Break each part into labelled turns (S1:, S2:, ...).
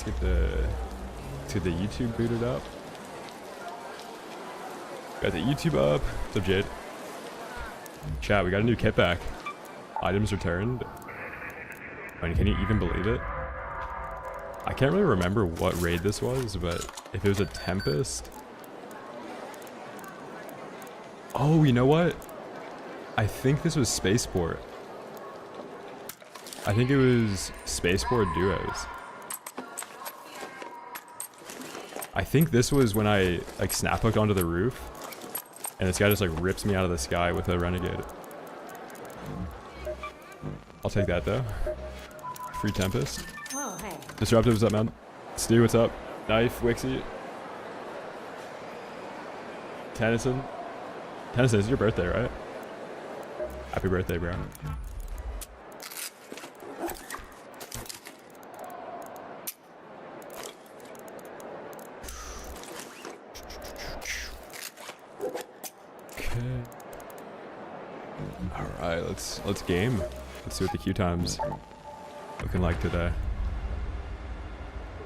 S1: get the YouTube booted up. Got the YouTube up. What's up, Jade? Chat, we got a new kit back. Items returned. I mean, can you even believe it? I can't really remember what raid this was, but if it was a Tempest... Oh, you know what? I think this was Spaceport. I think it was Spaceport Duos. I think this was when I like snap hooked onto the roof and this guy just like rips me out of the sky with a renegade. I'll take that though. Free Tempest.
S2: Oh, hey.
S1: Disruptive, what's up, man? Stu, what's up? Knife, Wixie. Tennyson. Tennyson, it's your birthday, right? Happy birthday, bro. Okay. Alright, let's game. Let's see what the queue time's looking like today.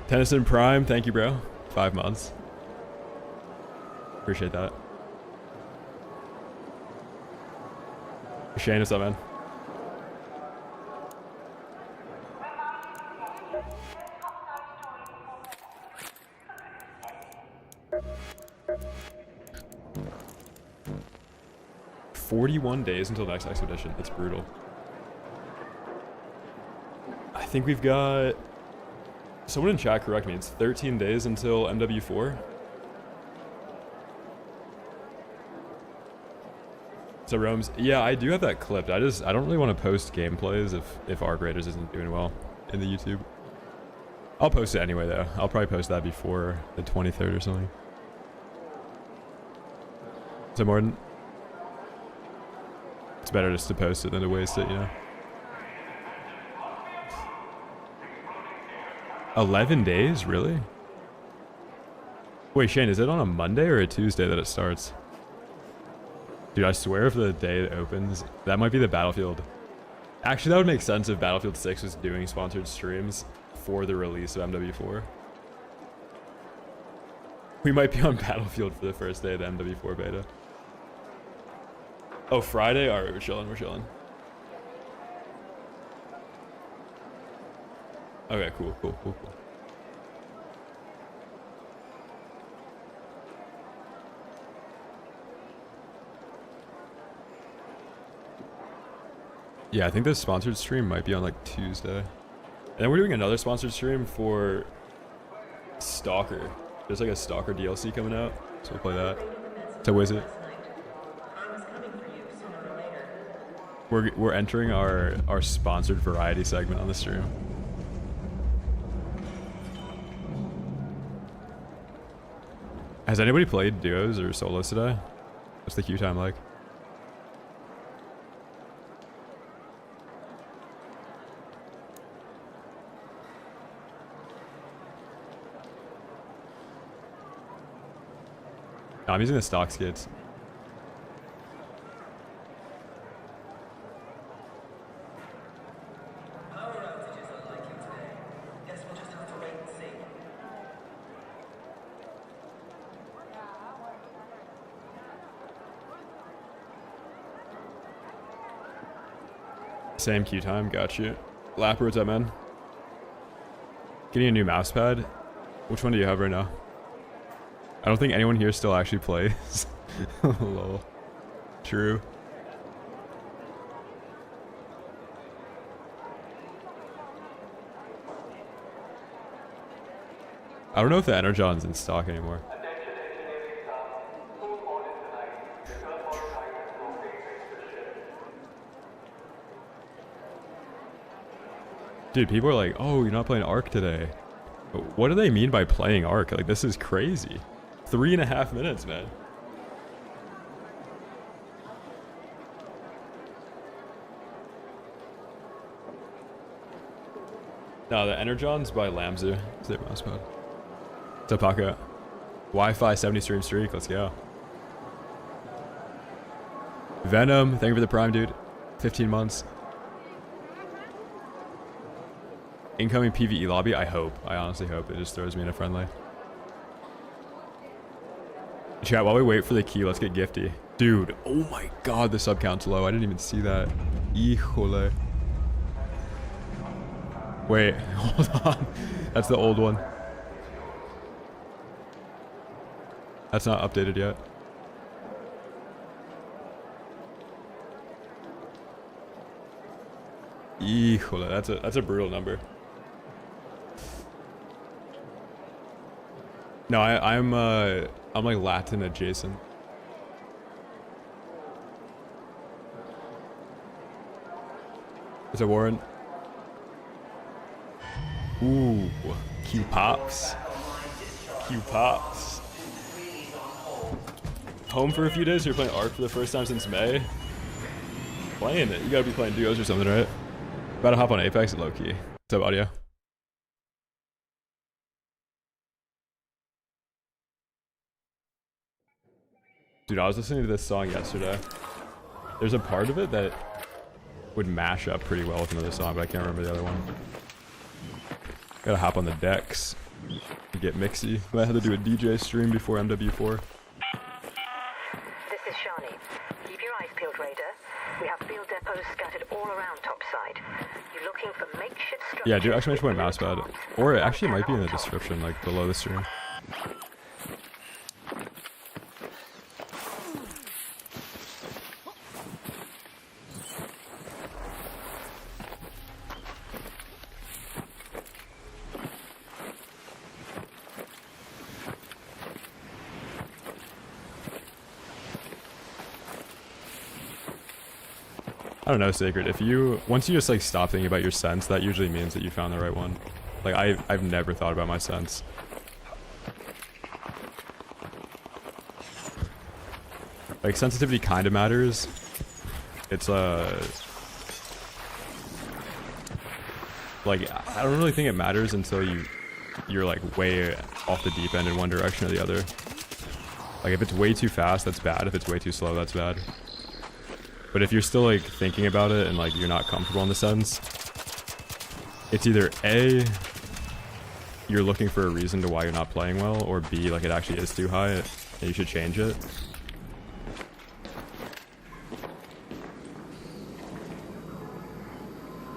S1: Tennyson Prime, thank you, bro. 5 months. Appreciate that. Shane, what's up, man? "41 days until next expedition." That's brutal. I think we've got... Someone in chat correct me. It's 13 days until MW4. So Rome's, yeah, I do have that clipped. I don't really want to post gameplays if Arc Raiders isn't doing well in the YouTube. I'll post it anyway though. I'll probably post that before the 23rd or something. So Morton, it's better just to post it than to waste it, you know. 11 days, really? Wait, Shane, is it on a Monday or a Tuesday that it starts? Dude, I swear if the day it opens, that might be the Battlefield. Actually, that would make sense if Battlefield 6 was doing sponsored streams for the release of MW4. We might be on Battlefield for the first day of the MW4 beta. Oh, Friday? Alright, we're chilling, we're chilling. Okay, cool. Yeah, I think the sponsored stream might be on like Tuesday. And then we're doing another sponsored stream for Stalker. There's like a Stalker DLC coming out, so we'll play that. So what is it? We're entering our sponsored variety segment on the stream. Has anybody played duos or solos today? What's the queue time like? No, I'm using the stock skids. Same queue time, got you. Lapper, what's up, man? Getting a new mouse pad? Which one do you have right now? I don't think anyone here still actually plays. Lol. True. I don't know if the Energon's in stock anymore. Dude, people are like, oh, you're not playing Ark today. But what do they mean by playing Ark? Like, this is crazy. 3.5 minutes, man. No, the Energon's by Lamzu. It's their mousepad. What's up, Paco? Wi-Fi 70 stream streak. Let's go. Venom, thank you for the prime, dude. 15 months. Incoming PvE lobby, I hope. I honestly hope it just throws me in a friendly. Chat, while we wait for the key, let's get Gifty. Dude, oh my god, the sub count's low. I didn't even see that. Híjole. Wait, hold on. That's the old one. That's not updated yet. Híjole, that's a brutal number. No, I'm like Latin adjacent. Is it Warren? Ooh, Q pops. Q pops. Home for a few days? You're playing Ark for the first time since May? Playing it. You gotta be playing duos or something, right? About to hop on Apex at low key. What's up, audio? Dude, I was listening to this song yesterday. There's a part of it that would mash up pretty well with another song, but I can't remember the other one. Gotta hop on the decks to get mixy. But I had to do a DJ stream before MW4.
S2: This is Shani. Keep your eyes peeled, Raider. We have field depots scattered all around topside. You're looking for makeshift structures.
S1: Yeah, dude, actually mention my mouse pad. Or it actually might be in the description, like below the stream. I don't know, Sacred. Once you just like stop thinking about your sense, that usually means that you found the right one. Like I've never thought about my sense. Like sensitivity kind of matters. It's like I don't really think it matters until you're like way off the deep end in one direction or the other. Like if it's way too fast, that's bad. If it's way too slow, that's bad. But if you're still like thinking about it and like you're not comfortable in the sense, it's either A, you're looking for a reason to why you're not playing well, or B, like it actually is too high and you should change it.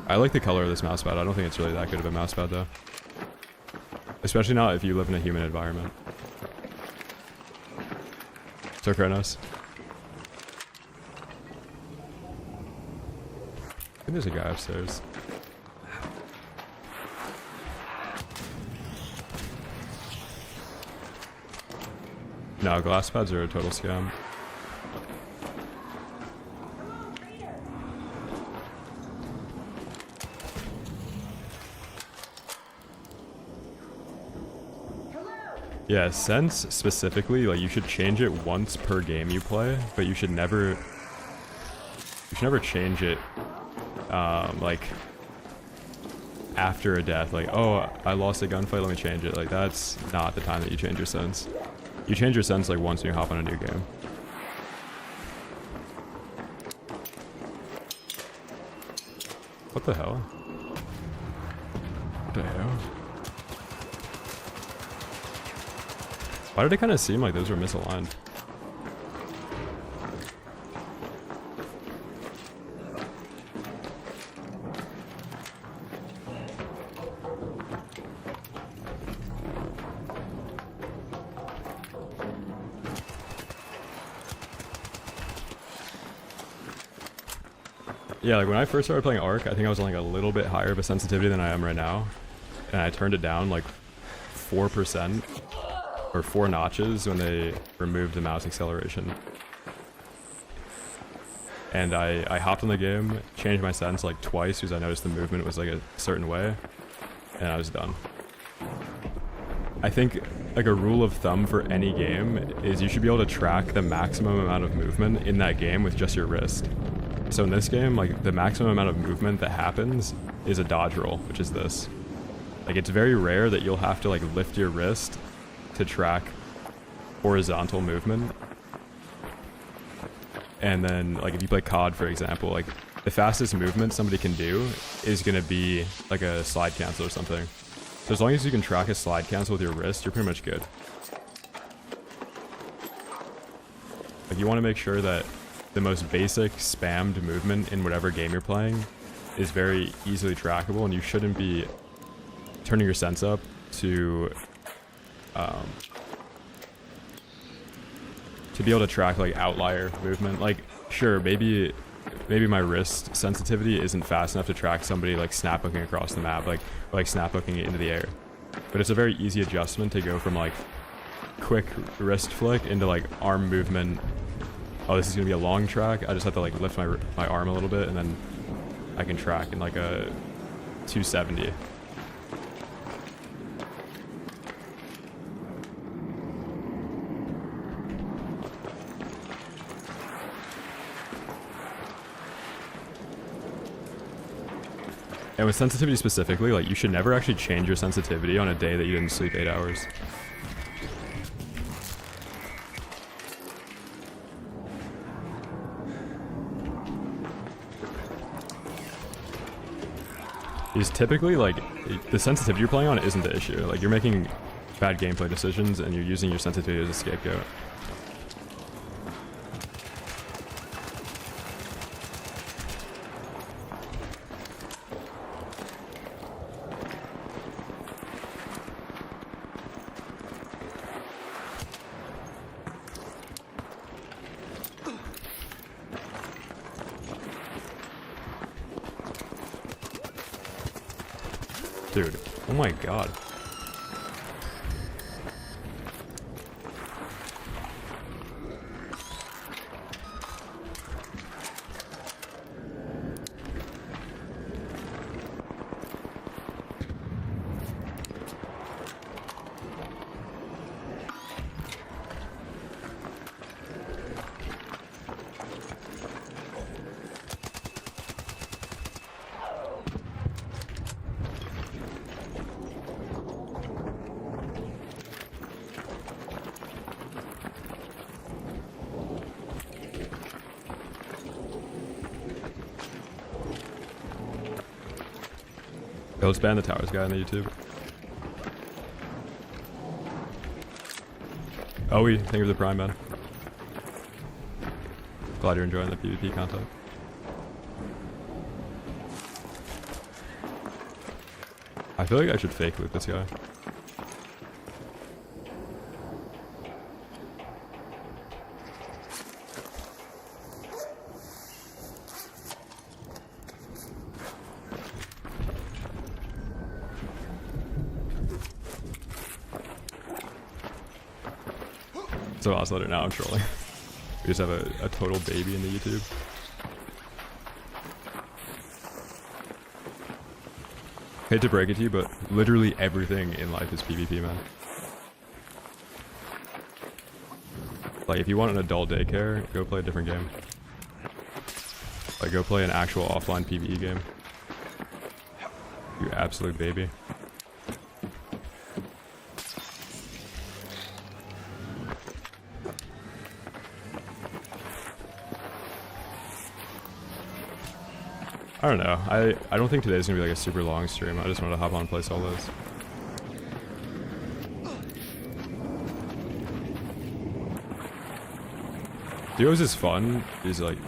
S1: I like the color of this mousepad. I don't think it's really that good of a mousepad though. Especially not if you live in a human environment. So Kronos. I think there's a guy upstairs. No, glass pads are a total scam. Yeah, sense specifically, like you should change it once per game you play, but you should never change it like after a death. Like, oh, I lost a gunfight, let me change it. Like that's not the time that you change your sense. You change your sense like once you hop on a new game. What the hell? What the hell? Why did it kind of seem like those were misaligned? Yeah, like when I first started playing Ark, I think I was on like a little bit higher of a sensitivity than I am right now. And I turned it down like 4% or 4 notches when they removed the mouse acceleration. And I hopped on the game, changed my sense like twice because I noticed the movement was like a certain way, and I was done. I think like a rule of thumb for any game is you should be able to track the maximum amount of movement in that game with just your wrist. So in this game, like the maximum amount of movement that happens is a dodge roll, which is this. Like it's very rare that you'll have to like lift your wrist to track horizontal movement. And then like if you play COD, for example, like the fastest movement somebody can do is going to be like a slide cancel or something. So as long as you can track a slide cancel with your wrist, you're pretty much good. Like you want to make sure that the most basic spammed movement in whatever game you're playing is very easily trackable, and you shouldn't be turning your sense up to be able to track like outlier movement. Like sure, maybe my wrist sensitivity isn't fast enough to track somebody like snap hooking across the map, like snap hooking it into the air. But it's a very easy adjustment to go from like quick wrist flick into like arm movement. Oh, this is gonna be a long track. I just have to like lift my arm a little bit, and then I can track in like a 270. And with sensitivity specifically, like you should never actually change your sensitivity on a day that you didn't sleep 8 hours. Because typically, like, the sensitivity you're playing on isn't the issue. Like, you're making bad gameplay decisions and you're using your sensitivity as a scapegoat. Dude, oh my god. Yo, let's ban the towers guy on the YouTube. Oh, thank you for the prime, man. Glad you're enjoying the PvP content. I feel like I should fake loot this guy. So Oscillator, now I'm trolling. We just have a total baby in the YouTube. Hate to break it to you, but literally everything in life is PvP, man. Like, if you want an adult daycare, go play a different game. Like, go play an actual offline PvE game. You absolute baby. I don't know. I don't think today's gonna be like a super long stream. I just wanted to hop on and play solos. Duos is fun. Is like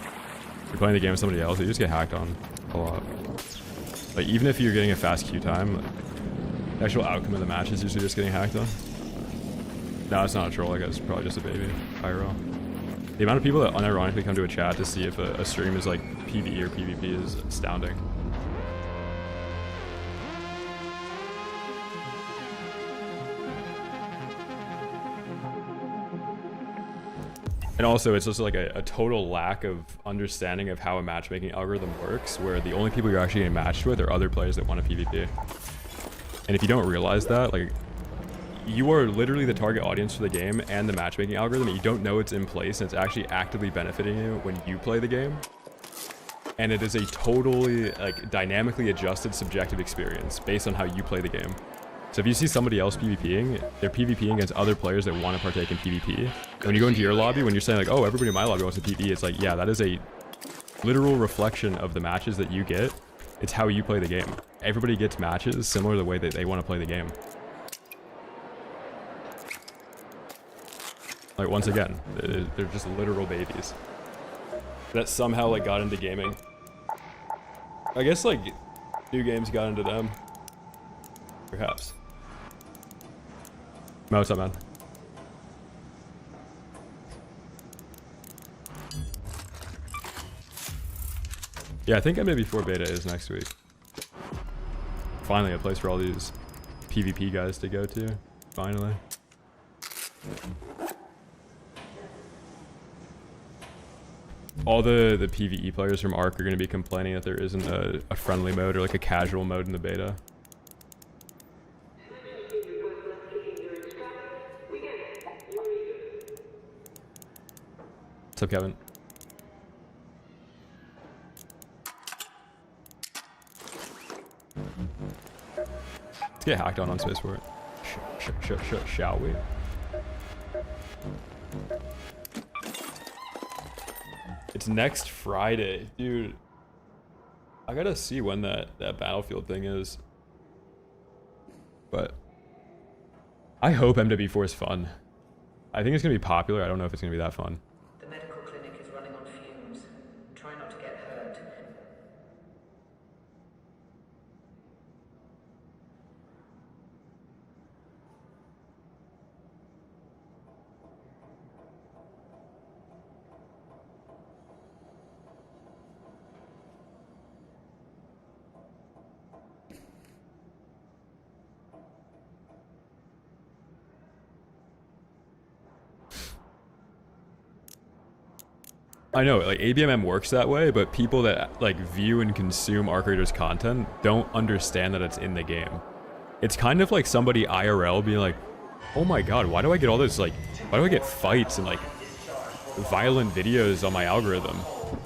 S1: you're playing the game with somebody else, you just get hacked on a lot. Like even if you're getting a fast queue time, the actual outcome of the match is usually just getting hacked on. No, it's not a troll. Like it's probably just a baby. IRL. The amount of people that unironically come to a chat to see if a stream is like PvE or PvP is astounding. And also, it's just like a total lack of understanding of how a matchmaking algorithm works, where the only people you're actually getting matched with are other players that want to PvP. And if you don't realize that, like, you are literally the target audience for the game and the matchmaking algorithm, and you don't know it's in place, and it's actually actively benefiting you when you play the game. And it is a totally, like, dynamically adjusted subjective experience based on how you play the game. So if you see somebody else PvPing, they're PvPing against other players that want to partake in PvP. And when you go into your lobby, when you're saying like, oh, everybody in my lobby wants to PvP, it's like, yeah, that is a literal reflection of the matches that you get. It's how you play the game. Everybody gets matches similar to the way that they want to play the game. Like, once again, they're just literal babies that somehow like got into gaming. I guess like new games got into them, perhaps. Mo, what's up, man? Yeah, I think MB4 beta is next week. Finally, a place for all these PvP guys to go to. Finally. All the PvE players from ARC are going to be complaining that there isn't a friendly mode or like a casual mode in the beta. What's up, Kevin? Let's get hacked on Spaceport. Shall we? It's next Friday, dude. I gotta see when that Battlefield thing is. But I hope MW4 is fun. I think it's gonna be popular. I don't know if it's gonna be that fun.
S2: The medical clinic is running on fumes. Try not to get hurt.
S1: I know, like, ABMM works that way, but people that, like, view and consume Arc Raiders content don't understand that it's in the game. It's kind of like somebody IRL being like, oh my god, why do I get all this, like, why do I get fights and, like, violent videos on my algorithm?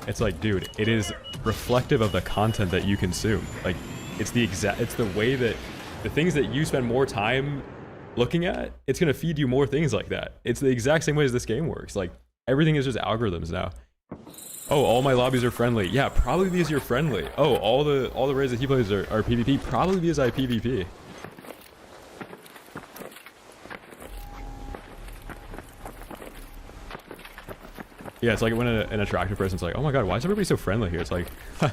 S1: It's like, dude, it is reflective of the content that you consume. Like, it's the way that, the things that you spend more time looking at, it's gonna feed you more things like that. It's the exact same way as this game works. Like, everything is just algorithms now. Oh, all my lobbies are friendly. Yeah, probably because you're friendly. Oh, all the raids that he plays are PvP. Probably because I PvP. Yeah, it's like when an attractive person's like, oh my god, why is everybody so friendly here? It's like, oh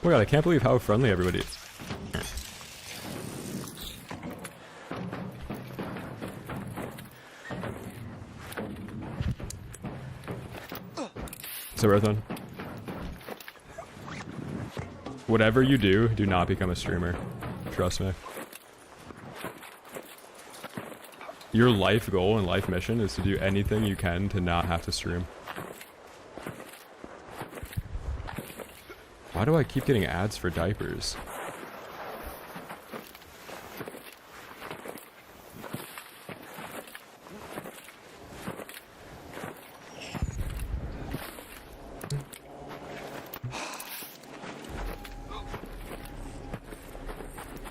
S1: my god, I can't believe how friendly everybody is. So, Earthman, whatever you do, do not become a streamer. Trust me. Your life goal and life mission is to do anything you can to not have to stream. Why do I keep getting ads for diapers?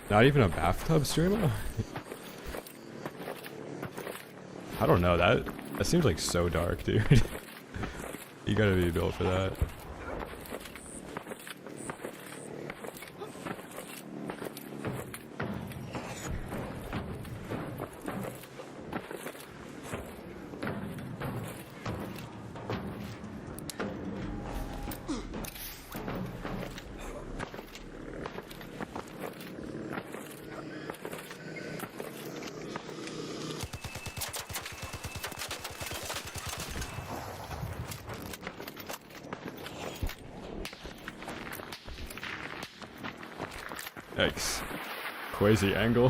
S1: Not even a bathtub streamer? I don't know, that seems like so dark, dude. You gotta be built for that. Yikes. Quasi angle.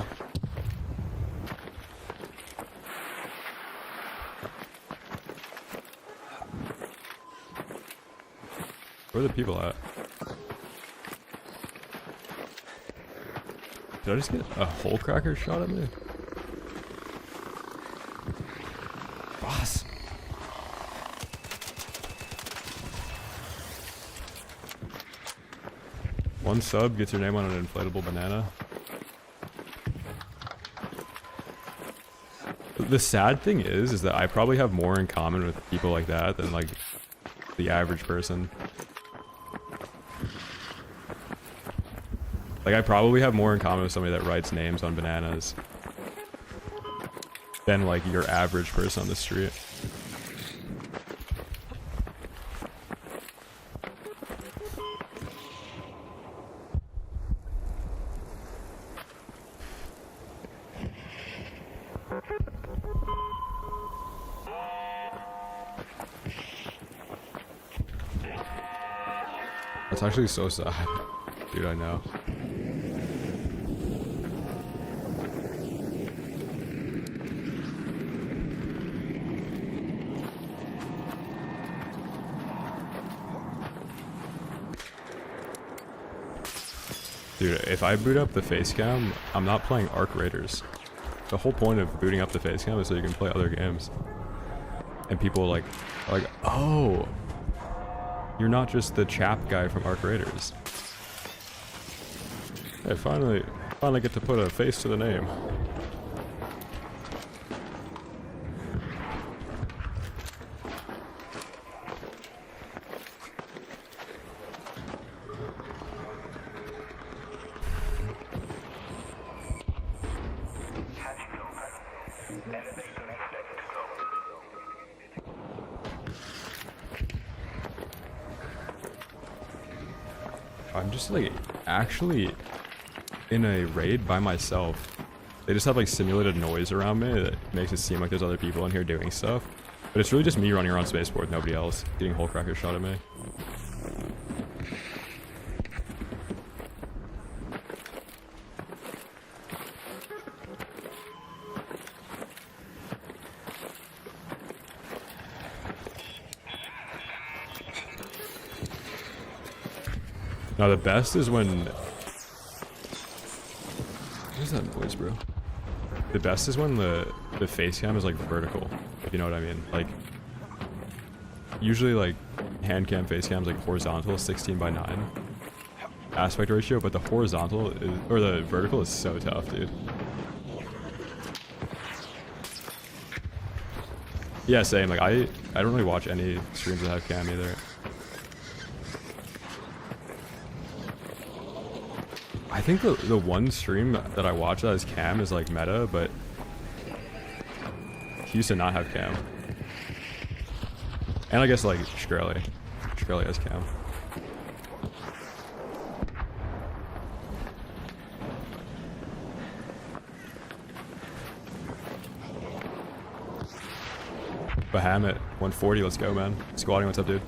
S1: Where are the people at? Did I just get a hole cracker shot at me? Boss. One sub gets your name on an inflatable banana. The sad thing is that I probably have more in common with people like that than like the average person. Like, I probably have more in common with somebody that writes names on bananas than, like, your average person on the street. That's actually so sad. Dude, I know. Dude, if I boot up the face cam, I'm not playing Arc Raiders. The whole point of booting up the face cam is so you can play other games. And people are like, oh, you're not just the chap guy from Arc Raiders. I finally get to put a face to the name. I'm just like actually in a raid by myself. They just have like simulated noise around me that makes it seem like there's other people in here doing stuff. But it's really just me running around spaceport with nobody else, getting hole cracker shot at me. Now the best is when... What is that noise, bro? The best is when the face cam is like vertical, if you know what I mean. Like, usually like hand cam face cam is like horizontal, 16:9 aspect ratio, but the horizontal is, or the vertical is so tough, dude. Yeah, same. Like I don't really watch any streams that have cam either. I think the one stream that I watch that has cam is like meta, but he used to not have cam. And I guess like Shkreli has cam. Bahamut, 140, let's go, man. Squatting, what's up, dude?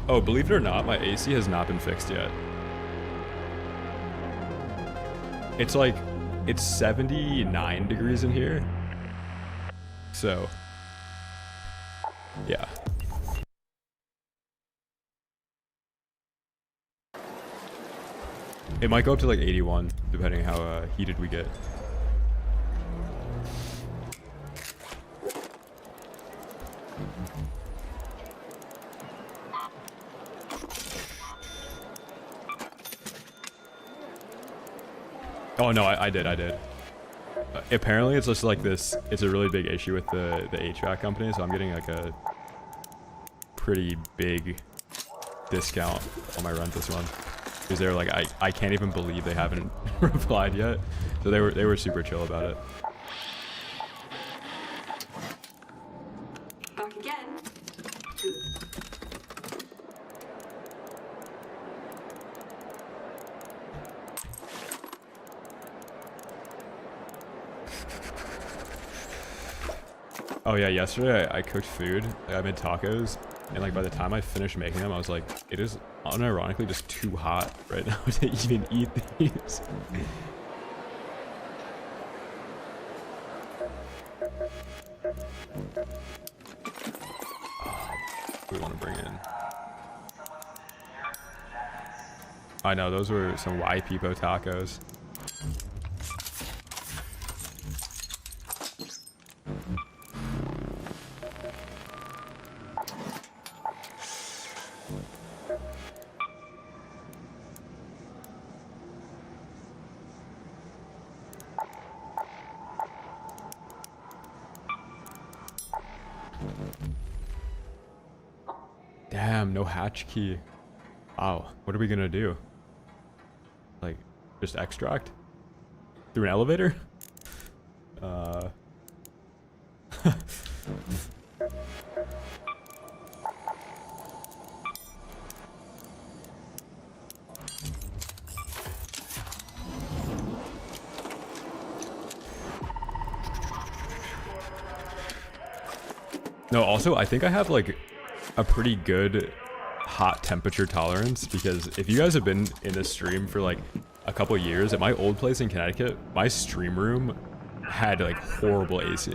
S1: Oh, believe it or not, my AC has not been fixed yet. It's like, it's 79 degrees in here. So, yeah. It might go up to like 81, depending how heated we get. Oh no, I did. Apparently it's just like this, it's a really big issue with the HVAC company, so I'm getting like a pretty big discount on my rent this month. Because they're like, I can't even believe they haven't replied yet. So they were super chill about it.
S3: Back again. Good.
S1: Oh yeah, yesterday I cooked food. Like, I made tacos, and like by the time I finished making them, I was like, it is unironically just too hot right now to even eat these. We want to bring in. I know those were some Y-Peepo tacos. Damn, no hatch key. Wow, what are we gonna do? Like, just extract? Through an elevator? No, also, I think I have, like, a pretty good hot temperature tolerance, because if you guys have been in this stream for, like, a couple years, at my old place in Connecticut, my stream room had, like, horrible AC.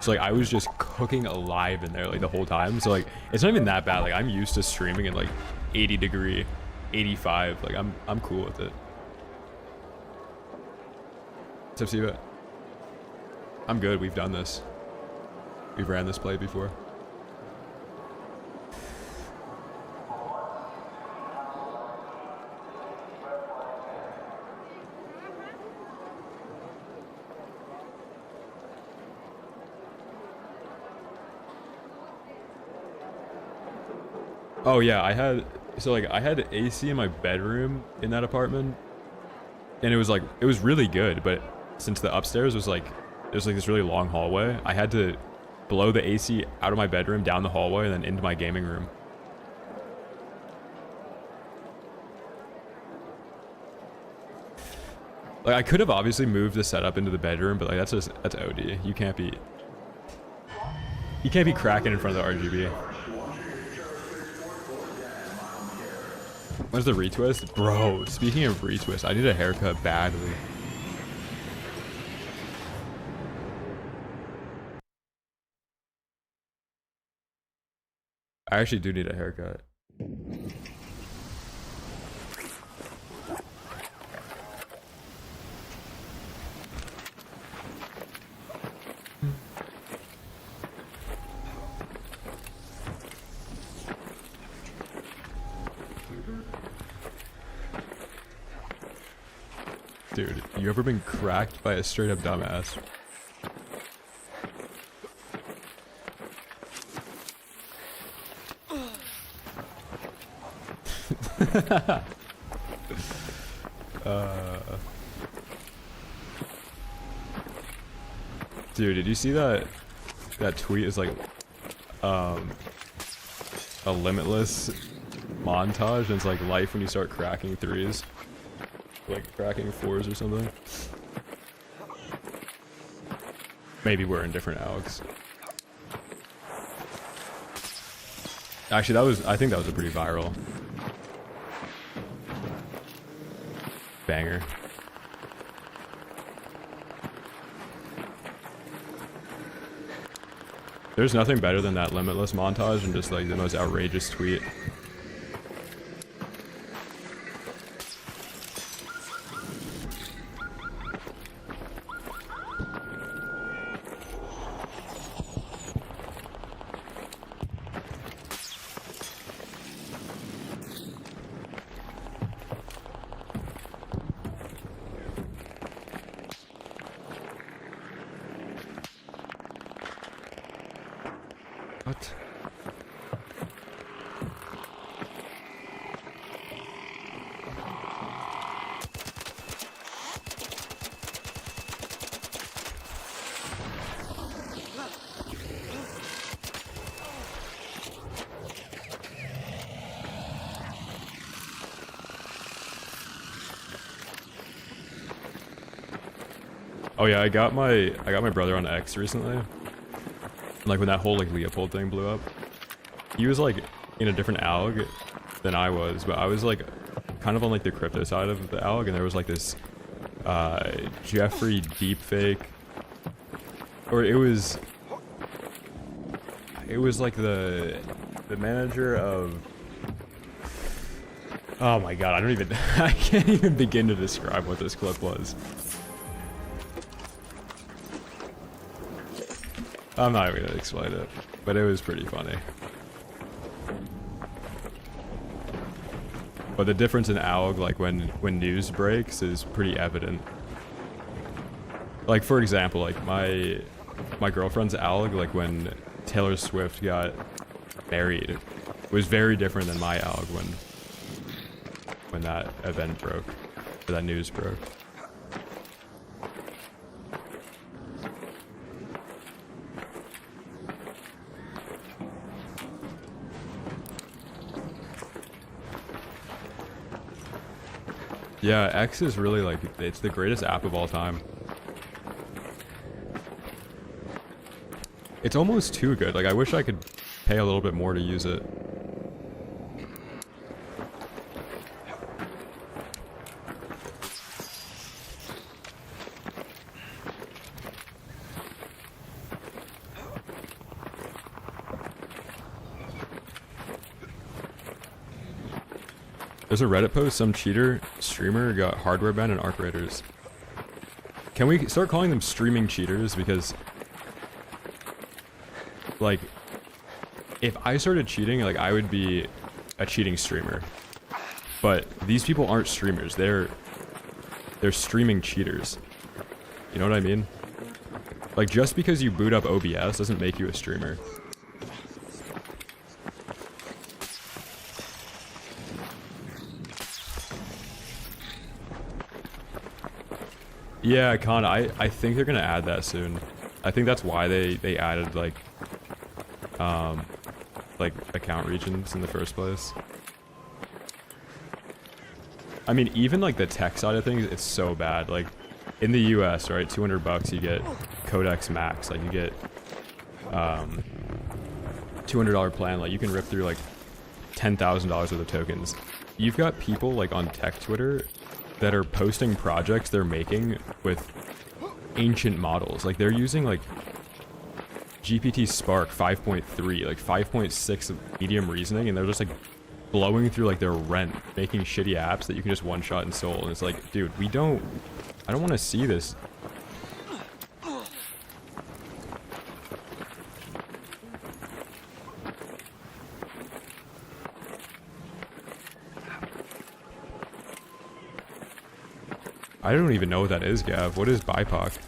S1: So, like, I was just cooking alive in there, like, the whole time. So, like, it's not even that bad. Like, I'm used to streaming in, like, 80 degree, 85. Like, I'm cool with it. What's up, Siva? I'm good. We've done this. We've ran this play before. Oh yeah, I had AC in my bedroom in that apartment, and it was really good, but since the upstairs was like, there's like this really long hallway, I had to blow the AC out of my bedroom, down the hallway, and then into my gaming room. Like, I could have obviously moved the setup into the bedroom, but like that's OD. You can't be cracking in front of the RGB. When's the retwist? Bro, speaking of retwist, I need a haircut badly. I actually do need a haircut. Dude, you ever been cracked by a straight up dumbass? Dude, did you see that tweet is like a limitless montage, and it's like life when you start cracking threes, like cracking fours or something. Maybe we're in different Alex. Actually, I think that was a pretty viral banger. There's nothing better than that limitless montage and just like the most outrageous tweet. What? Oh yeah, I got my brother on X recently. Like when that whole like Leopold thing blew up. He was like in a different ALG than I was, but I was like kind of on like the crypto side of the ALG, and there was like this Jeffrey deepfake, or it was like the manager of, oh my god, I can't even begin to describe what this clip was. I'm not even gonna explain it, but it was pretty funny. But the difference in ALG, like when news breaks, is pretty evident. Like for example, like my girlfriend's ALG, like when Taylor Swift got married, was very different than my alg when that event broke, or that news broke. Yeah, X is really like, it's the greatest app of all time. It's almost too good. Like, I wish I could pay a little bit more to use it. There's a Reddit post, some cheater streamer got hardware banned and arc raiders. Can we start calling them streaming cheaters? Because, like, if I started cheating, like, I would be a cheating streamer. But these people aren't streamers. They're streaming cheaters. You know what I mean? Like, just because you boot up OBS doesn't make you a streamer. Yeah, Con, I think they're gonna add that soon. I think that's why they added like account regions in the first place. I mean, even like the tech side of things, it's so bad. Like in the US, right, $200 you get Codex Max. Like you get $200 plan. Like you can rip through like $10,000 worth of tokens. You've got people like on tech Twitter that are posting projects they're making with ancient models. Like they're using like GPT Spark 5.3, like 5.6 of medium reasoning, and they're just like blowing through like their rent, making shitty apps that you can just one shot and soul. And it's like, dude, I don't want to see this. I don't even know what that is, Gav. What is BIPOC?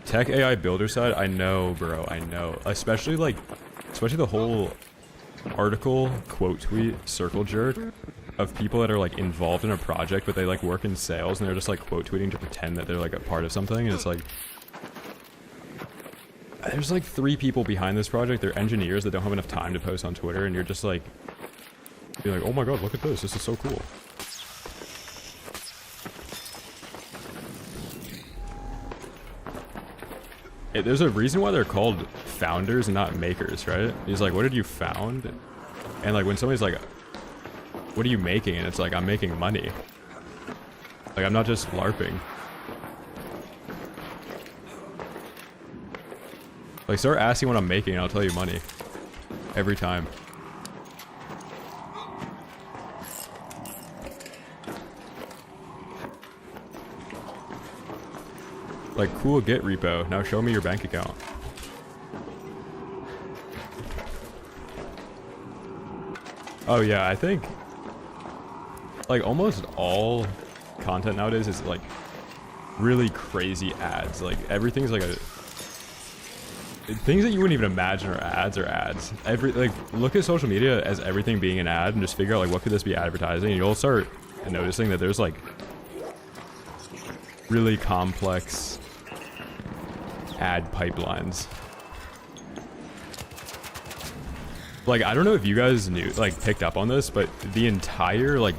S1: Tech AI builder side? I know, bro. I know. Especially the whole article, quote tweet, circle jerk of people that are like involved in a project, but they like work in sales and they're just like quote tweeting to pretend that they're like a part of something. And it's like, there's like 3 people behind this project. They're engineers that don't have enough time to post on Twitter, and you're just like, oh my god, look at this. This is so cool. There's a reason why they're called founders and not makers, right? He's like, what did you found? And like when somebody's like, what are you making? And it's like, I'm making money. Like, I'm not just LARPing. Like, start asking what I'm making and I'll tell you money. Every time. Like, cool, get repo. Now show me your bank account. Oh yeah, I think like almost all content nowadays is like really crazy ads. Like everything's like things that you wouldn't even imagine are ads. Like look at social media as everything being an ad and just figure out like what could this be advertising, and you'll start noticing that there's like really complex ad pipelines. Like, I don't know if you guys knew, like, picked up on this, but the entire, like,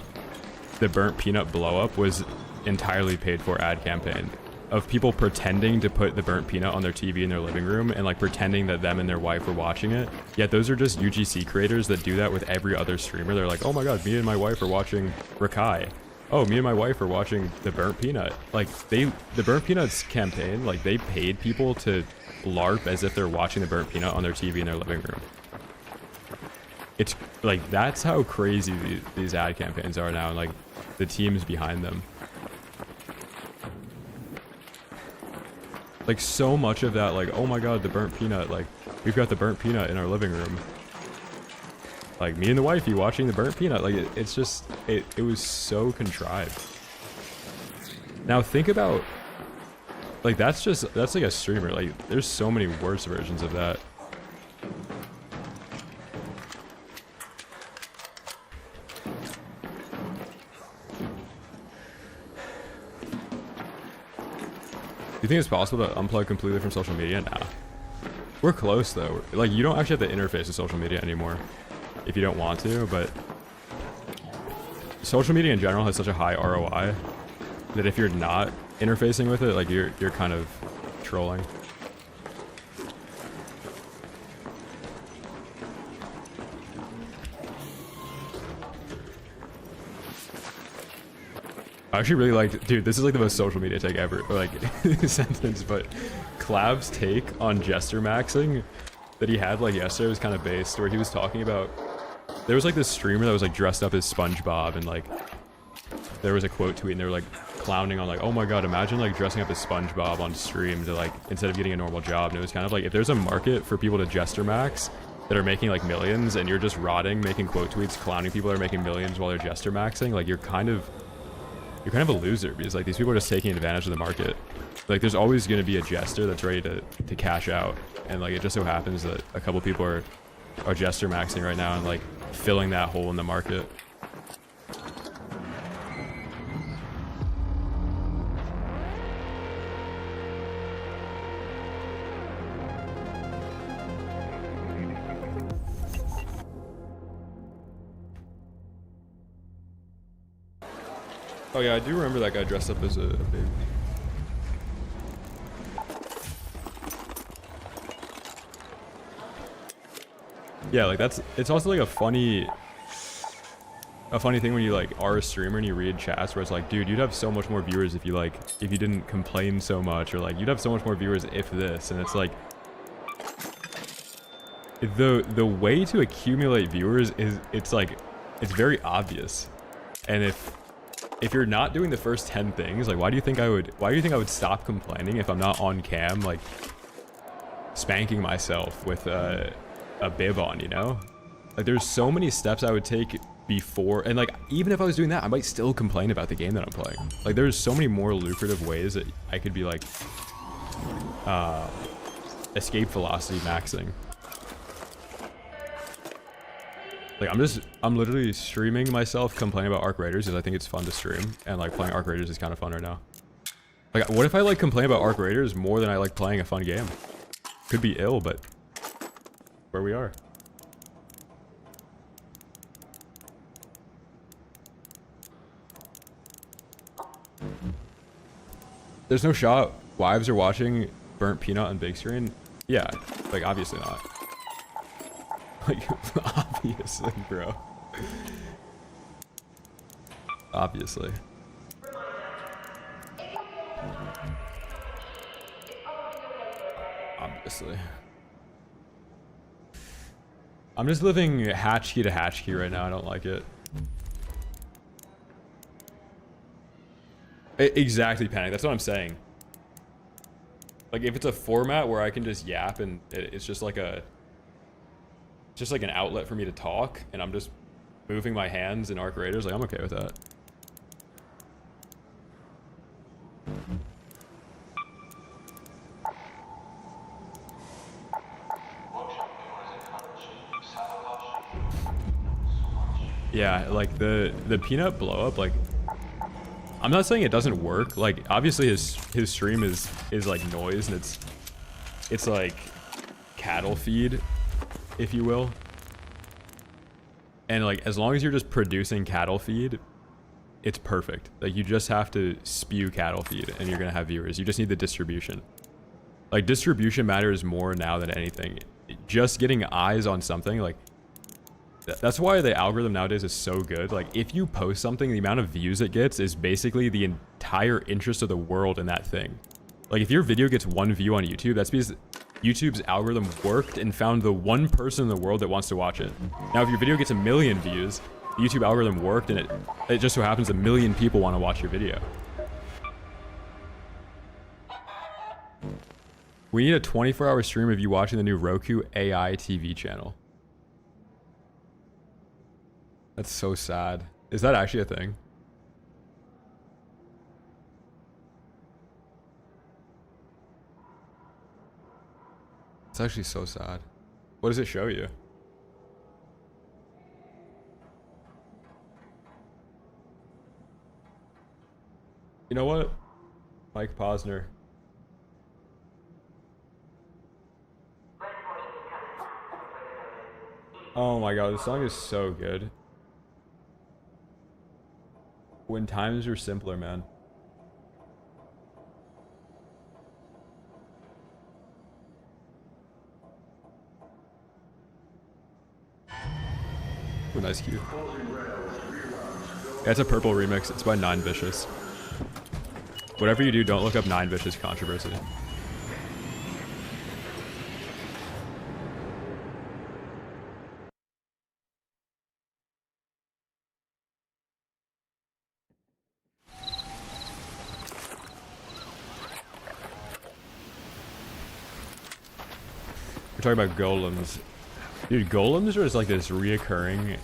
S1: the burnt peanut blow up was entirely paid for ad campaign of people pretending to put the burnt peanut on their TV in their living room and, like, pretending that them and their wife were watching it. Yet those are just UGC creators that do that with every other streamer. They're like, oh my god, me and my wife are watching Rakai. Oh, me and my wife are watching the burnt peanut. Like, the burnt peanuts campaign, like, they paid people to LARP as if they're watching the burnt peanut on their TV in their living room. It's like, that's how crazy these ad campaigns are now, and like the teams behind them. Like so much of that, like, oh my god, the burnt peanut, like we've got the burnt peanut in our living room. Like me and the wifey watching the burnt peanut. Like it's just it was so contrived. Now think about like that's like a streamer. Like there's so many worse versions of that. Do you think it's possible to unplug completely from social media? Nah. We're close though. Like you don't actually have to interface with social media anymore if you don't want to, but social media in general has such a high ROI that if you're not interfacing with it, like you're kind of trolling. I actually really liked, dude, this is like the most social media take ever, or like sentence, but Clav's take on jester maxing that he had like yesterday was kind of based, where he was talking about, there was like this streamer that was like dressed up as SpongeBob, and like there was a quote tweet and they were like clowning on like, oh my god, imagine like dressing up as SpongeBob on stream to like, instead of getting a normal job. And it was kind of like, if there's a market for people to jester max that are making like millions and you're just rotting making quote tweets clowning people that are making millions while they're jester maxing, like you're kind of a loser, because like these people are just taking advantage of the market. Like there's always going to be a jester that's ready to cash out, and like it just so happens that a couple people are jester maxing right now and like filling that hole in the market. Oh yeah, I do remember that guy dressed up as a baby. Yeah, like it's also like a funny thing when you like are a streamer and you read chats where it's like, dude, you'd have so much more viewers if you didn't complain so much, or like you'd have so much more viewers if this. And it's like the way to accumulate viewers is it's very obvious. And if you're not doing the first 10 things, like why do you think I would stop complaining if I'm not on cam like spanking myself with a bib on, you know? Like there's so many steps I would take before, and like even if I was doing that, I might still complain about the game that I'm playing. Like there's so many more lucrative ways that I could be like escape velocity maxing. Like I'm literally streaming myself complaining about Arc Raiders because I think it's fun to stream, and like playing Arc Raiders is kind of fun right now. Like what if I like complain about Arc Raiders more than I like playing a fun game? Could be ill, but where we are. There's no shot wives are watching Burnt Peanut on big screen. Yeah, like obviously not. Like obviously, bro. Obviously. Obviously. I'm just living hatch key to hatch key right now. I don't like it. Exactly, Panic. That's what I'm saying. Like if it's a format where I can just yap and it's just like an outlet for me to talk, and I'm just moving my hands in Arc Raiders, like I'm okay with that. Yeah, like the peanut blow up, like I'm not saying it doesn't work. Like obviously his stream is like noise, and it's like cattle feed, if you will. And like as long as you're just producing cattle feed, it's perfect. Like you just have to spew cattle feed and you're gonna have viewers. You just need the distribution. Like distribution matters more now than anything. Just getting eyes on something, like that's why the algorithm nowadays is so good. Like if you post something, the amount of views it gets is basically the entire interest of the world in that thing. Like if your video gets 1 view on YouTube, that's because YouTube's algorithm worked and found the one person in the world that wants to watch it. Now if your video gets 1 million views, the YouTube algorithm worked, and it just so happens 1 million people want to watch your video. We need a 24-hour stream of you watching the new Roku AI TV channel. That's so sad. Is that actually a thing? It's actually so sad. What does it show you? You know what? Mike Posner. Oh my god, this song is so good. When times are simpler, man. Ooh, nice cue. Yeah, it's a purple remix. It's by Nine Vicious. Whatever you do, don't look up Nine Vicious controversy. We're talking about golems. Dude, golems are just like this reoccurring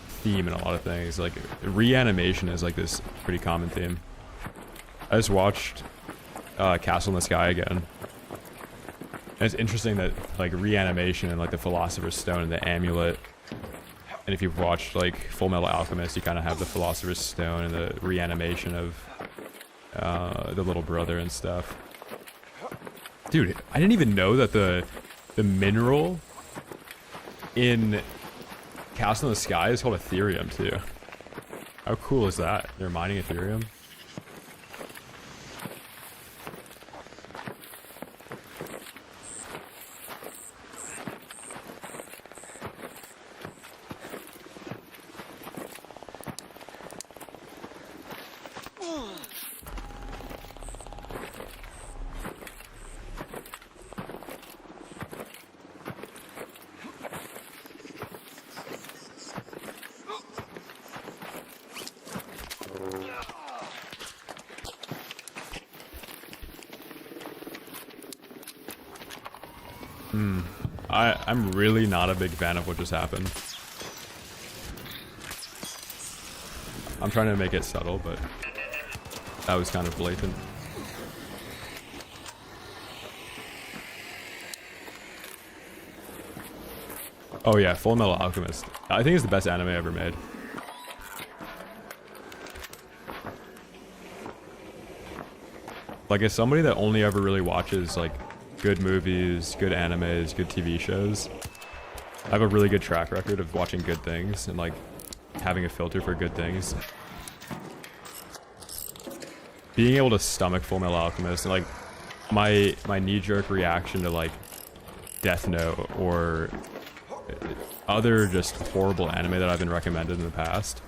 S1: theme in a lot of things. Like, reanimation is like this pretty common theme. I just watched Castle in the Sky again. And it's interesting that like reanimation and like the Philosopher's Stone and the amulet. And if you've watched like Full Metal Alchemist, you kind of have the Philosopher's Stone and the reanimation of the little brother and stuff. Dude, I didn't even know that the mineral in Castle in the Sky is called Ethereum too. How cool is that? They're mining Ethereum. I'm really not a big fan of what just happened. I'm trying to make it subtle, but that was kind of blatant. Oh yeah, Full Metal Alchemist. I think it's the best anime ever made. Like, as somebody that only ever really watches like good movies, good animes, good TV shows, I have a really good track record of watching good things and like having a filter for good things. Being able to stomach Full Metal Alchemist and like my knee-jerk reaction to like Death Note or other just horrible anime that I've been recommended in the past,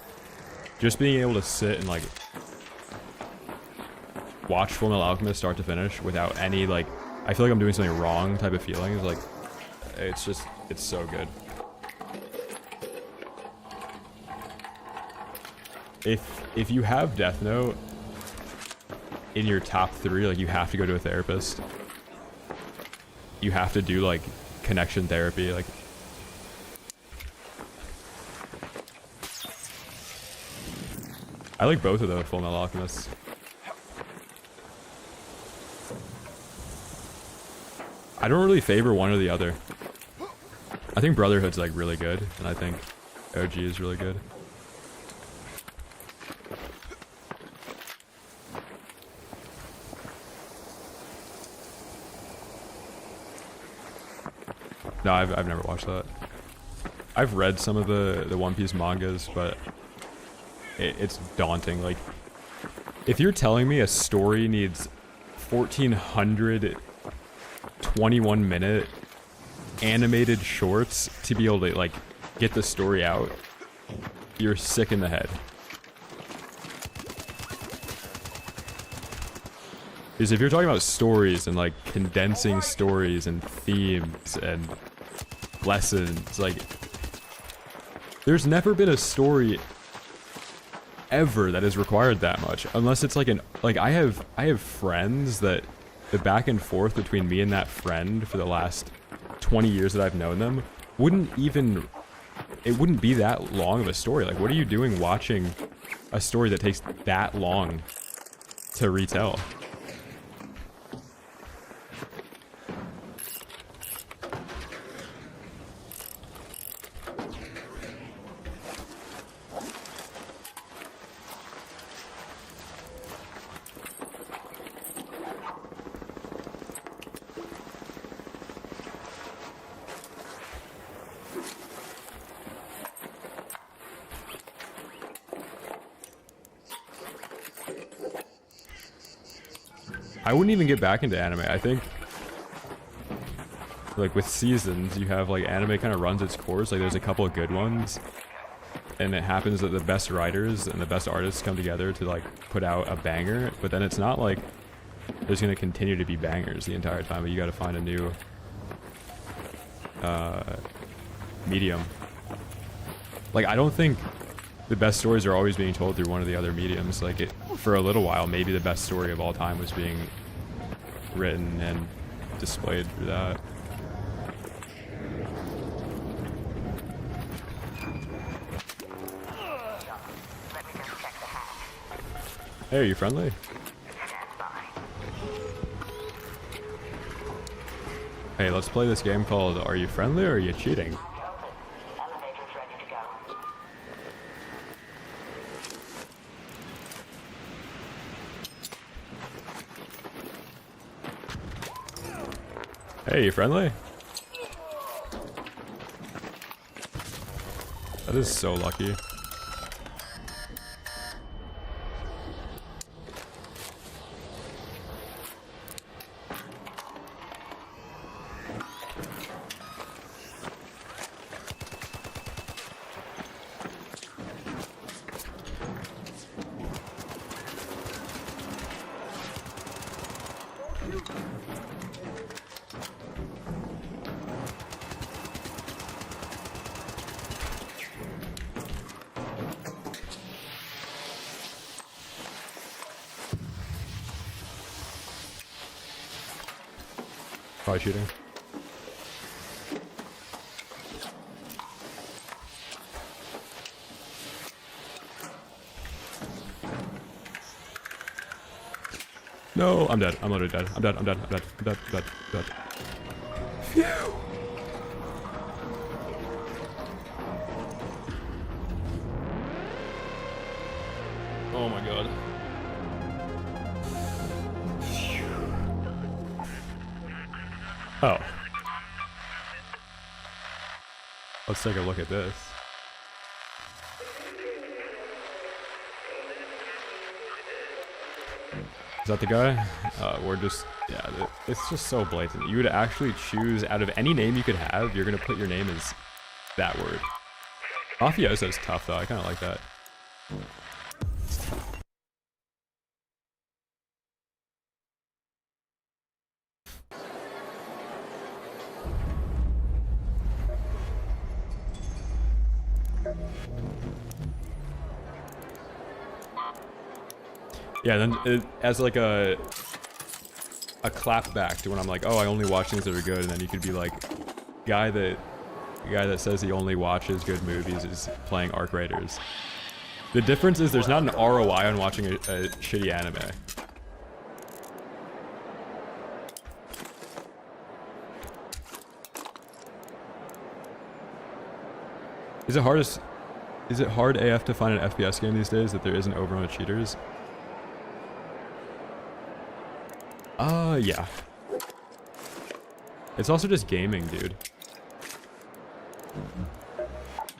S1: just being able to sit and like watch Full Metal Alchemist start to finish without any like I feel like I'm doing something wrong type of feelings, like it's so good. If you have Death Note in your top 3, like, you have to go to a therapist. You have to do like connection therapy, like I like both of those Full Metal Alchemists. I don't really favor one or the other. I think Brotherhood's like really good, and I think OG is really good. No, I've never watched that. I've read some of the One Piece mangas, but it's daunting. Like, if you're telling me a story needs 1,400 21-minute animated shorts to be able to like get the story out, you're sick in the head. Because if you're talking about stories and like condensing stories and themes and lessons, like there's never been a story ever that has required that much, unless it's like I have friends that the back and forth between me and that friend for the last 20 years that I've known them wouldn't even it wouldn't be that long of a story. Like, what are you doing watching a story that takes that long to retell? I wouldn't even get back into anime. I think, like, with seasons, you have, like, anime kind of runs its course. Like, there's a couple of good ones, and it happens that the best writers and the best artists come together to, like, put out a banger. But then it's not like there's going to continue to be bangers the entire time, but you got to find a new medium. Like, I don't think the best stories are always being told through one of the other mediums. Like, for a little while, maybe the best story of all time was being written and displayed through that. Hey, are you friendly? Hey, let's play this game called Are You Friendly or Are You Cheating? Hey, you friendly? That is so lucky. Probably shooting. No, I'm dead. I'm literally dead. I'm dead. I'm dead. I'm dead. I'm dead. I'm dead. I'm dead. Phew. Oh my god. Oh. Let's take a look at this. Is that the guy? We're just, yeah, it's just so blatant. You would actually choose, out of any name you could have, you're gonna put your name as that word. Mafioso is tough though, I kinda like that. Yeah, then it, as like a clap back to when I'm like, oh, I only watch things that are good, and then you could be like, the guy that says he only watches good movies is playing Arc Raiders. The difference is there's not an ROI on watching a shitty anime. Is it hard AF to find an FPS game these days that there isn't overrun with cheaters? Yeah. It's also just gaming, dude.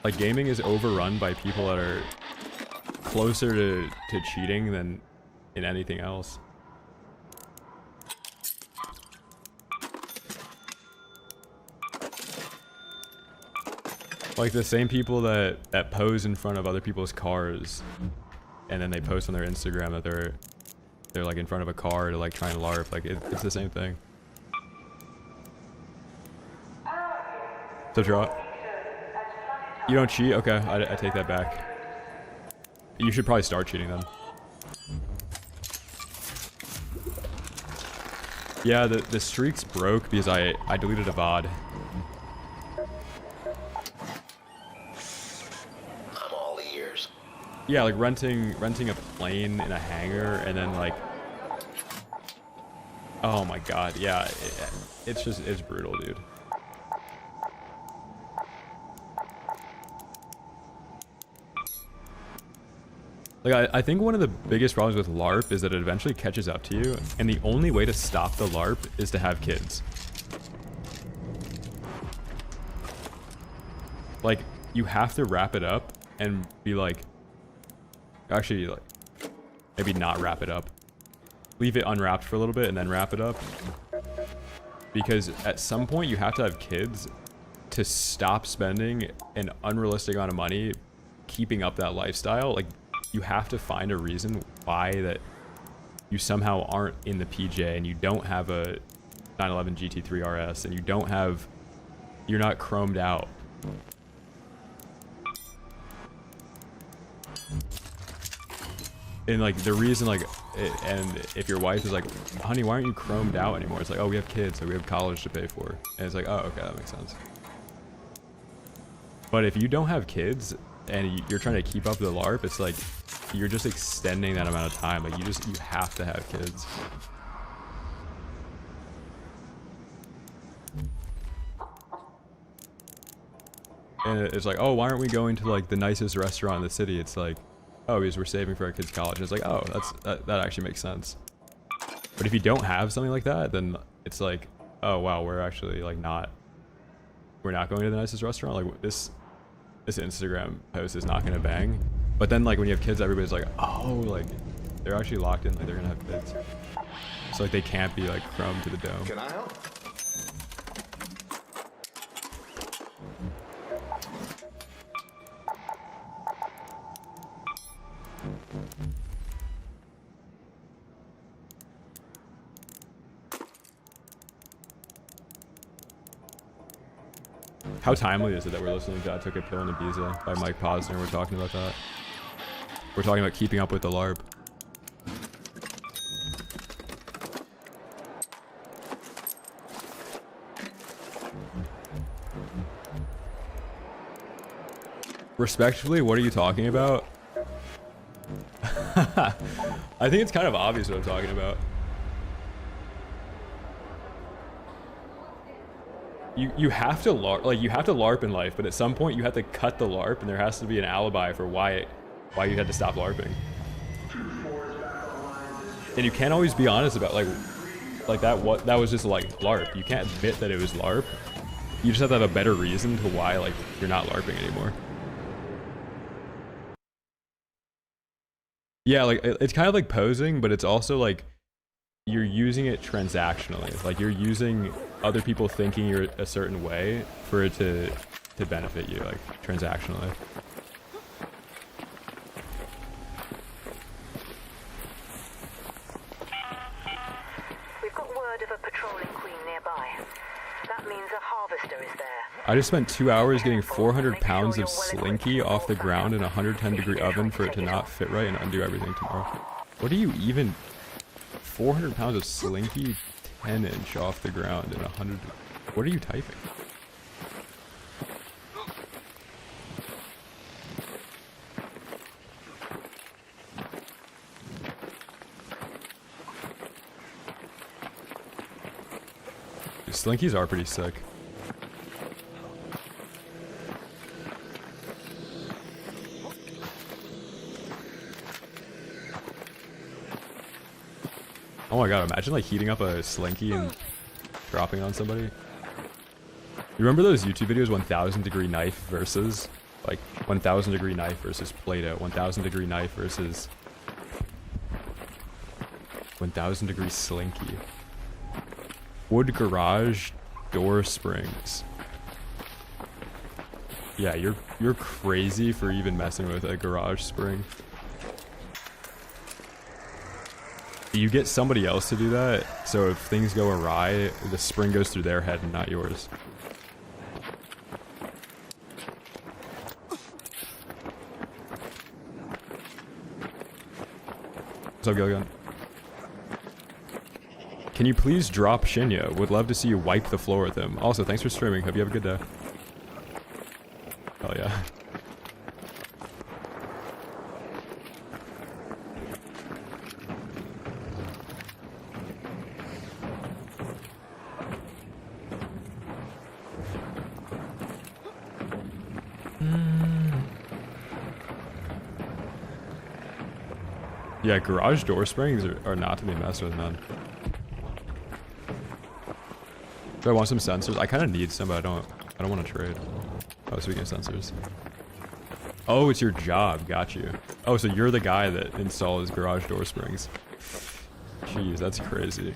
S1: Like, gaming is overrun by people that are closer to cheating than in anything else. Like the same people that pose in front of other people's cars, and then they post on their Instagram that they're like in front of a car to like try and LARP. Like it's the same thing. So draw. You don't cheat? Okay, I take that back. You should probably start cheating then. Yeah, the streaks broke because I deleted a VOD. Yeah, like renting a plane in a hangar and then like, oh my god, yeah, it's brutal, dude. Like, I think one of the biggest problems with LARP is that it eventually catches up to you, and the only way to stop the LARP is to have kids. Like, you have to wrap it up and be like, actually, like, maybe not wrap it up. Leave it unwrapped for a little bit and then wrap it up. Because at some point you have to have kids to stop spending an unrealistic amount of money keeping up that lifestyle. Like, you have to find a reason why that you somehow aren't in the PJ and you don't have a 911 GT3 RS and you're not chromed out. And like the reason, like, and if your wife is like, honey, why aren't you chromed out anymore? It's like, oh, we have kids, so we have college to pay for. And it's like, oh, okay, that makes sense. But if you don't have kids and you're trying to keep up with the LARP, it's like, you're just extending that amount of time. Like, you have to have kids. And it's like, oh, why aren't we going to like the nicest restaurant in the city? It's like, oh, because we're saving for our kids' college. And it's like, oh, that actually makes sense. But if you don't have something like that, then it's like, oh wow, we're actually like we're not going to the nicest restaurant. Like this Instagram post is not gonna bang. But then like when you have kids, everybody's like, oh, like they're actually locked in, like they're gonna have kids. So like they can't be like chrome to the dome.
S4: Can I help?
S1: How timely is it that we're listening to I Took a Pill in Ibiza by Mike Posner? We're talking about that. We're talking about keeping up with the LARP. Respectfully, what are you talking about? I think it's kind of obvious what I'm talking about. You have to LARP, like you have to LARP in life, but at some point you have to cut the LARP, and there has to be an alibi for why you had to stop LARPing. And you can't always be honest about like that was just like LARP. You can't admit that it was LARP. You just have to have a better reason to why like you're not LARPing anymore. Yeah, like it's kind of like posing, but it's also like you're using it transactionally. Like you're using other people thinking you're a certain way for it to benefit you, like transactionally.
S2: We've got word of a patrolling queen nearby. That means a harvester is there.
S1: I just spent 2 hours getting 400 pounds of slinky off the ground in a 110-degree oven for it to not fit right and undo everything tomorrow. What do you even... 400 pounds of slinky 10-inch off the ground in 100... What are you typing? These slinkies are pretty sick. Oh my god, imagine like heating up a slinky and dropping on somebody. You remember those YouTube videos, 1000-degree knife versus, like 1000-degree knife versus Play-Doh, 1000-degree knife versus 1000-degree slinky. Wood garage door springs. Yeah, you're crazy for even messing with a garage spring. You get somebody else to do that, so if things go awry, the spring goes through their head and not yours. What's up, Gilligan? Can you please drop Shinya? Would love to see you wipe the floor with him. Also, thanks for streaming. Hope you have a good day. Oh yeah. Yeah, garage door springs are not to be messed with, man. Do I want some sensors? I kind of need some, but I don't want to trade. Oh, speaking of sensors. Oh, it's your job. Got you. Oh, so you're the guy that installs garage door springs. Jeez, that's crazy.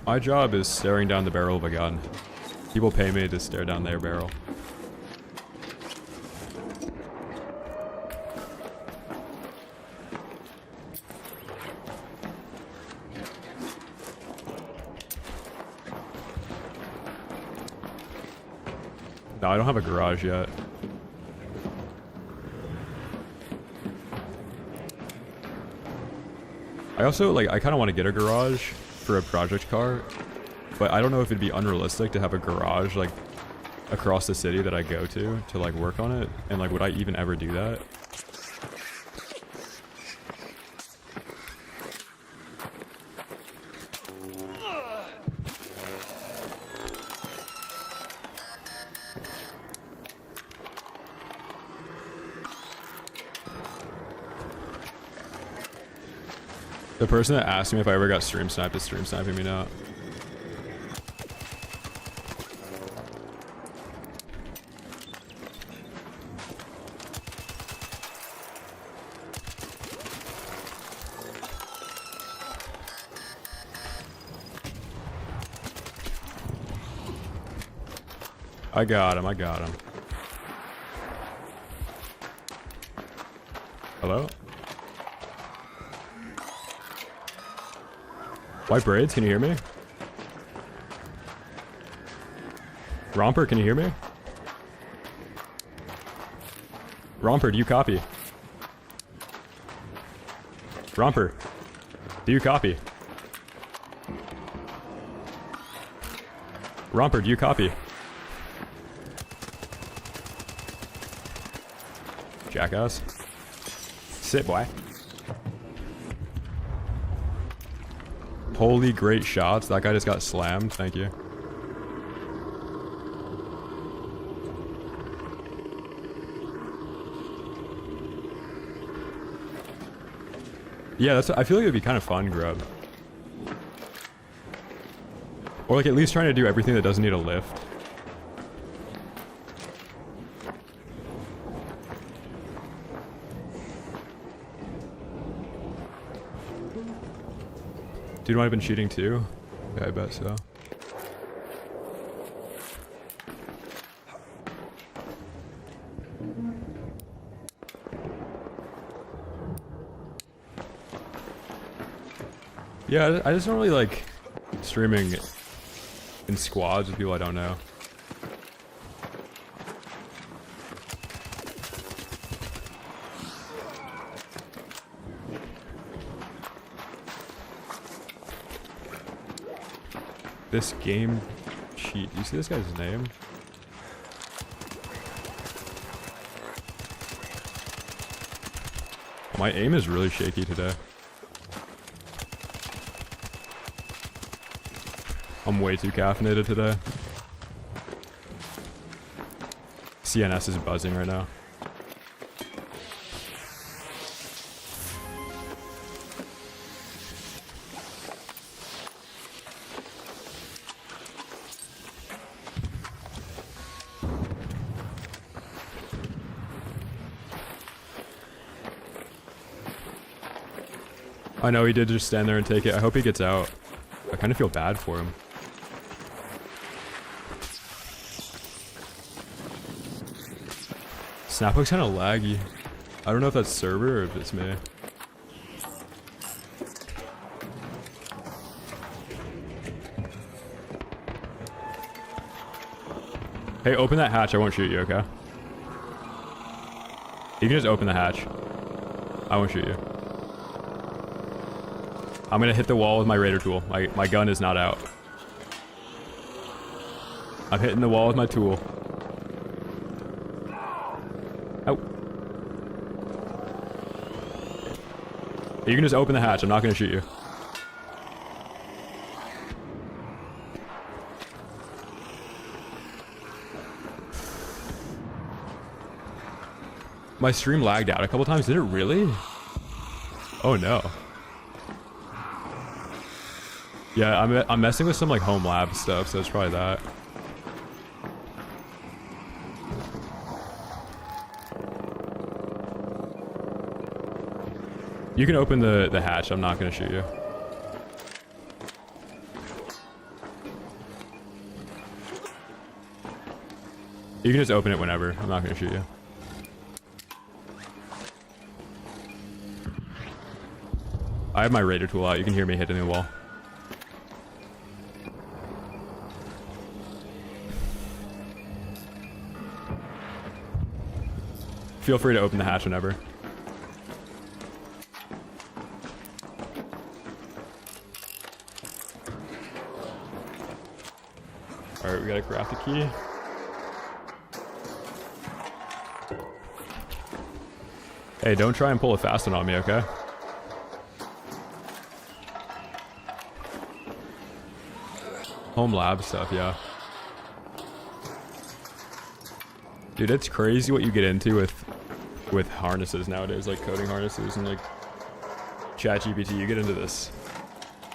S1: My job is staring down the barrel of a gun. People pay me to stare down their barrel. No, I don't have a garage yet. I also, like, I kind of want to get a garage for a project car, but I don't know if it'd be unrealistic to have a garage, like, across the city that I go to, like, work on it, and, like, would I even ever do that? The person that asked me if I ever got stream sniped is stream sniping me now. I got him, I got him. Hello? White braids, can you hear me? Romper, can you hear me? Romper, do you copy? Romper, do you copy? Romper, do you copy? Jackass. Sit, boy. Holy great shots. That guy just got slammed. Thank you. Yeah, that's. I feel like it'd be kind of fun, Grub. Or like at least trying to do everything that doesn't need a lift. Dude might have been cheating too. Yeah, I bet so. Yeah, I just don't really like streaming in squads with people I don't know. This game cheat. Do you see this guy's name? My aim is really shaky today. I'm way too caffeinated today. CNS is buzzing right now. I know he did just stand there and take it. I hope he gets out. I kind of feel bad for him. Snaphook's kind of laggy. I don't know if that's server or if it's me. Hey, open that hatch. I won't shoot you, okay? You can just open the hatch. I won't shoot you. I'm gonna hit the wall with my raider tool. My gun is not out. I'm hitting the wall with my tool. Oh. You can just open the hatch. I'm not gonna shoot you. My stream lagged out a couple times. Did it really? Oh no. Yeah, I'm messing with some like home lab stuff, so it's probably that. You can open the hatch. I'm not gonna shoot you. You can just open it whenever. I'm not gonna shoot you. I have my radar tool out. You can hear me hitting the wall. Feel free to open the hatch whenever. Alright, we gotta craft a key. Hey, don't try and pull a fast one on me, okay? Home lab stuff, yeah. Dude, it's crazy what you get into with harnesses nowadays, like coding harnesses and like ChatGPT. You get into this,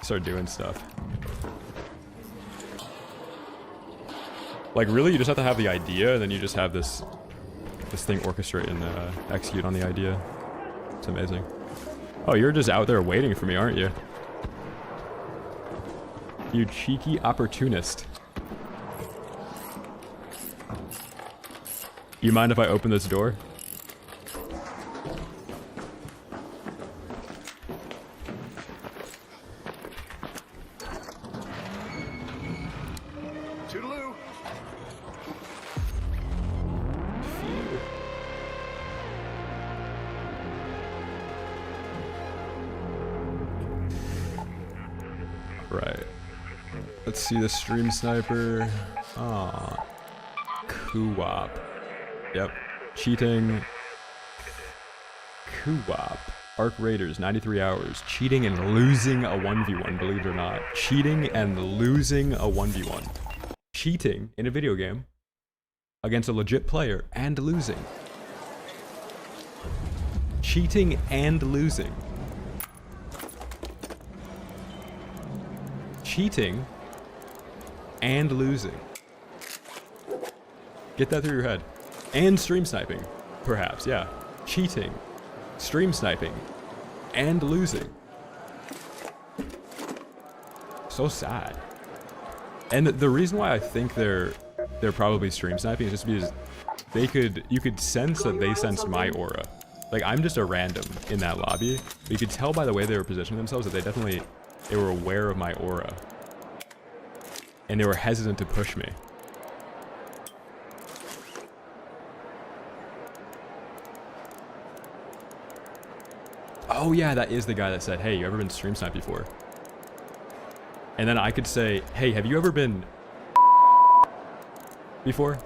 S1: start doing stuff. Like really, you just have to have the idea, and then you just have this thing orchestrate and execute on the idea. It's amazing. Oh, you're just out there waiting for me, aren't you? You cheeky opportunist. You mind if I open this door?
S4: Toodaloo.
S1: Right. Let's see the stream sniper. Ah, co-op. Yep. Cheating. Co-op. Arc Raiders, 93 hours. Cheating and losing a 1v1, believe it or not. Cheating and losing a 1v1. Cheating in a video game against a legit player and losing. Cheating and losing. Cheating and losing. Get that through your head. And stream sniping, perhaps, yeah. Cheating, stream sniping, and losing. So sad. And the reason why I think they're probably stream sniping is just because you could sense that they sensed my aura. Like, I'm just a random in that lobby, but you could tell by the way they were positioning themselves that they were aware of my aura. And they were hesitant to push me. Oh yeah, that is the guy that said, hey, you ever been stream sniped before? And then I could say, hey, have you ever been before?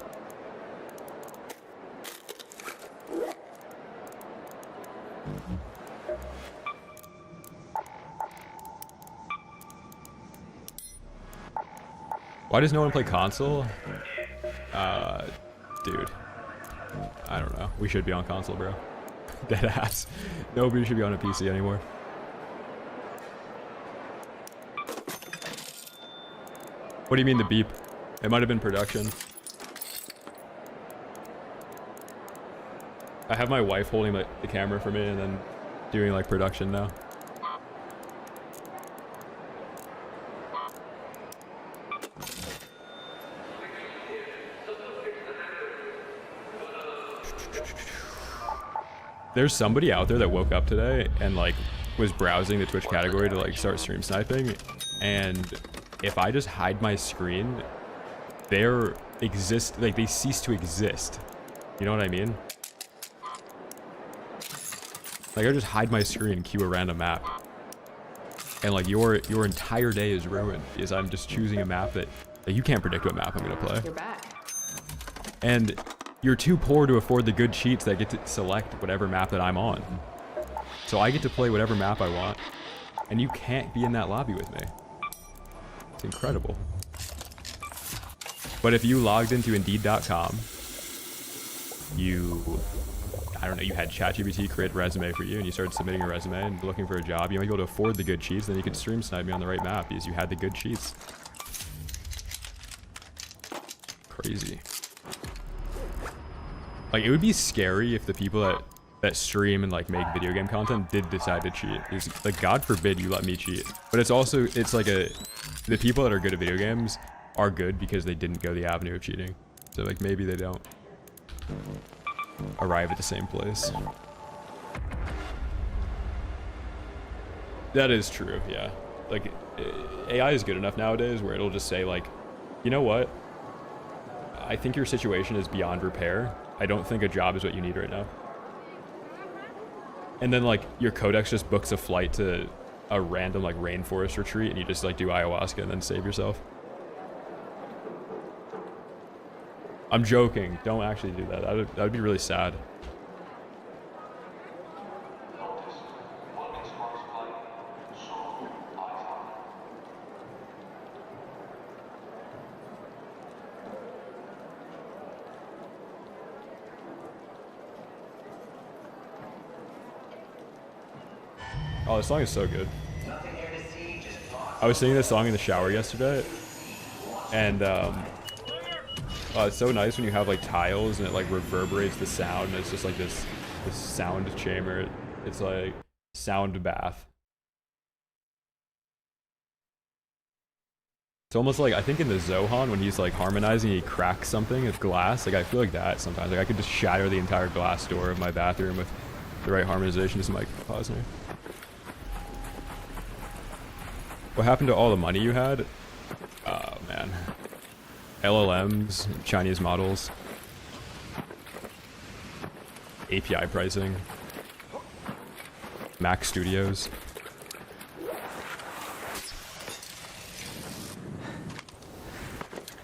S1: Why does no one play console? Dude. I don't know. We should be on console, bro. Dead ass. Nobody should be on a PC anymore. What do you mean the beep? It might have been production. I have my wife holding the camera for me and then doing like production now. There's somebody out there that woke up today and like was browsing the Twitch category to like start stream sniping, and if I just hide my screen, they cease to exist. You know what I mean? Like I just hide my screen, cue a random map, and like your entire day is ruined because I'm just choosing a map that you can't predict what map I'm gonna play.
S3: You're back.
S1: And you're too poor to afford the good cheats that get to select whatever map that I'm on. So I get to play whatever map I want, and you can't be in that lobby with me. It's incredible. But if you logged into Indeed.com, I don't know, you had ChatGPT create a resume for you and you started submitting a resume and looking for a job, you might be able to afford the good cheats, then you could stream snipe me on the right map because you had the good cheats. Crazy. Like, it would be scary if the people that stream and like make video game content did decide to cheat. It's, like, God forbid you let me cheat. But it's also, it's like the people that are good at video games are good because they didn't go the avenue of cheating. So like maybe they don't arrive at the same place. That is true, yeah. Like, AI is good enough nowadays where it'll just say like, you know what? I think your situation is beyond repair. I don't think a job is what you need right now. And then like your codex just books a flight to a random like rainforest retreat and you just like do ayahuasca and then save yourself. I'm joking. Don't actually do that. That would be really sad. Oh, this song is so good. I was singing this song in the shower yesterday, and it's so nice when you have like tiles and it like reverberates the sound, and it's just like this sound chamber. It's like sound bath. It's almost like, I think in the Zohan when he's like harmonizing, he cracks something with glass. Like I feel like that sometimes. Like I could just shatter the entire glass door of my bathroom with the right harmonization. Just Mike Posner. What happened to all the money you had? Oh man. LLMs, Chinese models, API pricing, Mac Studios.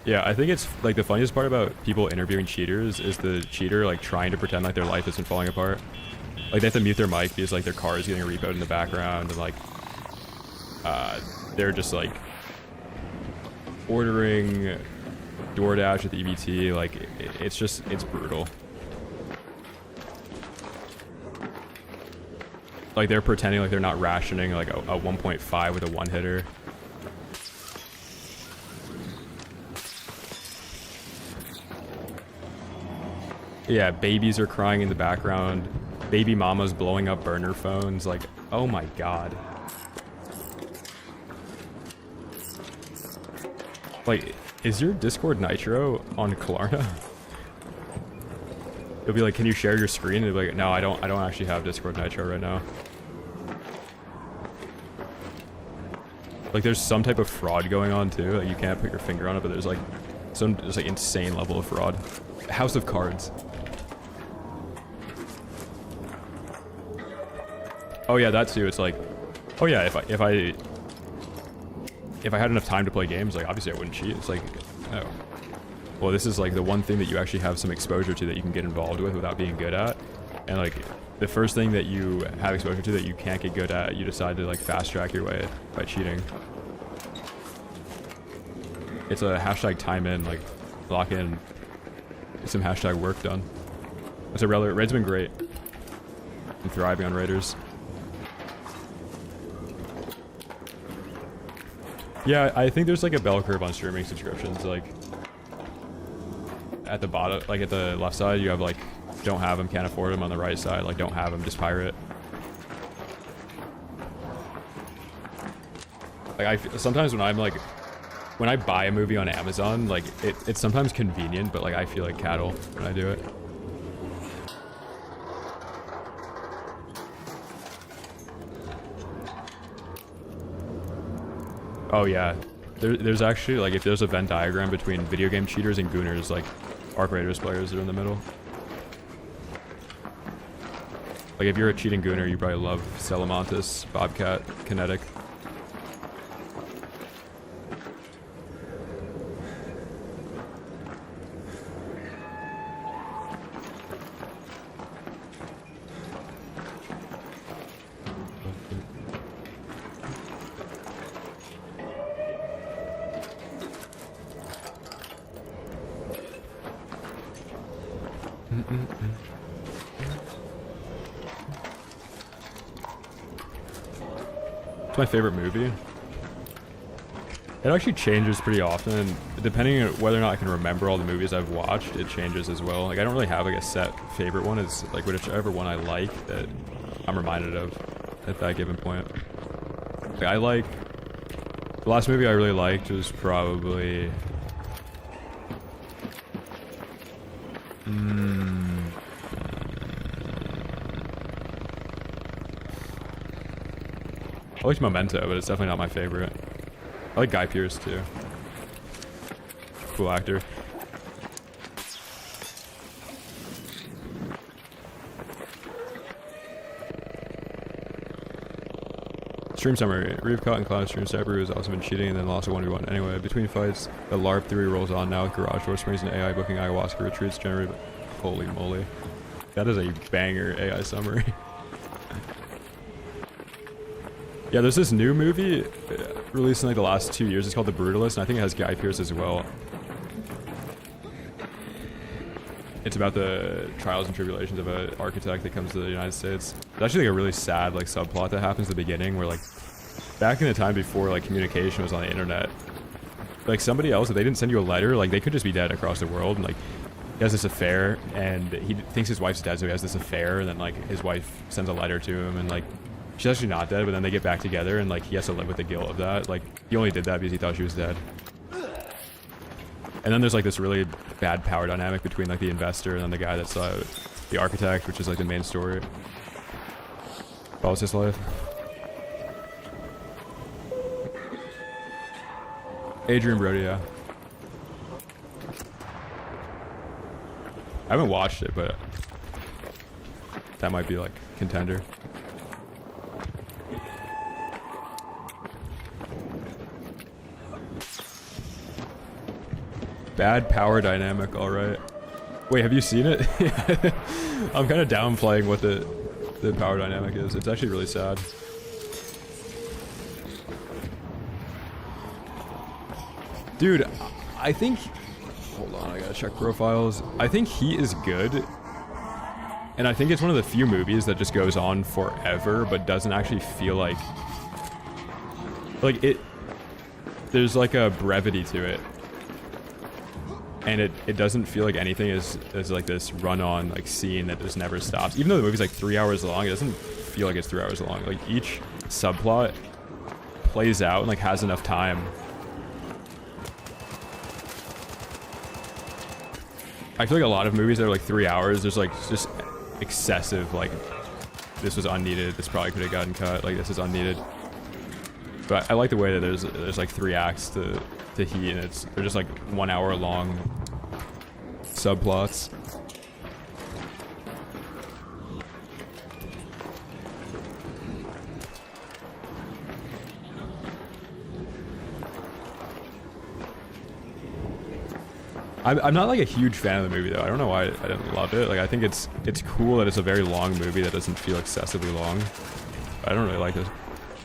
S1: Yeah, I think it's like the funniest part about people interviewing cheaters is the cheater like trying to pretend like their life isn't falling apart. Like they have to mute their mic because like their car is getting repoed in the background, and like they're just like ordering DoorDash at the EBT. Like it's brutal. Like they're pretending like they're not rationing like a 1.5 with a one hitter. Yeah, babies are crying in the background. Baby mamas blowing up burner phones. Like, oh my god. Like, is your Discord Nitro on Klarna? It'll be like, can you share your screen? It'll be like, no, I don't actually have Discord Nitro right now. Like, there's some type of fraud going on too. Like, you can't put your finger on it, but there's like insane level of fraud. House of Cards. Oh yeah, that too. It's like, oh yeah, if I had enough time to play games, like obviously I wouldn't cheat. It's like, oh, well, this is like the one thing that you actually have some exposure to that you can get involved with without being good at. And like the first thing that you have exposure to that you can't get good at, you decide to like fast track your way by cheating. It's a hashtag time in, like lock in, get some hashtag work done. That's a relevant. Raid's been great. I'm thriving on Raiders. Yeah, I think there's like a bell curve on streaming subscriptions. Like at the bottom, like at the left side, you have like don't have them, can't afford them. On the right side, like don't have them, just pirate. Like sometimes when I'm like, when I buy a movie on Amazon, like it's sometimes convenient, but like I feel like cattle when I do it. Oh yeah, there's actually like, if there's a Venn diagram between video game cheaters and gooners, like Arc Raiders players are in the middle. Like if you're a cheating gooner, you probably love Salamantis, Bobcat, Kinetic. It's my favorite movie. It actually changes pretty often, depending on whether or not I can remember all the movies I've watched. It changes as well. Like I don't really have like a set favorite one. It's like whichever one I like that I'm reminded of at that given point. Like I like the last movie I really liked was probably I liked Memento, but it's definitely not my favorite. I like Guy Pearce too. Cool actor. Stream summary. Reave caught in Cloud stream sniper who has also been cheating and then lost a 1v1. Anyway, between fights, the LARP theory rolls on now with garage door springs and AI booking ayahuasca retreats generate. Holy moly. That is a banger AI summary. Yeah, there's this new movie released in like the last 2 years. It's called The Brutalist, and I think it has Guy Pearce as well. It's about the trials and tribulations of an architect that comes to the United States. It's actually like a really sad like subplot that happens at the beginning where like back in the time before like communication was on the internet, like somebody else, if they didn't send you a letter, like they could just be dead across the world. And like he has this affair and he thinks his wife's dead, so he has this affair, and then like his wife sends a letter to him and like she's actually not dead, but then they get back together and like he has to live with the guilt of that. Like he only did that because he thought she was dead. And then there's like this really bad power dynamic between like the investor and then the guy that's the architect, which is like the main story. Follows his life. Adrian Brody, yeah. I haven't watched it, but that might be like contender. Bad power dynamic, alright. Wait, have you seen it? I'm kind of downplaying what the power dynamic is. It's actually really sad. Dude, I think... Hold on, I gotta check profiles. I think he is good. And I think it's one of the few movies that just goes on forever, but doesn't actually feel like... Like, it... There's like a brevity to it. And it doesn't feel like anything is like this run-on like scene that just never stops. Even though the movie's like 3 hours long, it doesn't feel like it's 3 hours long. Like each subplot plays out and like has enough time. I feel like a lot of movies that are like 3 hours, there's like just excessive like this was unneeded, this probably could have gotten cut, like this is unneeded. But I like the way that there's like 3 acts to Heat, and they're just like 1 hour long subplots. I'm not like a huge fan of the movie though. I don't know why I didn't love it. Like I think it's cool that it's a very long movie that doesn't feel excessively long. I don't really like it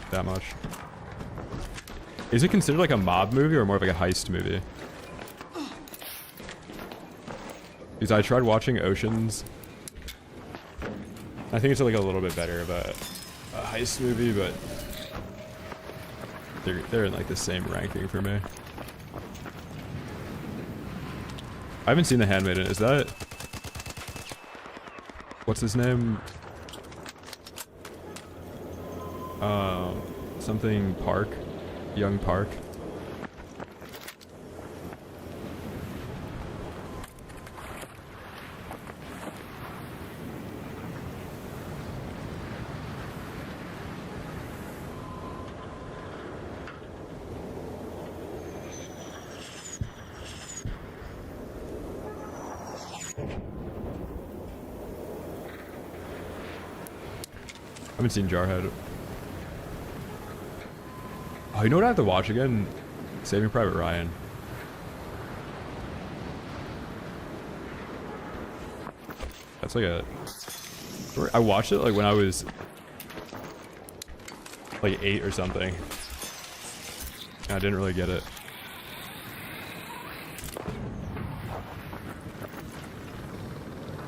S1: that much. Is it considered like a mob movie or more of like a heist movie? Because I tried watching Oceans. I think it's like a little bit better of a heist movie, but they're in like the same ranking for me. I haven't seen The Handmaiden. Is that... What's his name? Something Park. Young Park. I haven't seen Jarhead. Oh, you know what I have to watch again? Saving Private Ryan. That's like a... I watched it like when I was like 8 or something. And I didn't really get it.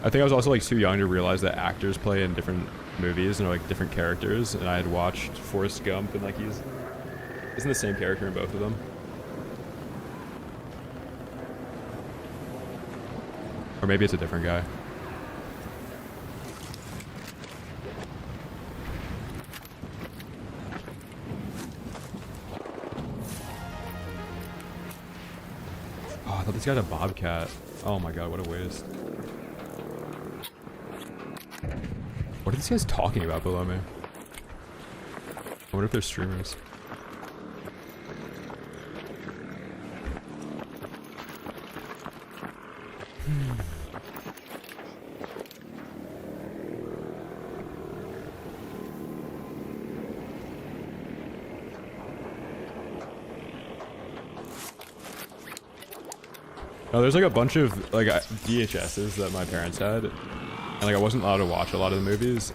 S1: I think I was also like too young to realize that actors play in different movies and like different characters, and I had watched Forrest Gump, and like isn't the same character in both of them. Or maybe it's a different guy. Oh, I thought this guy had a bobcat. Oh my god, what a waste. What are these guys talking about below me? I wonder if they're streamers. No, there's like a bunch of like VHSs that my parents had, and like I wasn't allowed to watch a lot of the movies.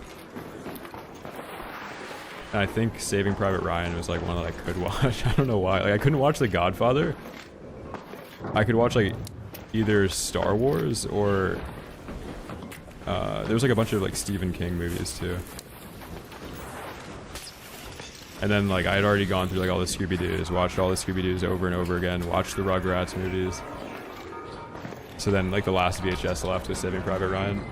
S1: And I think Saving Private Ryan was like one that I could watch. I don't know why. Like I couldn't watch The Godfather. I could watch like either Star Wars or there was like a bunch of like Stephen King movies too. And then like I had already gone through like all the Scooby-Doos, watched all the Scooby-Doos over and over again, watched the Rugrats movies. So then like the last VHS left was Saving Private Ryan.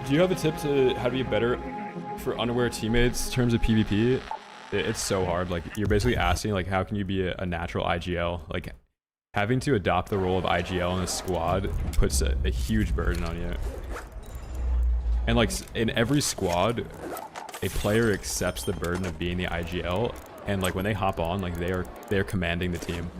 S1: Do you have a tip to how to be better for unaware teammates in terms of PvP? It's so hard. Like you're basically asking like how can you be a natural IGL? Like having to adopt the role of IGL in a squad puts a huge burden on you. And like in every squad, a player accepts the burden of being the IGL, and like when they hop on, like they're commanding the team.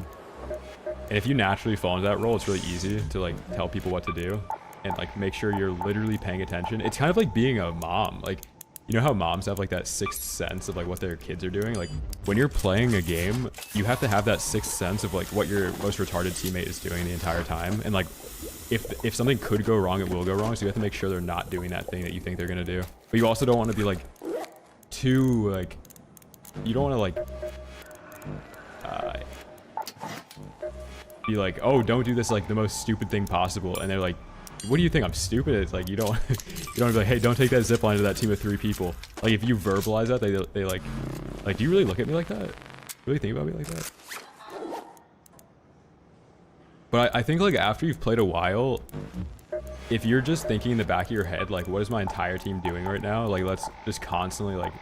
S1: And if you naturally fall into that role, it's really easy to like tell people what to do and like make sure you're literally paying attention. It's kind of like being a mom. Like, you know how moms have like that sixth sense of like what their kids are doing? Like when you're playing a game, you have to have that sixth sense of like what your most retarded teammate is doing the entire time. And like if something could go wrong, it will go wrong. So you have to make sure they're not doing that thing that you think they're gonna do. But you also don't want to be like too like, you don't want to like be like, oh, don't do this like the most stupid thing possible, and they're like, what do you think, I'm stupid? It's like you don't you don't be like, hey, don't take that zip line to that team of 3 people. Like if you verbalize that, they like do you really look at me like that? Really think about me like that? But I think like after you've played a while, if you're just thinking in the back of your head, like, what is my entire team doing right now? Like, let's just constantly like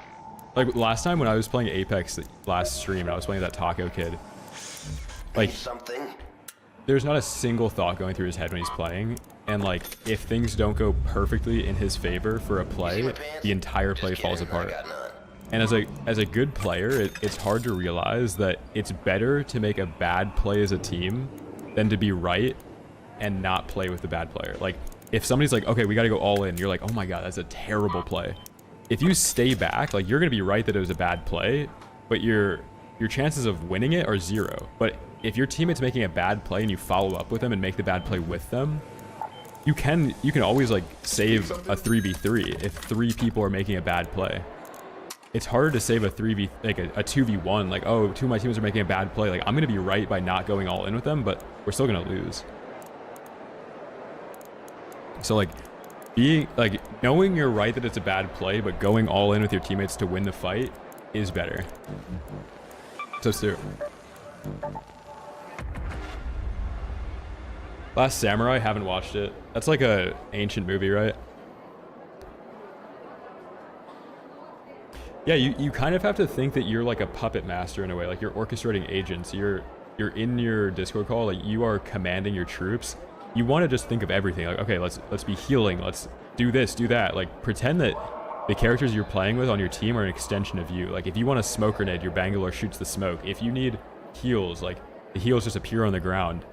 S1: last time when I was playing Apex last stream, and I was playing that Taco kid. Like, there's not a single thought going through his head when he's playing. And like, if things don't go perfectly in his favor for a play, the entire play falls apart. And as a good player, it's hard to realize that it's better to make a bad play as a team than to be right and not play with the bad player. Like, if somebody's like, okay, we gotta go all in, you're like, oh my god, that's a terrible play. If you stay back, like, you're gonna be right that it was a bad play, but your chances of winning it are 0. But if your teammate's making a bad play and you follow up with them and make the bad play with them, you can always like save a 3v3 if 3 people are making a bad play. It's harder to save a 3v like a 2v1, like, oh, 2 of my teammates are making a bad play, like I'm gonna be right by not going all in with them, but we're still gonna lose. So like being like, knowing you're right that it's a bad play, but going all in with your teammates to win the fight is better. So Stu, Last Samurai, haven't watched it. That's like a ancient movie, right? Yeah, you kind of have to think that you're like a puppet master in a way, like you're orchestrating agents. You're in your Discord call, like you are commanding your troops. You want to just think of everything, like, okay, let's be healing, let's do this, do that. Like, pretend that the characters you're playing with on your team are an extension of you. Like, if you want a smoke grenade, your Bangalore shoots the smoke. If you need heals, like, the heals just appear on the ground.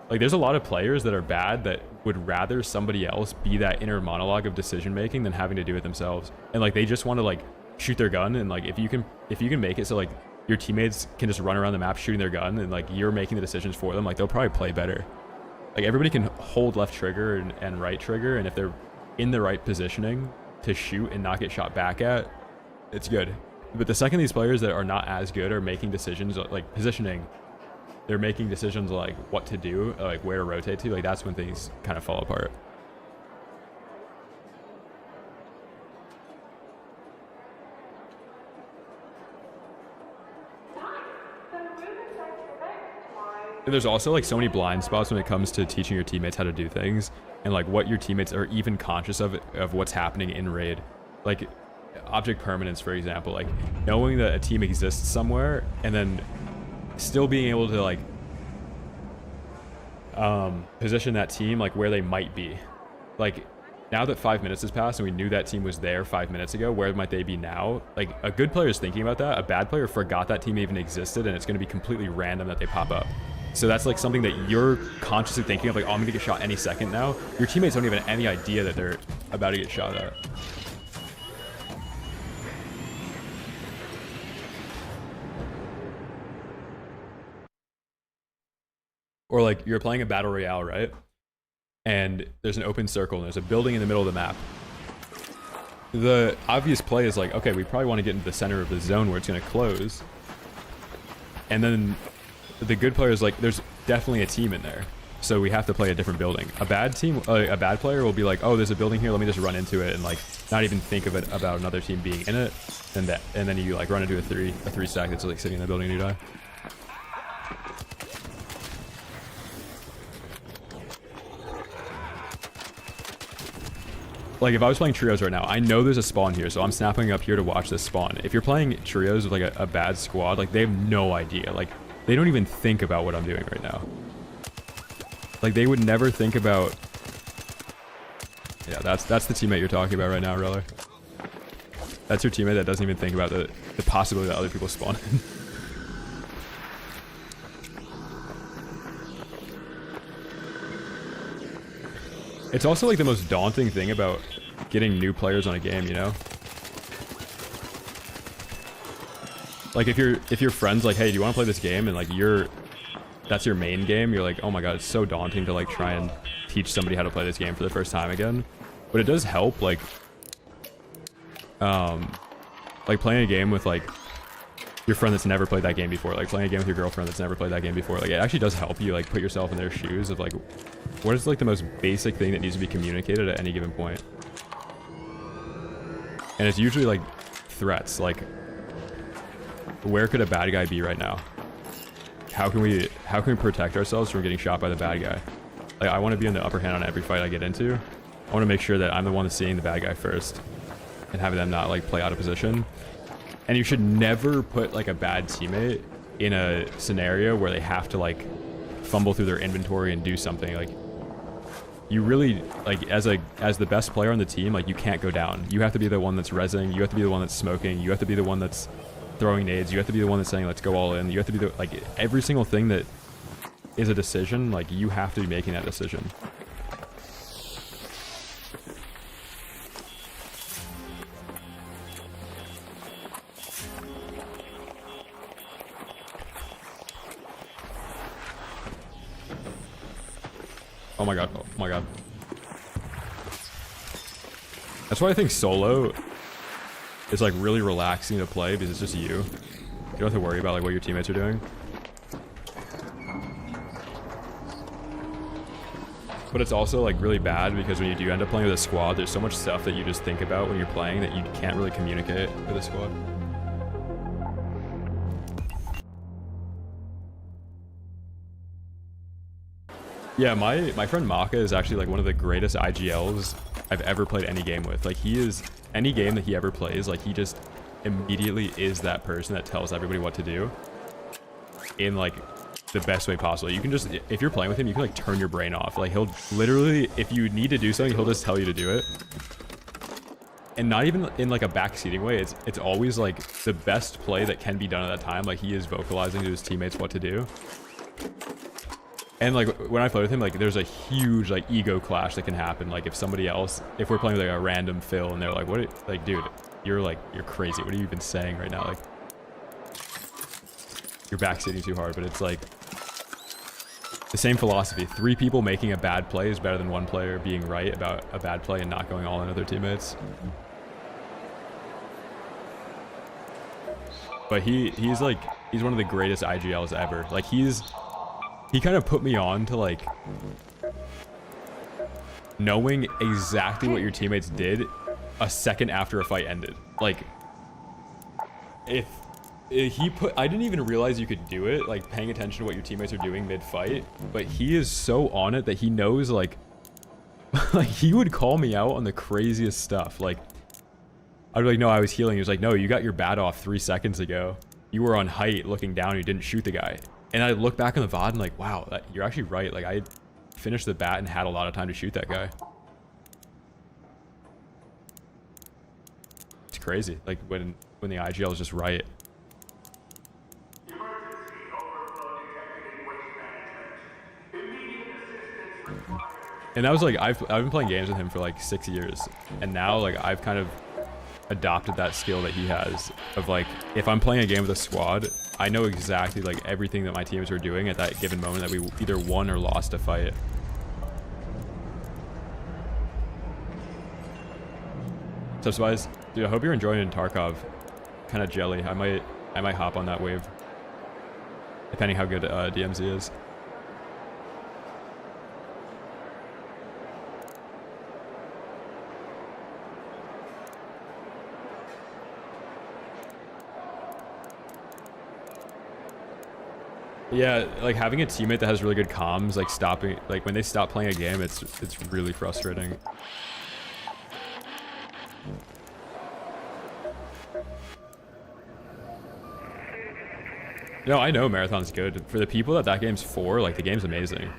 S1: Like, there's a lot of players that are bad that would rather somebody else be that inner monologue of decision making than having to do it themselves. And like, they just want to like shoot their gun, and like if you can make it so like your teammates can just run around the map shooting their gun, and like you're making the decisions for them, like they'll probably play better. Like, everybody can hold left trigger and right trigger, and if they're in the right positioning to shoot and not get shot back at, it's good. But the second these players that are not as good are making decisions like positioning, they're making decisions like what to do, like where to rotate to, like that's when things kind of fall apart. And there's also like so many blind spots when it comes to teaching your teammates how to do things and like what your teammates are even conscious of what's happening in raid. Like object permanence, for example, like knowing that a team exists somewhere and then still being able to like position that team like where they might be. Like now that 5 minutes has passed and we knew that team was there 5 minutes ago, where might they be now? Like a good player is thinking about that. A bad player forgot that team even existed, and it's going to be completely random that they pop up. So that's like something that you're consciously thinking of, like, oh, I'm going to get shot any second now. Your teammates don't even have any idea that they're about to get shot at. Or like you're playing a battle royale, right? And there's an open circle and there's a building in the middle of the map. The obvious play is like, okay, we probably want to get into the center of the zone where it's going to close. And then the good player is like, there's definitely a team in there, so we have to play a different building. A bad team, a bad player will be like, oh, there's a building here, let me just run into it, and like not even think of it about another team being in it, and then you like run into a three stack that's like sitting in the building and you die. Like if I was playing trios right now, I know there's a spawn here, so I'm snapping up here to watch this spawn. If you're playing trios with like a bad squad, like they have no idea. Like they don't even think about what I'm doing right now. Like they would never think about. Yeah, that's the teammate you're talking about right now, Reller. That's your teammate that doesn't even think about the possibility that other people spawn in. It's also like the most daunting thing about getting new players on a game, you know? Like if your friend's like, hey, do you want to play this game? And like that's your main game, you're like, oh my god, it's so daunting to like try and teach somebody how to play this game for the first time again. But it does help, like playing a game with like your friend that's never played that game before, like playing a game with your girlfriend that's never played that game before. Like it actually does help you like put yourself in their shoes of like, what is like the most basic thing that needs to be communicated at any given point? And it's usually like threats, like where could a bad guy be right now? How can we protect ourselves from getting shot by the bad guy? Like I want to be in the upper hand on every fight I get into. I want to make sure that I'm the one that's seeing the bad guy first and having them not like play out of position. And you should never put like a bad teammate in a scenario where they have to like fumble through their inventory and do something. Like you really, like as the best player on the team, like you can't go down. You have to be the one that's rezzing, you have to be the one that's smoking, you have to be the one that's throwing nades, you have to be the one that's saying let's go all in, you have to be the, like every single thing that is a decision, like you have to be making that decision. Oh my god, oh my god. That's why I think solo is like really relaxing to play, because it's just you. You don't have to worry about like what your teammates are doing. But it's also like really bad because when you do end up playing with a squad, there's so much stuff that you just think about when you're playing that you can't really communicate with a squad. Yeah, my friend Maka is actually like one of the greatest IGLs I've ever played any game with. Like he is, any game that he ever plays, like he just immediately is that person that tells everybody what to do in like the best way possible. You can just, if you're playing with him, you can like turn your brain off. Like he'll literally, if you need to do something, he'll just tell you to do it. And not even in like a backseating way. It's always like the best play that can be done at that time. Like he is vocalizing to his teammates what to do. And like when I play with him, like there's a huge like ego clash that can happen. Like if somebody else, if we're playing with like a random Phil and they're like, what, like dude, you're crazy. What are you even saying right now? Like you're backseating too hard. But it's like the same philosophy. 3 people making a bad play is better than 1 player being right about a bad play and not going all in with their teammates. But he's one of the greatest IGLs ever. Like he's he kind of put me on to like knowing exactly what your teammates did a second after a fight ended. Like, if I didn't even realize you could do it, like paying attention to what your teammates are doing mid-fight, but he is so on it that he knows, like, like he would call me out on the craziest stuff. Like, I'd be like, no, I was healing. He was like, no, you got your bat off 3 seconds ago. You were on height looking down, you didn't shoot the guy. And I look back on the VOD and like, wow, you're actually right. Like, I finished the bat and had a lot of time to shoot that guy. It's crazy, like when the IGL is just right. And that was like, I've been playing games with him for like 6 years, and now like I've kind of adopted that skill that he has of like, if I'm playing a game with a squad, I know exactly like everything that my teams are doing at that given moment that we either won or lost a fight. So Spies, dude, I hope you're enjoying Tarkov. Kind of jelly. I might hop on that wave, depending how good DMZ is. Yeah, like having a teammate that has really good comms, like stopping, like when they stop playing a game, it's really frustrating. No, I know Marathon's good. For the people that game's for, like the game's amazing.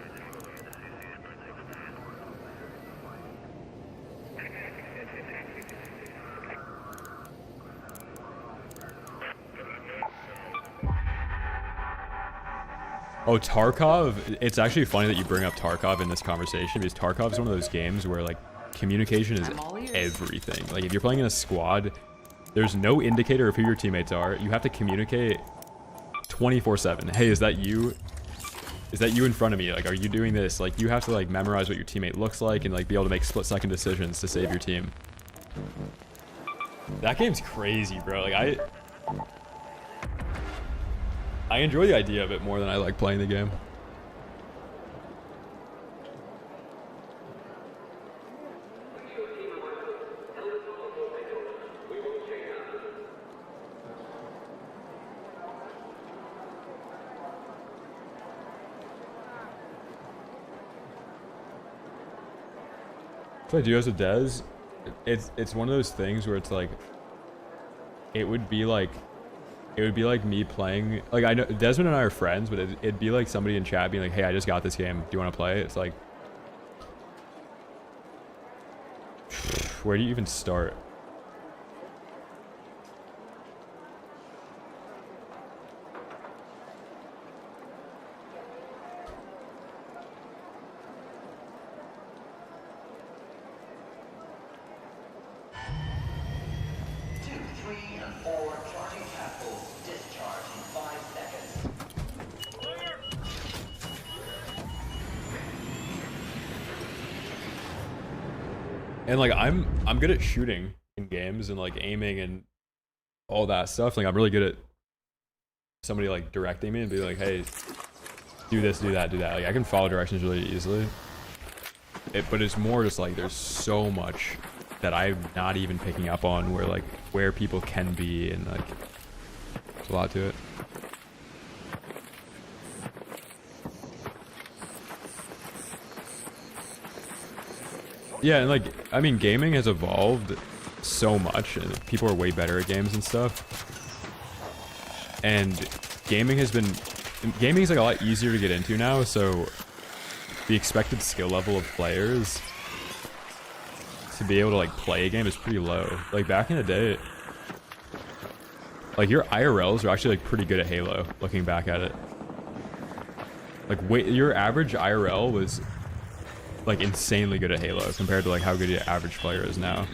S1: Oh, Tarkov, it's actually funny that you bring up Tarkov in this conversation, because Tarkov is one of those games where like communication is everything. Like if you're playing in a squad, there's no indicator of who your teammates are. You have to communicate 24/7. Hey, is that you? Is that you in front of me? Like, are you doing this? Like, you have to like memorize what your teammate looks like and like be able to make split-second decisions to save your team. That game's crazy, bro. Like I enjoy the idea of it more than I like playing the game. So duos with Dez, it's one of those things where it's like, it would be like me playing, like I know Desmond and I are friends, but it'd be like somebody in chat being like, hey, I just got this game, do you want to play? It's like, where do you even start? And like I'm good at shooting in games and like aiming and all that stuff. Like I'm really good at somebody like directing me and be like, hey, do this, do that, do that. Like I can follow directions really easily. But it's more just like there's so much that I'm not even picking up on where people can be, and like there's a lot to it. Yeah, and like, I mean, gaming has evolved so much, and people are way better at games and stuff. And gaming is like a lot easier to get into now, so the expected skill level of players to be able to like play a game is pretty low. Like back in the day, like your IRLs are actually like pretty good at Halo, looking back at it. Like your average IRL was like insanely good at Halo compared to like how good your average player is now.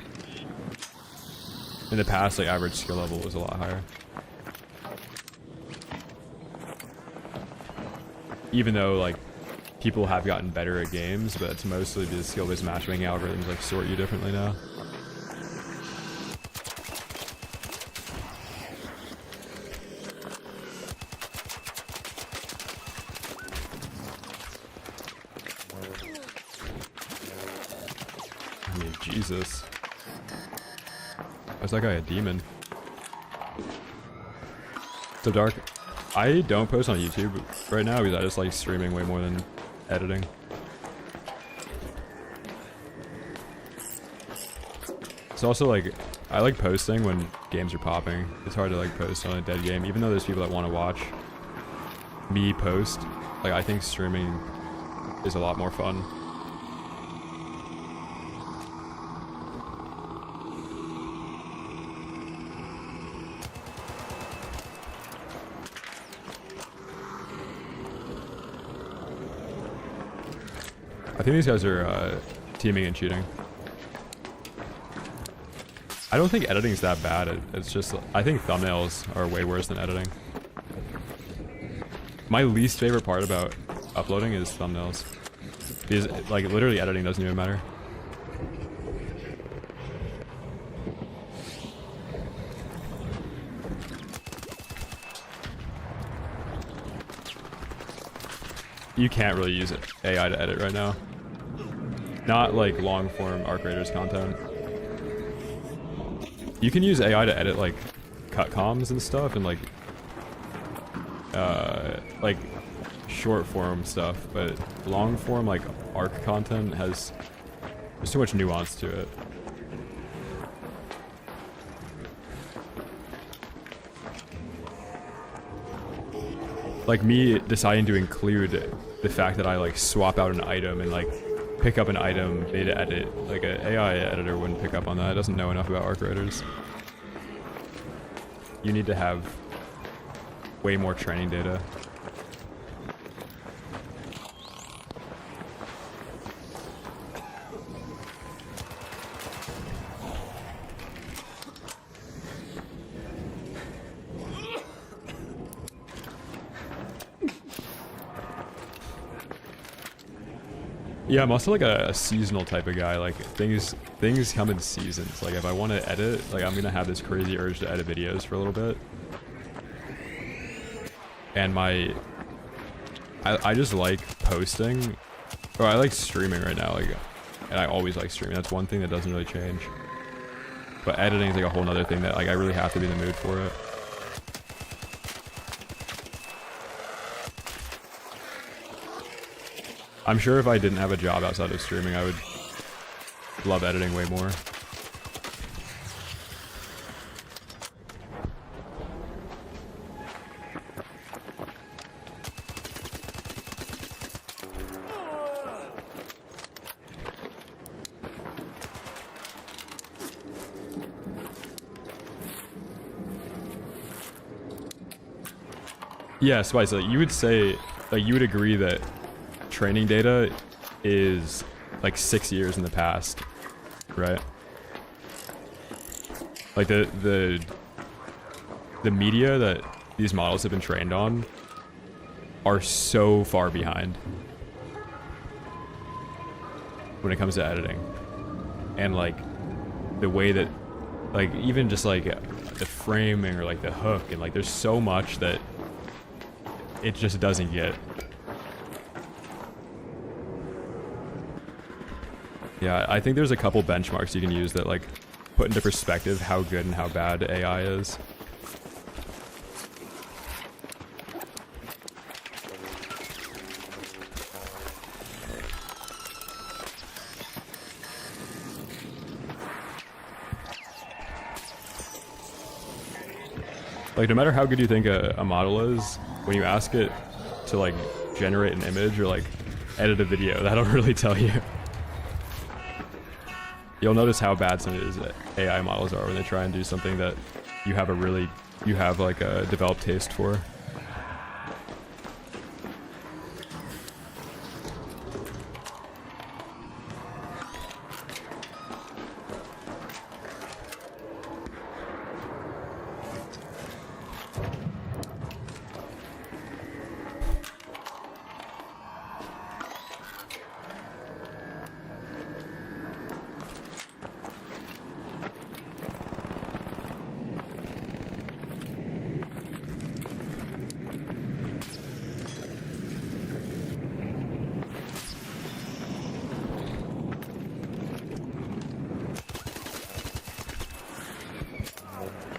S1: In the past, like average skill level was a lot higher. Even though like people have gotten better at games, but it's mostly because skill-based matchmaking algorithms like sort you differently now. Jesus. Why's that guy a demon? So Dark, I don't post on YouTube right now because I just like streaming way more than editing. It's also like, I like posting when games are popping. It's hard to like post on a dead game, even though there's people that want to watch me post. Like, I think streaming is a lot more fun. I think these guys are teaming and cheating. I don't think editing's that bad. It's just, I think thumbnails are way worse than editing. My least favorite part about uploading is thumbnails. Because, like, literally editing doesn't even matter. You can't really use AI to edit right now. Not like long form Arc Raiders content. You can use AI to edit like cut comms and stuff and like short form stuff, but long form like arc content there's too much nuance to it. Like me deciding to include the fact that I like swap out an item and like pick up an item made to edit, like an AI editor wouldn't pick up on that. It doesn't know enough about Arc Raiders. You need to have way more training data. Yeah, I'm also like a seasonal type of guy. Like things come in seasons. Like if I want to edit, like I'm gonna have this crazy urge to edit videos for a little bit. And I just like posting, or I like streaming right now. Like, and I always like streaming. That's one thing that doesn't really change. But editing is like a whole nother thing that like I really have to be in the mood for it. I'm sure if I didn't have a job outside of streaming, I would love editing way more. Yeah, Spice, like, you would say, like, you would agree that training data is like 6 years in the past, right? Like the media that these models have been trained on are so far behind when it comes to editing. And like the way that, like, even just like the framing or like the hook, and like there's so much that it just doesn't get. Yeah, I think there's a couple benchmarks you can use that like put into perspective how good and how bad AI is. Like no matter how good you think a model is, when you ask it to like generate an image or like edit a video, that'll really tell you. You'll notice how bad some of these AI models are when they try and do something that you have like a developed taste for.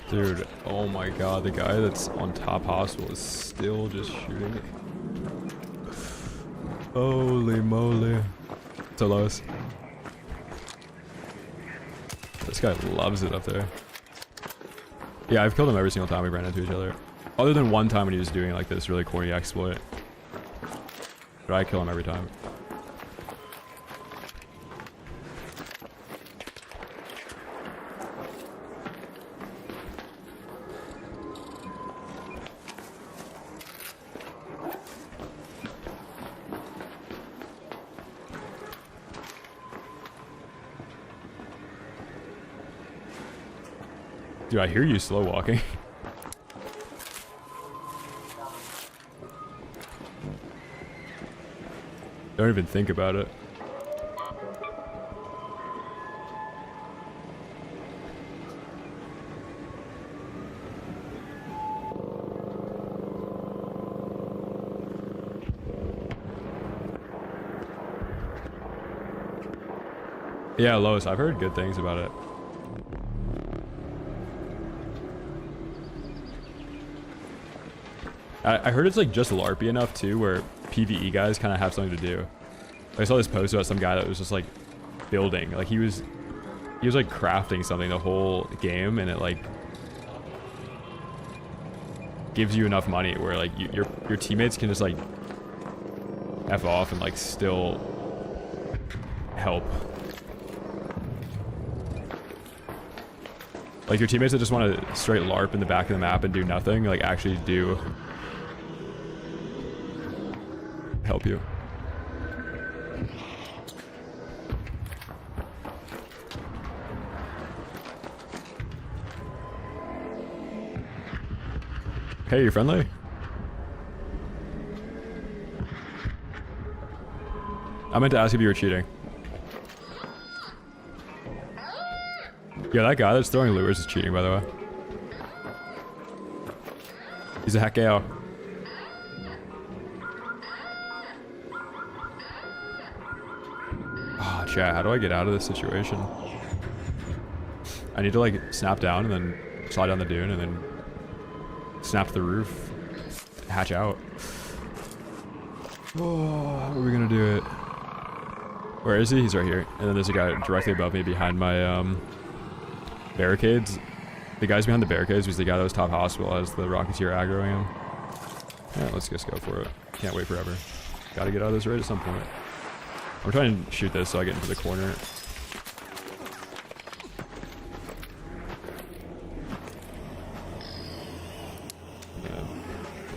S1: Dude, oh my god, the guy that's on top hospital is still just shooting. Holy moly. So Lois. This guy loves it up there. Yeah, I've killed him every single time we ran into each other. Other than one time when he was doing like this really corny exploit. But I kill him every time. Dude, I hear you slow walking. Don't even think about it. Yeah, Lois, I've heard good things about it. I heard it's like just LARPy enough too, where PvE guys kind of have something to do. I saw this post about some guy that was just like building, like he was like crafting something the whole game, and it like gives you enough money where like your teammates can just like F off and like still help. Like your teammates that just want to straight LARP in the back of the map and do nothing, like actually do help you. Hey, you friendly? I meant to ask if you were cheating. Yeah, that guy that's throwing lures is cheating, by the way. He's a hackeo. Ah, chat, how do I get out of this situation? I need to like snap down and then slide down the dune and then snap the roof, hatch out. Oh, how are we gonna do it? Where is he? He's right here. And then there's a guy directly above me behind my barricades. The guy's behind the barricades was the guy that was top hospital as the Rocketeer aggroing him. Yeah, let's just go for it. Can't wait forever. Gotta get out of this raid at some point. I'm trying to shoot this so I get into the corner.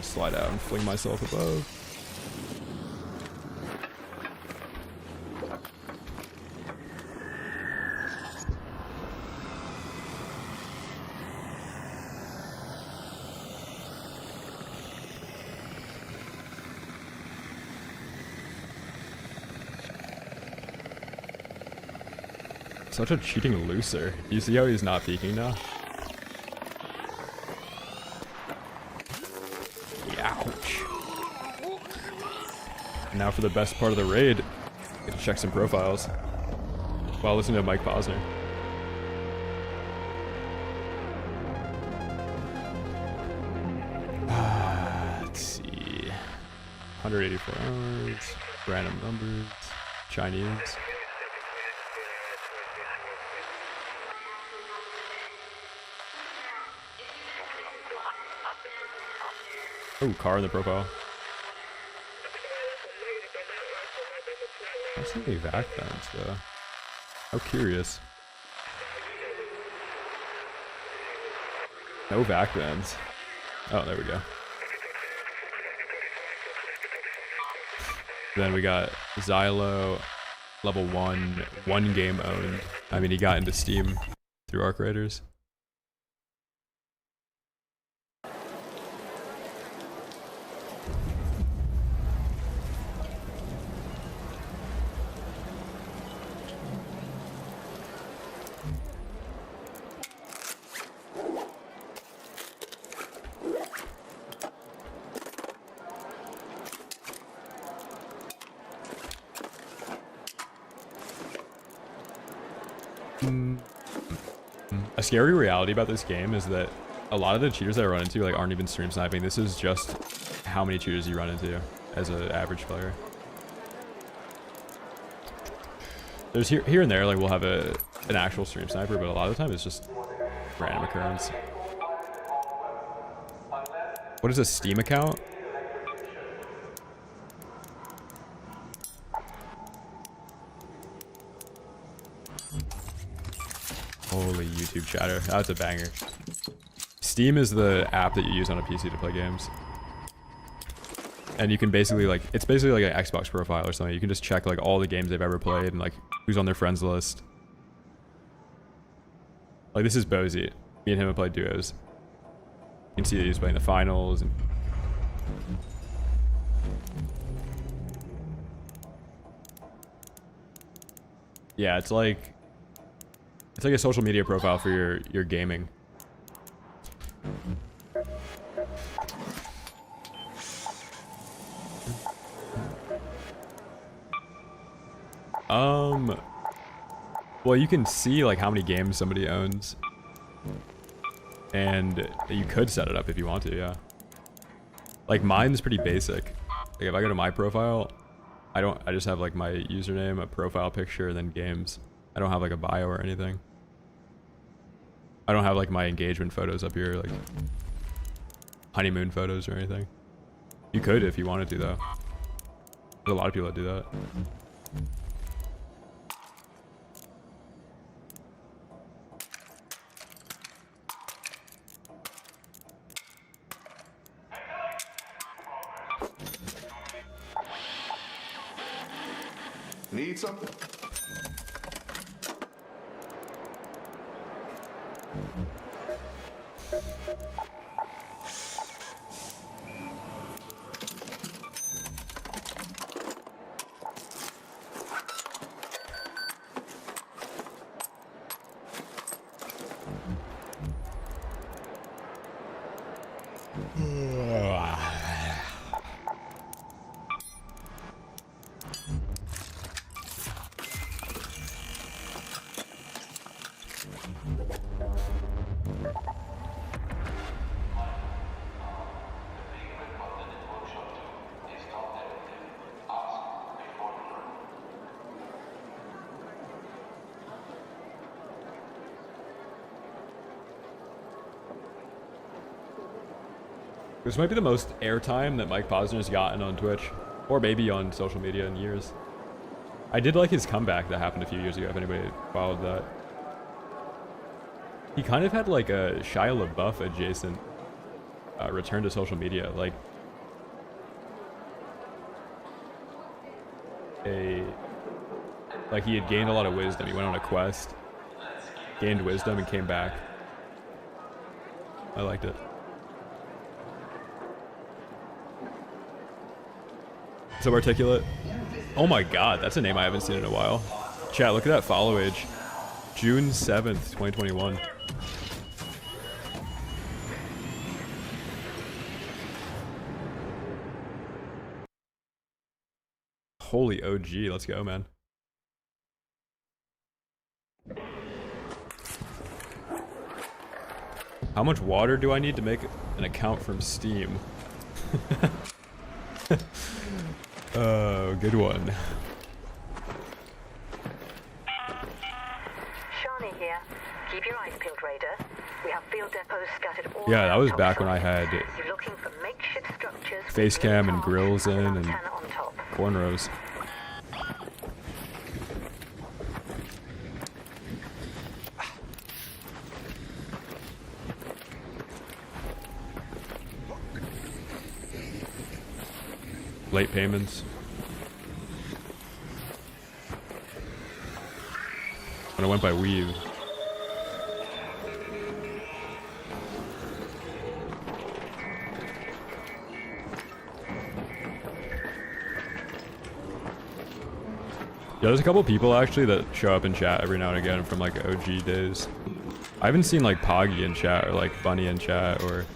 S1: Slide out and fling myself above. Such a cheating loser. You see how he's not peeking now? Ouch. Now for the best part of the raid. Get to check some profiles while listening to Mike Posner. Let's see. 184 hours. Random numbers. Chinese. Oh, car in the profile. I see any vac vents though. How curious. No vac vents. Oh, there we go. Then we got Xylo, level 1 game owned. I mean, he got into Steam through Arc Raiders. A scary reality about this game is that a lot of the cheaters that I run into like aren't even stream sniping. This is just how many cheaters you run into as an average player. There's here and there like we'll have an actual stream sniper, but a lot of the time it's just random occurrence. What is a Steam account? Holy YouTube chatter. That's a banger. Steam is the app that you use on a PC to play games. And you can basically like, it's basically like an Xbox profile or something. You can just check like all the games they've ever played and like who's on their friends list. Like this is Bozy. Me and him have played duos. You can see that he's playing the finals. And yeah, it's like a social media profile for your gaming. Well, you can see like how many games somebody owns. And you could set it up if you want to, yeah. Like mine's pretty basic. Like if I go to my profile, I just have like my username, a profile picture, and then games. I don't have like a bio or anything. I don't have like my engagement photos up here, like honeymoon photos or anything. You could if you wanted to though. There's a lot of people that do that.
S4: Need something?
S1: This might be the most airtime that Mike Posner's gotten on Twitch, or maybe on social media in years. I did like his comeback that happened a few years ago, if anybody followed that. He kind of had like a Shia LaBeouf adjacent return to social media, like he had gained a lot of wisdom. He went on a quest, gained wisdom, and came back. I liked it. Subarticulate. Oh my god, that's a name I haven't seen in a while. Chat, look at that follow age. June 7th, 2021. Holy OG, let's go, man. How much water do I need to make an account from Steam? Oh, good one.
S2: Shani here. Keep your eyes peeled, Raider. We have field depots scattered all
S1: Yeah, that
S2: around
S1: was
S2: top
S1: back when I
S2: side.
S1: had
S2: You're looking for makeshift structures with
S1: face cam and
S2: cars
S1: grills in
S2: an
S1: and
S2: antenna on top.
S1: cornrows. Late payments. When I went by Reave. Yeah, there's a couple people actually that show up in chat every now and again from like OG days. I haven't seen like Poggy in chat or like Bunny in chat or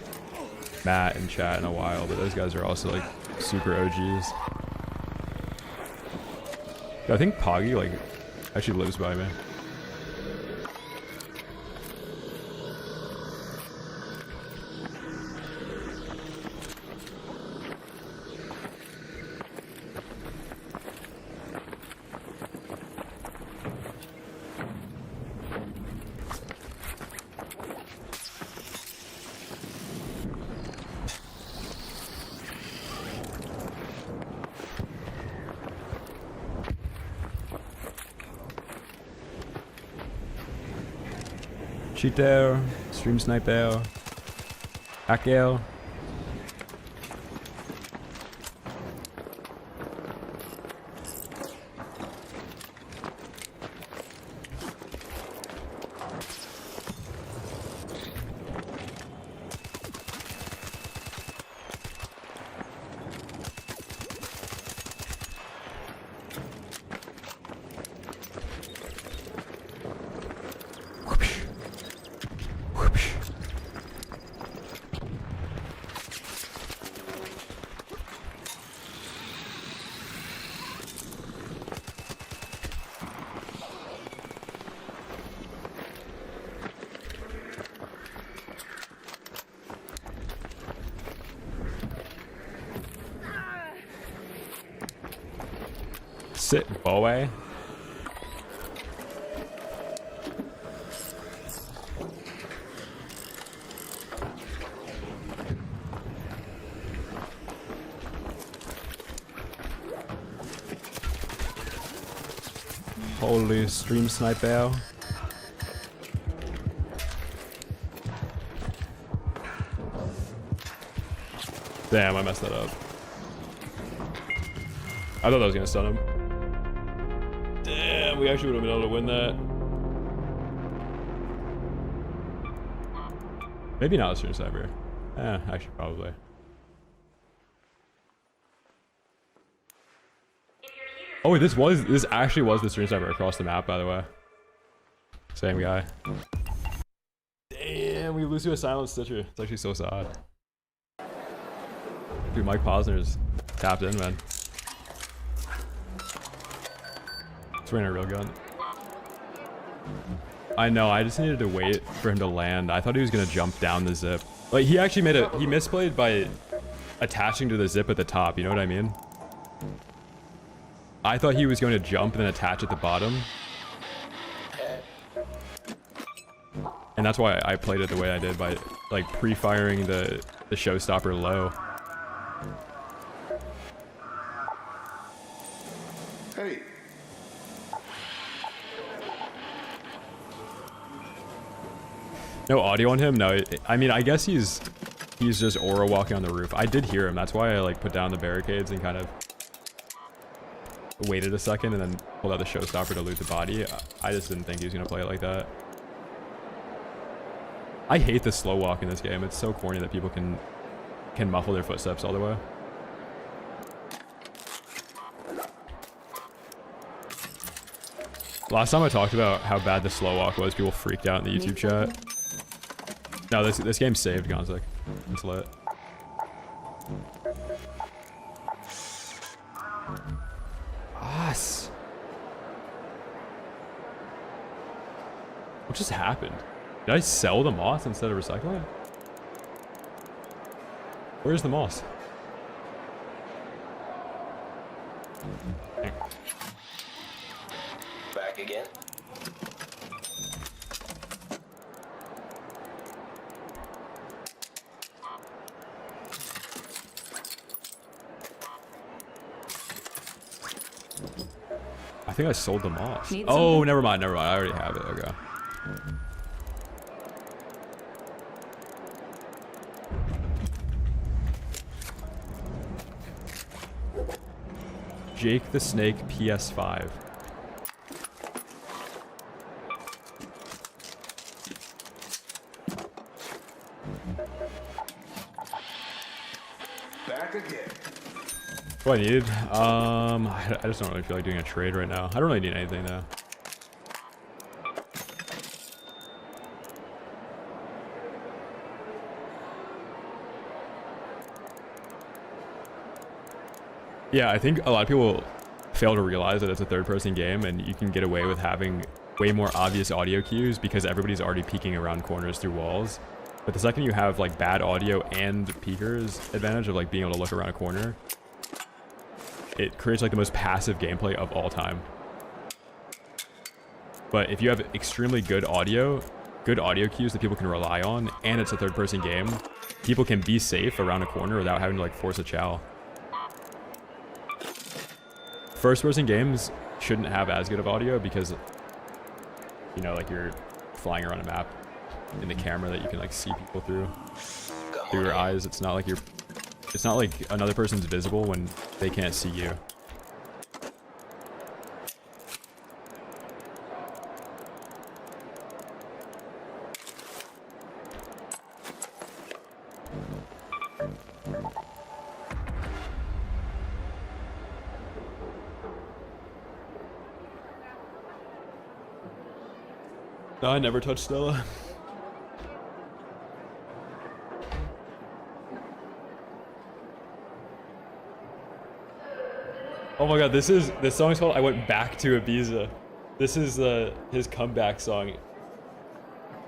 S1: Matt in chat in a while, but those guys are also like super OGs. Yeah, I think Poggy like actually lives by me. Cheat there. Stream snipe there. Hack there. Sit, boy. Holy stream sniper. Damn, I messed that up. I thought that was gonna stun him. Damn, we actually would have been able to win that. Maybe not a stream sniper. Actually, probably. Oh, this actually was the stream sniper across the map, by the way. Same guy. Damn, we lose to a silent stitcher. It's actually so sad. Dude, Mike Posner's tapped in, man. It's running a real gun. I know, I just needed to wait for him to land. I thought he was gonna jump down the zip. Like, he actually he misplayed by attaching to the zip at the top, you know what I mean? I thought he was going to jump and then attach at the bottom. And that's why I played it the way I did, by like pre-firing the showstopper low.
S4: Hey.
S1: No audio on him? No, I mean, I guess he's just aura walking on the roof. I did hear him. That's why I like put down the barricades and kind of waited a second and then pulled out the showstopper to loot the body. I just didn't think he was gonna play it like that. I hate the slow walk in this game. It's so corny that people can muffle their footsteps all the way. Last time I talked about how bad the slow walk was, people freaked out in the YouTube chat. No, this game's saved, Gonzik. It's lit. Us. What just happened? Did I sell the moss instead of recycling it? Where's the moss?
S5: Back again.
S1: I think I sold the moss.
S3: Need
S1: Oh,
S3: something?
S1: never mind. I already have it. Okay. Jake the Snake PS5.
S4: Back again.
S1: What I needed? I just don't really feel like doing a trade right now. I don't really need anything though. Yeah, I think a lot of people fail to realize that it's a third-person game and you can get away with having way more obvious audio cues because everybody's already peeking around corners through walls. But the second you have like bad audio and peeker's advantage of like being able to look around a corner, it creates like the most passive gameplay of all time. But if you have extremely good audio cues that people can rely on, and it's a third-person game, people can be safe around a corner without having to like force a chow. First-person games shouldn't have as good of audio because, you know, like you're flying around a map. in the camera that you can like see people through your eyes. It's not like it's not like another person's visible when they can't see you. No, I never touched Stella. Oh my god, this song is called I Went Back to Ibiza. This is his comeback song,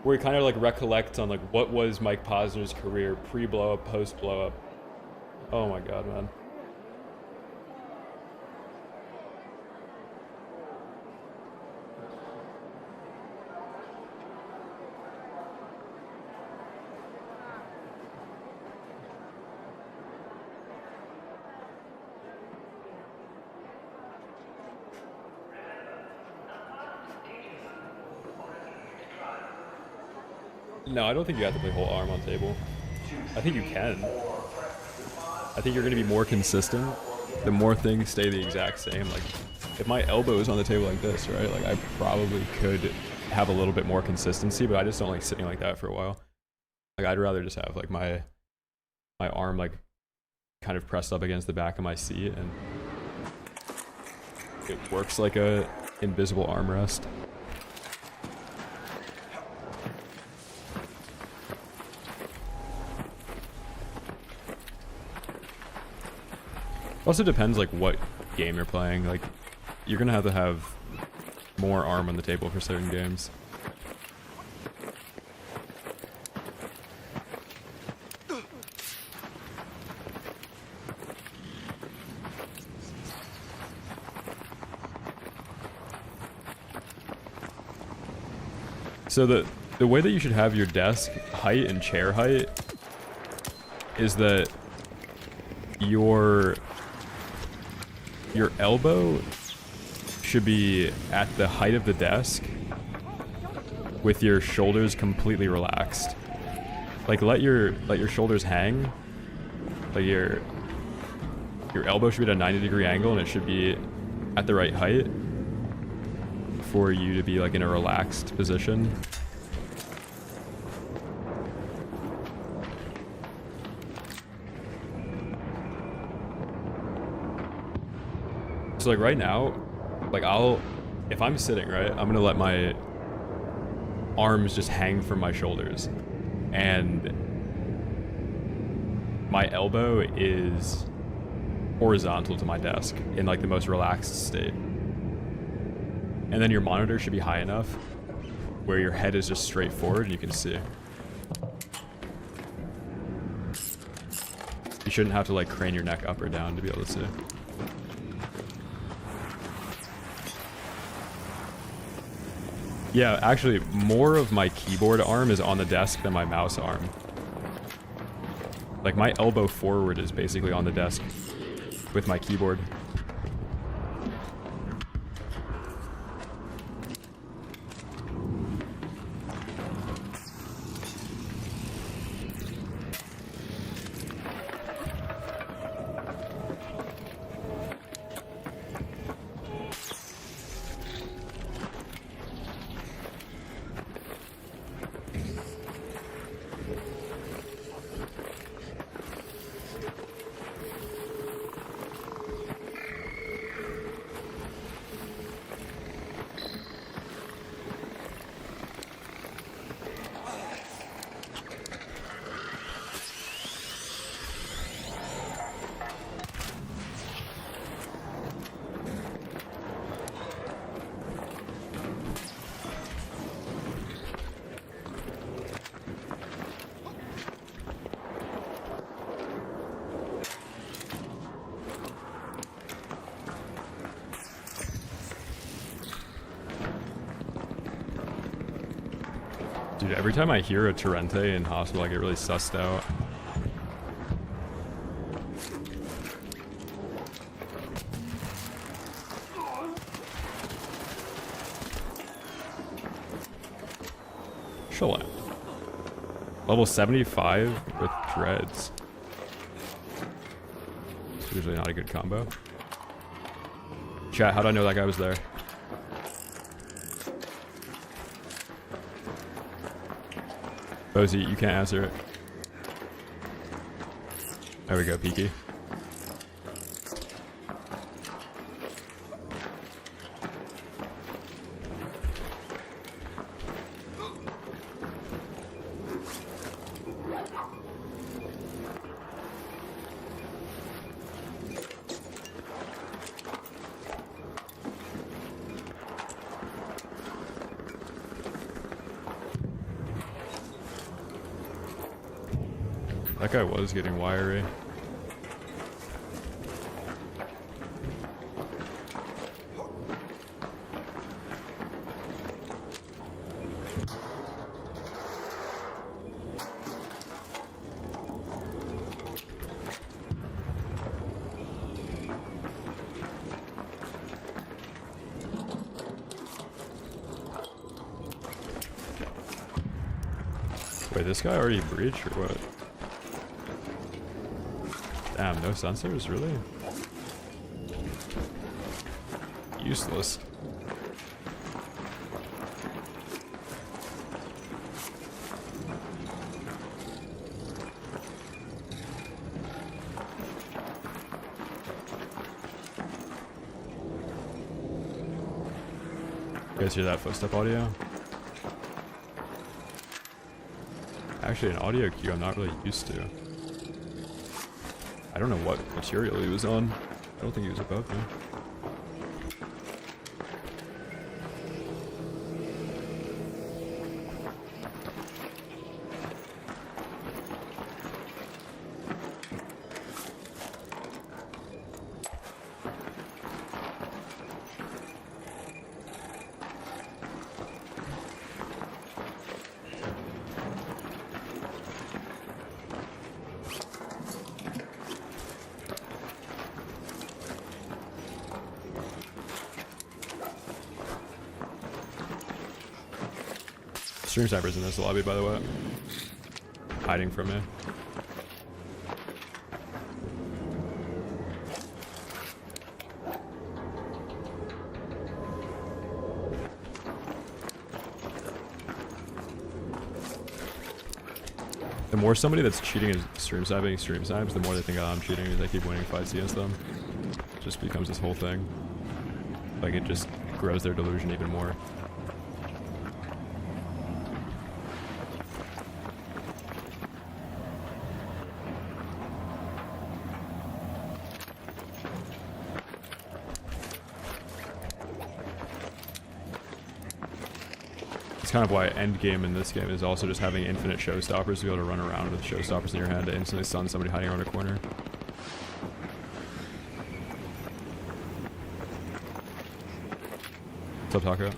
S1: where he kind of like recollects on like what was Mike Posner's career pre-blow up, post-blow up. Oh my god, man. No, I don't think you have to play whole arm on table. I think you can. I think you're going to be more consistent the more things stay the exact same. Like, if my elbow is on the table like this, right, like I probably could have a little bit more consistency, but I just don't like sitting like that for a while. Like, I'd rather just have like my arm like kind of pressed up against the back of my seat, and it works like a invisible armrest. Also depends like what game you're playing. Like, you're gonna have to have more arm on the table for certain games. So the way that you should have your desk height and chair height is that your elbow should be at the height of the desk with your shoulders completely relaxed. Like, let your shoulders hang. Like, your elbow should be at a 90-degree angle, and it should be at the right height for you to be like in a relaxed position. So like right now, like if I'm sitting, right, I'm gonna let my arms just hang from my shoulders, and my elbow is horizontal to my desk in like the most relaxed state. And then your monitor should be high enough where your head is just straight forward and you can see. You shouldn't have to like crane your neck up or down to be able to see. Yeah, actually, more of my keyboard arm is on the desk than my mouse arm. Like, my elbow forward is basically on the desk with my keyboard. Dude, every time I hear a Torrente in hospital, I get really sussed out. Chill out. Level 75 with dreads. It's usually not a good combo. Chat, how'd I know that guy was there? Bozy, you can't answer it. There we go, Peaky. That guy was getting wiry. Wait, this guy already breached or what? Damn, no sensors, really? Useless. You guys hear that footstep audio? Actually, an audio cue I'm not really used to. I don't know what material he was on. I don't think he was above me. Stream Sniper's in this lobby, by the way. Hiding from me. The more somebody that's cheating is stream snipes, the more they think I'm cheating because I keep winning fights against them. It just becomes this whole thing. Like, it just grows their delusion even more. It's kind of why end game in this game is also just having infinite showstoppers to be able to run around with showstoppers in your hand to instantly stun somebody hiding around a corner. What's up, Taco?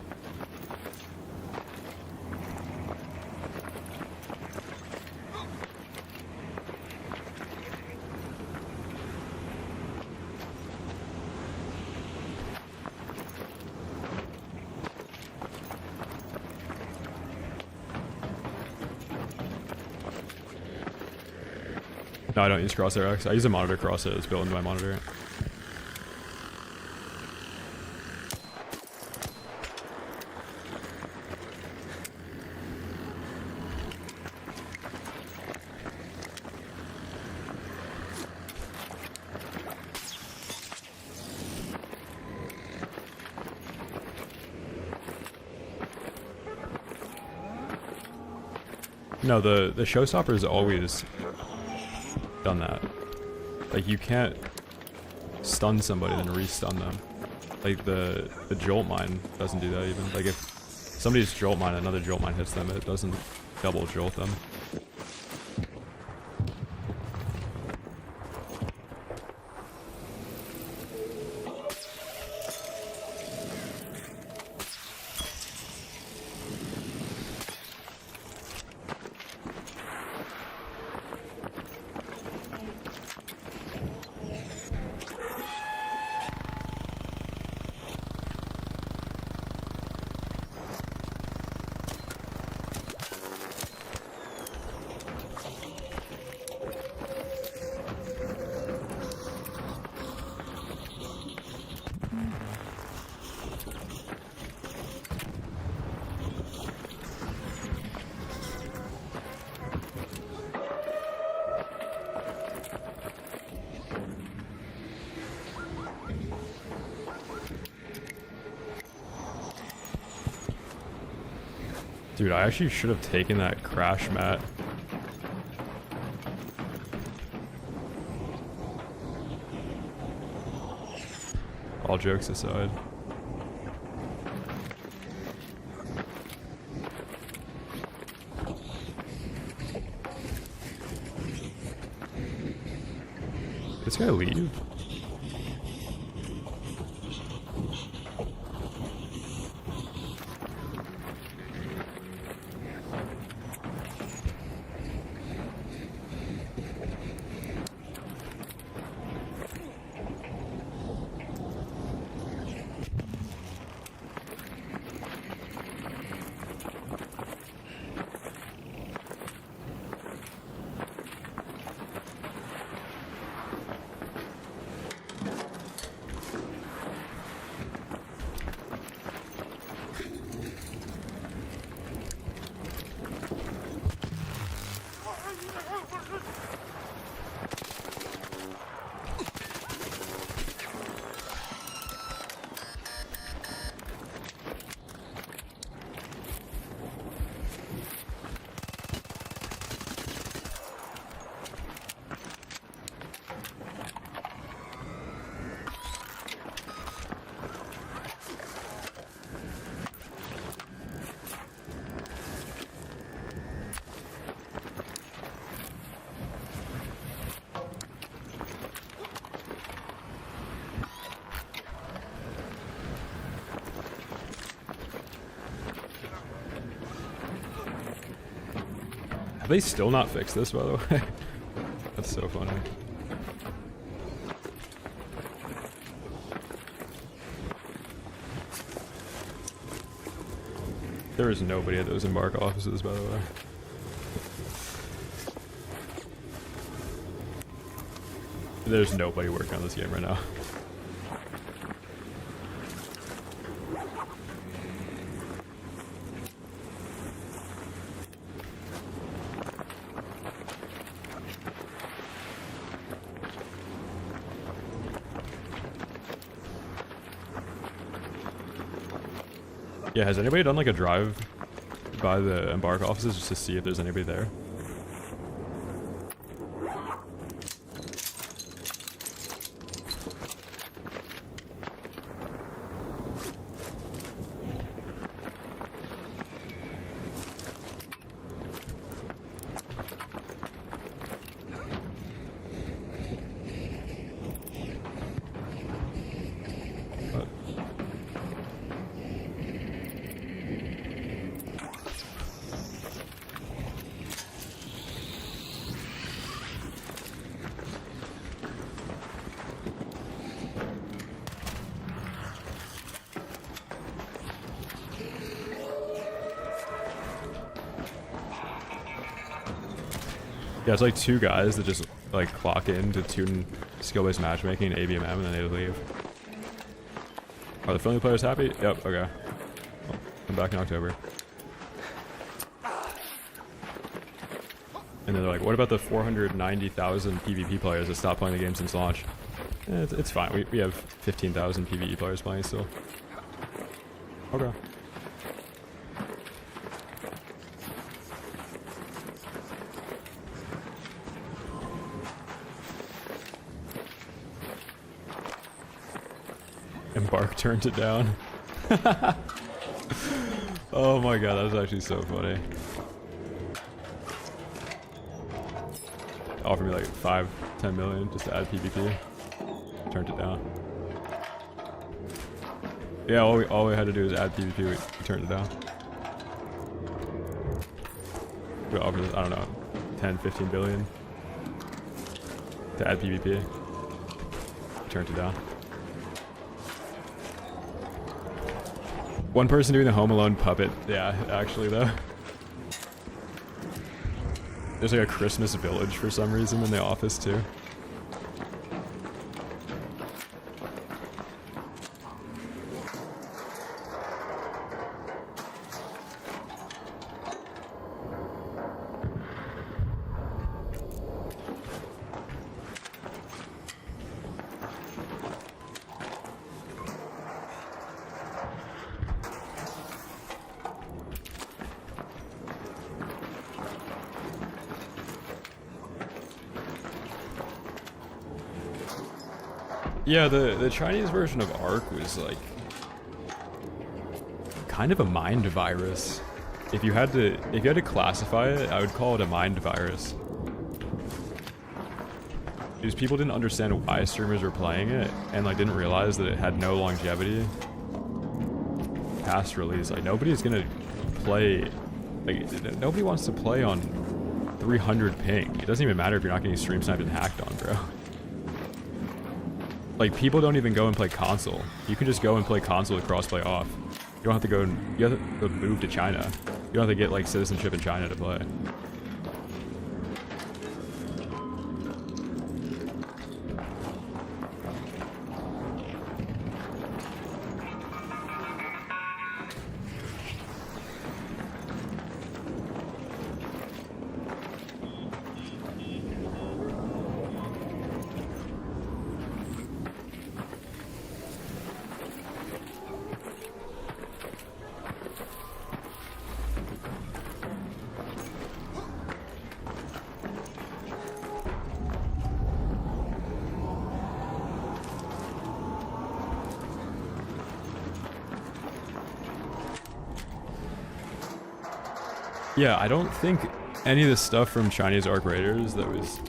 S1: No, I don't use Crosshair X. I use a monitor crosshair that's built into my monitor. No, the showstopper is always done that. Like, you can't stun somebody then re-stun them. Like, the jolt mine doesn't do that even. Like, if somebody's jolt mine, another jolt mine hits them, it doesn't double jolt them. Dude, I actually should have taken that crash mat. All jokes aside. This guy leave? Have they still not fixed this, by the way? That's so funny. There is nobody at those Embark offices, by the way. There's nobody working on this game right now. Yeah, has anybody done like a drive by the Embark offices just to see if there's anybody there? Yeah, it's like two guys that just like clock in to tune skill-based matchmaking and ABMM and then they leave. Are the friendly players happy? Yep, okay. Well, come back in October. And then they're like, what about the 490,000 PvP players that stopped playing the game since launch? It's fine, we have 15,000 PvE players playing still. Okay. Embark turned it down. Oh my god, that was actually so funny. Offered me like 5-10 million just to add PvP. Turned it down. Yeah, all we had to do is add PvP, we turned it down. We offered, I don't know, 10-15 billion to add PvP. Turned it down. One person doing the Home Alone puppet. Yeah, actually though. There's like a Christmas village for some reason in the office too. Yeah, the Chinese version of Ark was like kind of a mind virus. If you had to classify it, I would call it a mind virus. Because people didn't understand why streamers were playing it, and like didn't realize that it had no longevity past release. Like nobody's gonna play, like nobody wants to play on 300 ping. It doesn't even matter if you're not getting stream sniped and hacked on, bro. Like people don't even go and play console. You can just go and play console with crossplay off. You don't have to go and you have to move to China. You don't have to get like citizenship in China to play. Yeah, I don't think any of the stuff from Chinese Ark Raiders that was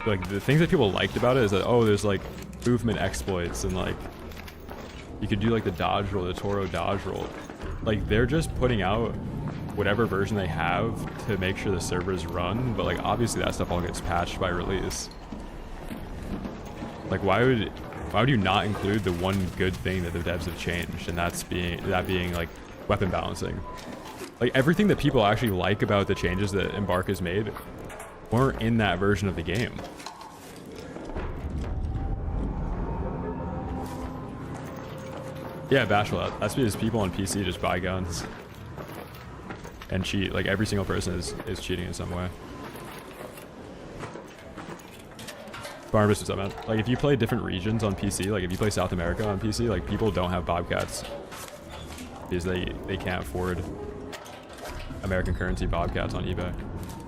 S1: like the things that people liked about it is that, oh, there's like movement exploits and like you could do like the dodge roll, the Toro dodge roll. Like they're just putting out whatever version they have to make sure the servers run, but like obviously that stuff all gets patched by release. Like why would you not include the one good thing that the devs have changed, and that being like weapon balancing? Like everything that people actually like about the changes that Embark has made weren't in that version of the game. Yeah, Bashful, that's because people on PC just buy guns and cheat. Like every single person is cheating in some way. Barnabas, what's up, man? Like if you play different regions on PC, like if you play South America on PC, like people don't have Bobcats because they can't afford American currency Bobcats on eBay.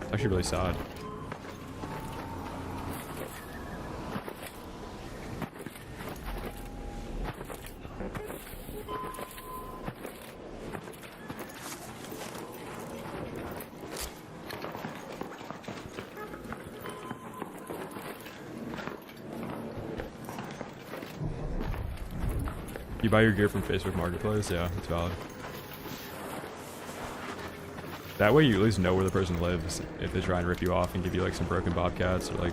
S1: It's actually really sad. You buy your gear from Facebook Marketplace? Yeah, it's valid. That way you at least know where the person lives if they try and rip you off and give you like some broken Bobcats, or like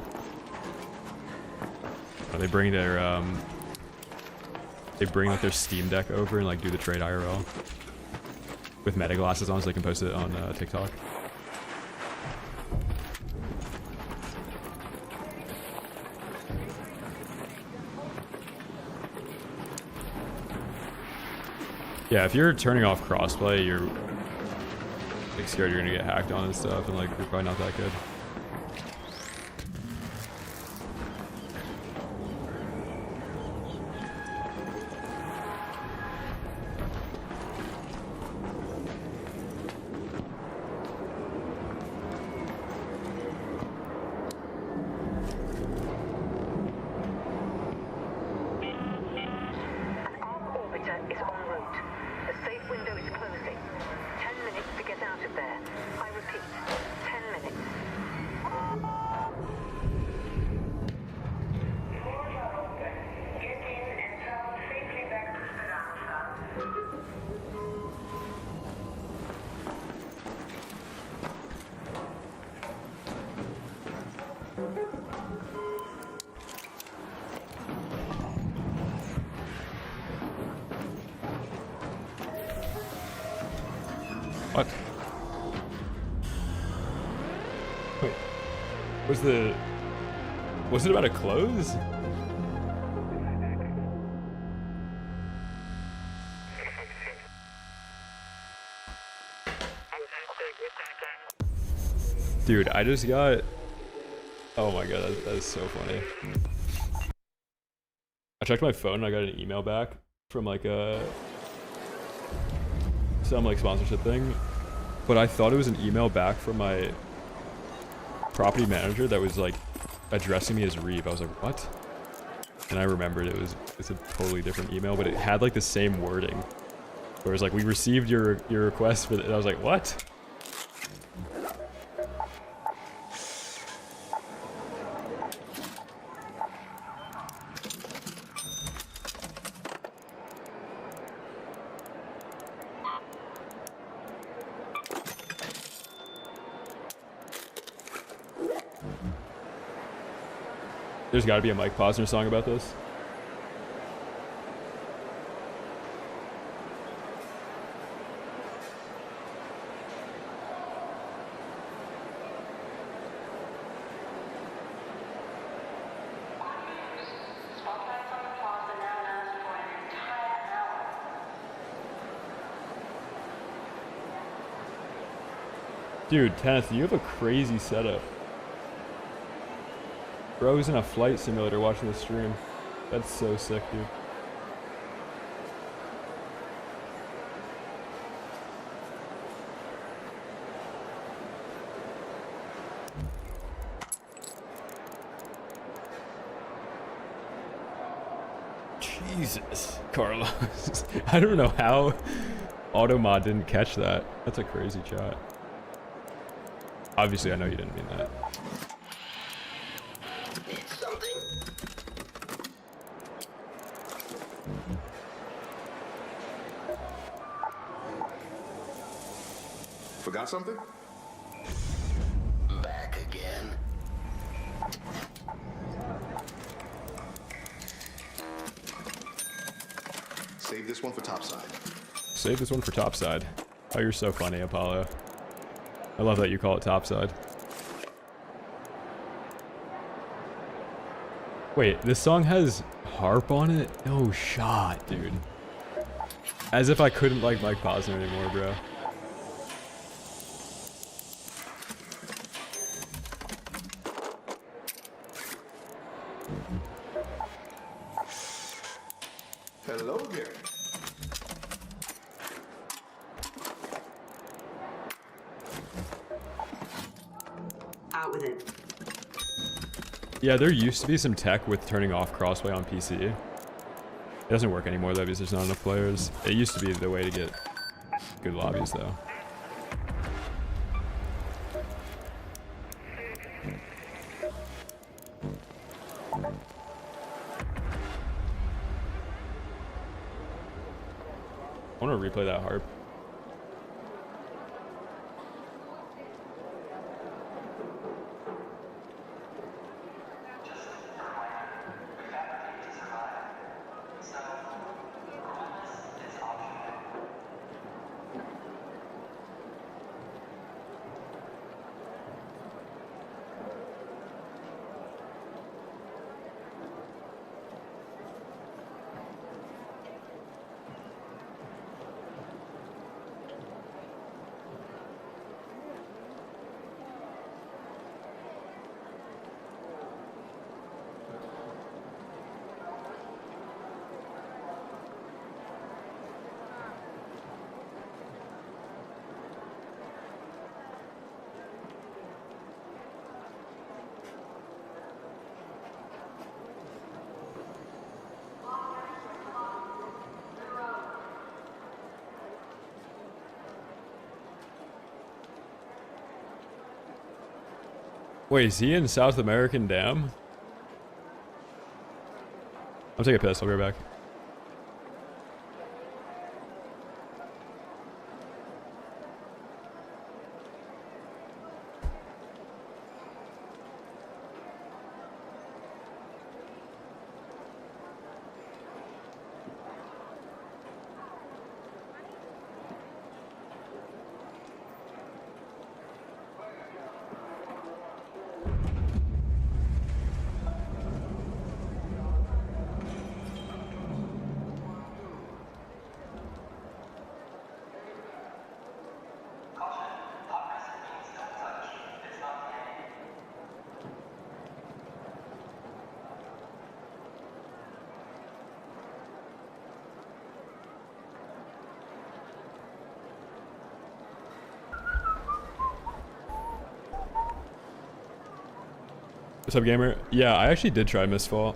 S1: they bring like their Steam Deck over and like do the trade IRL with meta glasses on so they can post it on TikTok. Yeah, if you're turning off crossplay, you're like scared you're gonna get hacked on and stuff, and like you're probably not that good. What? Wait. Was it about to close? Dude, I just got... Oh my god, that is so funny. I checked my phone and I got an email back from like some like sponsorship thing, but I thought it was an email back from my property manager that was like addressing me as Reave. I was like, what? and I remembered it's a totally different email, but it had like the same wording. Where it was like, we received your request for and I was like, what? There's got to be a Mike Posner song about this. Dude, Kenneth, you have a crazy setup. Bro's in a flight simulator watching the stream. That's so sick, dude. Jesus, Carlos. I don't know how Automod didn't catch that. That's a crazy shot. Obviously, I know you didn't mean that.
S4: Forgot something?
S5: Back again.
S4: Save this one for topside.
S1: Save this one for topside. Oh, you're so funny, Apollo. I love that you call it topside. Wait, this song has harp on it? No shot, dude. As if I couldn't like Mike Posner anymore, bro.
S4: Hello, Gary.
S3: Out with it.
S1: Yeah, there used to be some tech with turning off crossplay on PC. It doesn't work anymore though because there's not enough players. It used to be the way to get good lobbies though. I want to replay that harp. Wait, is he in South American Dam? I'll take a piss, I'll be right back. What's up, gamer? Yeah, I actually did try Mistfall.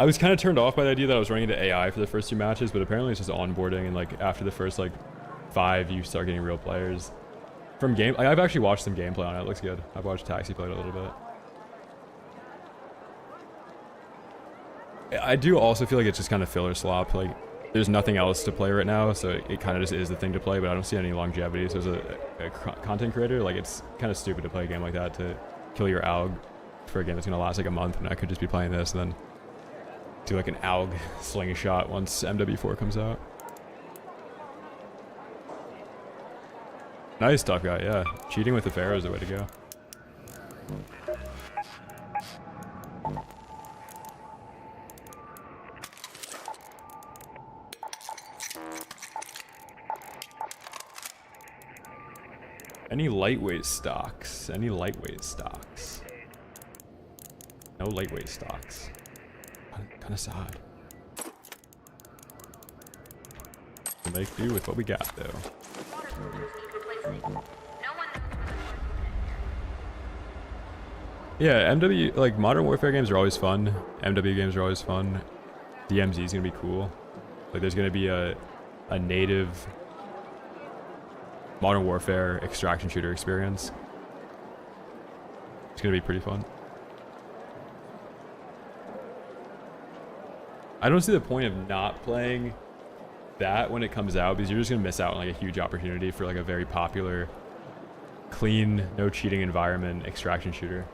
S1: I was kind of turned off by the idea that I was running into AI for the first 2 matches, but apparently it's just onboarding, and like after the first like 5, you start getting real players. From game, like, I've actually watched some gameplay on it. It looks good. I've watched Taxi play it a little bit. I do also feel like it's just kind of filler slop. Like, there's nothing else to play right now, so it kind of just is the thing to play, but I don't see any longevity. So as a content creator, like, it's kind of stupid to play a game like that to kill your AUG for a game that's going to last like a month, and I could just be playing this and then do like an AUG slingshot once MW4 comes out. Nice tough guy, yeah. Cheating with the Pharaoh is the way to go. Any lightweight stocks? Any lightweight stocks? No lightweight stocks. Kind of sad. We'll make do with what we got, though. Yeah, MW, like, Modern Warfare games are always fun. MW games are always fun. DMZ is gonna be cool. Like, there's gonna be a native Modern Warfare extraction shooter experience. It's gonna be pretty fun. I don't see the point of not playing that when it comes out, because you're just gonna miss out on like a huge opportunity for like a very popular, clean, no cheating environment extraction shooter.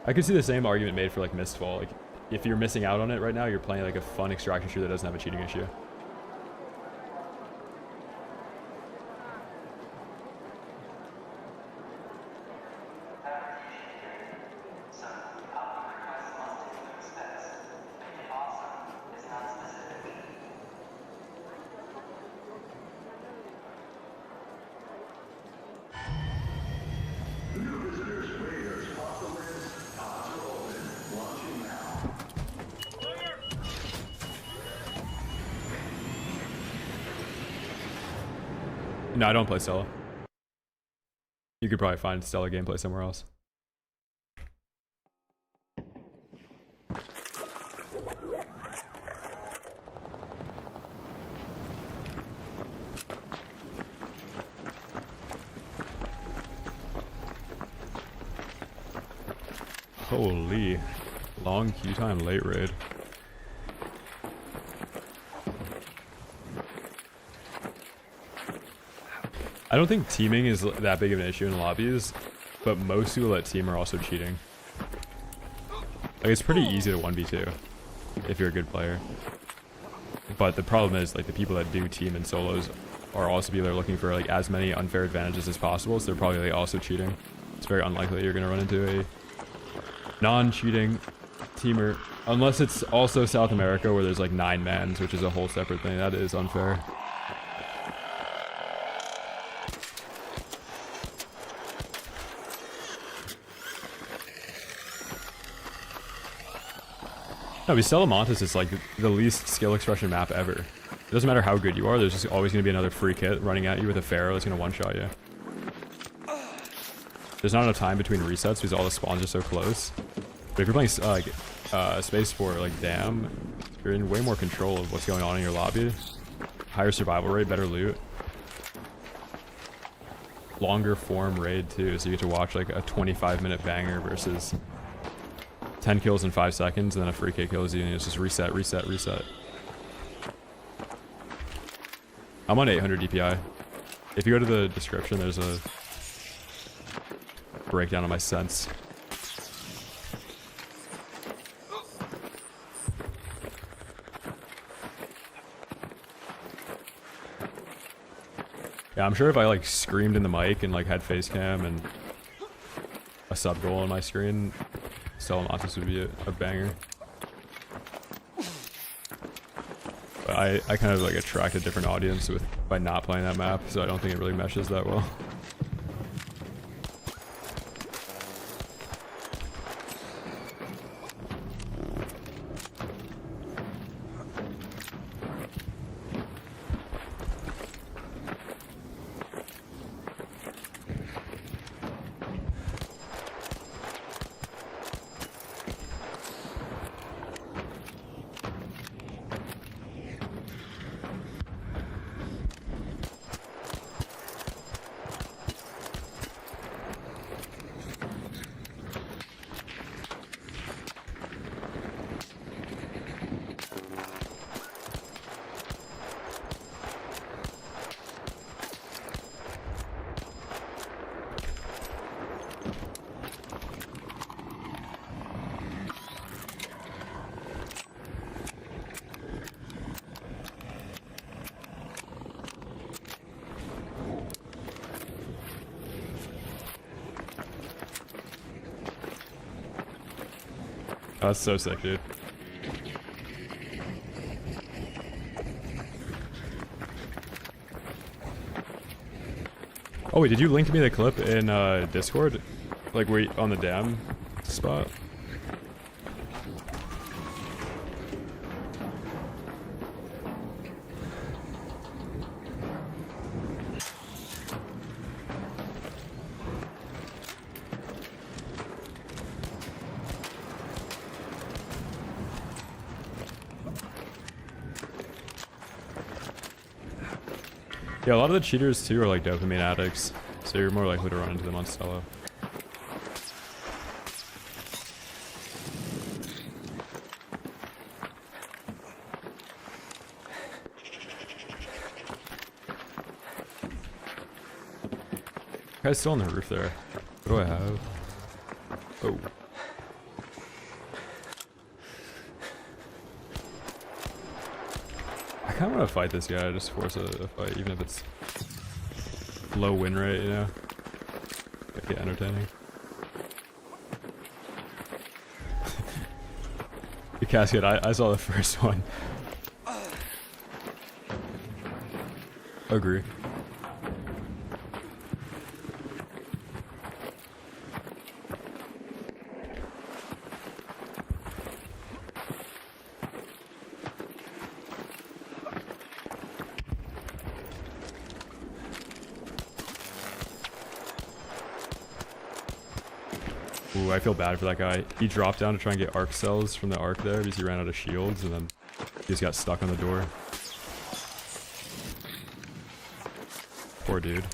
S1: I could see the same argument made for like Mistfall. Like, if you're missing out on it right now, you're playing like a fun extraction shooter that doesn't have a cheating issue. No, I don't play Stella. You could probably find Stella gameplay somewhere else. Holy, long queue time, late raid. I don't think teaming is that big of an issue in lobbies, but most people that team are also cheating. Like, it's pretty easy to 1v2 if you're a good player. But the problem is, like, the people that do team in solos are also people that are looking for like as many unfair advantages as possible, so they're probably like also cheating. It's very unlikely you're gonna run into a non-cheating teamer, unless it's also South America where there's like 9 mans, which is a whole separate thing. That is unfair. No, but Salamantis is like the least skill expression map ever. It doesn't matter how good you are, there's just always going to be another free kit running at you with a Pharaoh that's going to one-shot you. There's not enough time between resets because all the spawns are so close. But if you're playing Space 4, like, damn, you're in way more control of what's going on in your lobby. Higher survival rate, better loot. Longer form raid too, so you get to watch like a 25-minute banger versus 10 kills in 5 seconds, and then a free kick kills you, and it's just reset, reset, reset. I'm on 800 DPI. If you go to the description, there's a breakdown of my sense. Yeah, I'm sure if I like screamed in the mic and like had face cam and a sub goal on my screen, Salamantis would be a banger. But I kind of like attract a different audience by not playing that map, so I don't think it really meshes that well. Oh, that's so sick, dude. Oh wait, did you link me the clip in Discord? Like where on the dam spot? Yeah, a lot of the cheaters too are like dopamine addicts, so you're more likely to run into them on Stella. Guy's still on the roof there. What do I have? Oh. I kinda wanna fight this guy, just force a fight, even if it's low win rate, you know? Make it entertaining. The casket, I saw the first one. Agree. Ooh, I feel bad for that guy. He dropped down to try and get arc cells from the arc there because he ran out of shields, and then he just got stuck on the door. Poor dude.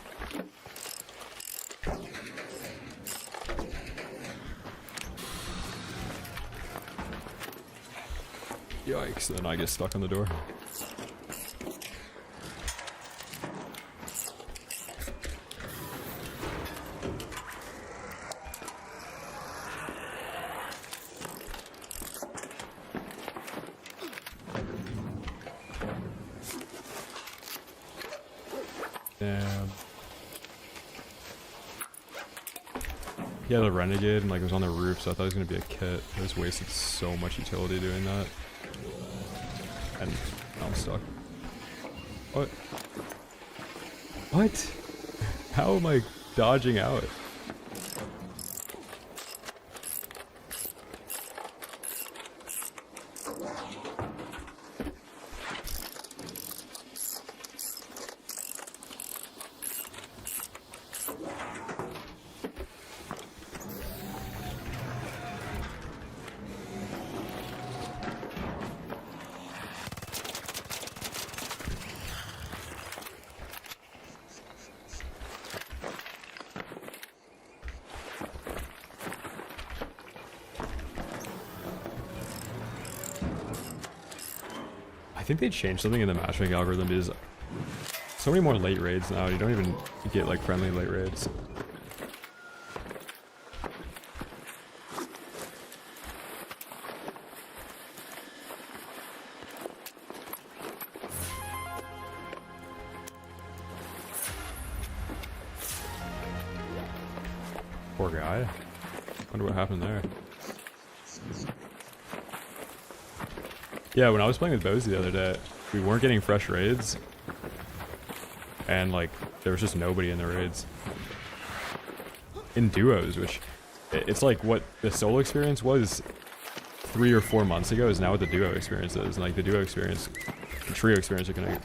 S1: Yikes, then I get stuck on the door. Damn. He had a renegade and like it was on the roof, so I thought it was gonna be a kit. I just wasted so much utility doing that. And now I'm stuck. What? What? How am I dodging out? I think they changed something in the matchmaking algorithm because so many more late raids now. You don't even get like friendly late raids. Poor guy. Wonder what happened there. Yeah, when I was playing with Bozy the other day, we weren't getting fresh raids. And like, there was just nobody in the raids. In duos, which, it's like what the solo experience was 3 or 4 months ago is now what the duo experience is. And like the duo experience, the trio experience are gonna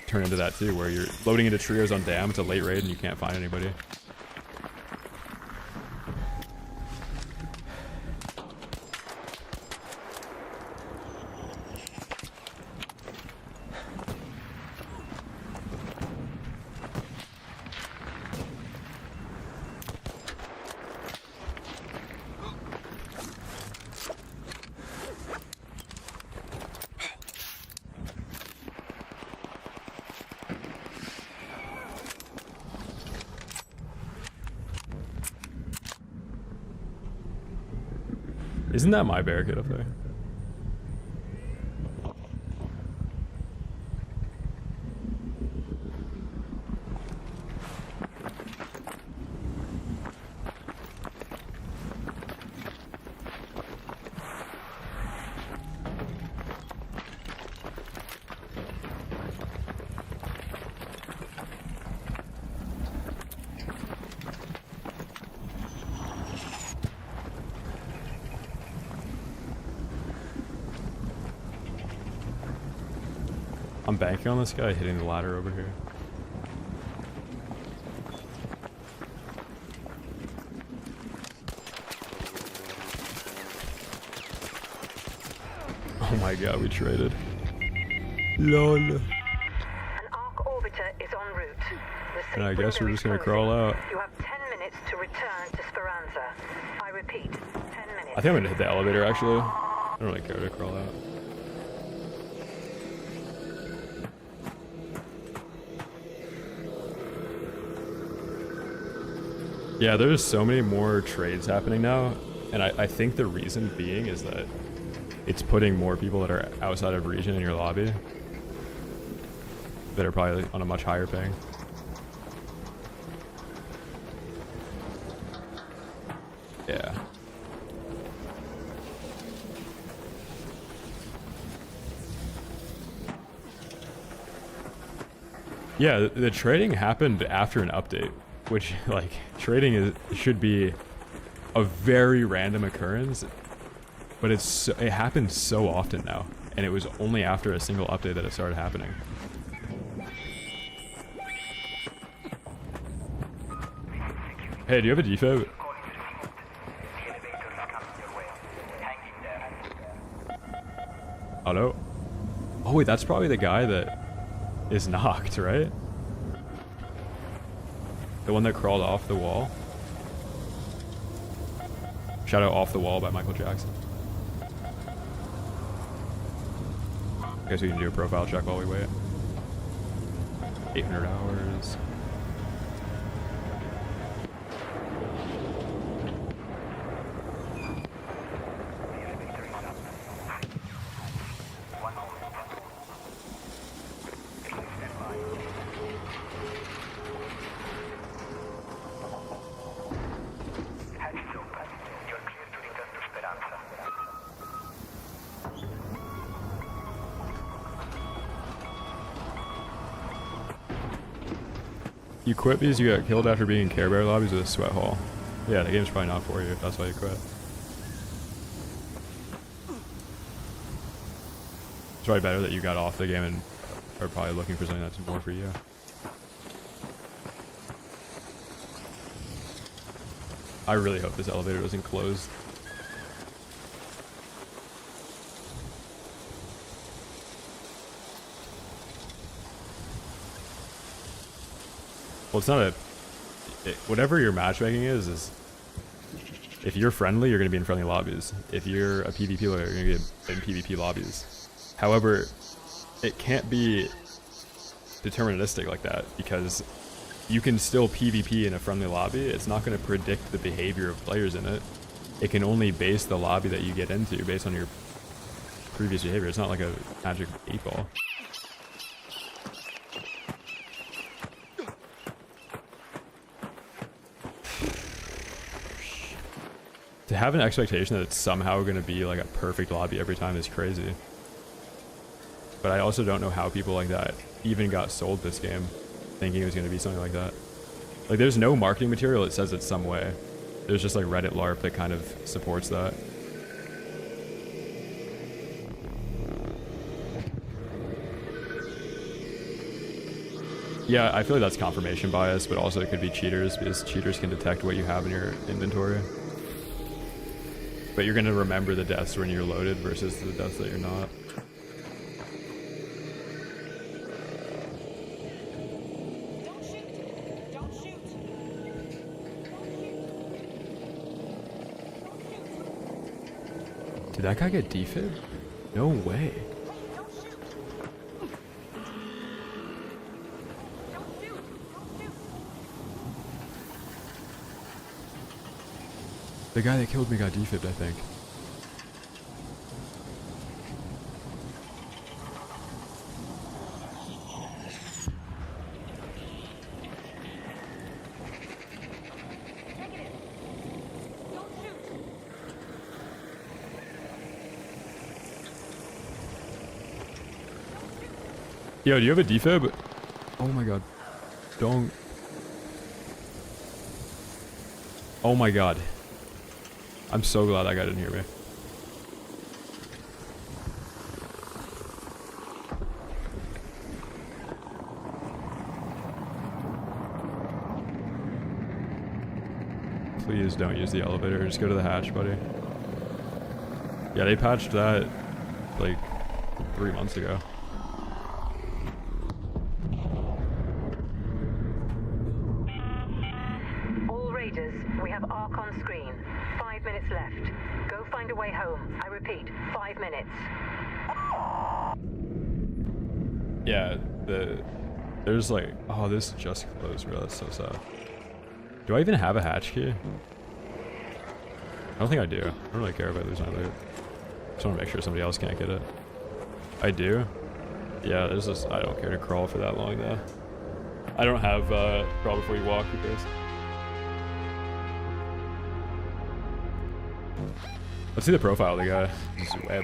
S1: turn into that too, where you're loading into trios on Dam, it's a late raid and you can't find anybody. Isn't that my barricade up there? I'm banking on this guy hitting the ladder over here. Oh my god, we traded. LOL.
S2: An arc orbiter is en route. The
S1: And I
S2: safe
S1: guess
S2: window
S1: we're
S2: is
S1: just gonna
S2: closing.
S1: crawl out.
S2: You have 10 minutes to return to Speranza. I repeat, 10 minutes.
S1: I think I'm gonna hit the elevator actually. I don't really care to crawl out. Yeah, there's so many more trades happening now, and I think the reason being is that it's putting more people that are outside of region in your lobby that are probably on a much higher ping. Yeah. Yeah, the trading happened after an update, which, like, trading should be a very random occurrence, but it happens so often now, and it was only after a single update that it started happening. Hey, do you have a defib? Hello? Oh wait, that's probably the guy that is knocked, right? The one that crawled off the wall. Shout out Off the Wall by Michael Jackson. I guess we can do a profile check while we wait. 800 hours. You quit because you got killed after being in Care Bear lobbies with a sweat hole. Yeah, the game's probably not for you if that's why you quit. It's probably better that you got off the game and are probably looking for something that's more for you. I really hope this elevator doesn't close. Well, it's not whatever your matchmaking is if you're friendly, you're going to be in friendly lobbies. If you're a PvP player, you're going to be in PvP lobbies. However, it can't be deterministic like that, because you can still PvP in a friendly lobby. It's not going to predict the behavior of players in it. It can only base the lobby that you get into based on your previous behavior. It's not like a magic 8-ball. To have an expectation that it's somehow going to be like a perfect lobby every time is crazy. But I also don't know how people like that even got sold this game thinking it was going to be something like that. Like, there's no marketing material that says it's some way. There's just like Reddit LARP that kind of supports that. Yeah, I feel like that's confirmation bias, but also it could be cheaters, because cheaters can detect what you have in your inventory. But you're going to remember the deaths when you're loaded versus the deaths that you're not.
S5: Don't shoot! Don't shoot!
S1: Did that guy get defib? No way.
S5: Don't shoot! Don't shoot! Don't shoot!
S1: The guy that killed me got defibbed, I think.
S5: Negative! Don't shoot!
S1: Yo, do you have a defib? Oh my god. Don't. Oh my god. I'm so glad that guy didn't hear me. Please don't use the elevator. Just go to the hatch, buddy. Yeah, they patched that like 3 months ago.
S2: All raiders, we have ARC on screen. 5 minutes left. Go find a way home. I repeat, 5 minutes.
S1: Yeah, there's like, oh, this just closed, bro. That's so sad. Do I even have a hatch key? I don't think I do. I don't really care if I lose my loot. Just want to make sure somebody else can't get it. I do. Yeah, there's this. I don't care to crawl for that long though. I don't have crawl before you walk because. Let's see the profile of the guy. This is web.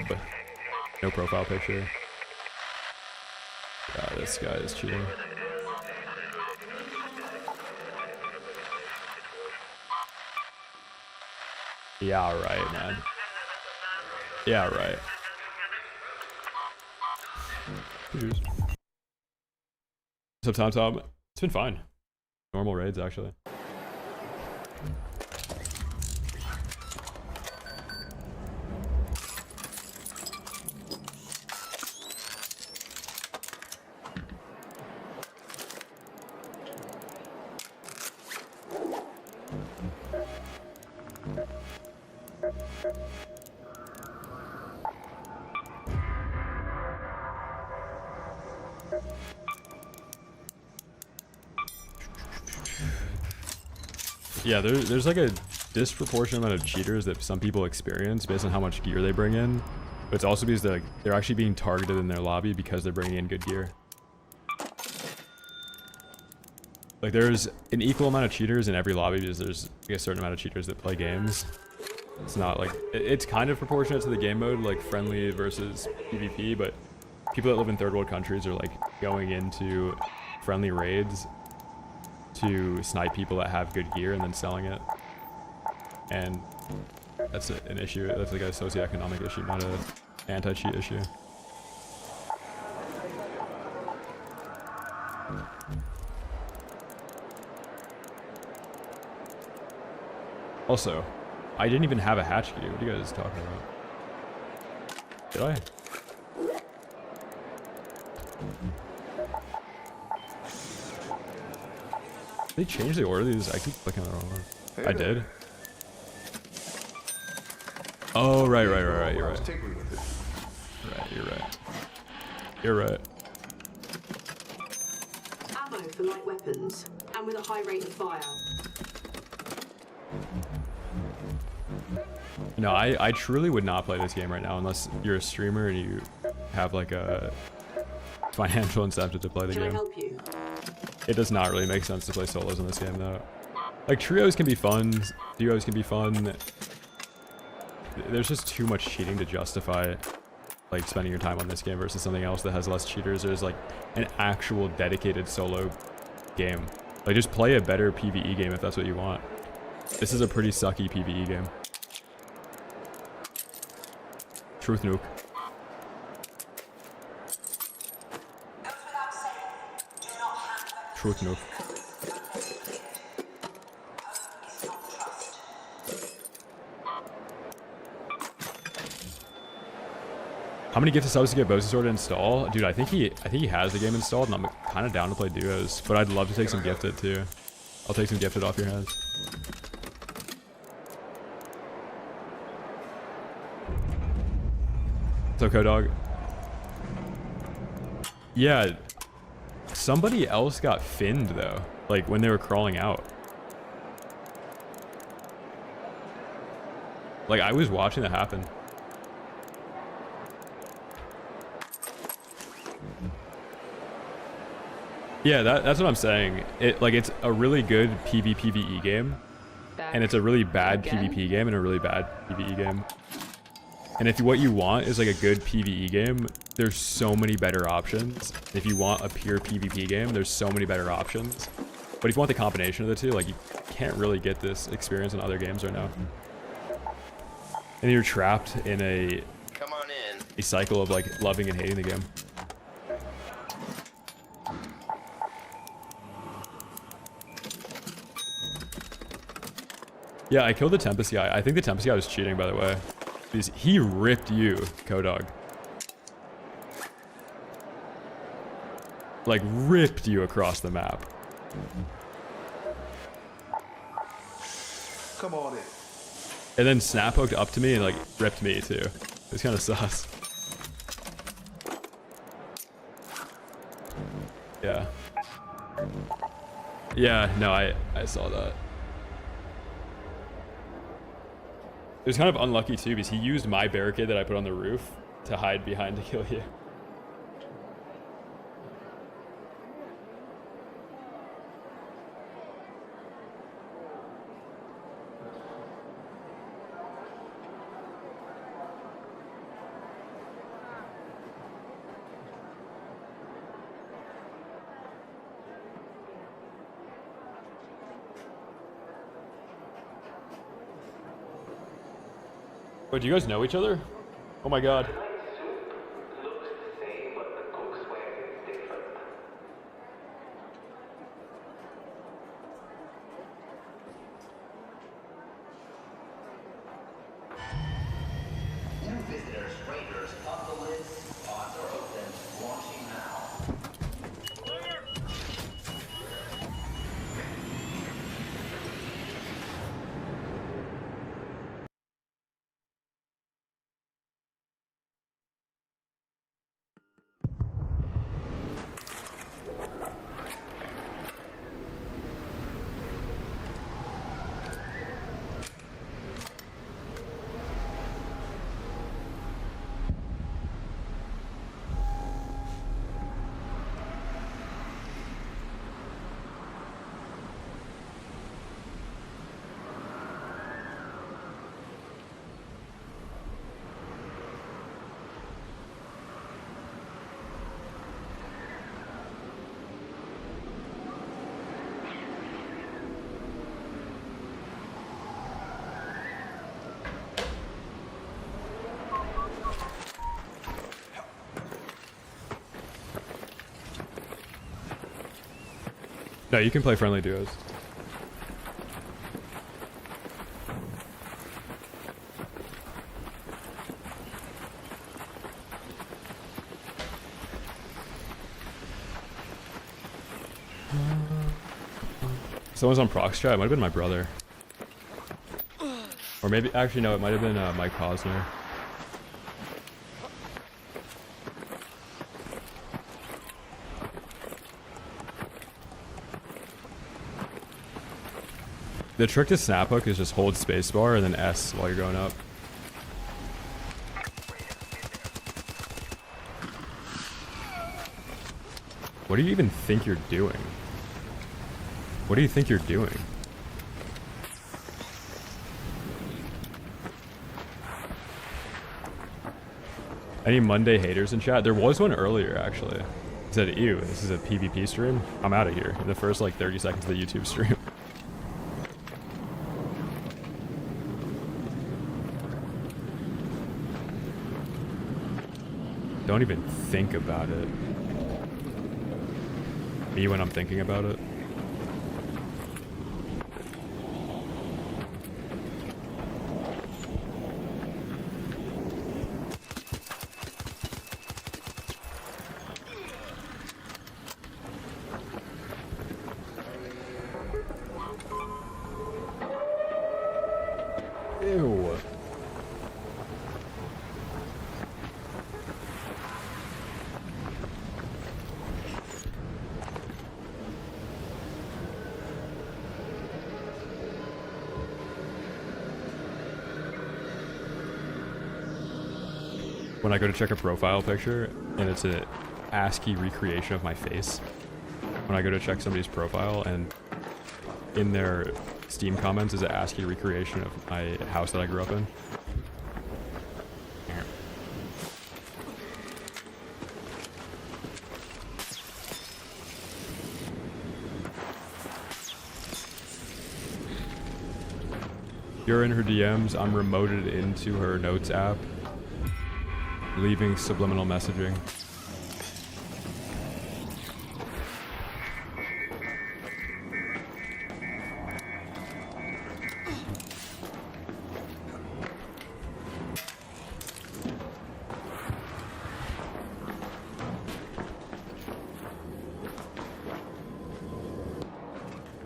S1: No profile picture. Yeah, this guy is cheating. Yeah, right, man. Yeah, right. Cheers. What's up, Tom? It's been fine. Normal raids, actually. Yeah, there's like a disproportionate amount of cheaters that some people experience based on how much gear they bring in. But it's also because they're actually being targeted in their lobby because they're bringing in good gear. Like there's an equal amount of cheaters in every lobby because there's like a certain amount of cheaters that play games. It's not like, it's kind of proportionate to the game mode, like friendly versus PvP, but people that live in third world countries are like going into friendly raids to snipe people that have good gear and then selling it. And that's an issue. That's like a socioeconomic issue, not a anti-cheat issue. Also, I didn't even have a hatch key. What are you guys talking about? Did I? They changed the order of these. I keep clicking on the wrong one.
S4: Hey
S1: I
S4: there.
S1: did. Oh, right. You're right.
S4: You're right.
S1: You're right.
S3: Ammo for light weapons, and with a high rate of fire.
S1: No, I truly would not play this game right now unless you're a streamer and you have like a financial incentive to play the
S3: Can I
S1: game.
S3: help you?
S1: It does not really make sense to play solos in this game though. Like trios can be fun, duos can be fun. There's just too much cheating to justify like spending your time on this game versus something else that has less cheaters. There's like an actual dedicated solo game. Like just play a better PvE game if that's what you want. This is a pretty sucky PvE game. Truth nuke. Truth nuke. How many gifted subs to get Bosa Sword to install? Dude, I think he has the game installed and I'm kind of down to play duos, but I'd love to take some gifted too. I'll take some gifted off your hands. What's up, Kodog? Yeah, somebody else got finned though, like when they were crawling out. Like I was watching that happen. Yeah, that's what I'm saying. It's a really good PvPvE game, and it's a really bad PvP game and a really bad PvE game. And if what you want is like a good PvE game, there's so many better options. If you want a pure PvP game, there's so many better options. But if you want the combination of the two, like you can't really get this experience in other games right now. And you're trapped in a cycle of like loving and hating the game. Yeah, I killed the Tempest guy. I think the Tempest guy was cheating, by the way. He ripped you, Kodog. Like, ripped you across the map.
S4: Come on in.
S1: And then snap hooked up to me and, like, ripped me, too. It was kind of sus. Yeah. Yeah, no, I saw that. It was kind of unlucky, too, because he used my barricade that I put on the roof to hide behind to kill you. Wait, do you guys know each other? Oh my god.
S6: New visitors, raiders, pop the lids, pods are open, launching now.
S1: No, you can play friendly duos. Someone's on prox chat. It might have been my brother. Or maybe, actually no, it might have been Mike Posner. The trick to snap hook is just hold spacebar and then S while you're going up. What do you even think you're doing? What do you think you're doing? Any Monday haters in chat? There was one earlier, actually. He said, ew, this is a PvP stream? I'm out of here in the first, like, 30 seconds of the YouTube stream. Don't even think about it. Me when I'm thinking about it. Ew. When I go to check a profile picture and it's an ASCII recreation of my face. When I go to check somebody's profile and in their Steam comments is an ASCII recreation of my house that I grew up in. You're in her DMs, I'm remoted into her notes app. Leaving subliminal messaging.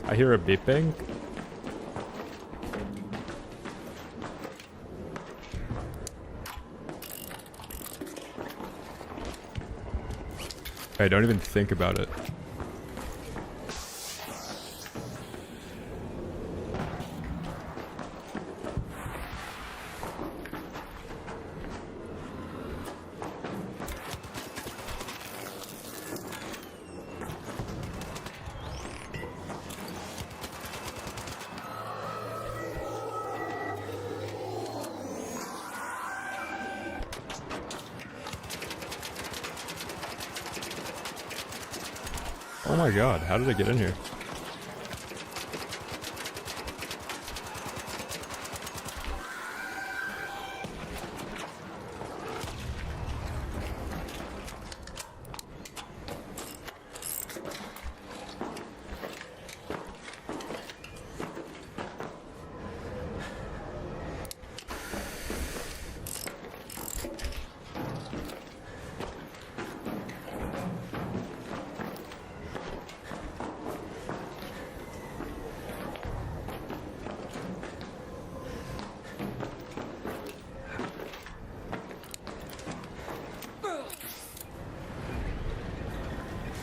S1: I hear a beeping. Okay, don't even think about it. Oh my god, how did I get in here?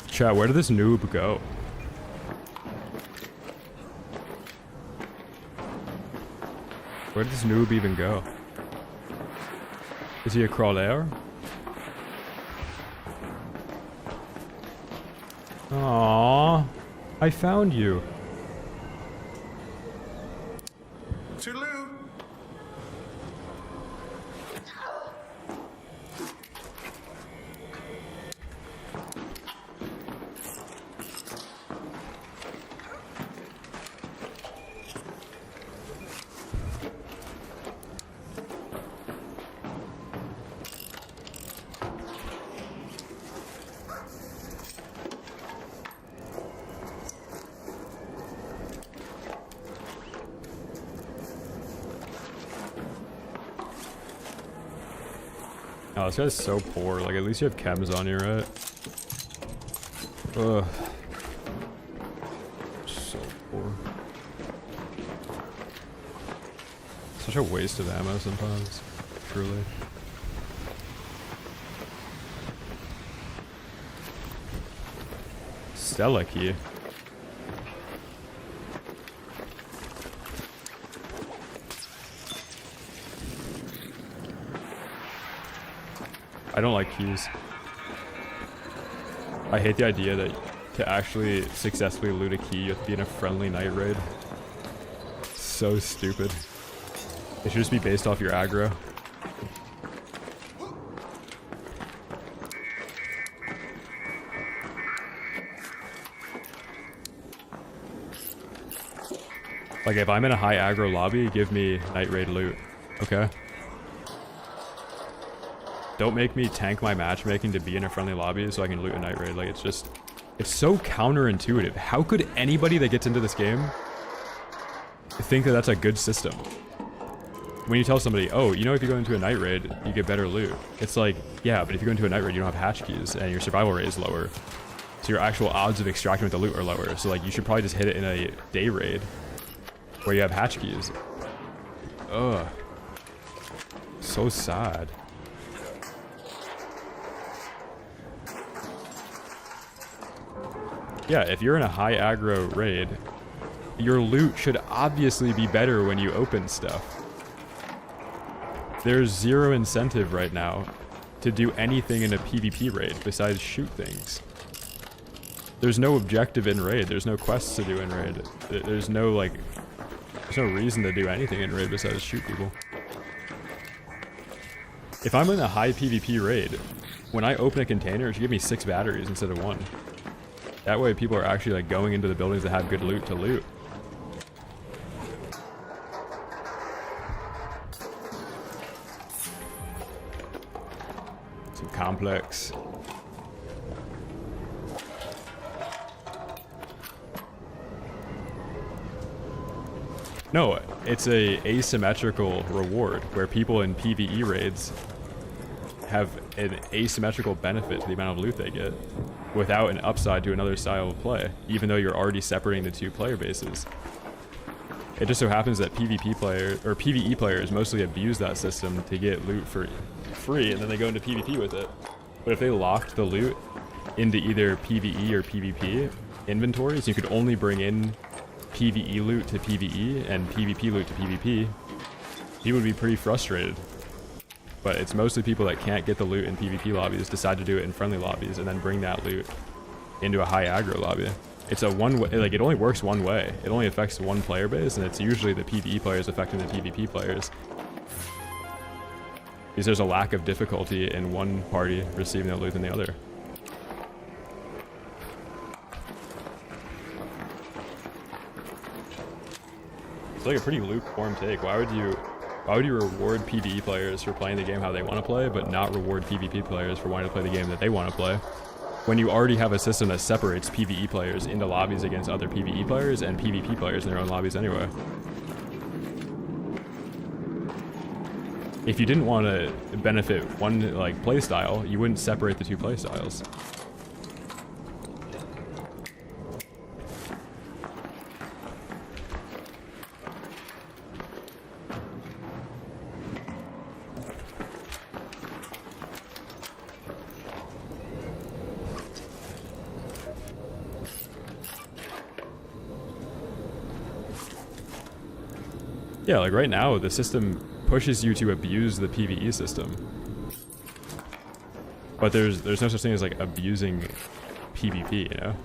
S1: Chat, where did this noob go? Where did this noob even go? Is he a crawler? Aww, I found you.
S4: Toodaloo.
S1: Oh, this guy's so poor. Like, at least you have chems on you, right? Ugh. So poor. Such a waste of ammo sometimes. Truly. Stella key. I don't like keys. I hate the idea that to actually successfully loot a key, you have to be in a friendly night raid. So stupid. It should just be based off your aggro. Like, if I'm in a high aggro lobby, give me night raid loot. Okay? Don't make me tank my matchmaking to be in a friendly lobby so I can loot a night raid. Like, it's just... It's so counterintuitive. How could anybody that gets into this game think that that's a good system? When you tell somebody, oh, you know, if you go into a night raid, you get better loot. It's like, yeah, but if you go into a night raid, you don't have hatch keys, and your survival rate is lower. So your actual odds of extracting with the loot are lower. So, like, you should probably just hit it in a day raid where you have hatch keys. Ugh. So sad. Yeah, if you're in a high aggro raid, your loot should obviously be better when you open stuff. There's zero incentive right now to do anything in a PvP raid besides shoot things. There's no objective in raid, there's no quests to do in raid. There's no, like, there's no reason to do anything in raid besides shoot people. If I'm in a high PvP raid, when I open a container, it should give me 6 batteries instead of 1. That way people are actually, like, going into the buildings that have good loot to loot. Some complex. No, it's a asymmetrical reward where people in PvE raids have an asymmetrical benefit to the amount of loot they get without an upside to another style of play, even though you're already separating the two player bases. It just so happens that PvE players mostly abuse that system to get loot for free, and then they go into PvP with it. But if they locked the loot into either PvE or PvP inventories, you could only bring in PvE loot to PvE and PvP loot to PvP, people would be pretty frustrated. But it's mostly people that can't get the loot in PvP lobbies decide to do it in friendly lobbies and then bring that loot into a high aggro lobby. It's a one-way, like it only works one way. It only affects one player base, and it's usually the PvE players affecting the PvP players. Because there's a lack of difficulty in one party receiving the loot than the other. It's like a pretty lukewarm take. Why would you reward PvE players for playing the game how they want to play, but not reward PvP players for wanting to play the game that they want to play? When you already have a system that separates PvE players into lobbies against other PvE players and PvP players in their own lobbies anyway. If you didn't want to benefit one like play style, you wouldn't separate the two play styles. Yeah, like right now, the system pushes you to abuse the PvE system. But there's no such thing as like abusing PvP, you know?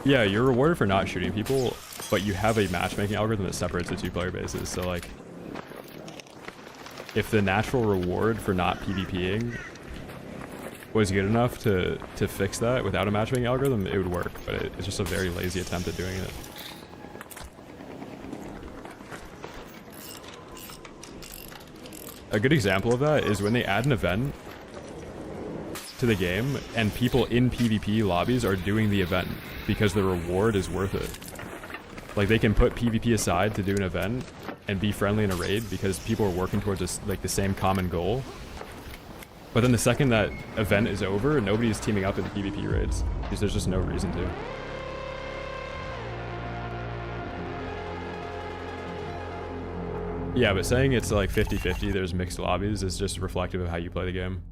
S1: Yeah, you're rewarded for not shooting people, but you have a matchmaking algorithm that separates the two player bases. So like, if the natural reward for not PvPing was good enough to fix that without a matchmaking algorithm, it would work. But it's just a very lazy attempt at doing it. A good example of that is when they add an event to the game and people in PvP lobbies are doing the event because the reward is worth it. Like they can put PvP aside to do an event and be friendly in a raid because people are working towards this, like the same common goal. But then the second that event is over, nobody's teaming up in PvP raids because there's just no reason to. Yeah, but saying it's like 50-50, there's mixed lobbies is just reflective of how you play the game.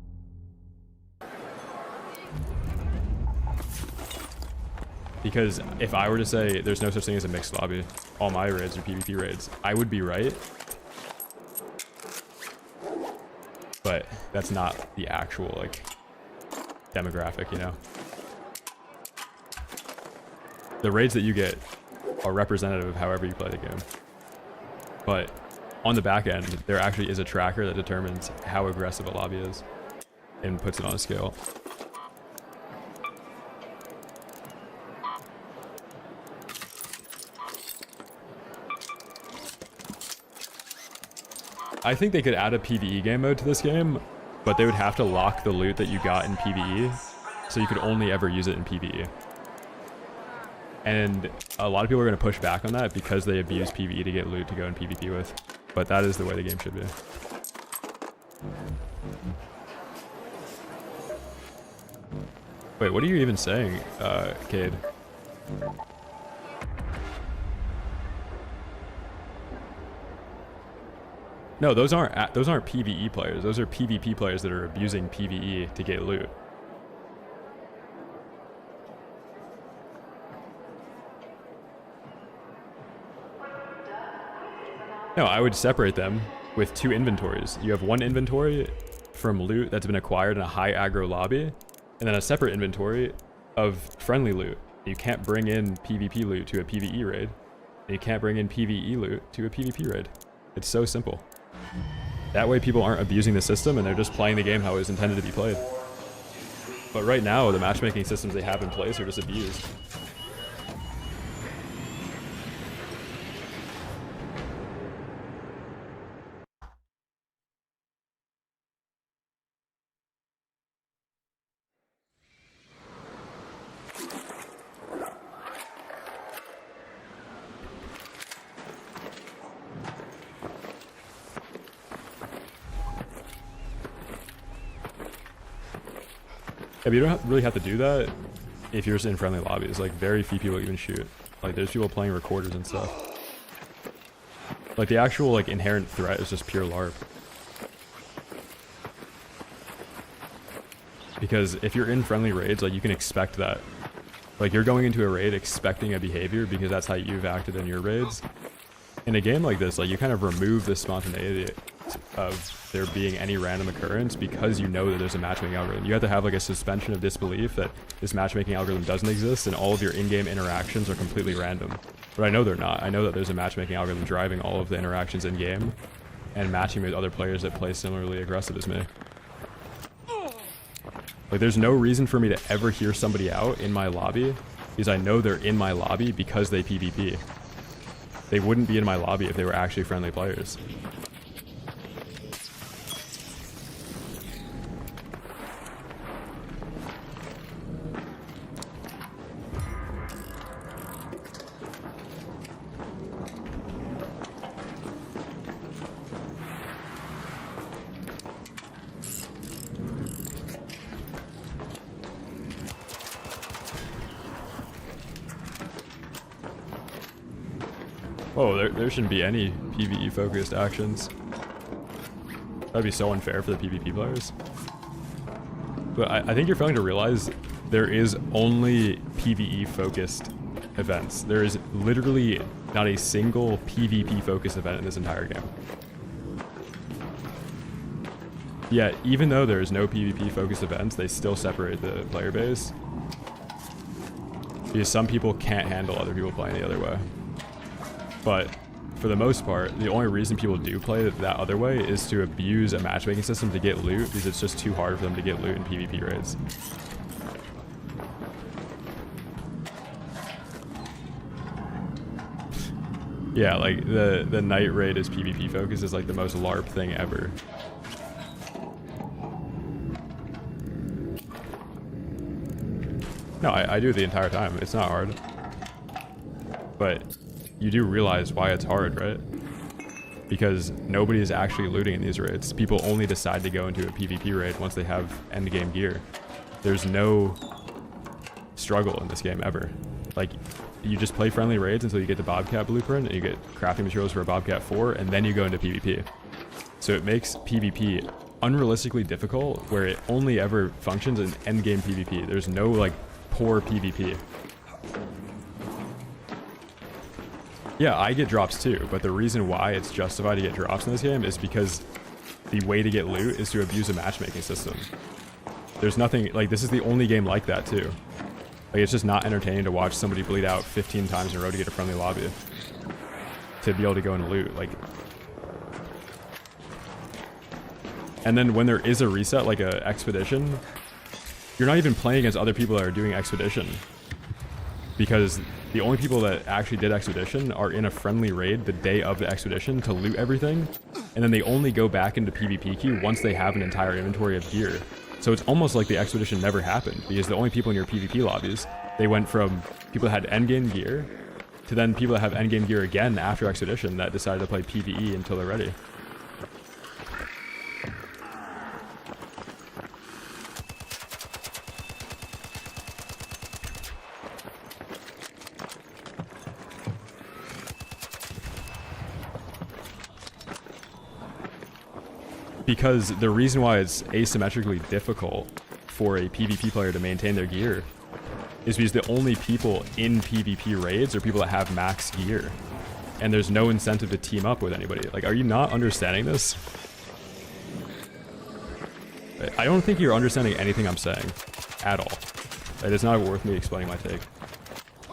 S1: Because if I were to say there's no such thing as a mixed lobby, all my raids are PvP raids, I would be right. But that's not the actual like demographic, you know? The raids that you get are representative of however you play the game. But on the back end, there actually is a tracker that determines how aggressive a lobby is and puts it on a scale. I think they could add a PvE game mode to this game, but they would have to lock the loot that you got in PvE, so you could only ever use it in PvE. And a lot of people are going to push back on that because they abuse PvE to get loot to go in PvP with. But that is the way the game should be. Wait, what are you even saying, Cade? No, those aren't PvE players. Those are PvP players that are abusing PvE to get loot. No, I would separate them with two inventories. You have one inventory from loot that's been acquired in a high aggro lobby, and then a separate inventory of friendly loot. You can't bring in PvP loot to a PvE raid, and you can't bring in PvE loot to a PvP raid. It's so simple. That way people aren't abusing the system and they're just playing the game how it was intended to be played. But right now, the matchmaking systems they have in place are just abused. but you don't really have to do that if you're just in friendly lobbies. Like, very few people even shoot. Like, there's people playing recorders and stuff. Like, the actual, like, inherent threat is just pure LARP. Because if you're in friendly raids, like, you can expect that. Like, you're going into a raid expecting a behavior because that's how you've acted in your raids. In a game like this, like, you kind of remove the spontaneity of there being any random occurrence because you know that there's a matchmaking algorithm. You have to have, like, a suspension of disbelief that this matchmaking algorithm doesn't exist and all of your in-game interactions are completely random. But I know they're not. I know that there's a matchmaking algorithm driving all of the interactions in-game and matching me with other players that play similarly aggressive as me. Like, there's no reason for me to ever hear somebody out in my lobby because I know they're in my lobby because they PvP. They wouldn't be in my lobby if they were actually friendly players. Oh, there shouldn't be any PvE focused actions. That'd be so unfair for the PvP players. But I think you're failing to realize there is only PvE focused events. There is literally not a single PvP focused event in this entire game. Yet, even though there's no PvP focused events, they still separate the player base. Because some people can't handle other people playing the other way. But for the most part, the only reason people do play that other way is to abuse a matchmaking system to get loot, because it's just too hard for them to get loot in PvP raids. Yeah, like the night raid is PvP focused is like the most LARP thing ever. No, I do it the entire time. It's not hard. But you do realize why it's hard, right? Because nobody is actually looting in these raids. People only decide to go into a PvP raid once they have endgame gear. There's no struggle in this game ever. Like, you just play friendly raids until you get the Bobcat blueprint and you get crafting materials for a Bobcat 4, and then you go into PvP. So it makes PvP unrealistically difficult, where it only ever functions in endgame PvP. There's no, like, poor PvP. Yeah, I get drops too, but the reason why it's justified to get drops in this game is because the way to get loot is to abuse a matchmaking system. There's nothing, like, this is the only game like that too. Like, it's just not entertaining to watch somebody bleed out 15 times in a row to get a friendly lobby. To be able to go and loot, like. And then when there is a reset, like a expedition, you're not even playing against other people that are doing expedition. Because the only people that actually did expedition are in a friendly raid the day of the expedition to loot everything, and then they only go back into PvP queue once they have an entire inventory of gear. So it's almost like the expedition never happened, because the only people in your PvP lobbies, they went from people that had endgame gear to then people that have endgame gear again after expedition that decided to play PvE until they're ready. Because the reason why it's asymmetrically difficult for a PvP player to maintain their gear is because the only people in PvP raids are people that have max gear. And there's no incentive to team up with anybody. Like, are you not understanding this? I don't think you're understanding anything I'm saying at all. It is not worth me explaining my take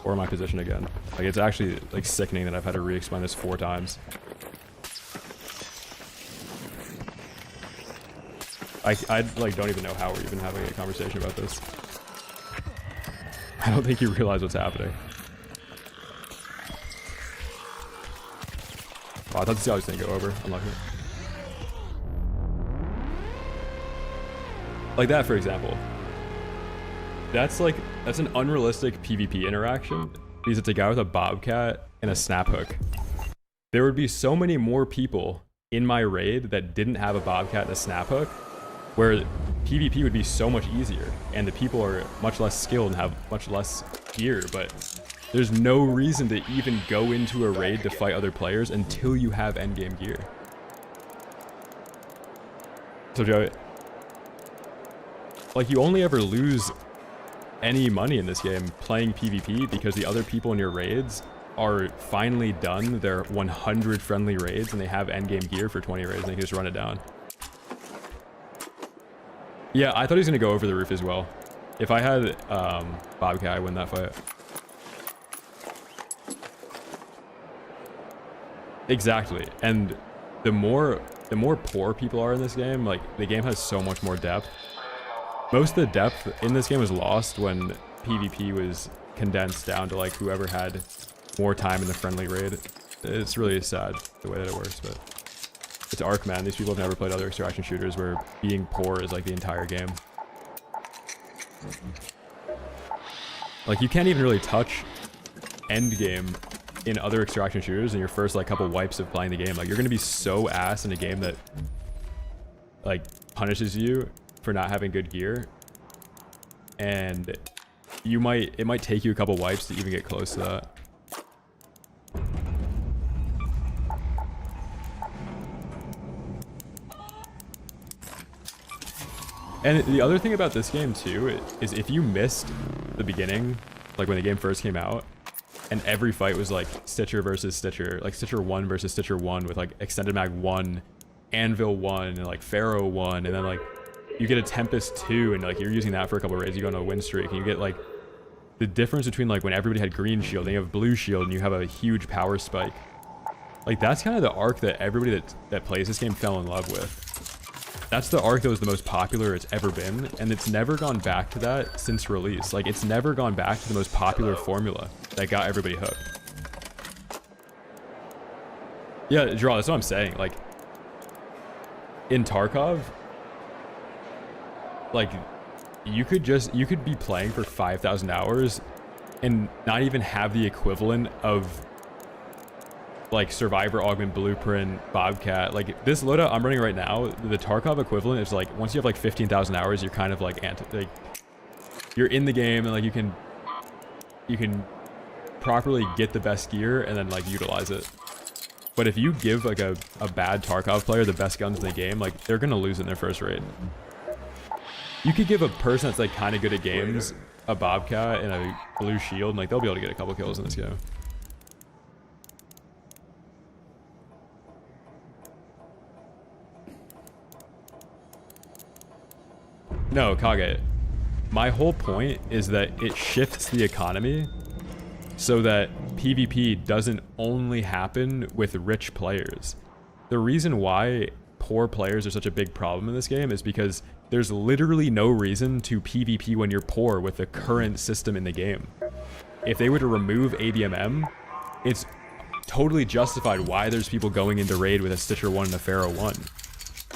S1: or my position again. Like, it's actually, like, sickening that I've had to re-explain this 4 times. I like don't even know how we're even having a conversation about this. I don't think you realize what's happening. Oh, I thought this guy was gonna go over. Unlucky. Like that, for example. That's an unrealistic PvP interaction because it's a guy with a bobcat and a snap hook. There would be so many more people in my raid that didn't have a bobcat and a snap hook, where PvP would be so much easier, and the people are much less skilled and have much less gear, but there's no reason to even go into a raid to fight other players until you have endgame gear. So Joe, like, you only ever lose any money in this game playing PvP because the other people in your raids are finally done their 100 friendly raids and they have endgame gear for 20 raids and they can just run it down. Yeah, I thought he was going to go over the roof as well. If I had Bobcat, I win that fight. Exactly. And the more poor people are in this game, like, the game has so much more depth. Most of the depth in this game was lost when PvP was condensed down to, like, whoever had more time in the friendly raid. It's really sad the way that it works, but it's Ark, man. These people have never played other extraction shooters where being poor is like the entire game. Like, you can't even really touch end game in other extraction shooters in your first, like, couple wipes of playing the game. Like, you're gonna be so ass in a game that, like, punishes you for not having good gear, and it might take you a couple wipes to even get close to that. And the other thing about this game too is if you missed the beginning, like when the game first came out, and every fight was like Stitcher versus Stitcher, like Stitcher 1 versus Stitcher 1 with like Extended Mag 1, Anvil 1, and like Pharaoh 1, and then like you get a Tempest 2, and like you're using that for a couple of raids, you go on a win streak, and you get like the difference between like when everybody had green shield and you have blue shield and you have a huge power spike. Like, that's kind of the arc that everybody that plays this game fell in love with. That's the arc that was the most popular it's ever been, and it's never gone back to that since release. Like, it's never gone back to the most popular formula that got everybody hooked. Yeah, Draw, that's what I'm saying. Like, in Tarkov, like, you could be playing for 5,000 hours and not even have the equivalent of like Survivor, Augment, Blueprint, Bobcat. Like, this loadout I'm running right now, the Tarkov equivalent is like, once you have like 15,000 hours, you're kind of like, you're in the game, and like you can properly get the best gear and then like utilize it. But if you give like a bad Tarkov player the best guns in the game, like, they're gonna lose in their first raid. You could give a person that's like kind of good at games a Bobcat and a blue shield, and like they'll be able to get a couple kills in this game. No, Kage. My whole point is that it shifts the economy so that PvP doesn't only happen with rich players. The reason why poor players are such a big problem in this game is because there's literally no reason to PvP when you're poor with the current system in the game. If they were to remove ABMM, it's totally justified why there's people going into raid with a Stitcher 1 and a Pharaoh 1.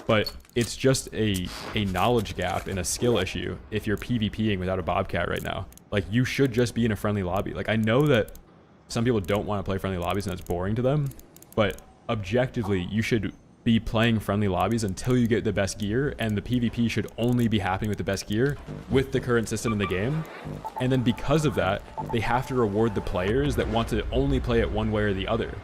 S1: But it's just a knowledge gap and a skill issue if you're PvPing without a Bobcat right now. Like, you should just be in a friendly lobby. Like, I know that some people don't want to play friendly lobbies and it's boring to them, but objectively, you should be playing friendly lobbies until you get the best gear, and the PvP should only be happening with the best gear with the current system in the game. And then because of that, they have to reward the players that want to only play it one way or the other.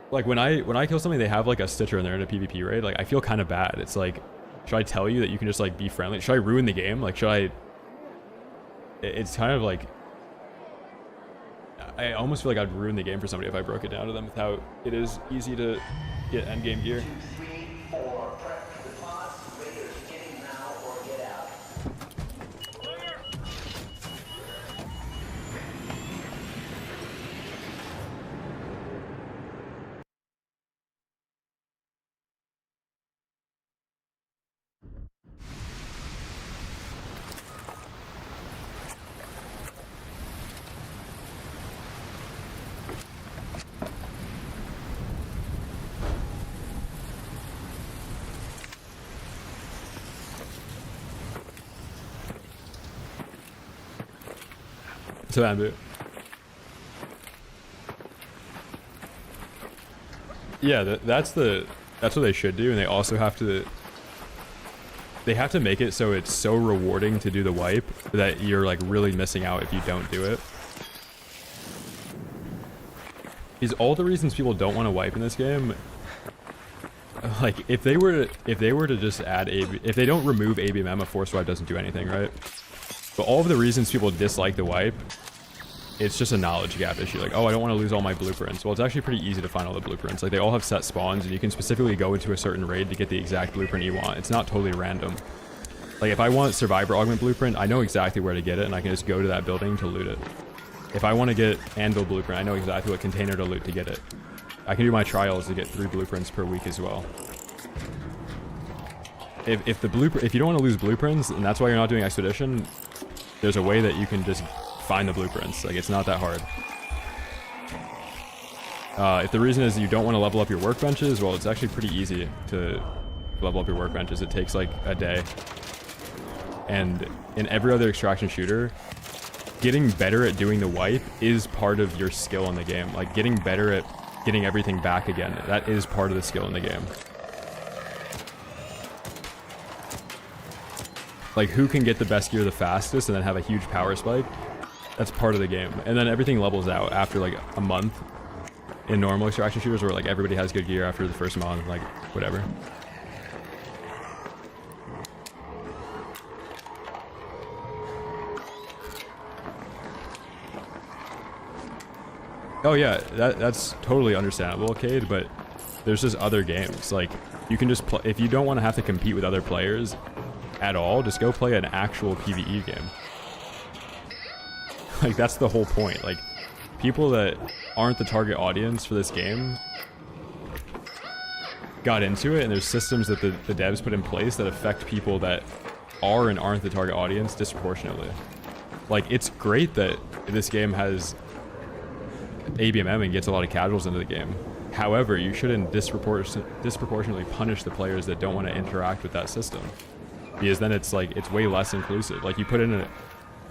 S1: Like, when I kill something, they have like a Stitcher and they're in a PvP raid, like, I feel kind of bad. It's like, should I tell you that you can just like be friendly? Should I ruin the game? Like, should I? It's kind of like, I almost feel like I'd ruin the game for somebody if I broke it down to them with how it is easy to get endgame gear.
S6: 2, 3, 4. Prep the pods. Raiders, get in now or get out.
S1: So Ambu. Yeah, that's what they should do, and they also have to. They have to make it so it's so rewarding to do the wipe that you're like really missing out if you don't do it. Is all the reasons people don't want to wipe in this game, like if they were to just add if they don't remove ABMM, a force wipe doesn't do anything, right? But all of the reasons people dislike the wipe, it's just a knowledge gap issue. Like, oh, I don't want to lose all my blueprints. Well, it's actually pretty easy to find all the blueprints. Like, they all have set spawns, and you can specifically go into a certain raid to get the exact blueprint you want. It's not totally random. Like, if I want Survivor Augment blueprint, I know exactly where to get it, and I can just go to that building to loot it. If I want to get Anvil blueprint, I know exactly what container to loot to get it. I can do my trials to get 3 blueprints per week as well. If you don't want to lose blueprints, and that's why you're not doing Expedition, there's a way that you can just find the blueprints. Like, it's not that hard. If the reason is you don't want to level up your workbenches, well, it's actually pretty easy to level up your workbenches. It takes like a day. And in every other extraction shooter, getting better at doing the wipe is part of your skill in the game. Like, getting better at getting everything back again, that is part of the skill in the game. Like, who can get the best gear the fastest and then have a huge power spike? That's part of the game. And then everything levels out after like a month in normal extraction shooters where like everybody has good gear after the first month, like whatever. Oh yeah, that's totally understandable, Cade, but there's just other games. Like, you can just play, if you don't want to have to compete with other players at all, just go play an actual PvE game. Like, that's the whole point. Like, people that aren't the target audience for this game got into it, and there's systems that the devs put in place that affect people that are and aren't the target audience disproportionately. Like, it's great that this game has ABMM and gets a lot of casuals into the game. However, you shouldn't disproportionately punish the players that don't want to interact with that system, because then it's like, it's way less inclusive. Like, you put in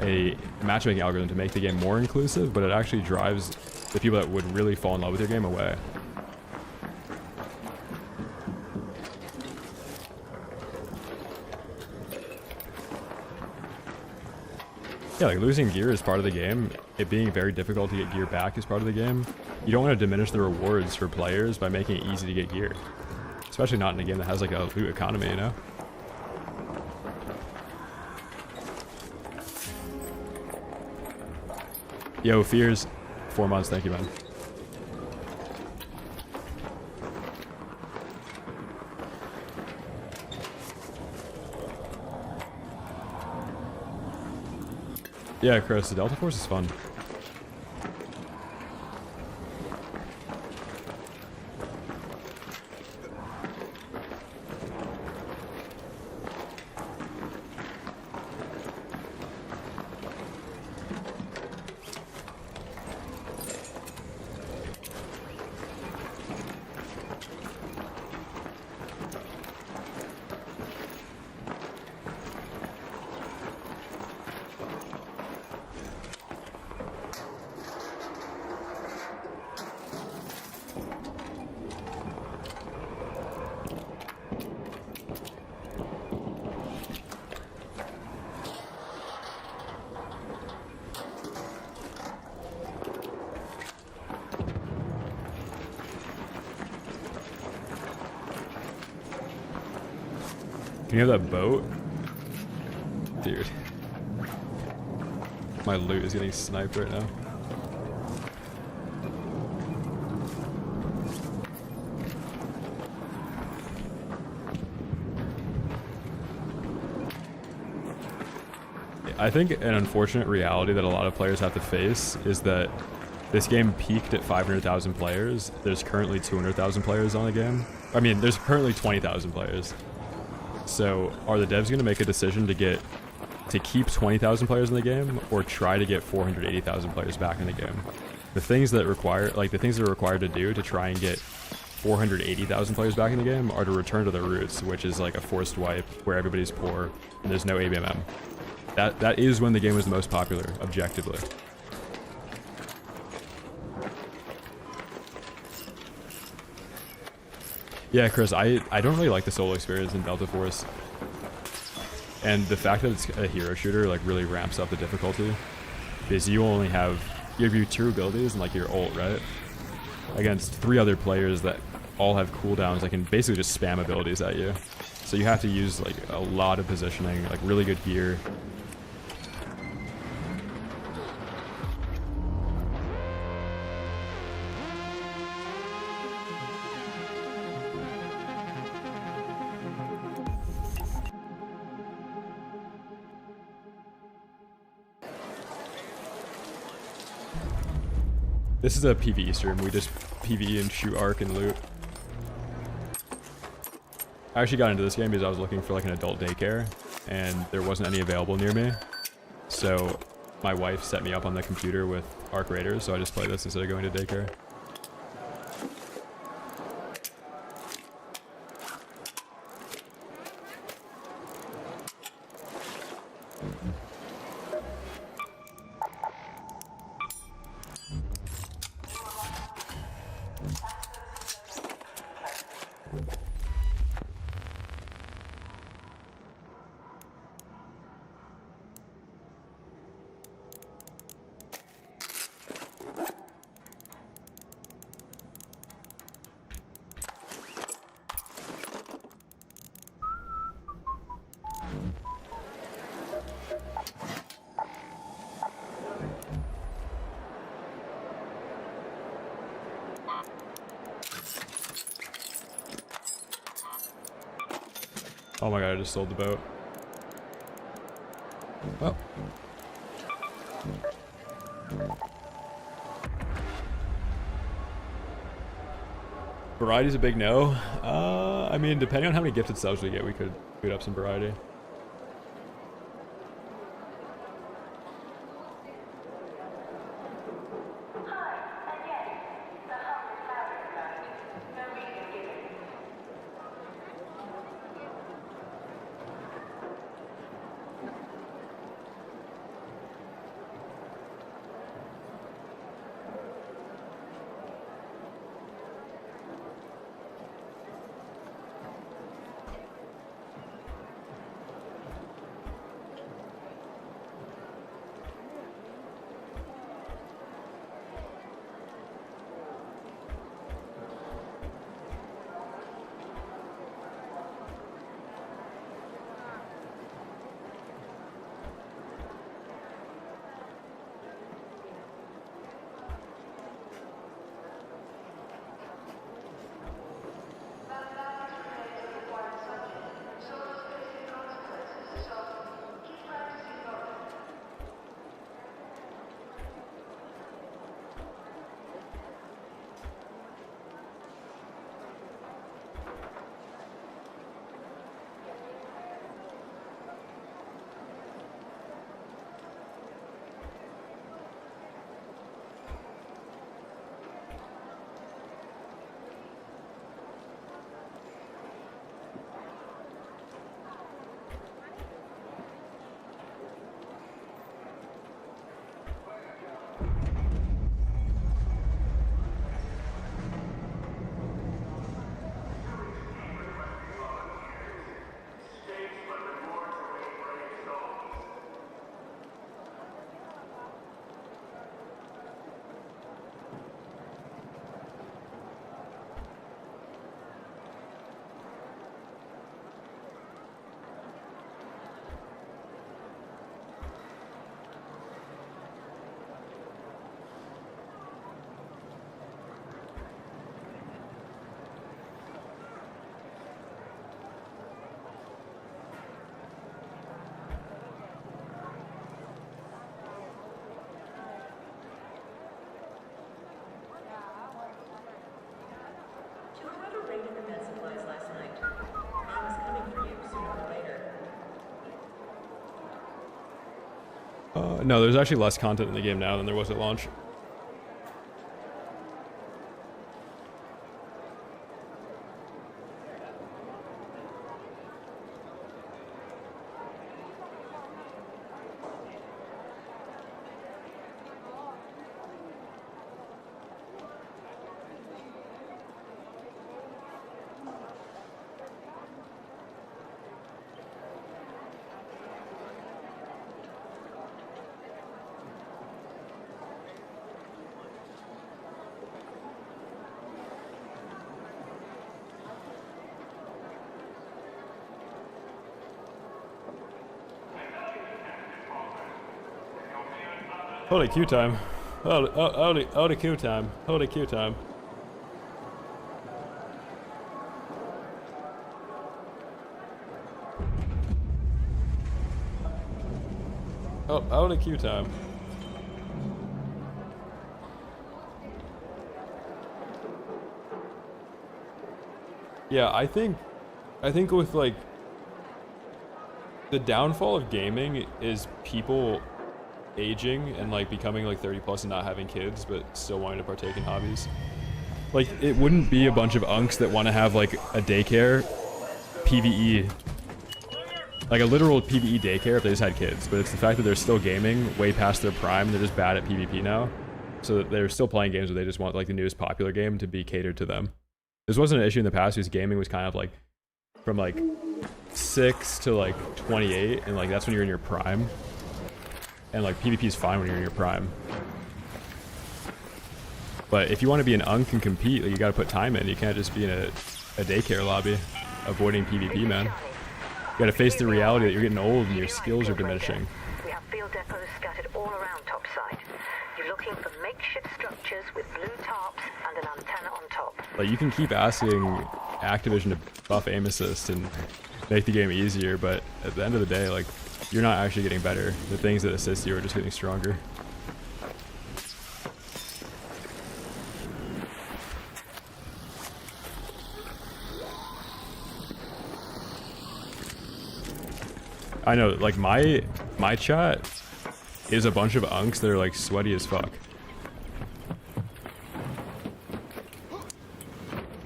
S1: a matchmaking algorithm to make the game more inclusive, but it actually drives the people that would really fall in love with your game away. Yeah, like, losing gear is part of the game. It being very difficult to get gear back is part of the game. You don't want to diminish the rewards for players by making it easy to get gear. Especially not in a game that has like a loot economy, you know? Yo, Fears, 4 months, thank you, man. Yeah, Chris, the Delta Force is fun. Can you have that boat? Dude. My loot is getting sniped right now. I think an unfortunate reality that a lot of players have to face is that this game peaked at 500,000 players. There's currently 200,000 players on the game. I mean, there's currently 20,000 players. So, are the devs going to make a decision to keep 20,000 players in the game, or try to get 480,000 players back in the game? The things that are required to do to try and get 480,000 players back in the game are to return to their roots, which is like a forced wipe where everybody's poor and there's no ABMM. That is when the game was the most popular, objectively. Yeah, Chris, I don't really like the solo experience in Delta Force. And the fact that it's a hero shooter like really ramps up the difficulty. Because you have your 2 abilities and like your ult, right? Against 3 other players that all have cooldowns that can basically just spam abilities at you. So you have to use like a lot of positioning, like really good gear. This is a PvE stream. We just PvE and shoot arc and loot. I actually got into this game because I was looking for like an adult daycare and there wasn't any available near me. So my wife set me up on the computer with Arc Raiders, so I just play this instead of going to daycare. Oh my god, I just sold the boat. Oh. Variety's a big no. I mean, depending on how many gifted subs we get, we could boot up some variety. No, there's actually less content in the game now than there was at launch. Holy Q time. Holy Q time. Holy Q time. Oh, holy Q time. Yeah, I think with like the downfall of gaming is people aging and like becoming like 30 plus and not having kids but still wanting to partake in hobbies. Like it wouldn't be a bunch of unks that want to have like a daycare PvE, like a literal PvE daycare if they just had kids, but it's the fact that they're still gaming way past their prime. They're just bad at PvP now, so that they're still playing games where they just want like the newest popular game to be catered to them. This wasn't an issue in the past because gaming was kind of like from like 6 to like 28, and like that's when you're in your prime. And like PvP is fine when you're in your prime. But if you want to be an unk and compete, like, you gotta put time in. You can't just be in a daycare lobby avoiding PvP, man. You gotta face the reality that you're getting old and your skills are diminishing.
S2: We have field depots scattered all around topside. You're looking for makeshift structures with blue tarps and an antenna on top.
S1: Like, you can keep asking Activision to buff aim assist and make the game easier, but at the end of the day, like, you're not actually getting better. The things that assist you are just getting stronger. I know, like, my chat is a bunch of unks that are like sweaty as fuck.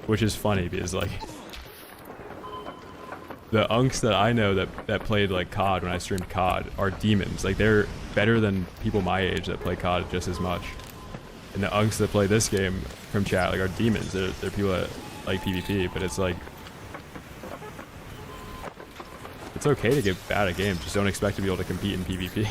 S1: Which is funny because like the unks that I know that played like COD when I streamed COD are demons. Like they're better than people my age that play COD just as much. And the unks that play this game from chat like are demons. They're people that like PvP, but it's like it's okay to get bad at games, just don't expect to be able to compete in PvP.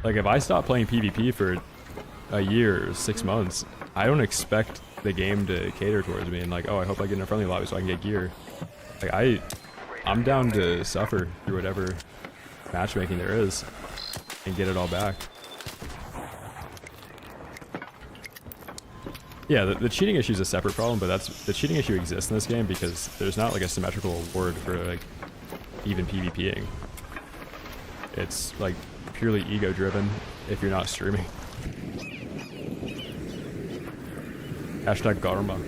S1: Like if I stop playing PvP for a year or 6 months, I don't expect the game to cater towards me and like, oh, I hope I get in a friendly lobby so I can get gear. Like I'm down to suffer through whatever matchmaking there is and get it all back. Yeah, the cheating issue is a separate problem, but the cheating issue exists in this game because there's not like a symmetrical award for like even PvPing. It's like purely ego driven if you're not streaming. Hashtag Garma.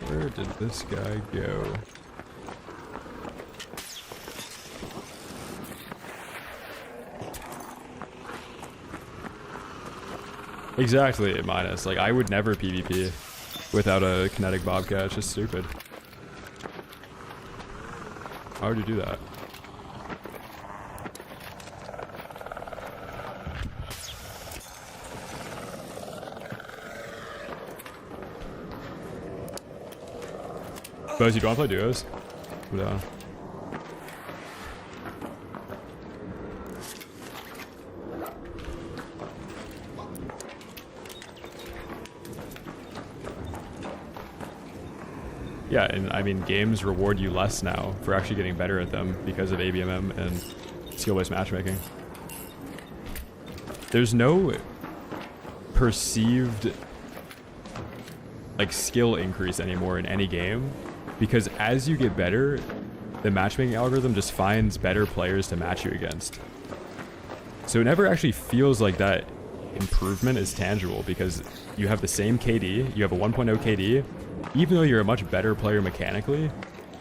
S1: Where did this guy go? Exactly, minus. Like, I would never PvP without a kinetic bobcat. It's just stupid. How would you do that? Buzz, you don't want to play duos? I'm down. Yeah, and I mean, games reward you less now for actually getting better at them because of ABMM and skill-based matchmaking. There's no perceived like skill increase anymore in any game because as you get better, the matchmaking algorithm just finds better players to match you against. So it never actually feels like that improvement is tangible because you have the same KD, you have a 1.0 KD, even though you're a much better player mechanically,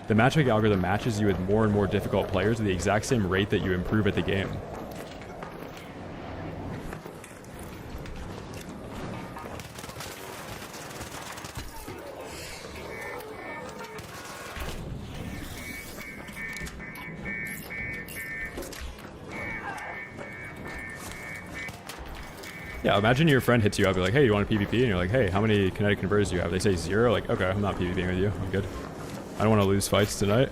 S1: the matchmaking algorithm matches you with more and more difficult players at the exact same rate that you improve at the game. Yeah, imagine your friend hits you up, you're like, hey, you want a PvP? And you're like, hey, how many kinetic converters do you have? They say 0, like, okay, I'm not PvPing with you, I'm good. I don't want to lose fights tonight.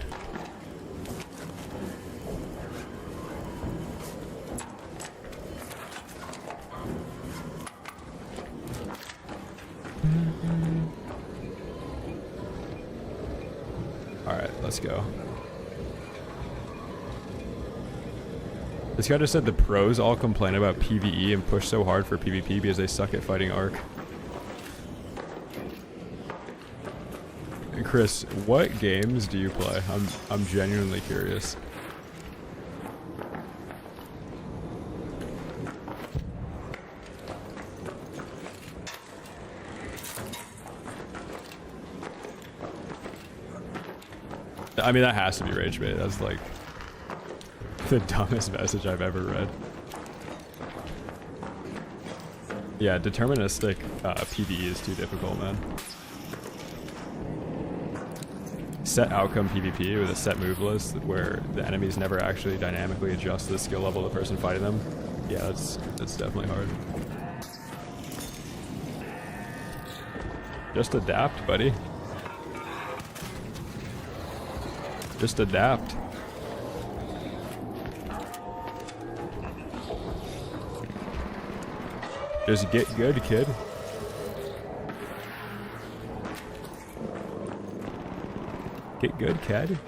S1: Alright, let's go. This guy just said the pros all complain about PvE and push so hard for PvP because they suck at fighting Arc. And Chris, what games do you play? I'm genuinely curious. I mean, that has to be rage bait. That's like the dumbest message I've ever read. Yeah, deterministic PvE is too difficult, man. Set outcome PvP with a set move list where the enemies never actually dynamically adjust the skill level of the person fighting them. Yeah, that's definitely hard. Just adapt, buddy. Just adapt. Just get good, kid. Get good, kid.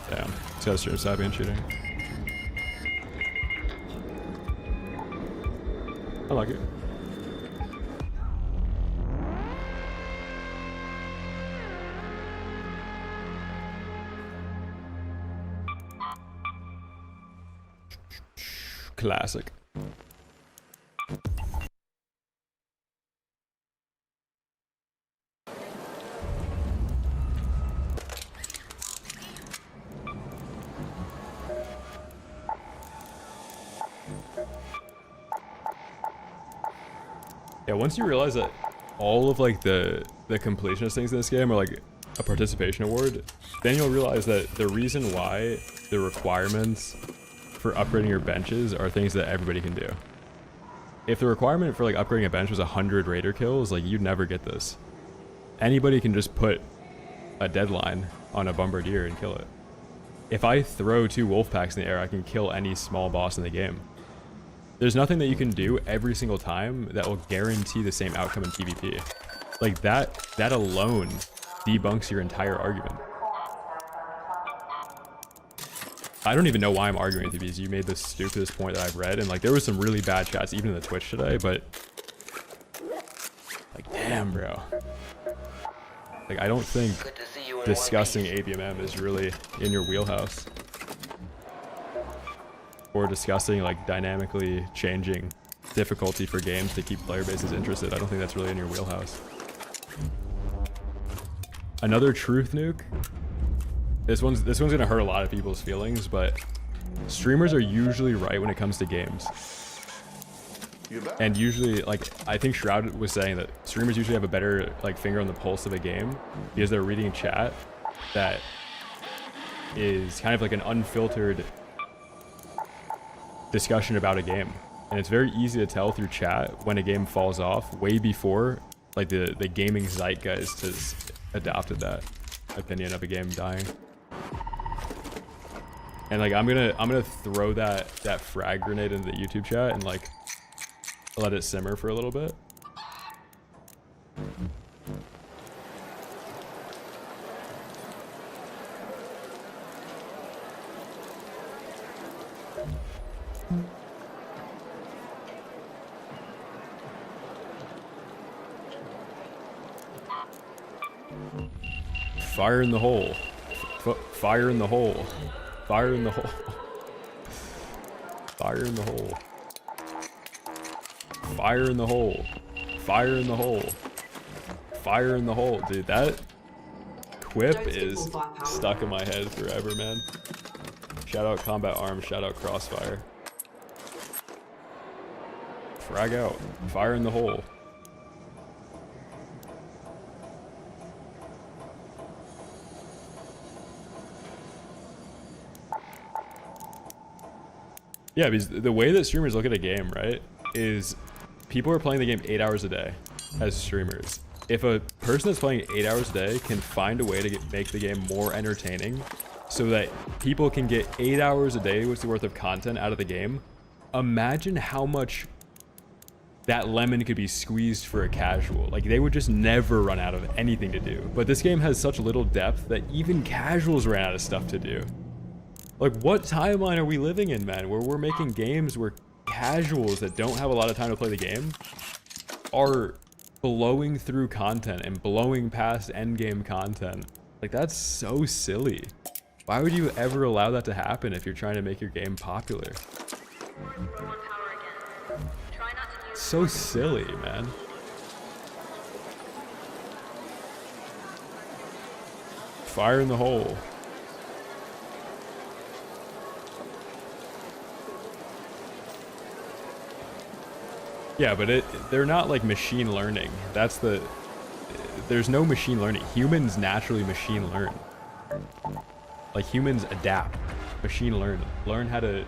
S1: Damn, this guy's straight sappy and shooting. I like it. Classic. Yeah, once you realize that all of like the completionist things in this game are like a participation award, then you'll realize that the reason why the requirements for upgrading your benches are things that everybody can do. If the requirement for like upgrading a bench was 100 raider kills, like you'd never get this. Anybody can just put a deadline on a bombardier and kill it. If I throw 2 wolf packs in the air, I can kill any small boss in the game. There's nothing that you can do every single time that will guarantee the same outcome in PvP. Like that alone debunks your entire argument. I don't even know why I'm arguing with you because you made the stupidest point that I've read, and like there was some really bad chats even in the Twitch today, but like damn, bro. Like I don't think discussing ABMM is really in your wheelhouse. Or discussing like dynamically changing difficulty for games to keep player bases interested. I don't think that's really in your wheelhouse. Another truth nuke. This one's gonna hurt a lot of people's feelings, but streamers are usually right when it comes to games. And usually, like I think Shroud was saying that streamers usually have a better like finger on the pulse of a game because they're reading chat that is kind of like an unfiltered discussion about a game, and it's very easy to tell through chat when a game falls off way before like the gaming zeitgeist has adopted that opinion of a game dying. And like I'm gonna throw that frag grenade into the YouTube chat and like let it simmer for a little bit. Fire in the hole. Fire in the hole. Fire in the hole. Fire in the hole. Fire in the hole. Fire in the hole. Fire in the hole. Dude, that quip is stuck in my head forever, man. Shout out Combat Arms, shout out Crossfire. Frag out. Fire in the hole. Yeah, because the way that streamers look at a game, right, is people are playing the game 8 hours a day as streamers. If a person that's playing 8 hours a day can find a way to make the game more entertaining so that people can get 8 hours a day worth of content out of the game, imagine how much that lemon could be squeezed for a casual. Like, they would just never run out of anything to do. But this game has such little depth that even casuals ran out of stuff to do. Like, what timeline are we living in, man, where we're making games where casuals that don't have a lot of time to play the game are blowing through content and blowing past endgame content? Like, that's so silly. Why would you ever allow that to happen if you're trying to make your game popular? So silly, man. Fire in the hole. Yeah, but they're not like machine learning. That's the... There's no machine learning. Humans naturally machine learn. Like, humans adapt. Machine learn how to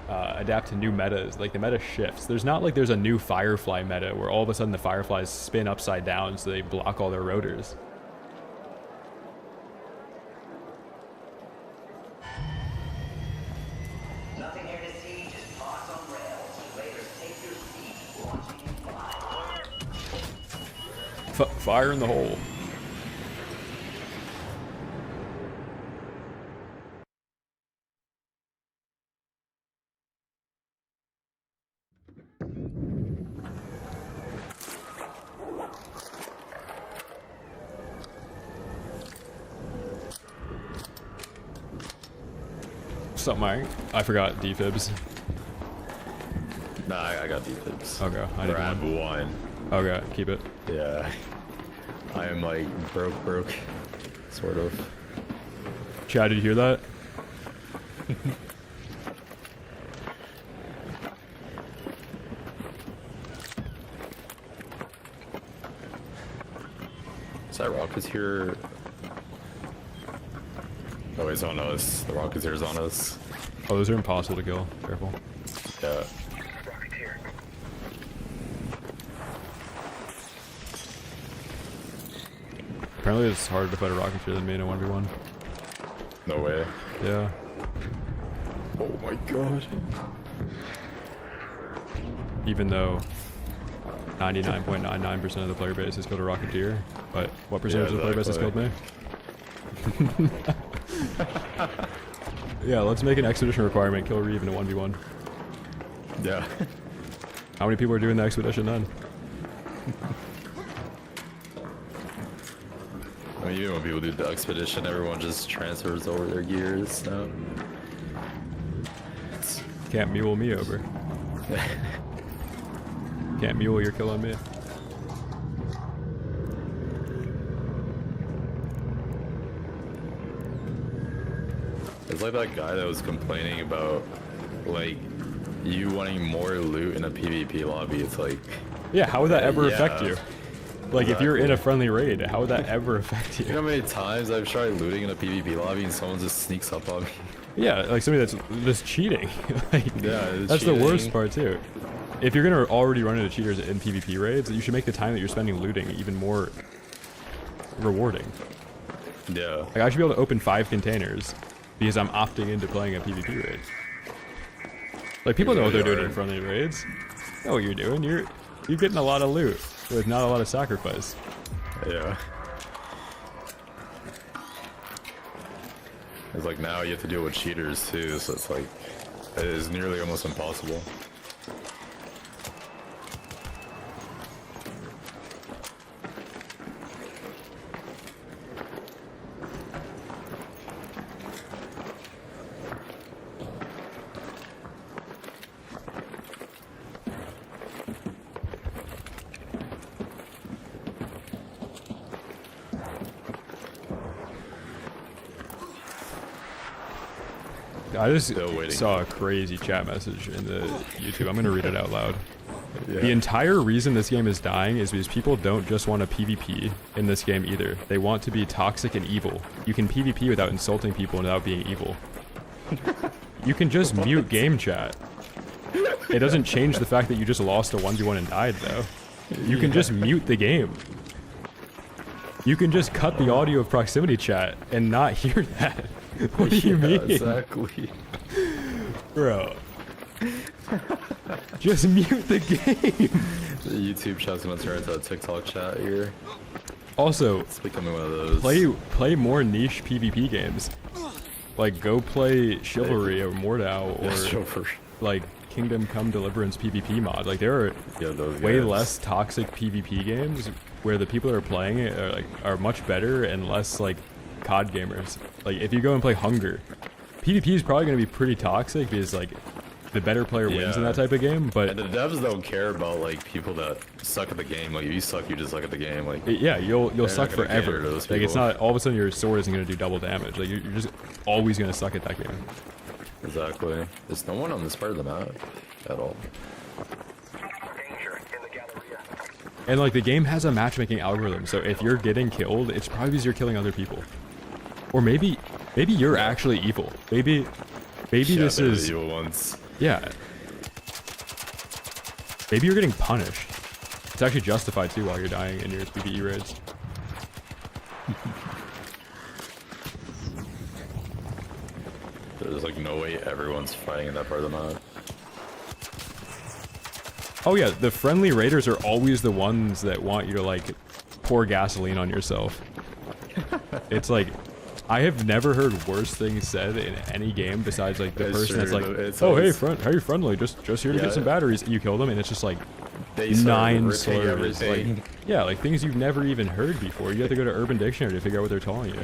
S1: adapt to new metas. Like, the meta shifts. There's not like there's a new Firefly meta where all of a sudden the Fireflies spin upside down so they block all their rotors.
S6: Nothing here to see, just pause on rails. Raiders, take your seat. Launching in 5.
S1: Fire in the hole. What's up, Mike? I forgot defibs.
S7: Nah, I got defibs.
S1: Okay, I
S7: Or I have
S1: need
S7: one.
S1: Okay, keep it.
S7: Yeah. I am like broke. Sort of.
S1: Chad, did you hear that?
S7: Is that Rocketeer? Oh, he's on us. The Rocketeer's on us.
S1: Oh, those are impossible to kill. Careful.
S7: Yeah.
S1: Apparently it's harder to fight a Rocketeer than me in a 1v1.
S7: No way.
S1: Yeah.
S7: Oh my god.
S1: Even though 99.99% of the player base has killed a Rocketeer, but what percentage of the player base has killed me? Yeah, let's make an expedition requirement, kill Reave in a 1v1.
S7: Yeah.
S1: How many people are doing the expedition then?
S7: I mean, even when people do the expedition, everyone just transfers over their gears now.
S1: Can't mule me over. Can't mule, you're killing me.
S7: It's like that guy that was complaining about, like, you wanting more loot in a PvP lobby. It's like...
S1: Yeah, how would that ever
S7: yeah,
S1: affect you? Like, if you're in a
S7: exactly.
S1: friendly raid, how would that ever affect
S7: You know
S1: you?
S7: how many times I've tried looting in a PvP lobby and someone just sneaks up on me?
S1: Yeah, like somebody that's cheating. Like,
S7: Yeah, it's
S1: that's the worst
S7: cheating.
S1: part too. If you're gonna already run into cheaters in PvP raids, you should make the time that you're spending looting even more rewarding.
S7: Yeah.
S1: Like, I should be able to open 5 containers because I'm opting into playing a PvP raid. Like, people know what they're doing in friendly raids. You know what you're doing. You're getting a lot of loot with not a lot of sacrifice.
S7: Yeah. It's like now you have to deal with cheaters too, so it's like, it is nearly almost impossible.
S1: I just
S7: Still waiting.
S1: saw a crazy chat message in the YouTube. I'm gonna read it out loud.
S7: Yeah.
S1: The entire reason this game is dying is because people don't just want to PvP in this game either. They want to be toxic and evil. You can PvP without insulting people and without being evil. You can just mute game chat. It doesn't change the fact that you just lost a 1v1 and died, though. You can just mute the game. You can just cut the audio of proximity chat and not hear that. What do you mean?
S7: Exactly.
S1: Bro. Just mute the game.
S7: The YouTube chat's gonna turn into a TikTok chat here.
S1: Also,
S7: It's becoming one of those.
S1: play more niche PvP games. Like, go play Chivalry or Mordau or like Kingdom Come Deliverance PvP mod. Like, there are
S7: Yeah, those
S1: way
S7: guys.
S1: less toxic PvP games where the people that are playing it are much better and less like COD gamers. Like, if you go and play Hunger, PvP is probably going to be pretty toxic because like the better player wins in
S7: Yeah.
S1: that type of game. But
S7: And the devs don't care about like people that suck at the game. Like if you suck, you just suck at the game. Like
S1: yeah, you'll suck
S7: not gonna cater
S1: forever.
S7: to those
S1: Like, it's
S7: people.
S1: not all of a sudden your sword isn't going to do double damage. Like, you're just always going to suck at that game.
S7: exactly. There's no one on this part of the map at all.
S4: Danger in the Galleria.
S1: And like, the game has a matchmaking algorithm, so if you're getting killed, it's probably because you're killing other people. Or maybe you're actually evil. Maybe
S7: Yeah,
S1: this
S7: they're the
S1: is,
S7: evil ones.
S1: yeah. Maybe you're getting punished. It's actually justified too while you're dying in your PvE raids.
S7: There's like no way everyone's fighting in that part of the map.
S1: Oh yeah, the friendly raiders are always the ones that want you to like pour gasoline on yourself. It's like, I have never heard worse things said in any game besides like the
S7: It's
S1: person that's
S7: true,
S1: like,
S7: it's
S1: oh hey
S7: always-
S1: friend, how you friendly? Just here to
S7: Yeah.
S1: get some batteries. And you kill them and it's just like
S7: They start
S1: 9
S7: ripping
S1: slurs.
S7: everything.
S1: Like, yeah, like things you've never even heard before. You have to go to Urban Dictionary to figure out what they're telling you.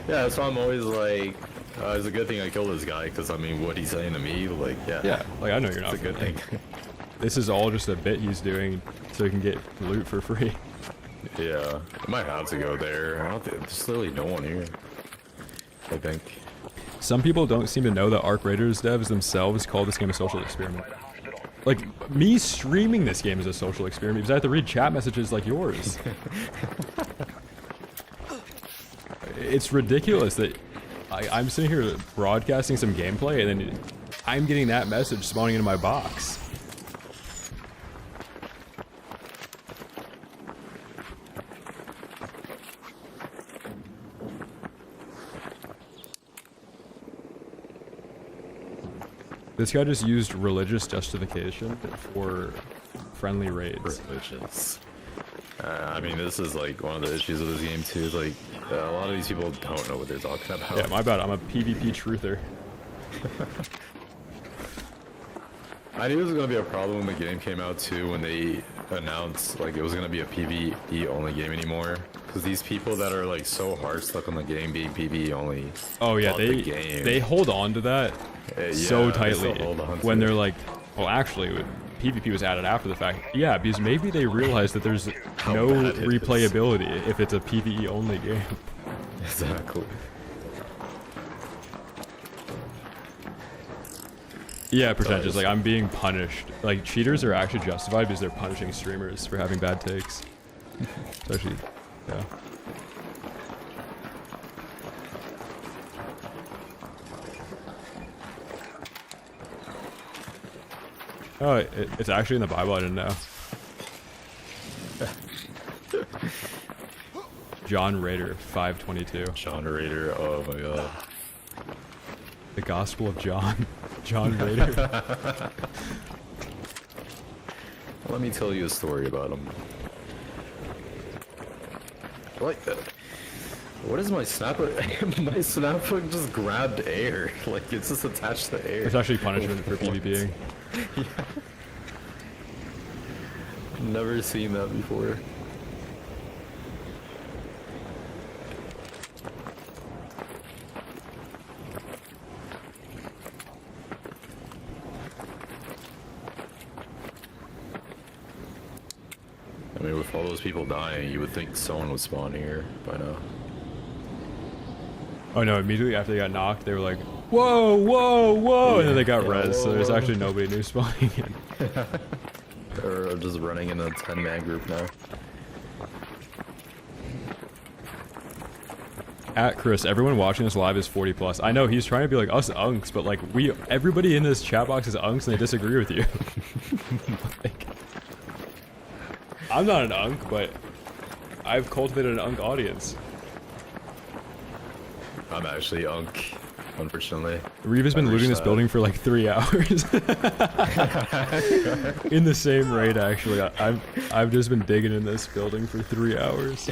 S7: Yeah, so I'm always like, it's a good thing I killed this guy because I mean, what he's saying to me, like, yeah,
S1: Yeah, like I know you're not
S7: it's a good
S1: friendly.
S7: thing.
S1: This is all just a bit he's doing so he can get loot for free.
S7: Yeah, I might have to go there. I don't think there's literally no one here. I think.
S1: Some people don't seem to know that Arc Raiders devs themselves call this game a social experiment. Like, me streaming this game is a social experiment because I have to read chat messages like yours. It's ridiculous that I'm sitting here broadcasting some gameplay and then I'm getting that message spawning into my box. This guy just used religious justification for friendly raids.
S7: Religious. I mean, this is like one of the issues of this game too. Is like a lot of these people don't know what they're talking about.
S1: Yeah, my bad. I'm a PvP truther.
S7: I knew it was gonna be a problem when the game came out too, when they announced like it was gonna be a PvE only game anymore. Because these people that are like so hard stuck on the game being PvE only.
S1: Oh yeah,
S7: bought the game.
S1: they hold on to that
S7: Yeah,
S1: so
S7: they
S1: tightly
S7: still hold on to
S1: when
S7: it.
S1: they're like, well, actually, PvP was added after the fact. Yeah, because maybe they realized that there's no
S7: bad it is.
S1: replayability if it's a PvE only game.
S7: Exactly.
S1: Yeah, pretentious. Like, I'm being punished. Like, cheaters are actually justified because they're punishing streamers for having bad takes. It's actually, yeah. Oh, it's actually in the Bible. I didn't know. John Rader, 522.
S7: John Raider. Oh my god.
S1: The Gospel of John. John Rader.
S7: Let me tell you a story about him. Like that. What is my snap? My snap hook just grabbed air. Like it's just attached to air.
S1: It's actually punishment for
S7: What?
S1: PvPing.
S7: Never seen that before. I mean, with all those people dying, you would think someone would spawn here by now.
S1: Oh no, immediately after they got knocked, they were like, whoa, whoa, whoa, and then they got res, so there's actually nobody new spawning in.
S7: Or just running in a 10-man group now.
S1: At Chris, everyone watching this live is 40 plus. I know he's trying to be like us unks, but like everybody in this chat box is unks and they disagree with you. Like, I'm not an unk, but I've cultivated an unk audience.
S7: I'm actually unk, unfortunately.
S1: Reave has been looting this building for like 3 hours. In the same raid, actually. I've just been digging in this building for 3 hours.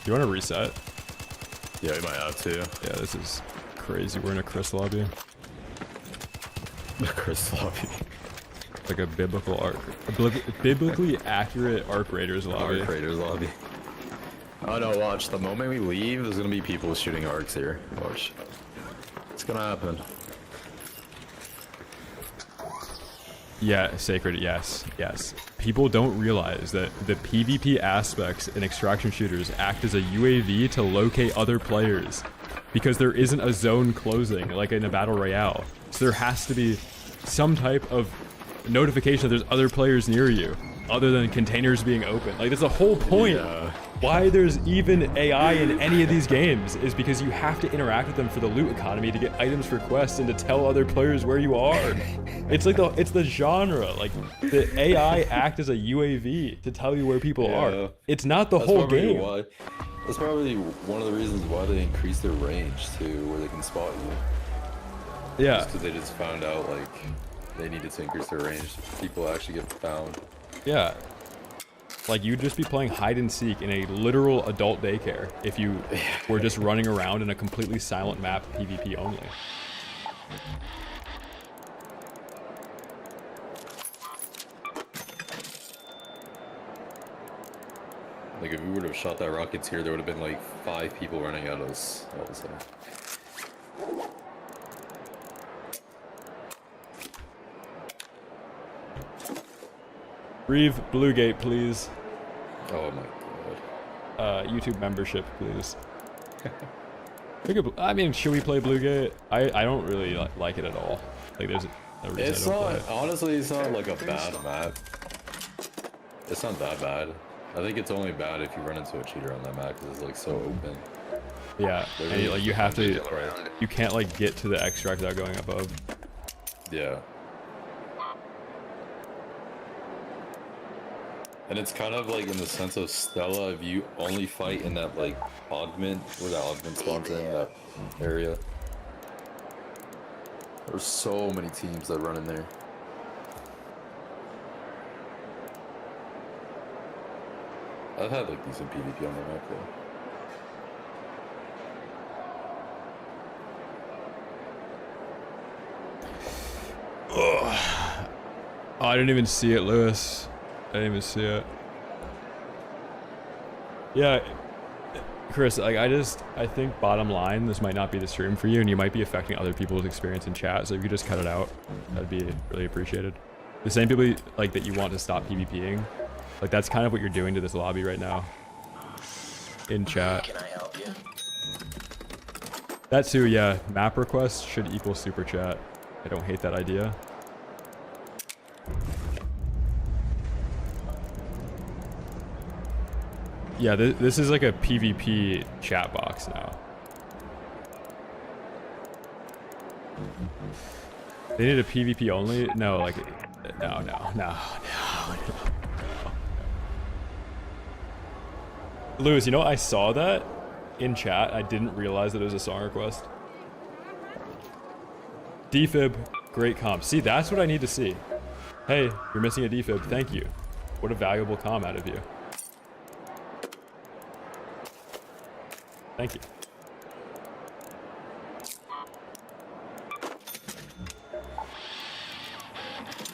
S1: You want to reset?
S7: Yeah, we might have to.
S1: Yeah, this is crazy. We're in a Chris lobby.
S7: Chris lobby.
S1: Like a biblically accurate Arc Raiders lobby.
S7: Arc Raiders lobby. Oh no, watch. The moment we leave, there's gonna be people shooting arcs here. Watch. It's gonna happen.
S1: Yeah, Sacred, yes, yes. People don't realize that the PvP aspects in extraction shooters act as a UAV to locate other players. Because there isn't a zone closing, like in a Battle Royale. So there has to be some type of notification that there's other players near you, other than containers being open. Like, that's the whole point.
S7: Yeah.
S1: Why there's even AI in any of these games is because you have to interact with them for the loot economy to get items for quests and to tell other players where you are. It's like it's the genre. Like, the AI act as a UAV to tell you where people are. It's not the whole game.
S7: That's probably one of the reasons why they increased their range to where they can spot you.
S1: Yeah.
S7: Because they just found out like they needed to increase their range. People actually get found.
S1: Yeah. Like, you'd just be playing hide and seek in a literal adult daycare if you were just running around in a completely silent map, PvP only.
S7: Like, if we would have shot that Rocketeer, there would have been like 5 people running at us all of a sudden.
S1: Reave, Bluegate, please.
S7: Oh my god.
S1: YouTube membership, please. I mean, should we play Bluegate? I don't really like it at all. Like, there's a reason
S7: It's
S1: I don't
S7: not,
S1: play it.
S7: honestly, it's not like a bad map. It's not that bad. I think it's only bad if you run into a cheater on that map because it's like so open.
S1: Yeah, and you have to, you can't like get to the extract without going above.
S7: Yeah. And it's kind of like in the sense of Stella, if you only fight in that like augment, where that augment spawns in, that area. There's so many teams that run in there. I've had like decent PvP on the map though.
S1: Ugh. Oh, I didn't even see it, Lewis. I didn't even see it. Yeah, Chris, like, I think bottom line, this might not be the stream for you, and you might be affecting other people's experience in chat, so if you just cut it out, that'd be really appreciated. The same people, like, that you want to stop PvPing, like, that's kind of what you're doing to this lobby right now. In chat.
S6: Can I help you?
S1: That too, yeah. Map requests should equal super chat. I don't hate that idea. Yeah, this is like a PvP chat box now. They need a PvP only? No, like, no. Lewis, you know, I saw that in chat. I didn't realize that it was a song request. Defib, great comp. See, that's what I need to see. Hey, you're missing a defib. Thank you. What a valuable comm out of you. Thank you.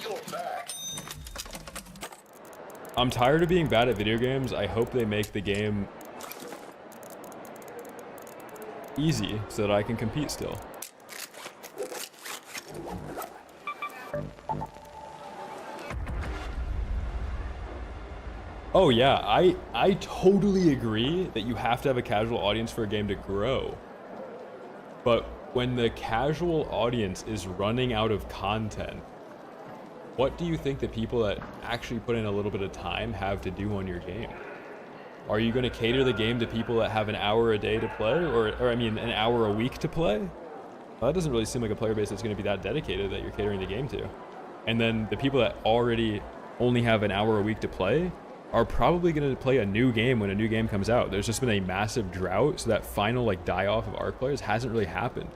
S6: You're back.
S1: I'm tired of being bad at video games. I hope they make the game easy so that I can compete still. Oh yeah, I totally agree that you have to have a casual audience for a game to grow. But when the casual audience is running out of content, what do you think the people that actually put in a little bit of time have to do on your game? Are you going to cater the game to people that have an hour a day to play, or I mean, an hour a week to play? Well, that doesn't really seem like a player base that's going to be that dedicated that you're catering the game to. And then the people that already only have an hour a week to play are probably going to play a new game when a new game comes out. There's just been a massive drought, so that final like die-off of ARC players hasn't really happened.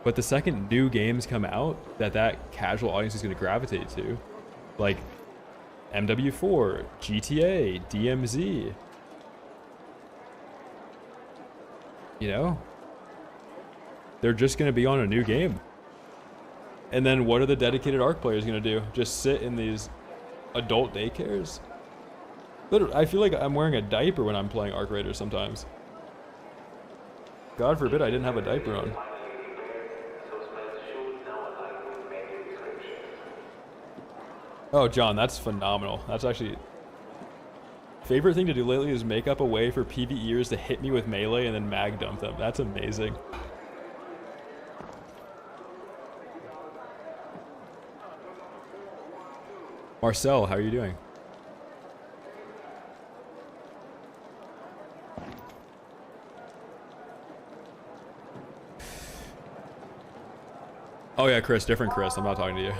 S1: But the second new games come out that casual audience is going to gravitate to, like MW4, GTA, DMZ, you know, they're just going to be on a new game. And then what are the dedicated ARC players going to do? Just sit in these adult daycares? Literally, I feel like I'm wearing a diaper when I'm playing ARC Raiders sometimes. God forbid I didn't have a diaper on. Oh, John, that's phenomenal. That's actually... Favorite thing to do lately is make up a way for PvEers to hit me with melee and then mag dump them. That's amazing. Marcel, how are you doing? Oh yeah, Chris, different Chris. I'm not talking to you.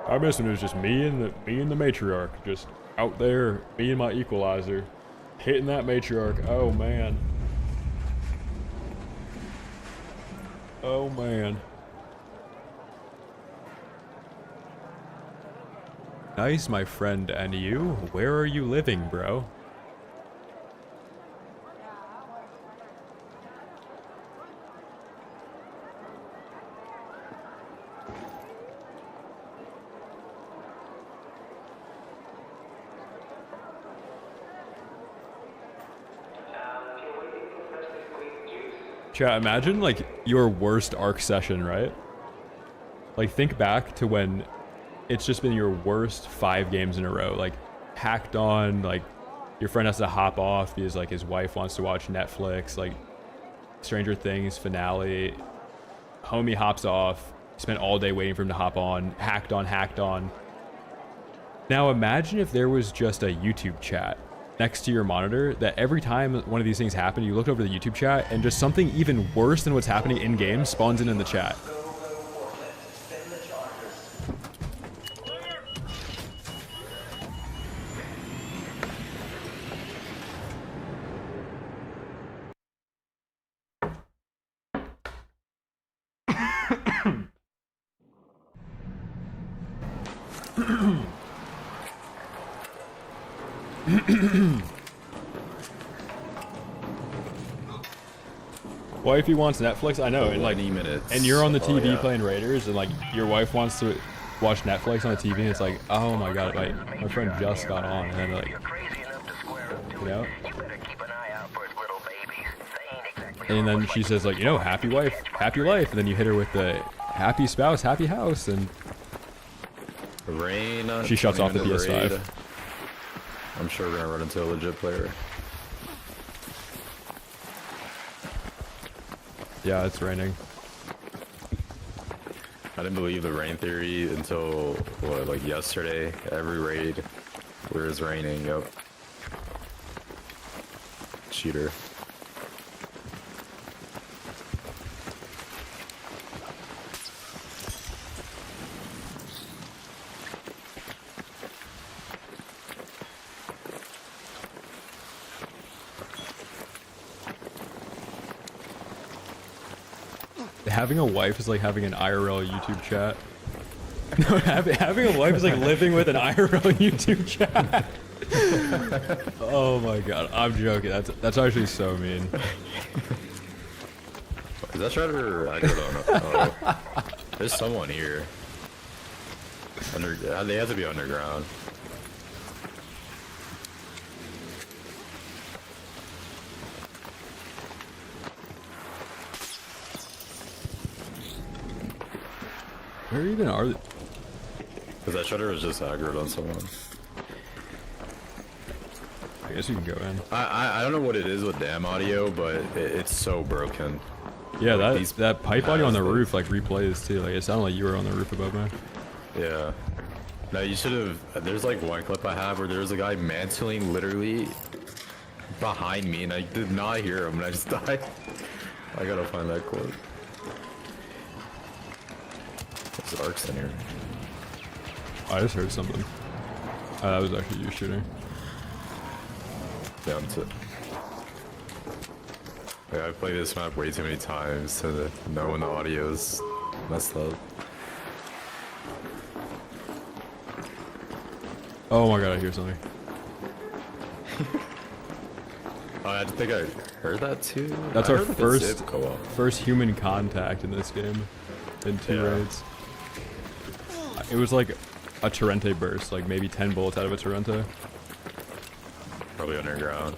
S1: I miss when it was just me and the matriarch, just out there, me and my equalizer, hitting that matriarch. Oh man. Oh man. Nice, my friend. And you? Where are you living, bro? Chat, imagine like your worst ARC session, right? Like think back to when it's just been your worst 5 games in a row, like hacked on, like your friend has to hop off because like his wife wants to watch Netflix, like Stranger Things finale, homie hops off, spent all day waiting for him to hop on, hacked on. Now imagine if there was just a YouTube chat next to your monitor that every time one of these things happened, you looked over the YouTube chat and just something even worse than what's happening in game spawns in the chat. Wifey wants Netflix, I know, and like,
S7: minutes.
S1: and you're on the TV
S7: yeah.
S1: playing Raiders, and like your wife wants to watch Netflix on the TV, and it's like, oh my god, like my friend just got on, and then like, you know, and then she says like, you know, happy wife, happy life, and then you hit her with the happy spouse, happy house, and
S7: rain.
S1: she shuts off the PS5.
S7: Raid. I'm sure we're gonna run into a legit player.
S1: Yeah, it's raining.
S7: I didn't believe the rain theory until, what, like yesterday? Every raid where it's raining, yep. Cheater.
S1: Having a wife is like having an IRL YouTube chat. No, having a wife is like living with an IRL YouTube chat. Oh my god, I'm joking. That's actually so mean.
S7: Is that Shredder? I don't know. Oh. There's someone here. They have to be underground.
S1: Where even are they?
S7: Because that shutter was just aggroed on someone.
S1: I guess you can go in.
S7: I don't know what it is with damn audio, but it's so broken.
S1: Yeah,
S7: Like,
S1: that pipe audio on the
S7: has
S1: roof like replays too. Like it sounded like you were on the roof above me.
S7: Yeah. No, you should have. There's like one clip I have where there's a guy mantling literally behind me, and I did not hear him, and I just died. I gotta find that clip. There's arcs in here.
S1: I just heard something. That was actually you shooting.
S7: Down to. Yeah, I've played this map way too many times to know when the audio's messed up.
S1: Oh my god, I hear something.
S7: I think I heard that too.
S1: That's
S7: I
S1: our
S7: heard the
S1: first
S7: zip go up.
S1: first human contact in this game. In 2
S7: Yeah.
S1: raids. It was like a Torrente burst, like maybe 10 bullets out of a Torrente.
S7: Probably underground.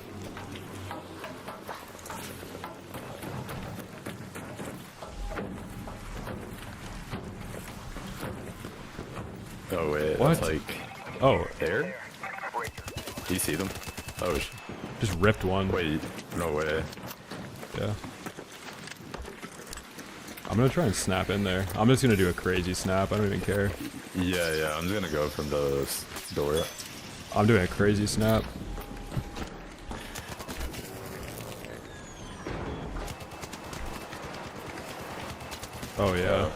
S7: Oh wait,
S1: What?
S7: that's like
S1: Oh,
S7: there? Do you see them? Oh,
S1: just ripped one.
S7: wait, no way.
S1: Yeah. I'm gonna try and snap in there. I'm just gonna do a crazy snap. I don't even care.
S7: Yeah, I'm just gonna go from the door.
S1: I'm doing a crazy snap. Oh yeah.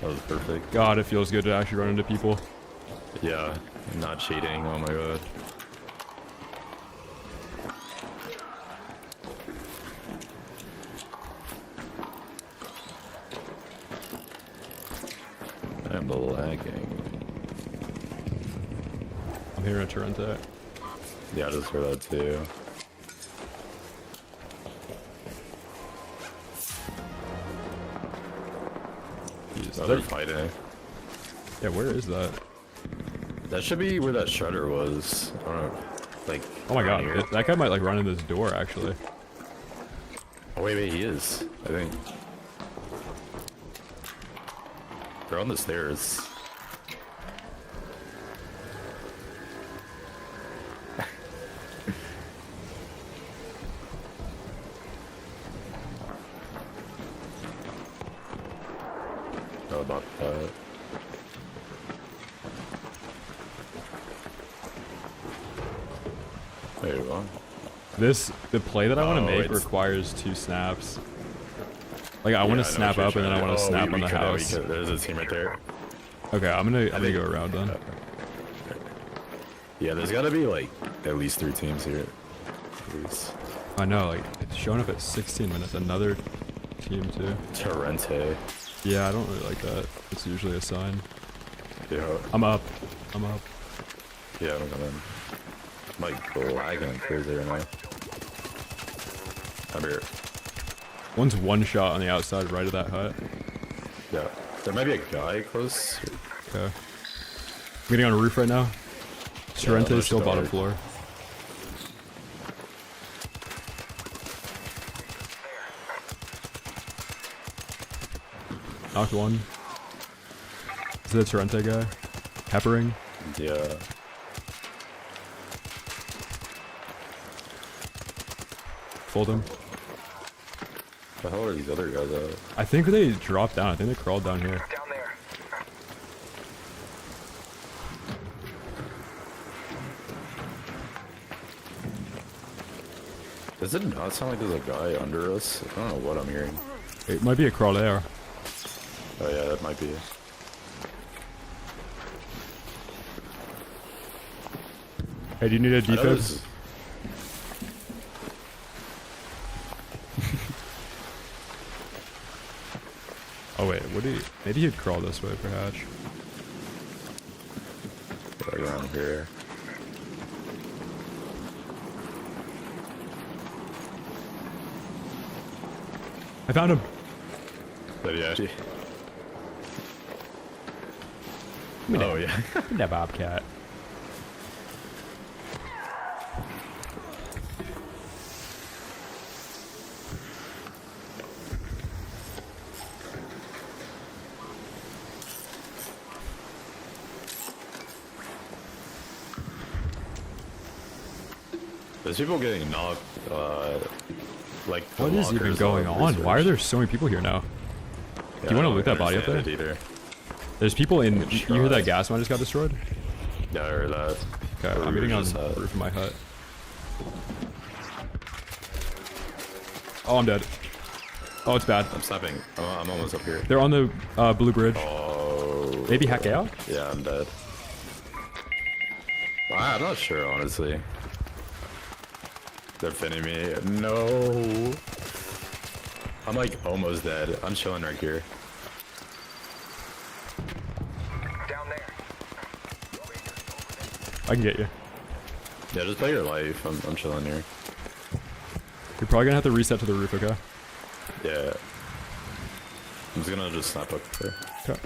S7: That was perfect.
S1: God, it feels good to actually run into people.
S7: Yeah, not cheating. Oh my god. I'm lagging.
S1: I'm hearing a Torrente.
S7: Yeah, I just heard that too.
S1: Jeez,
S7: They're fighting.
S1: yeah, where is that?
S7: That should be where that shutter was. I don't know. Like.
S1: Oh my god,
S7: around here.
S1: that guy might like run in this door actually.
S7: Oh wait, he is. I think. They're on the stairs. How about that? Wait, what?
S1: The play that I want to
S7: Oh,
S1: make
S7: it's-
S1: requires 2 snaps. Like I want
S7: Yeah,
S1: to
S7: know
S1: snap
S7: what
S1: up
S7: you're
S1: and then I
S7: trying
S1: want to
S7: to-
S1: snap
S7: we
S1: on the
S7: could,
S1: house.
S7: There's a team right there.
S1: Okay, I'm gonna go around then.
S7: Yeah, there's gotta be like at least 3 teams here. At least.
S1: I know, like it's showing up at 16 minutes. Another team too.
S7: Torrente.
S1: Yeah, I don't really like that. It's usually a sign.
S7: Yeah.
S1: I'm up. I'm up.
S7: Yeah, I'm coming. I'm like lagging crazy right now. I'm here.
S1: One's one shot on the outside right of that hut.
S7: Yeah. There might be a guy close.
S1: Okay. I'm getting on a roof right now. Sorrente's
S7: let's
S1: still bottom
S7: start.
S1: floor. Knocked one. Is that a Sorrente guy? Peppering.
S7: Yeah.
S1: Fold him.
S7: The hell are these other guys at?
S1: I think they dropped down. I think they crawled down here.
S4: Down there.
S7: Does it not sound like there's a guy under us? I don't know what I'm hearing.
S1: It might be a crawl there.
S7: Oh yeah, that might be it.
S1: Hey, do you need a
S7: I know
S1: defense?
S7: this-
S1: Oh wait, what do you? Maybe he'd crawl this way for Hatch.
S7: Right around here.
S1: I found him.
S7: But yeah.
S1: me
S7: Oh yeah.
S1: That bobcat.
S7: There's people getting knocked, like...
S1: What is even going on? Why are there so many people here now? Do you want to loot that body up there?
S7: Either.
S1: There's people in... You hear that gas mine just got destroyed?
S7: Yeah, I heard that.
S1: Okay, I'm getting on the roof of my hut. Oh, I'm dead. Oh, it's bad.
S7: I'm snapping. I'm almost up here.
S1: They're on the blue bridge.
S7: Oh.
S1: Maybe hack out?
S7: Yeah, I'm dead. I'm not sure, honestly. They're finning me. No. I'm like almost dead. I'm chilling right here.
S4: Down there.
S1: I can get you.
S7: Yeah, just play your life. I'm chilling here.
S1: You're probably gonna have to reset to the roof, okay?
S7: Yeah. I'm just gonna snap up there.
S1: Okay.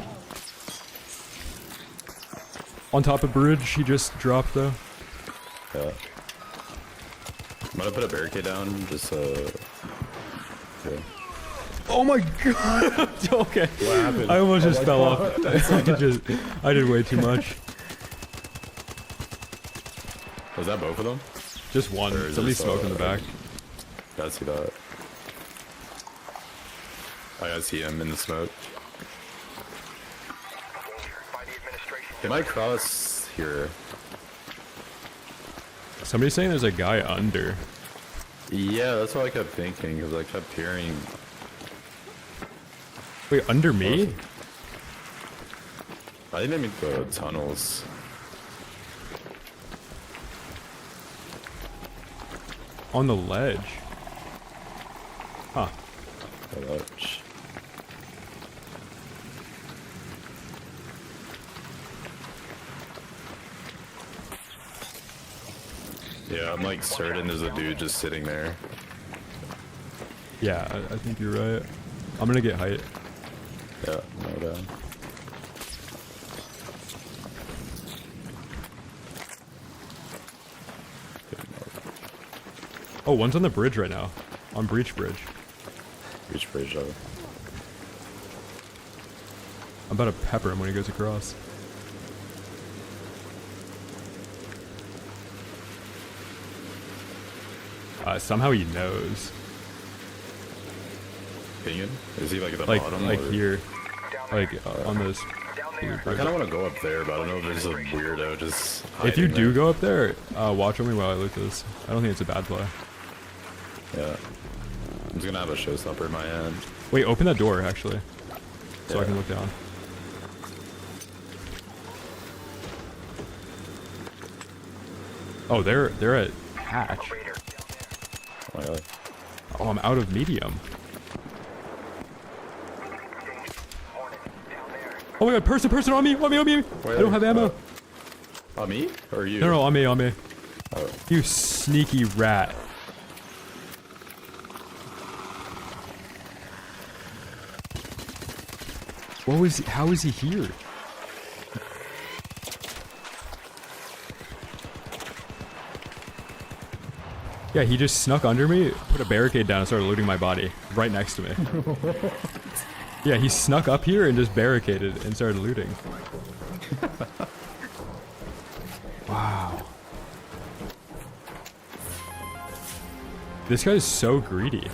S1: On top of bridge, he just dropped though.
S7: Yeah. I'm gonna put a barricade down, just yeah.
S1: Oh my god! Okay.
S7: What happened?
S1: I almost just fell
S7: God.
S1: off. I did way too much.
S7: Was that both of them?
S1: Just one.
S7: Or is
S1: Somebody
S7: this,
S1: smoked in the back.
S7: Yeah, I see that. I gotta see him in the smoke.
S4: By the administration.
S7: They might cross here.
S1: Somebody's saying there's a guy under.
S7: Yeah, that's what I kept thinking, because I kept hearing...
S1: Wait, under me?
S7: I think they mean the tunnels.
S1: On the ledge. Huh.
S7: The ledge. Yeah, I'm like certain there's a dude just sitting there.
S1: Yeah, I think you're right. I'm gonna get height.
S7: Yeah, no doubt.
S1: Oh, one's on the bridge right now. On Breach Bridge.
S7: Reach bridge over.
S1: I'm about to pepper him when he goes across. Somehow he knows.
S7: Pinging? Is he like at the
S1: Like,
S7: bottom?
S1: like
S7: or?
S1: here. Like, on this.
S4: Down
S1: blue
S4: there.
S7: I
S1: bridge.
S7: kind of want to go up there, but I don't know if there's a weirdo just
S1: If you
S7: hiding
S1: do
S7: there.
S1: go up there, watch me while I loot this. I don't think it's a bad play.
S7: Yeah. I'm just gonna have a showstopper in my hand.
S1: Wait, open that door, actually. So I
S7: Yeah.
S1: can look down. Oh, they're at hatch.
S4: Raider.
S7: Oh my god.
S1: Oh, I'm out of medium.
S4: Hornet. Down there.
S1: Oh my god, person on me! On me! I don't have ammo.
S7: Me? Or you?
S1: No, on me.
S7: Oh.
S1: You sneaky rat. How is he here? Yeah, he just snuck under me, put a barricade down and started looting my body right next to me. Yeah, he snuck up here and just barricaded and started looting. Wow. This guy's so greedy.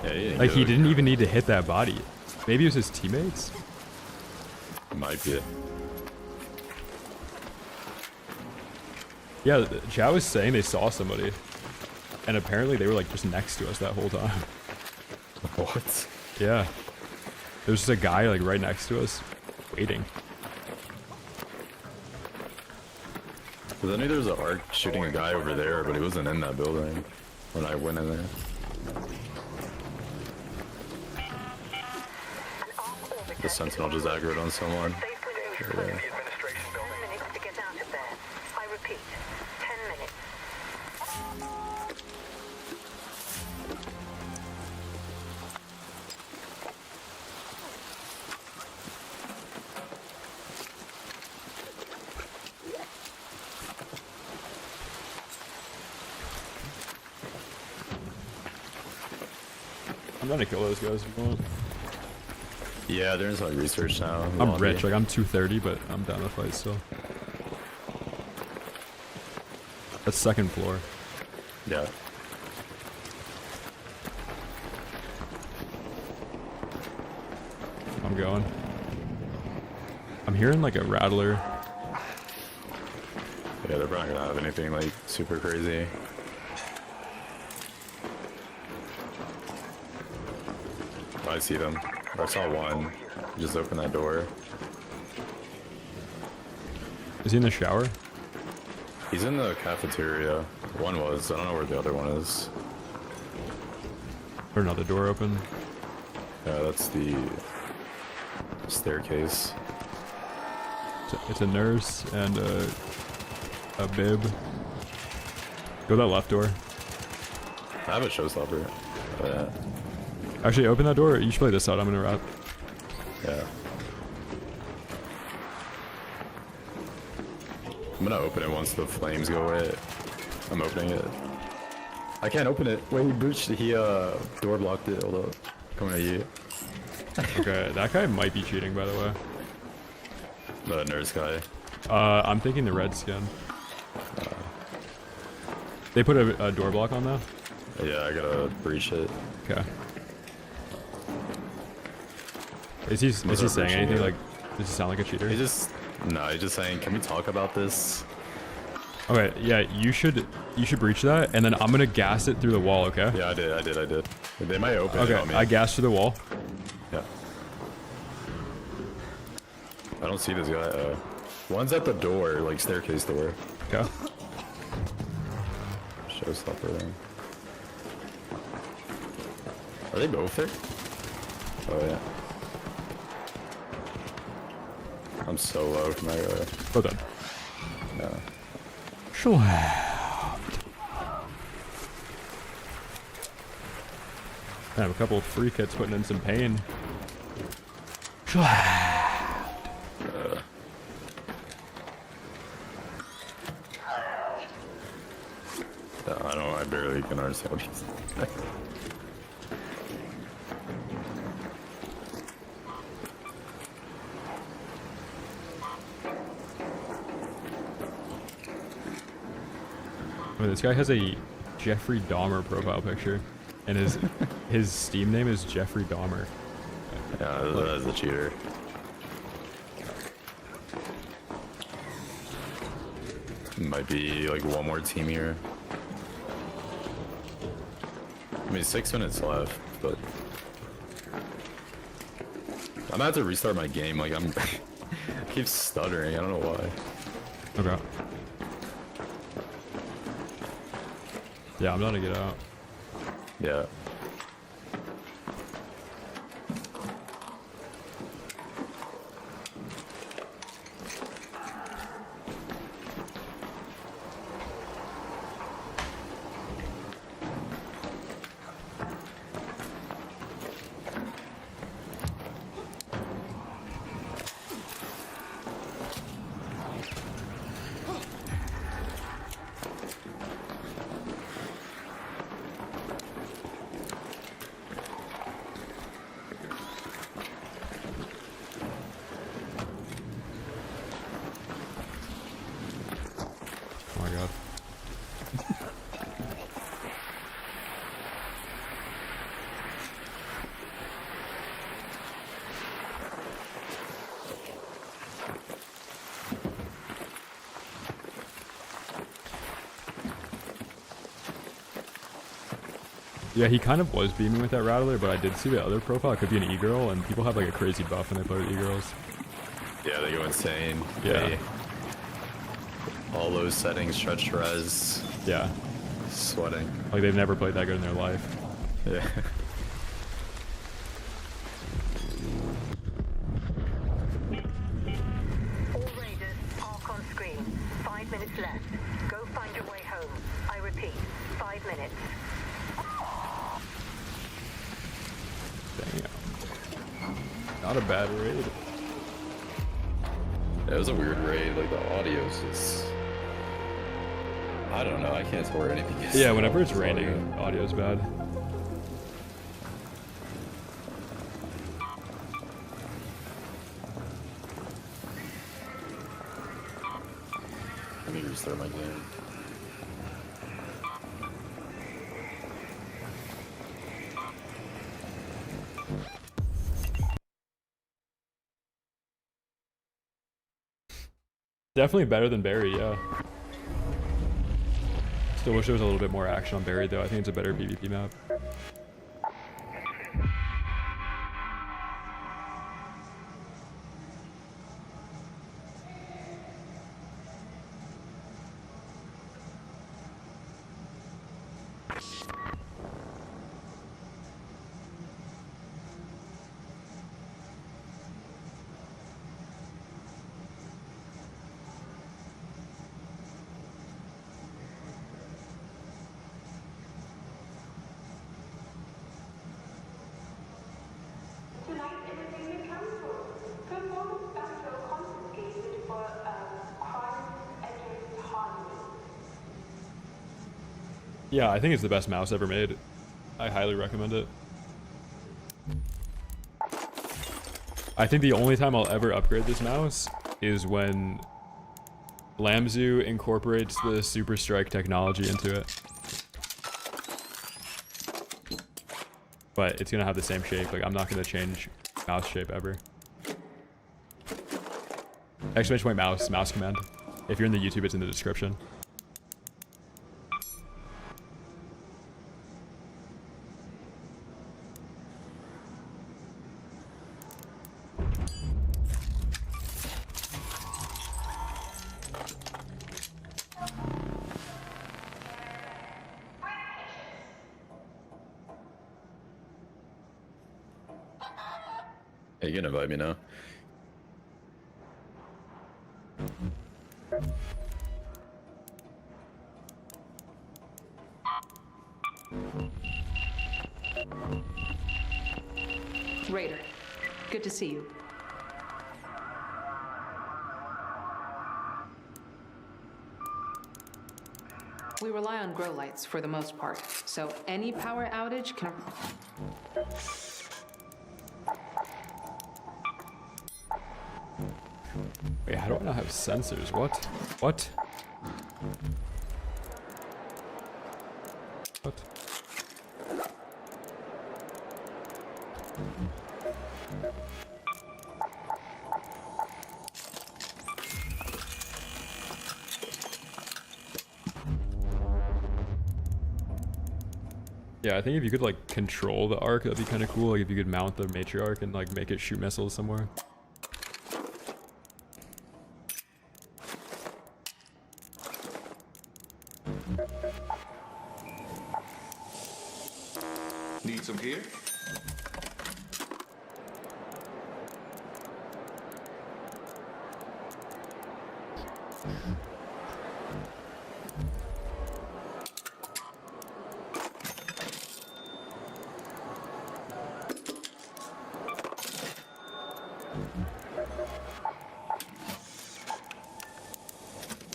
S7: Yeah,
S1: Like, he didn't even need to hit that body. Maybe it was his teammates?
S7: Might be.
S1: Yeah, chat was saying they saw somebody. And apparently they were like just next to us that whole time.
S7: What?
S1: Yeah. There was just a guy like right next to us, waiting.
S7: Because I knew there was an arc shooting a guy over there, but he wasn't in that building when I went in there. The sentinel just aggroed on someone.
S2: Safe with
S4: The administration
S2: 10
S4: building.
S2: minutes to get out of there. I repeat, 10 minutes.
S1: I'm gonna kill those guys if you want.
S7: Yeah, they're inside research now.
S1: I'm rich, like I'm 230, but I'm down to fight still. That's second floor.
S7: Yeah.
S1: I'm going. I'm hearing like a rattler.
S7: Yeah, they're probably not gonna have anything like super crazy. Oh, I see them. I saw one. Just open that door.
S1: Is he in the shower?
S7: He's in the cafeteria. One was. I don't know where the other one is.
S1: Or another door open?
S7: Yeah, that's the staircase.
S1: It's a nurse and a bib. Go that left door.
S7: I have a showstopper. Oh, yeah.
S1: Actually, open that door. You should play this side. I'm gonna wrap.
S7: Yeah. I'm gonna open it once the flames go away. I'm opening it. I can't open it. Wait, he breached. He door blocked it. Hold up. Coming at you.
S1: Okay, that guy might be cheating, by the way.
S7: The nurse guy.
S1: I'm thinking the red skin. They put a door block on that?
S7: Yeah, I gotta breach it.
S1: Okay. Is he saying anything like? Does he sound like a cheater?
S7: He just he's just saying, can we talk about this?
S1: Okay, yeah, you should breach that, and then I'm gonna gas it through the wall. Okay.
S7: Yeah, I did. They might open it on me.
S1: Okay, I gassed through the wall.
S7: Yeah. I don't see this guy. One's at the door, like staircase door.
S1: Okay.
S7: Showstopper then. Are they both there? Oh yeah. I'm so low from that guy.
S1: Well done.
S7: Yeah.
S1: I have a couple of free kits putting in some pain.
S7: I barely can understand what he's saying.
S1: I mean, this guy has a Jeffrey Dahmer profile picture, and his Steam name is Jeffrey Dahmer.
S7: Yeah, that's a cheater. Might be like one more team here. I mean, 6 minutes left, but I'm gonna have to restart my game. Like I keep stuttering. I don't know why.
S1: Okay. Yeah, I'm gonna get out.
S7: Yeah.
S1: Oh my god. Yeah, he kind of was beaming with that rattler, but I did see the other profile. It could be an e-girl, and people have like a crazy buff when they play with e-girls.
S7: Yeah, they go insane.
S1: Yeah.
S7: All those settings, stretch res,
S1: Yeah.
S7: sweating.
S1: Like they've never played that good in their life.
S7: Yeah.
S2: All raiders, park on screen. 5 minutes left. Go find your way home. I repeat, 5 minutes.
S1: Damn. Not a bad raid.
S7: It was a weird raid. Like the audio's just, I don't know. I can't tell where anything is.
S1: Yeah, whenever it's raining, audio's bad.
S7: Let me restart my game.
S1: Definitely better than Buried, yeah. Still wish there was a little bit more action on Buried though. I think it's a better PvP map.
S8: Tonight, entertainment cancelled. Performance backfill confiscated for crimes against harmony.
S1: Yeah, I think it's the best mouse ever made. I highly recommend it. I think the only time I'll ever upgrade this mouse is when Lamzu incorporates the Super Strike technology into it. But it's gonna have the same shape. Like, I'm not gonna change mouse shape ever. Exclamation point mouse command. If you're in the YouTube, it's in the description.
S7: Hey, you can invite me now.
S9: Raider, good to see you. We rely on grow lights for the most part, so any power outage can...
S1: Wait, how do I not have sensors? What? What? What? Yeah, I think if you could like control the arc, that'd be kind of cool. Like if you could mount the matriarch and like make it shoot missiles somewhere.
S10: Need some gear?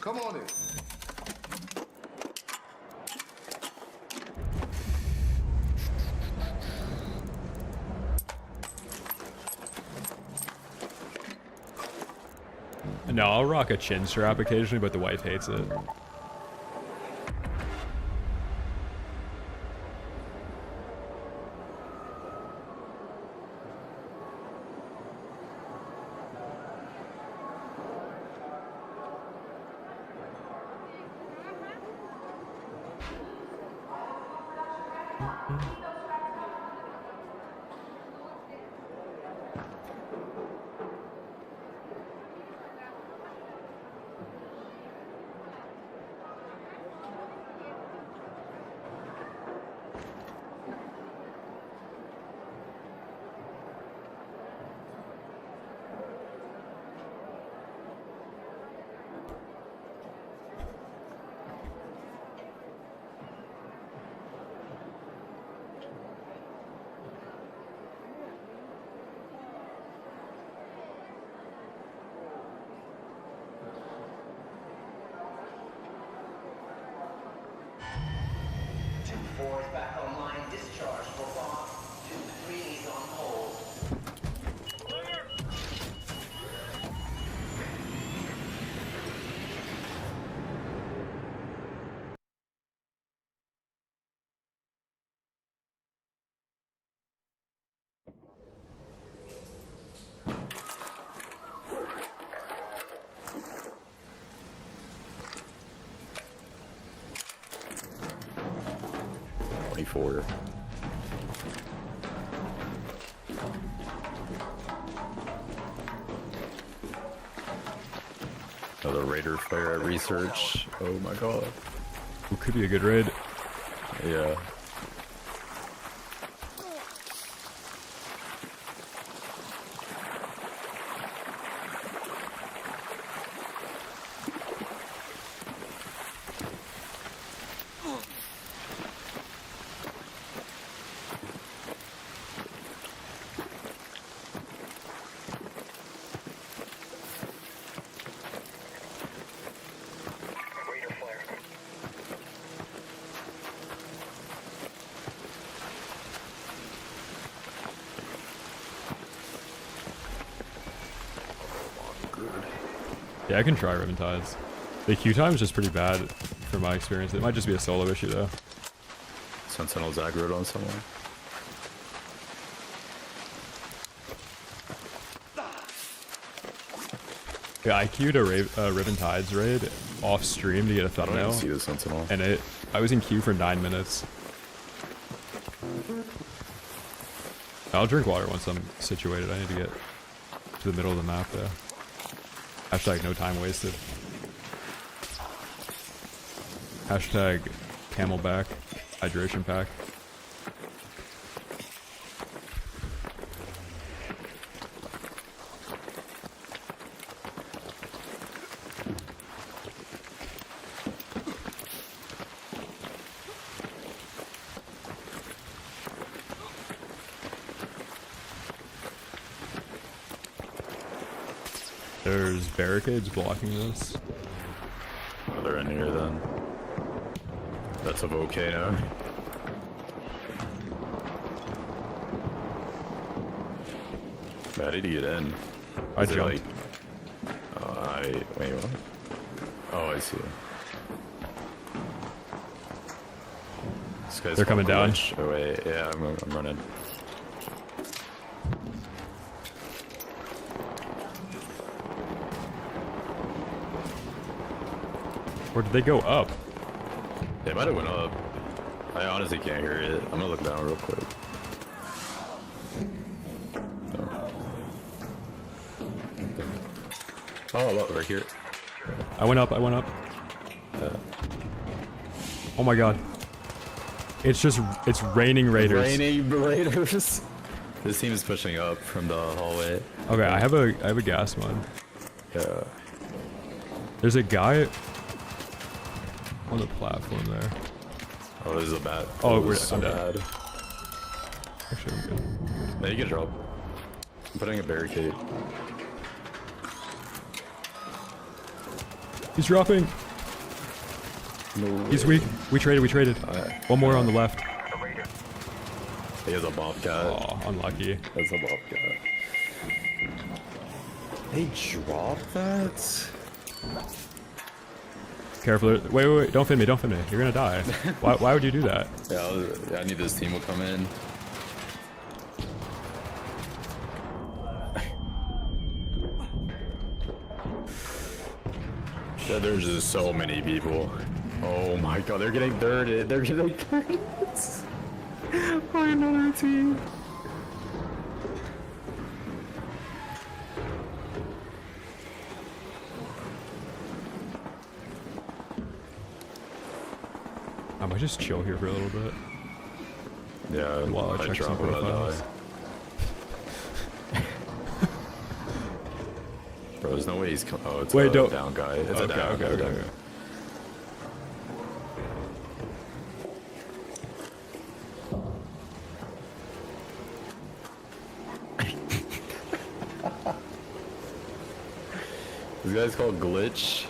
S10: Come on in.
S1: No, I'll rock a chin strap occasionally, but the wife hates it.
S6: Four's back online, discharge for bomb. 2-3's on hold.
S7: 4. Another Raider player at research. Oh my god.
S1: Who could be a good raid?
S7: Yeah.
S4: Raider flare.
S1: Yeah, I can try Ribbon Tides. The queue time is just pretty bad from my experience. It might just be a solo issue though.
S7: Sentinel's aggroed on someone.
S1: Yeah, I queued a Ribbon Tides raid off stream to get a
S7: I don't
S1: thumbnail,
S7: even see the Sentinel.
S1: and I was in queue for 9 minutes. I'll drink water once I'm situated. I need to get to the middle of the map though. Hashtag no time wasted. Hashtag Camelback hydration pack. There's barricades blocking this.
S7: Oh, they're in here then. That's a volcano. Man, I need to get in.
S1: I
S7: Is it
S1: jumped.
S7: like... Wait, what? Oh, I see. This guy's
S1: They're coming down.
S7: glitch. Oh wait, yeah, I'm running.
S1: Where did they go up?
S7: They might have went up. I honestly can't hear it. I'm gonna look down real quick. Oh, look, right here.
S1: I went up. Oh my god. It's raining raiders.
S7: Raining raiders. This team is pushing up from the hallway.
S1: Okay, I have a gas one.
S7: Yeah.
S1: There's a guy on the platform there.
S7: Oh, this is a bad.
S1: Oh,
S7: this is so
S1: I'm dead.
S7: bad.
S1: Actually, I'm good.
S7: No, you can drop. I'm putting a barricade.
S1: He's dropping.
S7: No
S1: He's
S7: way.
S1: weak. We traded. One more on the left.
S7: He has a bobcat.
S1: Oh, unlucky.
S7: That's a bobcat. They dropped that?
S1: Careful. Wait. Don't fin me. You're gonna die. Why would you do that?
S7: Yeah, I knew this team would come in. Yeah, there's just so many people. Oh my god, they're getting dirted. They're getting dirted by another team.
S1: I might just chill here for a little bit.
S7: Yeah,
S1: While I
S7: I
S1: check some
S7: drop when I
S1: profiles.
S7: die. Bro, there's no way he's coming. Oh, it's
S1: Wait,
S7: a
S1: don't-
S7: down guy. It's a
S1: Okay,
S7: down
S1: okay.
S7: guy. This guy's called Glitch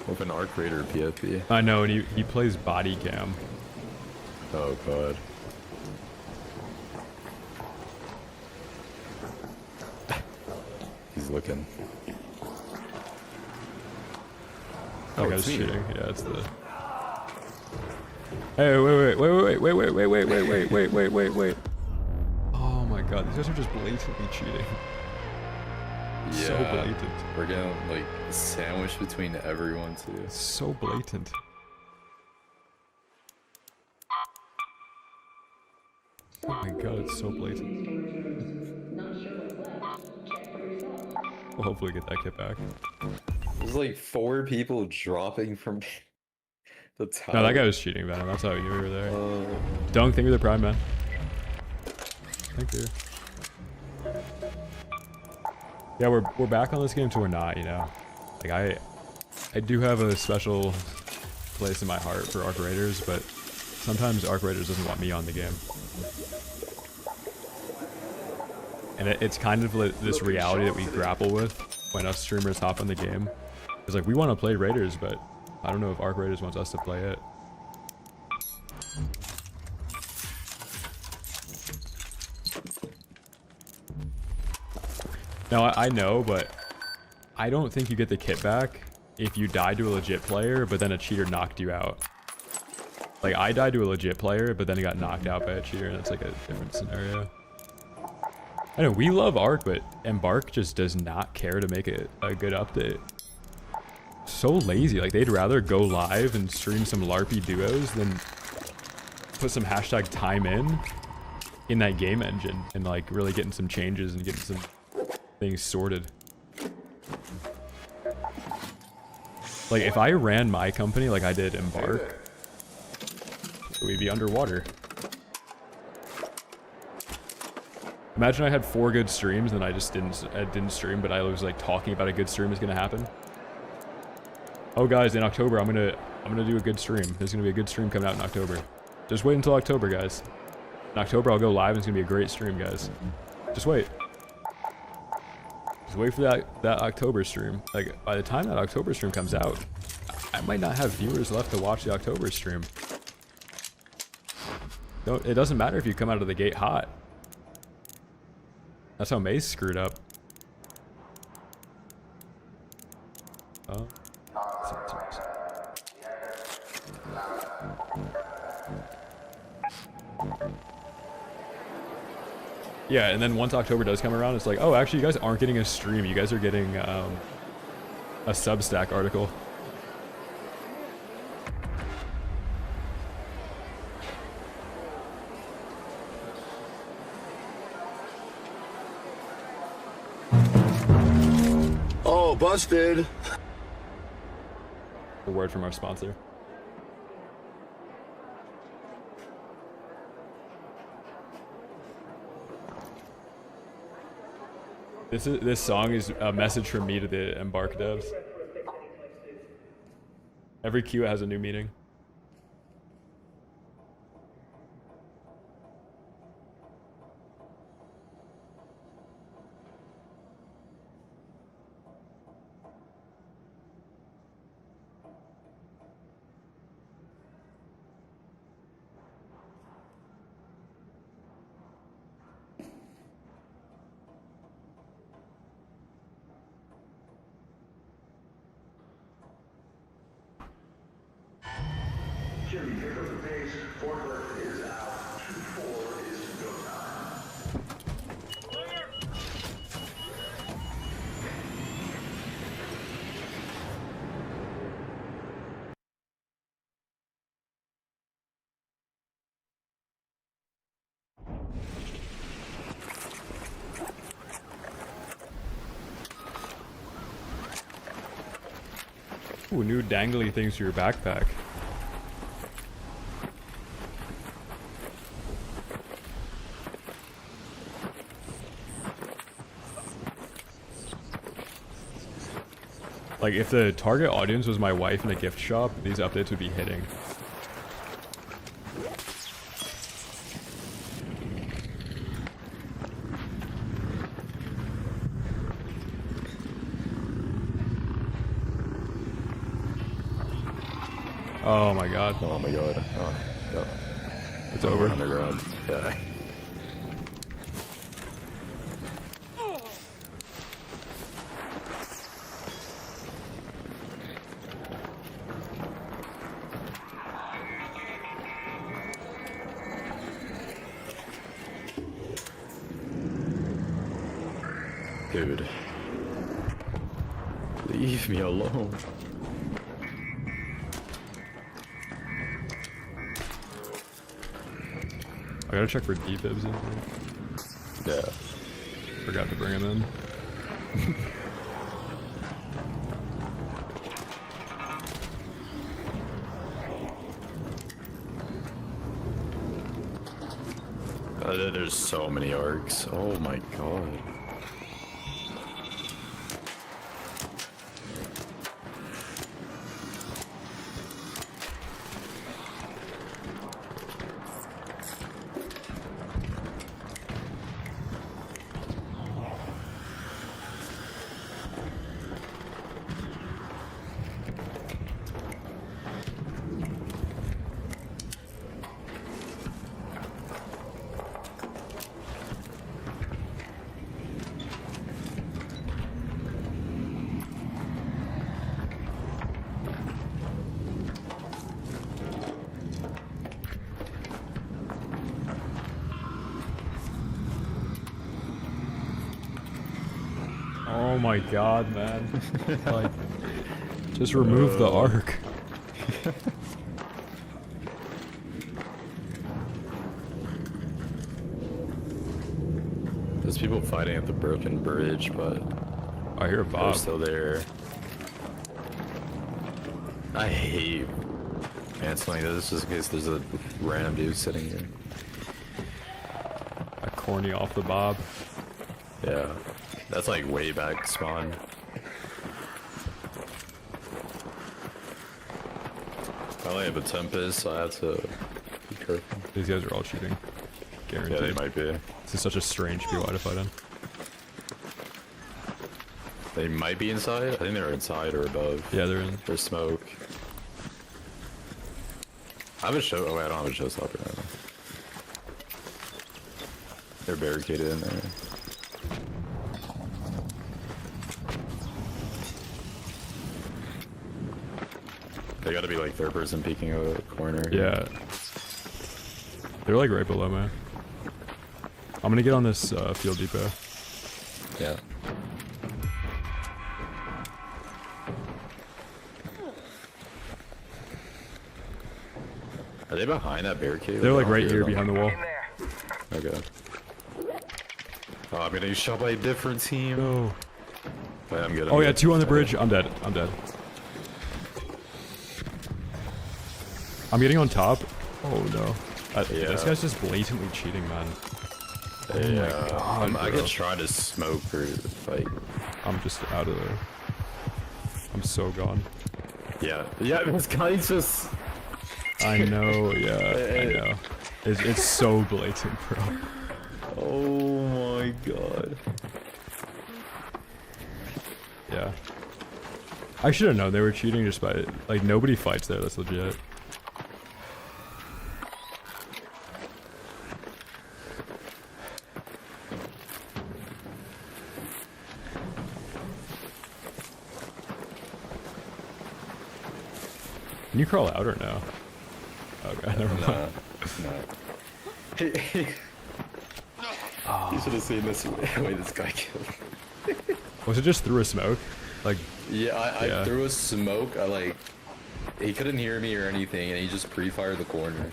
S7: with an Arc Raider PFP.
S1: I know, and he plays body cam.
S7: Oh god. He's looking.
S1: That
S7: Oh,
S1: guy's
S7: it's me.
S1: cheating. Yeah, it's the. Hey, wait. Oh my god, these guys are just blatantly cheating.
S7: Yeah,
S1: So blatant.
S7: we're getting like sandwiched between everyone too.
S1: So blatant. Oh my god, it's so blatant. We'll hopefully get that kit back.
S7: There's like 4 people dropping from the tower.
S1: No, that guy was cheating, Venom. That's how you were there. Dunk, thank you for the prime, man. Thank you. Yeah, we're back on this game till we're not, you know. Like I do have a special place in my heart for Arc Raiders, but sometimes Arc Raiders doesn't want me on the game. And it's kind of like this reality that we grapple with when us streamers hop on the game. It's like, we want to play Raiders, but I don't know if Arc Raiders wants us to play it. No, I know, but I don't think you get the kit back if you died to a legit player, but then a cheater knocked you out. Like, I died to a legit player, but then he got knocked out by a cheater, and that's like a different scenario. I know, we love Arc, but Embark just does not care to make it a good update. So lazy. Like, they'd rather go live and stream some LARPy duos than put some hashtag time in that game engine and like really getting some changes and getting some things sorted. Like, if I ran my company like I did Embark, we'd be underwater. Imagine I had 4 good streams and I just didn't stream, but I was like talking about a good stream is gonna happen. Oh guys, in October I'm gonna do a good stream. There's gonna be a good stream coming out in October. Just wait until October, guys. In October I'll go live and it's gonna be a great stream, guys. Just wait. Just wait for that October stream. Like, by the time that October stream comes out, I might not have viewers left to watch the October stream. It doesn't matter if you come out of the gate hot. That's how Maze screwed up. Oh. Yeah, and then once October does come around, it's like, oh, actually, you guys aren't getting a stream. You guys are getting a Substack article.
S10: Oh, busted.
S1: A word from our sponsor. This song is a message from me to the Embark devs. Every cue has a new meaning.
S6: Jimmy, pick up the pace. Forklift is out. 2-4 is go time.
S1: Ooh, new dangly things for your backpack. Like, if the target audience was my wife in a gift shop, these updates would be hitting. Oh my god.
S7: Oh my god. Oh, yeah.
S1: It's over.
S7: Underground. Yeah. Dude. Leave me alone.
S1: Oh gotta check for defibs in here.
S7: Yeah.
S1: Forgot to bring him in.
S7: There's so many arcs. Oh my god.
S1: Oh my god, man. Like, just remove the arc.
S7: There's people fighting at the broken bridge, but
S1: I hear a
S7: they're
S1: Bob.
S7: still there. I hate canceling this just in case there's a random dude sitting here.
S1: A corny off the Bob.
S7: Yeah. That's like way back spawn. I only have a Tempest, so I have to be careful.
S1: These guys are all cheating. Guaranteed.
S7: Yeah, they might be.
S1: This is such a strange POI to fight in.
S7: They might be inside? I think they're inside or above.
S1: Yeah, they're in.
S7: There's smoke. I have a show. Oh, wait, I don't have a showstopper now. They're barricaded in there. They gotta be like third person peeking out of the corner.
S1: Yeah. They're like right below me. I'm gonna get on this field depot.
S7: Yeah. Are they behind that barricade?
S1: They're
S7: I
S1: like
S7: don't
S1: right
S7: hear
S1: here
S7: them.
S1: behind the wall.
S4: In there.
S7: Okay. Oh, I'm getting shot by a different team.
S1: Oh.
S7: Wait, I'm good.
S1: Oh yeah, two on the bridge. I'm dead. I'm dead. I'm getting on top. Oh no.
S7: Yeah.
S1: This guy's just blatantly cheating, man.
S7: Yeah.
S1: God,
S7: I
S1: bro.
S7: could try to smoke or fight.
S1: I'm just out of there. I'm so gone.
S7: Yeah. Yeah, this guy's just...
S1: I know, yeah, I know. It's so blatant, bro.
S7: Oh my god.
S1: Yeah. I should have known they were cheating just by, like, nobody fights there, that's legit. Can you crawl out or no? Okay, never mind.
S7: No. You should have seen this way this guy killed.
S1: Was it just through a smoke? Like,
S7: Yeah, I
S1: Yeah.
S7: threw a smoke. He couldn't hear me or anything, and he just pre-fired the corner.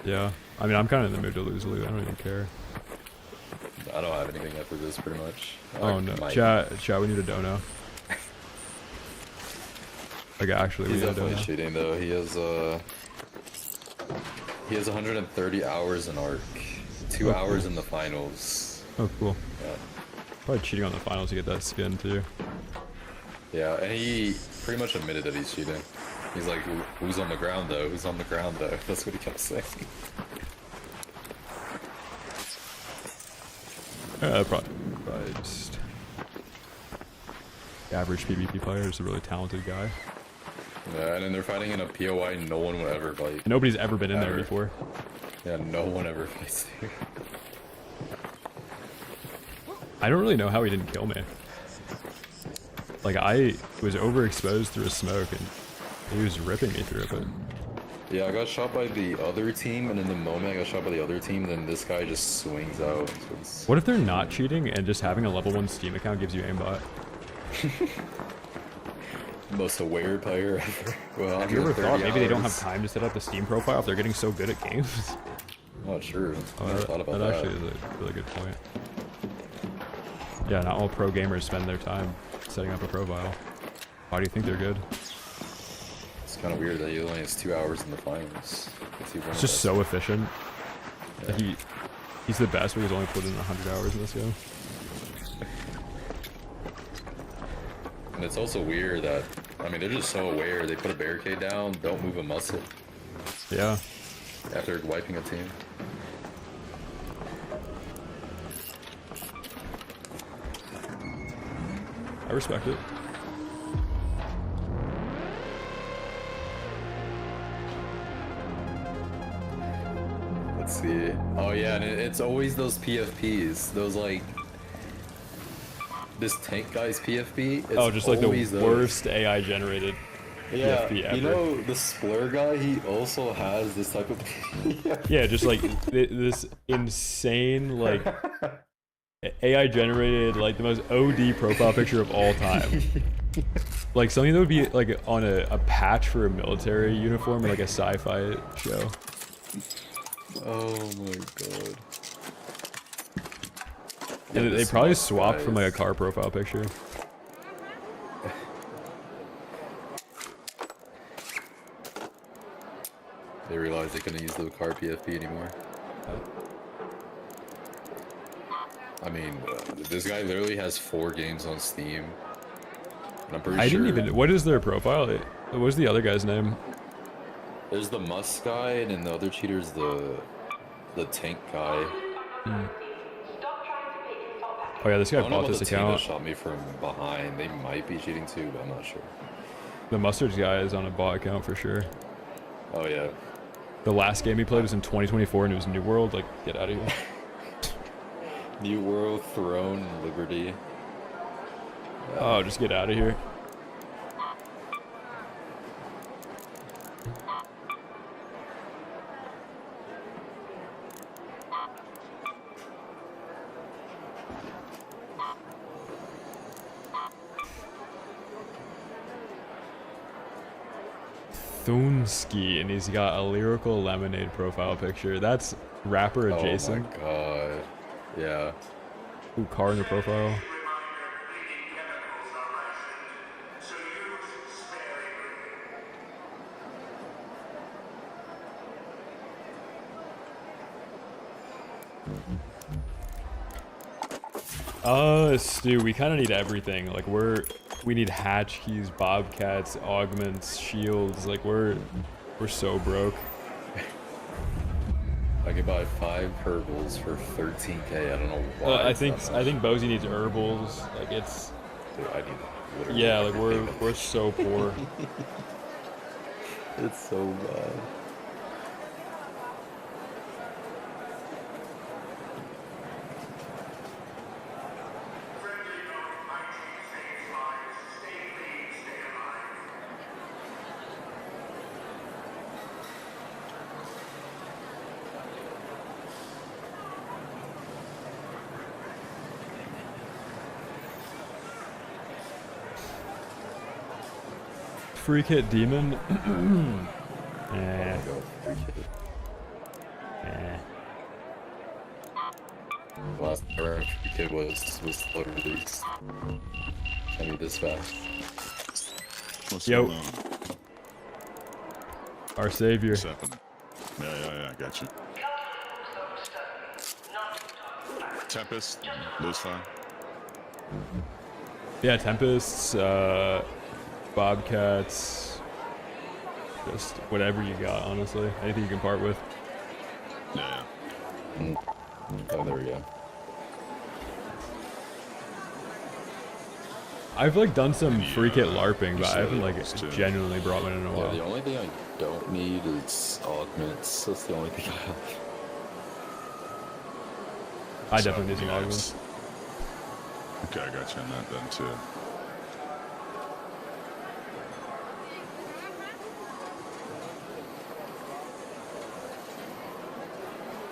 S1: yeah. I mean, I'm kind of in the mood to lose loot. I don't even care.
S7: I don't have anything after this, pretty much.
S1: Oh no. Chat, we need a dono. Like, actually, we
S7: He's
S1: need a
S7: definitely
S1: dono.
S7: cheating though. He has 130 hours in ARC, 2
S1: Oh,
S7: hours
S1: cool.
S7: in the finals.
S1: Oh, cool.
S7: Yeah.
S1: Probably cheating on the finals to get that skin, too.
S7: Yeah, and he pretty much admitted that he's cheating. He's like, who's on the ground though? Who's on the ground though? That's what he kept saying.
S1: Probably just... The average PvP player is a really talented guy.
S7: Yeah, and then they're fighting in a POI no one would ever fight.
S1: Nobody's ever been in there
S7: Ever.
S1: before.
S7: Yeah, no one ever fights there.
S1: I don't really know how he didn't kill me. Like, I was overexposed through a smoke, and he was ripping me through it, but...
S7: Yeah, I got shot by the other team, and in the moment I got shot by the other team, then this guy just swings out. So it's...
S1: What if they're not cheating, and just having a level 1 Steam account gives you aimbot?
S7: Most aware player ever. Well,
S1: Have you ever thought
S7: 130
S1: maybe they don't have
S7: hours.
S1: time to set up a Steam profile if they're getting so good at games?
S7: I'm not sure.
S1: Oh,
S7: I never thought about that.
S1: actually is a really good point. Yeah, not all pro gamers spend their time setting up a profile. Why do you think they're good?
S7: It's kind of weird that he only has 2 hours in the finals.
S1: It's just so efficient. Like he's the best, but he's only put in 100 hours in this game.
S7: And it's also weird that, I mean, they're just so aware. They put a barricade down, don't move a muscle.
S1: Yeah.
S7: After wiping a team.
S1: I respect it.
S7: Let's see. Oh yeah, and it's always those PFPs. Those like this tank guy's PFP. It's
S1: Oh, just like the
S7: always
S1: worst AI generated
S7: Yeah,
S1: PFP ever.
S7: you know the Splur guy. He also has this type of.
S1: Yeah, just like this insane like AI generated like the most OD profile picture of all time. Like something that would be like on a patch for a military uniform or like a sci-fi show.
S7: Oh my god.
S1: And they probably swapped from like a car profile picture.
S7: They realized they couldn't use the car PFP anymore. I mean, this guy literally has 4 games on Steam. And I'm pretty sure.
S1: I didn't even. What is their profile? What was the other guy's name?
S7: There's the Musk guy, and then the other cheater's the tank guy.
S1: Oh yeah, this guy
S7: I don't know
S1: bought
S7: about
S1: this
S7: the team that
S1: account.
S7: shot me from behind. They might be cheating too, but I'm not sure.
S1: The Mustards guy is on a bot account for sure.
S7: Oh yeah.
S1: The last game he played was in 2024 and it was New World. Like, get out of here.
S7: New World, Throne, Liberty.
S1: Oh, just get out of here. Thunsky, and he's got a Lyrical Lemonade profile picture. That's rapper adjacent.
S7: Oh my god. Yeah.
S1: Ooh, car in the profile. Stu, we kind of need everything. Like we need hatch keys, bobcats, augments, shields. Like we're so broke.
S7: I could buy 5 herbals for 13k. I don't know why.
S1: I think Bozy needs herbals. Like it's.
S7: Dude, I need literally.
S1: Yeah, like we're so poor.
S7: It's so bad.
S1: Freak hit demon. Eh. Eh.
S7: Last round kid was slow release. I need this fast.
S11: What's
S1: Yo.
S11: going on?
S1: Our savior.
S11: What's happening? Yeah, I got you. Tempest, those fine.
S1: Yeah, Tempests, Bobcats, just whatever you got, honestly. Anything you can part with.
S11: Yeah.
S7: Oh, there we go.
S1: I've like done some free kit LARPing, but I haven't like
S11: levels, too.
S1: genuinely brought one in a
S7: Yeah,
S1: while.
S7: the only thing I don't need is augments. That's the only thing I have.
S1: I definitely need some augments.
S11: Okay, I got you on that then too.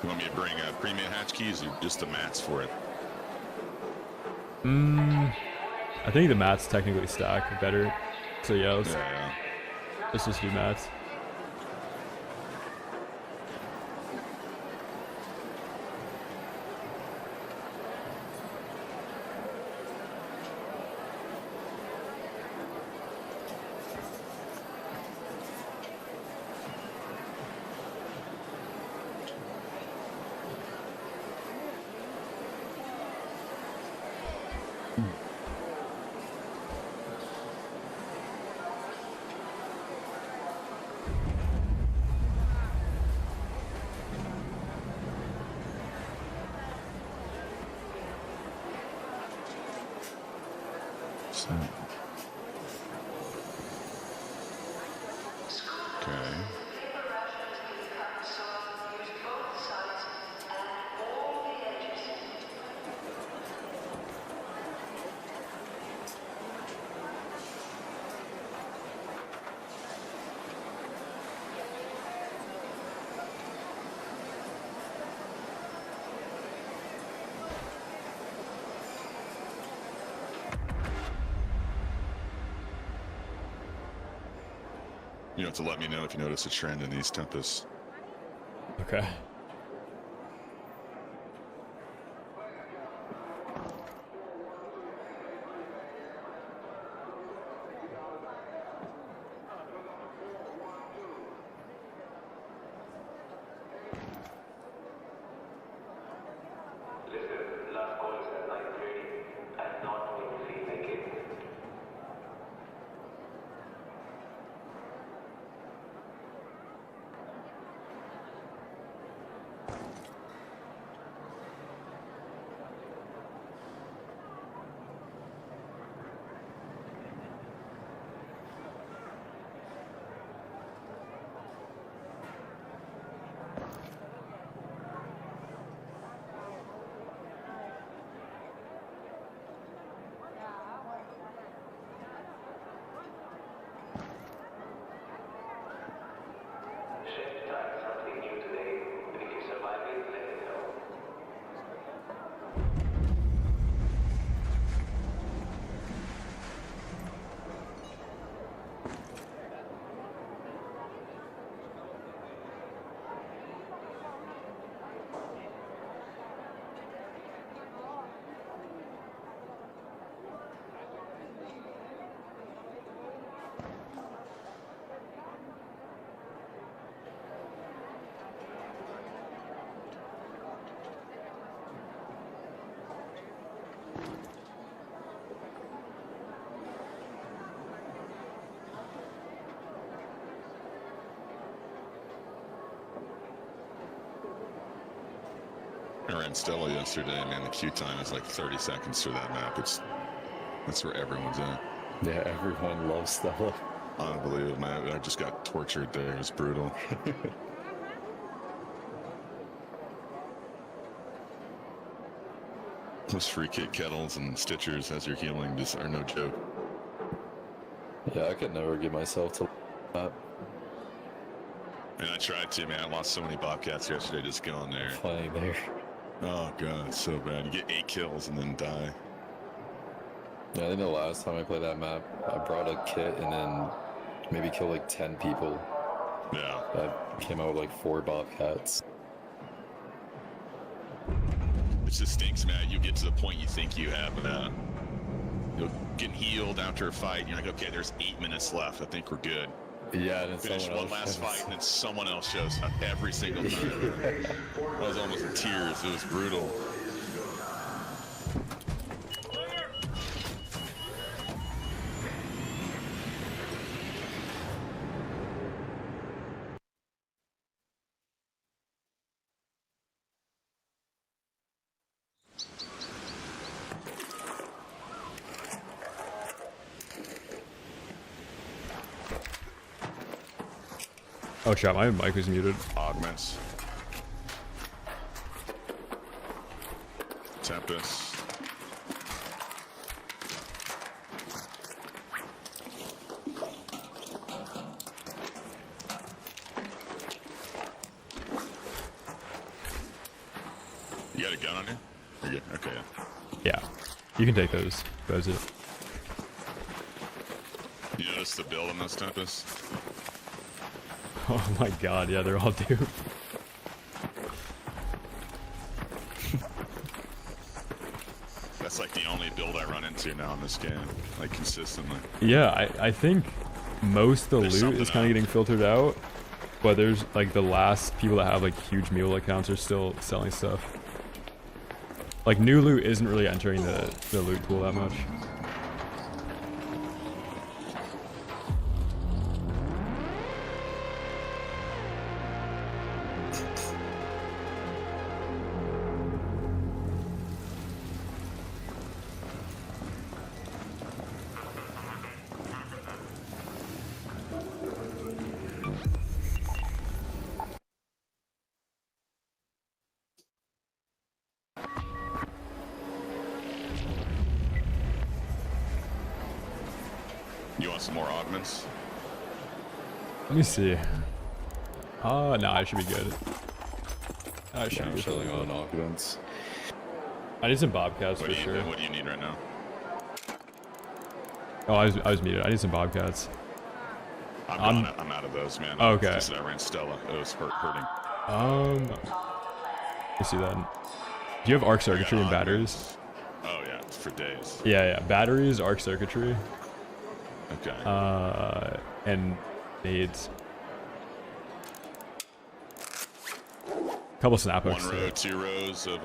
S11: You want me to bring premium hatch keys or just the mats for it?
S1: I think the mats technically stack better. So yeah,
S11: Yeah.
S1: let's just do mats.
S11: What's that? Okay. You have to let me know if you notice a trend in these tempests.
S1: Okay.
S6: Listen, last call is at 9:30. I'm not going to feel like it. Chef tried something new today, and if you survive it, let me know.
S11: I ran Stella yesterday, man. The queue time is like 30 seconds for that map. That's where everyone's at.
S7: Yeah, everyone loves Stella.
S11: Unbelievable, man. I just got tortured there. It was brutal. Those free kick kettles and stitchers as you're healing just are no joke.
S7: Yeah, I could never get myself to that.
S11: And I tried to, man. I lost so many Bobcats yesterday just going there.
S7: Playing there.
S11: Oh, God, it's so bad. You get 8 kills and then die.
S7: Yeah, I think the last time I played that map, I brought a kit and then maybe killed like 10 people.
S11: Yeah.
S7: I came out with like 4 Bobcats.
S11: It just stinks, man. You get to the point you think you have, you're getting healed after a fight. You're like, okay, there's 8 minutes left. I think we're good.
S7: Yeah, and then
S11: Finish
S7: someone
S11: one
S7: else
S11: last fight, and then someone else shows up every single time. I was almost in tears. It was brutal.
S1: Oh, chat, my mic was muted.
S11: Augments. Tempest. You got a gun on you? You're good. Okay.
S1: Yeah. You can take those. That's it.
S11: You notice the build on those Tempests?
S1: Oh my god, yeah, they're all duped.
S11: That's like the only build I run into now in this game, like consistently.
S1: Yeah, I think most of the
S11: There's
S1: loot
S11: something
S1: is kind of
S11: up.
S1: getting filtered out, but there's like the last people that have like huge mule accounts are still selling stuff. Like new loot isn't really entering the loot pool that much.
S11: some more augments?
S1: Let me see. No, I should be good. I should
S7: I'm
S1: be
S7: chilling
S1: good.
S7: on augments.
S1: I need some bobcats
S11: What
S1: for
S11: do you,
S1: sure.
S11: what do you need right now?
S1: Oh, I was muted. I need some bobcats.
S11: I'm out of those, man.
S1: Okay.
S11: It's just that I ran Stella. It was hurting.
S1: Let me see that. Do you have arc circuitry and batteries?
S11: Oh yeah, it's for days.
S1: Yeah, batteries, arc circuitry,
S11: Okay.
S1: and nades. Couple snap hooks.
S11: One row, 2 rows of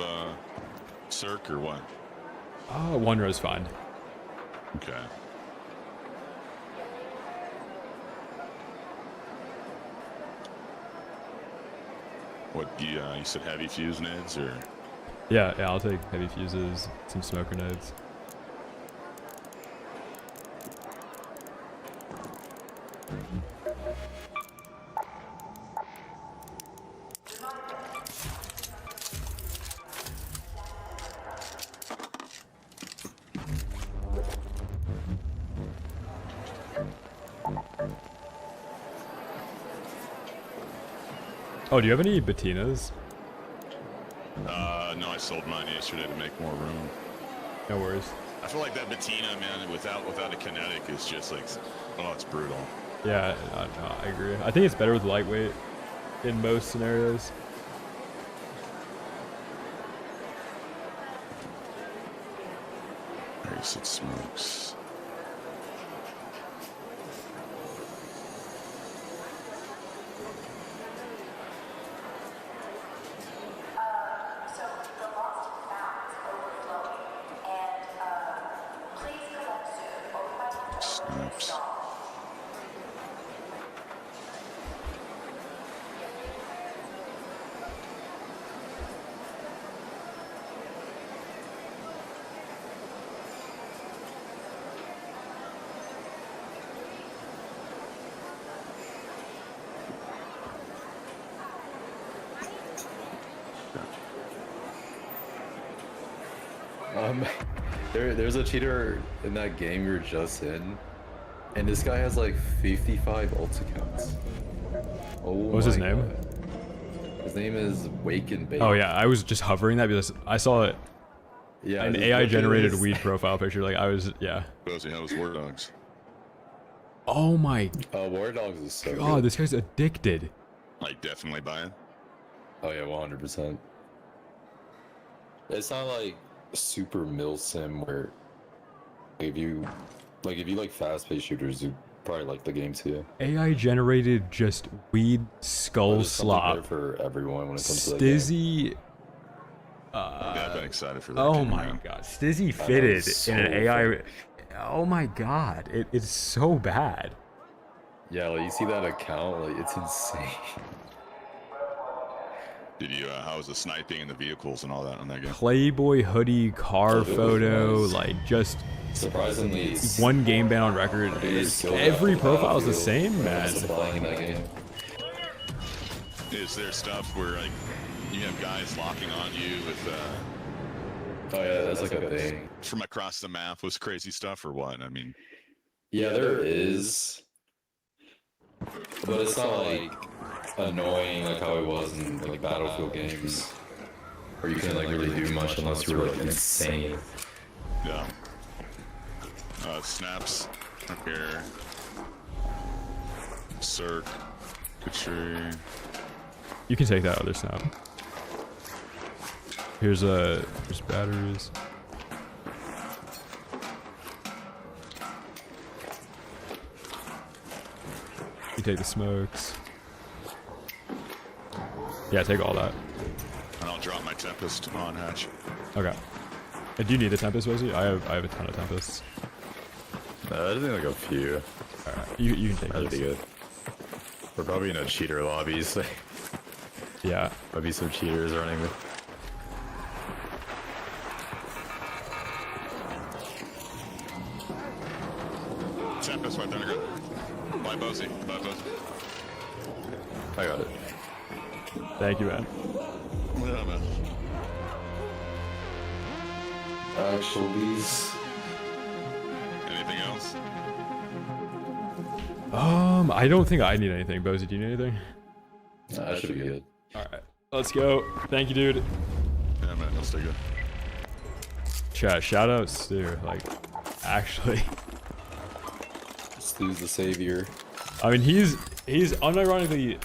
S11: circ or what?
S1: One row's fine.
S11: Okay. What you said heavy fuse nades or?
S1: Yeah, I'll take heavy fuses, some smoke grenades. Oh, do you have any Batinas?
S11: No, I sold mine yesterday to make more room.
S1: No worries.
S11: I feel like that Batina, man, without a kinetic is just like, oh, it's brutal.
S1: Yeah, I agree. I think it's better with lightweight in most scenarios.
S11: Nice, it smokes.
S8: So the lost and found is overflowing, and please collect soon, or we might have to
S11: Snaps.
S8: install.
S7: There's a cheater in that game we were just in, and this guy has like 55 ult accounts. Oh,
S1: What was his name?
S7: God. His name is Wake and Bake.
S1: Oh yeah, I was just hovering that because I saw it.
S7: Yeah,
S1: An
S7: this
S1: AI generated
S7: is-
S1: weed profile picture. Like I was, yeah.
S11: Bozy, how was War Dogs?
S1: Oh my
S7: War Dogs is so
S1: god,
S7: good.
S1: this guy's addicted.
S11: Like, definitely buy it.
S7: Oh yeah, 100%. It's not like super mil sim where if you like fast-paced shooters, you probably like the game too.
S1: AI generated just weed skull
S7: There's something there
S1: slop.
S7: for everyone when it comes to that game.
S1: Stizzy.
S11: Yeah, I've been excited for that.
S1: Oh
S11: game,
S1: my
S11: man.
S1: god, Stizzy
S7: know,
S1: fitted
S7: it's so
S1: in an AI.
S7: funny.
S1: Oh my god, it's so bad.
S7: Yeah, like you see that account, like it's insane.
S11: Did you, how was the sniping and the vehicles and all that on that game?
S1: Playboy hoodie, car
S7: Oh, it was
S1: photo,
S7: nice.
S1: like just
S7: Surprisingly, it's
S1: one game ban on record. Every profile is the same, man.
S7: Playing in that game.
S11: Is there stuff where like you have guys locking on you with
S7: Oh yeah, that's like a thing.
S11: from across the map with crazy stuff or what? I mean,
S7: Yeah, there is, but it's not like annoying like how it was in like Battlefield games, where you couldn't like really do much unless you were like insane.
S11: yeah. Snaps up here. Circ. Couture.
S1: You can take that other snap. Here's batteries. You take the smokes. Yeah, take all that.
S11: And I'll drop my Tempest on hatch.
S1: Okay. Do you need a Tempest, Wesley? I have a ton of Tempests.
S7: I just need like a few.
S1: Alright, you can take
S7: That'd be
S1: this.
S7: good. We're probably in a cheater lobby, so
S1: Yeah.
S7: maybe some cheaters running the.
S11: Tempest right there in the ground. Bye, Bozy. Bye, Bozy.
S7: I got it.
S1: Thank you, man.
S11: Yeah, man.
S7: Actualies.
S11: Anything else?
S1: I don't think I need anything. Bozy, do you need anything?
S7: Nah, that should be good.
S1: Alright, let's go. Thank you, dude.
S11: Yeah, man, that's still good.
S1: Chat, shout out Stu, like, actually.
S7: Stu's the savior.
S1: I mean, he's unironically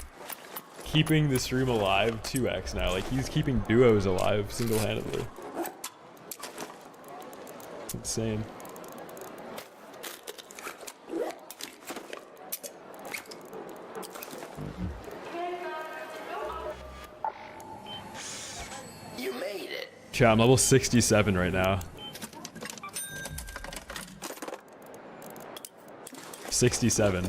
S1: keeping the stream alive 2x now. Like, he's keeping duos alive single-handedly. It's insane.
S6: You made it.
S1: Chat, I'm level 67 right now. 67.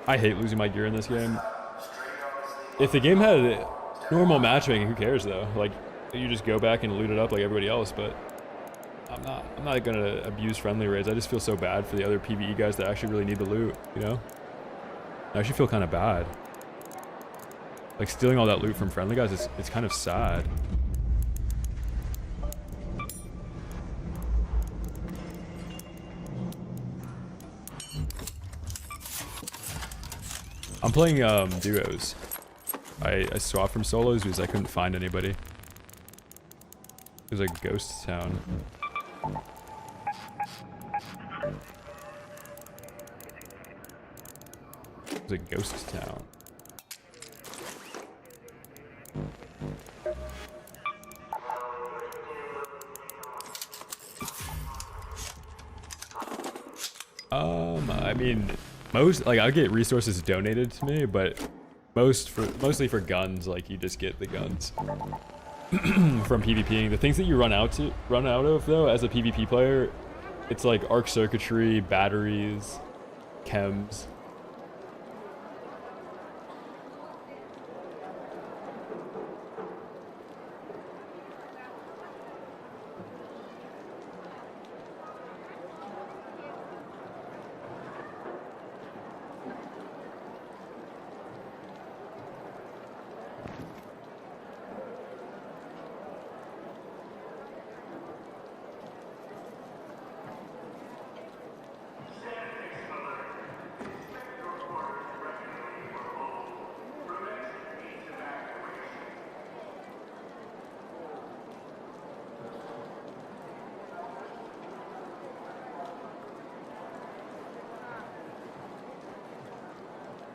S1: I hate losing my gear in this game. If the game had normal matchmaking, who cares though? Like, you just go back and loot it up like everybody else, but I'm not gonna abuse friendly raids. I just feel so bad for the other PvE guys that actually really need the loot, you know? I actually feel kind of bad. Like, stealing all that loot from friendly guys, it's kind of sad. I'm playing duos. I swapped from solos because I couldn't find anybody. It was a ghost town. It was a ghost town. I mean, like, I get resources donated to me, but mostly for guns, like, you just get the guns from PvPing. The things that you run out of though as a PvP player, it's like arc circuitry, batteries, chems.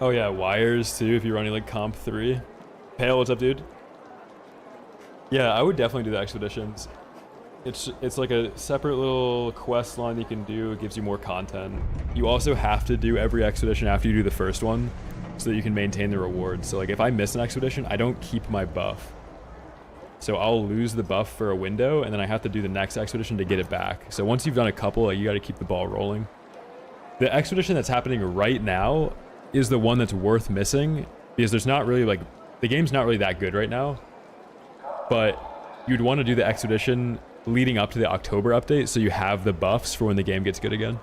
S1: Oh yeah, wires too if you're running like comp 3. Pale, what's up, dude? Yeah, I would definitely do the expeditions. It's like a separate little quest line you can do. It gives you more content. You also have to do every expedition after you do the first one so that you can maintain the rewards. So like if I miss an expedition, I don't keep my buff. So I'll lose the buff for a window and then I have to do the next expedition to get it back. So once you've done a couple, like, you got to keep the ball rolling. The expedition that's happening right now is the one that's worth missing because there's not really, like, the game's not really that good right now, but you'd want to do the expedition leading up to the October update so you have the buffs for when the game gets good again.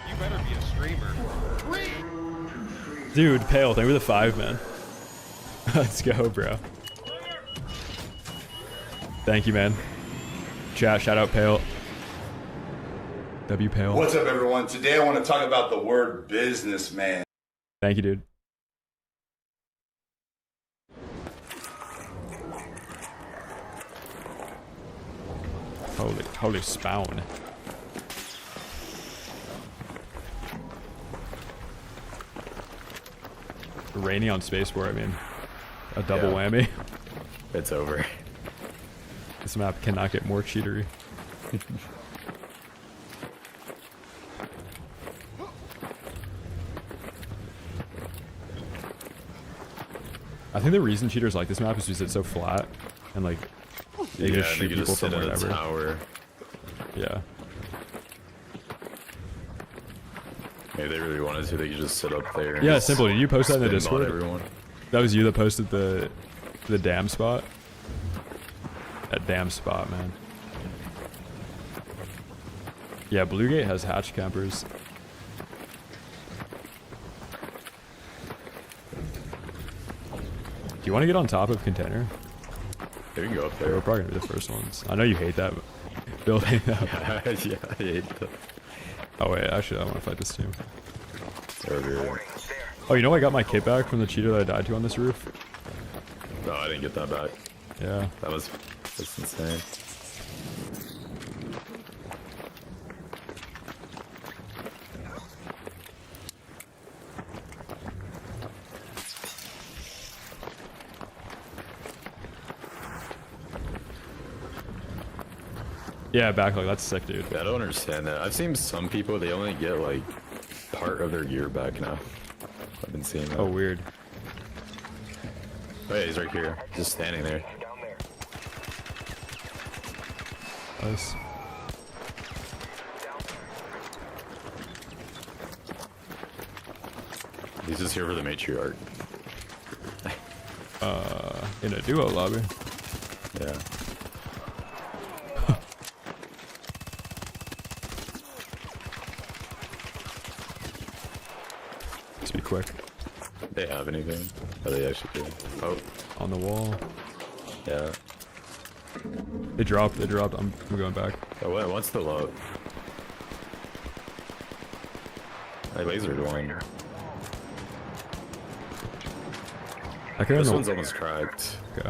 S12: You better be a streamer.
S1: Dude, Pale, thank you for the 5, man. Let's go, bro. Thank you, man. Chat, shout out Pale. W Pale.
S10: What's up, everyone? Today I want to talk about the word businessman.
S1: Thank you, dude. Holy spawn. Rainy on spaceport, I mean. A double whammy.
S7: It's over.
S1: This map cannot get more cheatery. I think the reason cheaters like this map is because it's so flat and like they just shoot people from wherever.
S7: Tower.
S1: Yeah.
S7: Maybe they really wanted to, they could just sit up there. And
S1: yeah, simple. Did you post that in the
S7: spin bot
S1: Discord?
S7: everyone.
S1: That was you that posted the dam spot? That damn spot, man. Yeah, Bluegate has hatch campers. Do you want to get on top of container?
S7: Yeah, we can go up
S1: We're
S7: there.
S1: probably gonna be the first ones. I know you hate that building.
S7: Yeah, I hate that.
S1: Oh wait, actually I want to fight this team.
S7: Over here.
S4: Warning, there.
S1: Oh, you know I got my kit back from the cheater that I died to on this roof?
S7: No, I didn't get that back.
S1: Yeah.
S7: That's insane.
S1: Yeah, backlog, that's sick, dude.
S7: Yeah, I don't understand that. I've seen some people, they only get like part of their gear back now. I've been seeing that.
S1: Oh, weird.
S7: Oh, yeah, he's right here. Just standing there.
S4: Down there.
S1: Nice.
S4: Down there.
S7: He's just here for the matriarch.
S1: In a duo lobby.
S7: Yeah.
S1: Just be quick.
S7: They have anything? Oh, they actually do. Oh,
S1: On the wall.
S7: yeah.
S1: They dropped. I'm going back.
S7: Oh, wait, what's the low? I lasered one.
S1: Okay,
S7: This one's almost cracked.
S1: Okay.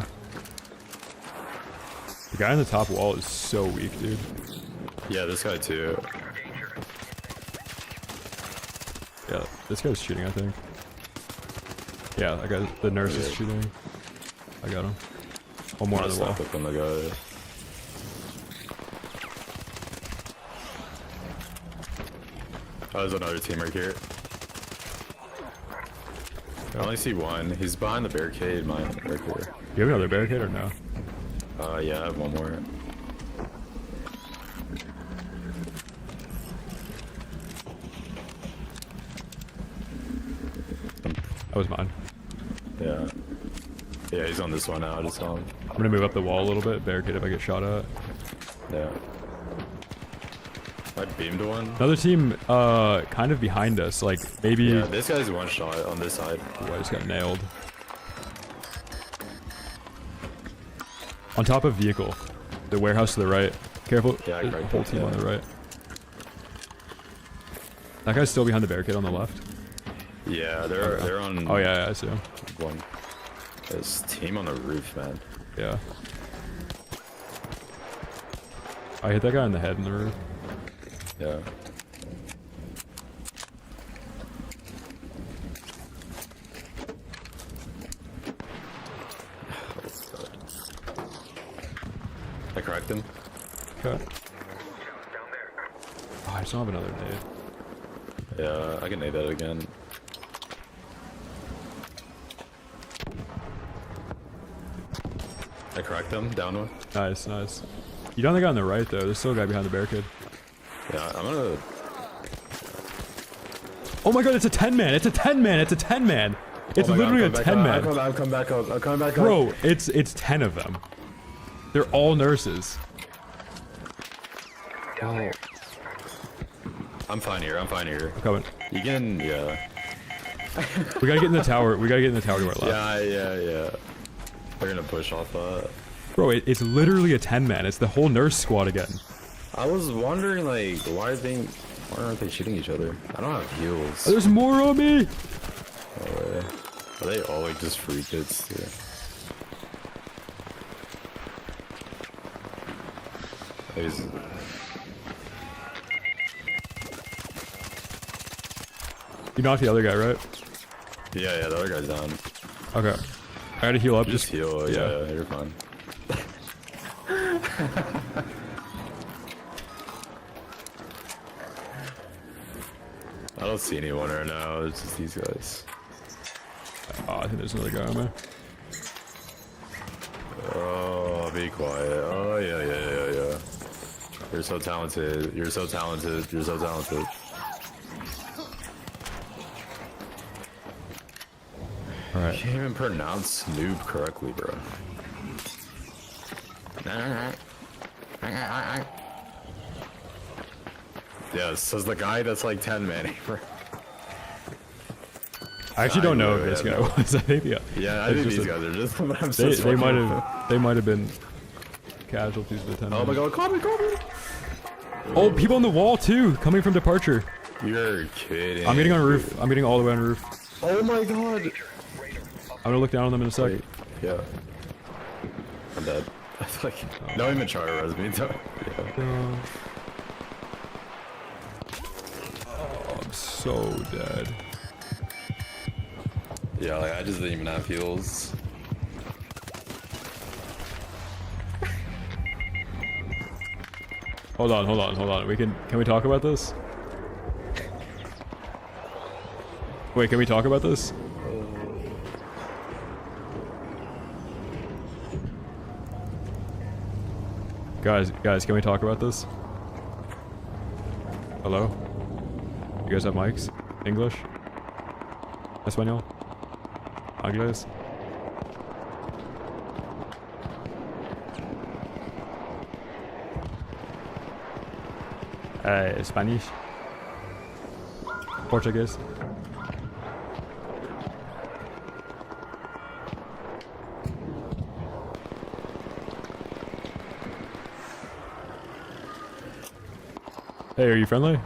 S1: The guy on the top wall is so weak, dude.
S7: Yeah, this guy too.
S1: Yeah, this guy's shooting, I think. Yeah, that guy, the nurse is shooting. I got him. One more on the wall.
S7: Click on the guy. Oh, there's another team right here. I only see one. He's behind the barricade, mine, right here.
S1: You have another barricade or no?
S7: Yeah, I have one more.
S1: That was mine.
S7: Yeah. Yeah, he's on this one now. I just saw him.
S1: I'm gonna move up the wall a little bit, barricade if I get shot at.
S7: Yeah. I beamed one.
S1: Another team, kind of behind us, like maybe.
S7: Yeah, this guy's one shot on this side.
S1: Oh, I just got nailed. On top of vehicle, the warehouse to the right. Careful,
S7: Yeah, I
S1: there's a
S7: cracked
S1: whole
S7: it,
S1: team on
S7: yeah.
S1: the right. That guy's still behind the barricade on the left.
S7: Yeah, they're on.
S1: Oh yeah, I see him.
S7: One. This team on the roof, man.
S1: Yeah. I hit that guy on the head in the roof.
S7: Yeah. I cracked him.
S1: Okay. Oh, I just don't have another nade.
S7: Yeah, I can nade that again. I cracked him, down one.
S1: Nice, nice. You don't have the guy on the right though. There's still a guy behind the barricade.
S7: Yeah, I'm gonna.
S1: Oh my god, it's a 10-man! It's a 10-man! It's a 10-man! It's literally a 10-man!
S7: I'll come back out. I'll come back out.
S1: Bro, it's 10 of them. They're all nurses.
S7: Oh. I'm fine here. I'm fine here.
S1: I'm coming.
S7: You can, yeah.
S1: We gotta get in the tower. We gotta get in the tower to our left.
S7: Yeah. They're gonna push off that.
S1: Bro, it's literally a 10-man. It's the whole nurse squad again.
S7: I was wondering, like, why aren't they shooting each other? I don't have heals.
S1: There's more on me!
S7: Are they all like just free kids too?
S1: You knocked the other guy, right?
S7: Yeah, the other guy's down.
S1: Okay. I gotta heal up.
S7: Just heal. Yeah, you're fine. I don't see anyone right now. It's just these guys.
S1: Oh, I think there's another guy on there.
S7: Oh, be quiet. Oh, yeah. You're so talented. You're so talented. You're so talented.
S1: Alright, Alright.
S7: You can't even pronounce noob correctly, bro. Yeah, says the guy that's like 10 manning, bro.
S1: I actually don't know if this guy was. I think
S7: yeah, I think these guys are just. I'm so
S1: they might have been casualties of the 10.
S7: Oh my god, call me.
S1: Oh, people on the wall too, coming from departure.
S7: You're kidding.
S1: I'm getting on roof. I'm getting all the way on roof.
S7: Oh my god.
S1: I'm gonna look down on them in a sec.
S7: Wait, yeah. I'm dead. Like, don't even try to res me. Yeah.
S1: Oh, I'm so dead.
S7: Yeah, like I just didn't even have heals.
S1: Hold on. Can we talk about this? Wait, can we talk about this? Guys, can we talk about this? Hello? You guys have mics? English? Español? Inglés? Spanish? Portuguese? Hey, are you friendly?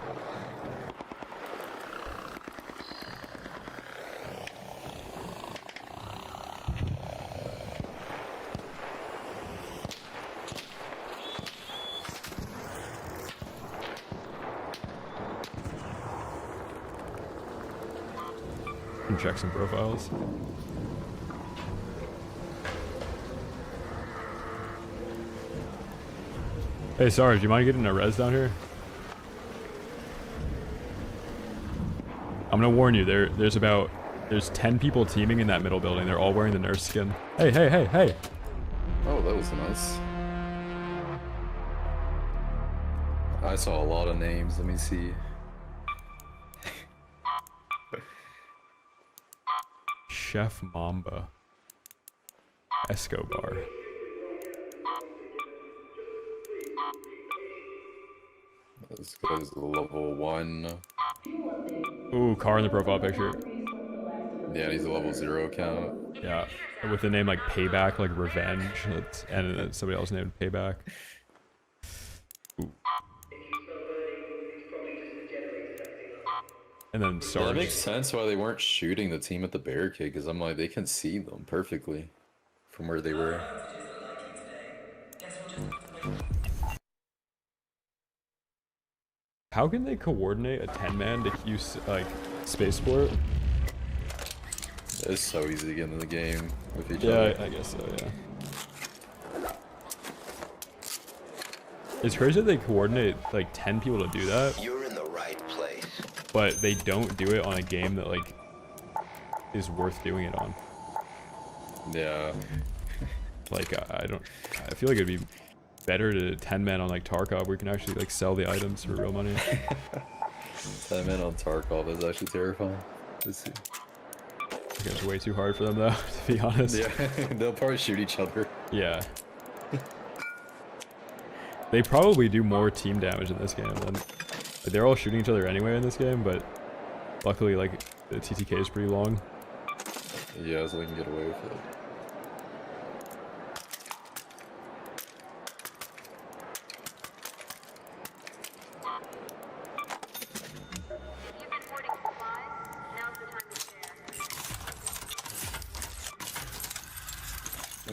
S1: Check some profiles. Hey, sorry, do you mind getting a res down here? I'm gonna warn you, there's 10 people teaming in that middle building. They're all wearing the nurse skin. Hey.
S7: Oh, that was nice. I saw a lot of names. Let me see.
S1: Chef Mamba. Escobar.
S7: This guy's level 1.
S1: Ooh, car in the profile picture.
S7: Yeah, he's a level 0 account.
S1: Yeah, with the name like Payback, like Revenge, and then somebody else named Payback. Ooh. And then
S7: Yeah, that makes sense why they weren't shooting the team at the barricade, because I'm like, they can see them perfectly from where they were.
S1: How can they coordinate a 10-man to use like spaceport?
S7: It's so easy to get into the game with each
S1: other.
S7: other.
S1: I guess so, yeah. It's crazy that they coordinate like 10 people to do that.
S6: You're in the right place.
S1: But they don't do it on a game that like is worth doing it on.
S7: Yeah.
S1: Like I feel like it'd be better to 10-man on like Tarkov where you can actually like sell the items for real money.
S7: 10-man on Tarkov is actually terrifying. Let's see.
S1: I think it's way too hard for them though, to be honest.
S7: Yeah, they'll probably shoot each other.
S1: Yeah. They probably do more team damage in this game than they're all shooting each other anyway in this game, but luckily like the TTK is pretty long.
S7: Yeah, so they can get away with it.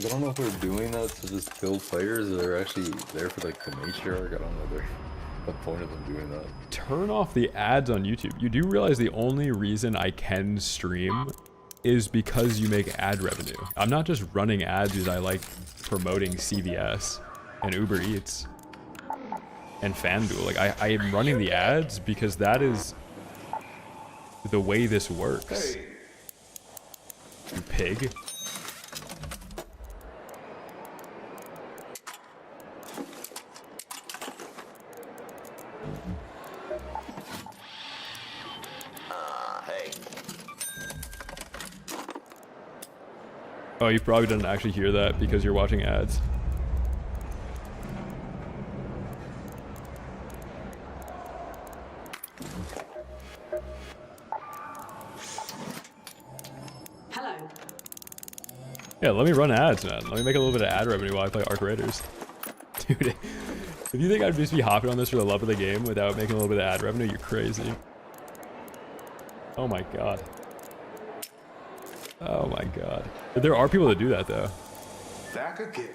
S7: I don't know if they're doing that to just kill players, or they're actually there for like the matriarch. I don't know the point of them doing that.
S1: Turn off the ads on YouTube. You do realize the only reason I can stream is because you make ad revenue. I'm not just running ads because I like promoting CVS and Uber Eats and FanDuel. Like I am running the ads because that is the way this works.
S6: Hey.
S1: You pig.
S6: Hey.
S1: Oh, you probably didn't actually hear that because you're watching ads.
S3: Hello.
S1: Yeah, let me run ads, man. Let me make a little bit of ad revenue while I play Arc Raiders. Dude, if you think I'd just be hopping on this for the love of the game without making a little bit of ad revenue, you're crazy. Oh my god. Oh my god. There are people that do that though.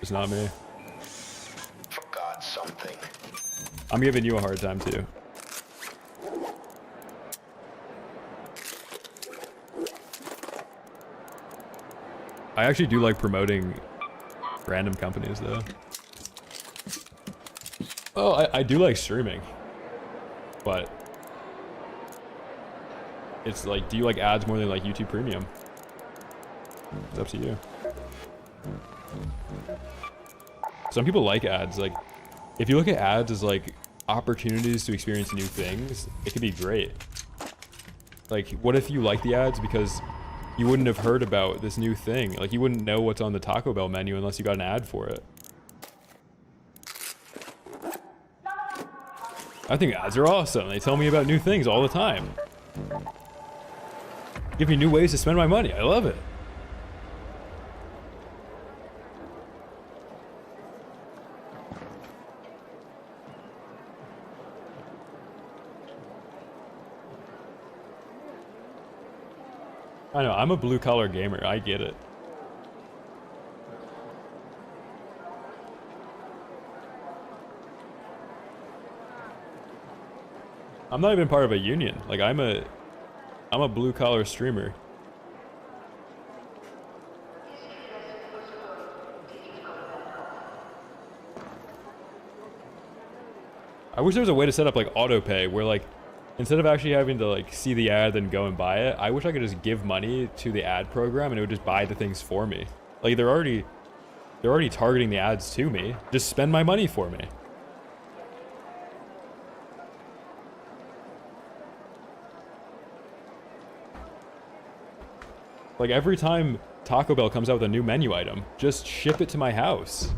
S1: It's not me.
S6: Forgot something.
S1: I'm giving you a hard time too. I actually do like promoting random companies though. Oh, I do like streaming. But it's like, do you like ads more than like YouTube Premium? It's up to you. Some people like ads. Like, if you look at ads as like opportunities to experience new things, it could be great. Like, what if you like the ads because you wouldn't have heard about this new thing? Like, you wouldn't know what's on the Taco Bell menu unless you got an ad for it. I think ads are awesome. They tell me about new things all the time. Give me new ways to spend my money. I love it. I know, I'm a blue-collar gamer. I get it. I'm not even part of a union. Like, I'm a blue-collar streamer. I wish there was a way to set up like auto pay where like instead of actually having to like see the ad and go and buy it, I wish I could just give money to the ad program and it would just buy the things for me. Like they're already targeting the ads to me. Just spend my money for me. Like every time Taco Bell comes out with a new menu item, just ship it to my house.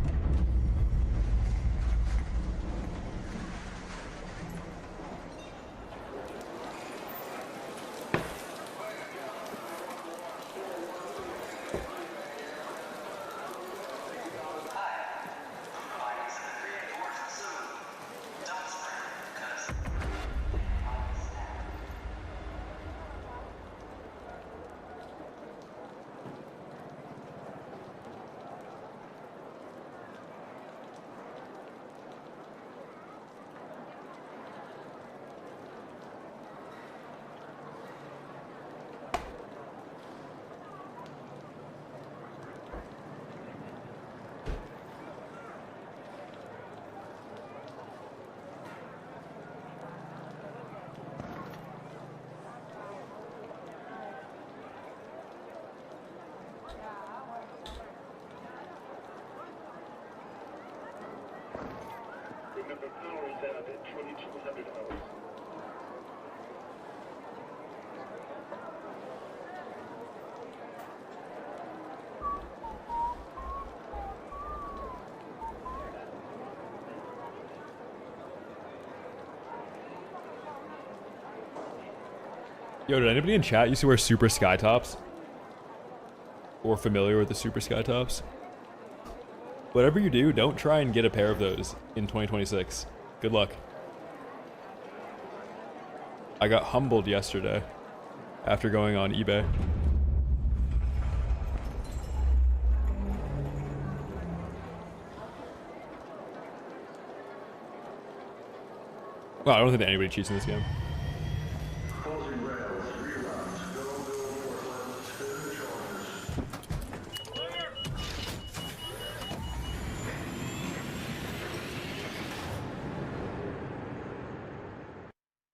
S1: Yo, did anybody in chat used to wear super sky tops? Or familiar with the super sky tops? Whatever you do, don't try and get a pair of those in 2026. Good luck. I got humbled yesterday after going on eBay. Well, I don't think that anybody cheats in this game.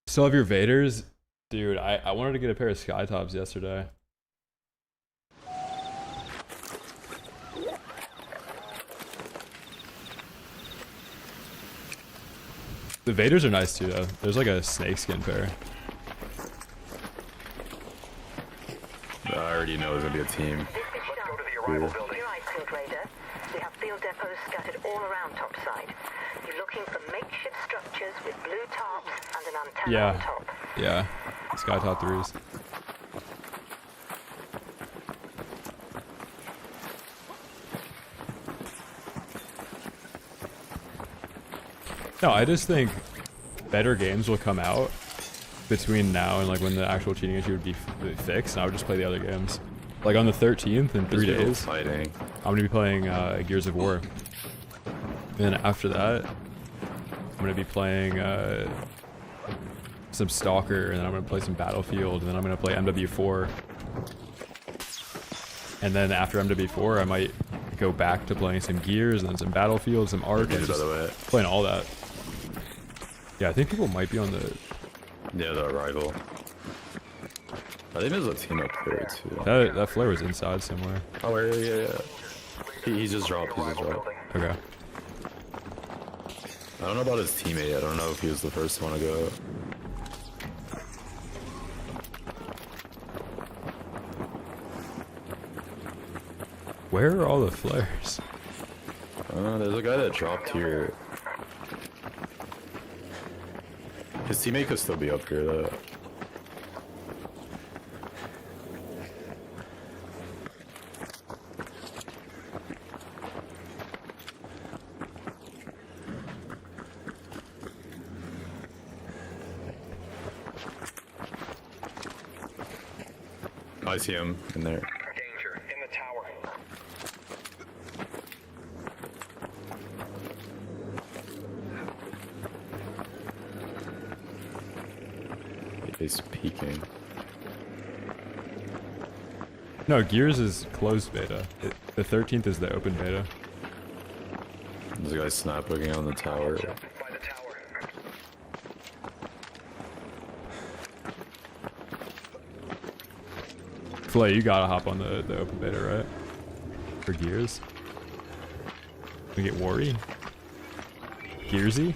S1: Still have your Vaders? Dude, I wanted to get a pair of sky tops yesterday. The Vaders are nice too though. There's like a snakeskin pair.
S7: I already know there's gonna be a team.
S4: Let's go to the arrival building.
S2: Raider. We have field depots scattered all around topside. You're looking for makeshift structures with blue tarps and an antenna on top.
S1: Yeah. Sky top 3s. No, I just think better games will come out between now and like when the actual cheating issue would be fixed, and I would just play the other games. Like on the 13th in 3 days,
S7: fighting.
S1: I'm gonna be playing Gears of War. And then after that, I'm gonna be playing some Stalker, and then I'm gonna play some Battlefield, and then I'm gonna play MW4. And then after MW4, I might go back to playing some Gears, and then some Battlefield, some Ark, and just playing all that. Yeah, I think people might be on the...
S7: Yeah, the Arrival. I think there's a team up there too.
S1: That flare was inside somewhere.
S7: Oh, yeah. He just dropped.
S1: Okay.
S7: I don't know about his teammate. I don't know if he was the first one to go.
S1: Where are all the flares?
S7: There's a guy that dropped here. His teammate could still be up here though. I see him in there.
S4: Danger in the tower.
S7: He's peeking.
S1: No, Gears is closed beta. The 13th is the open beta.
S7: There's a guy snap looking on the tower.
S4: By the tower.
S1: Flay, you gotta hop on the open beta, right? For Gears. We get Worry. Gearsy.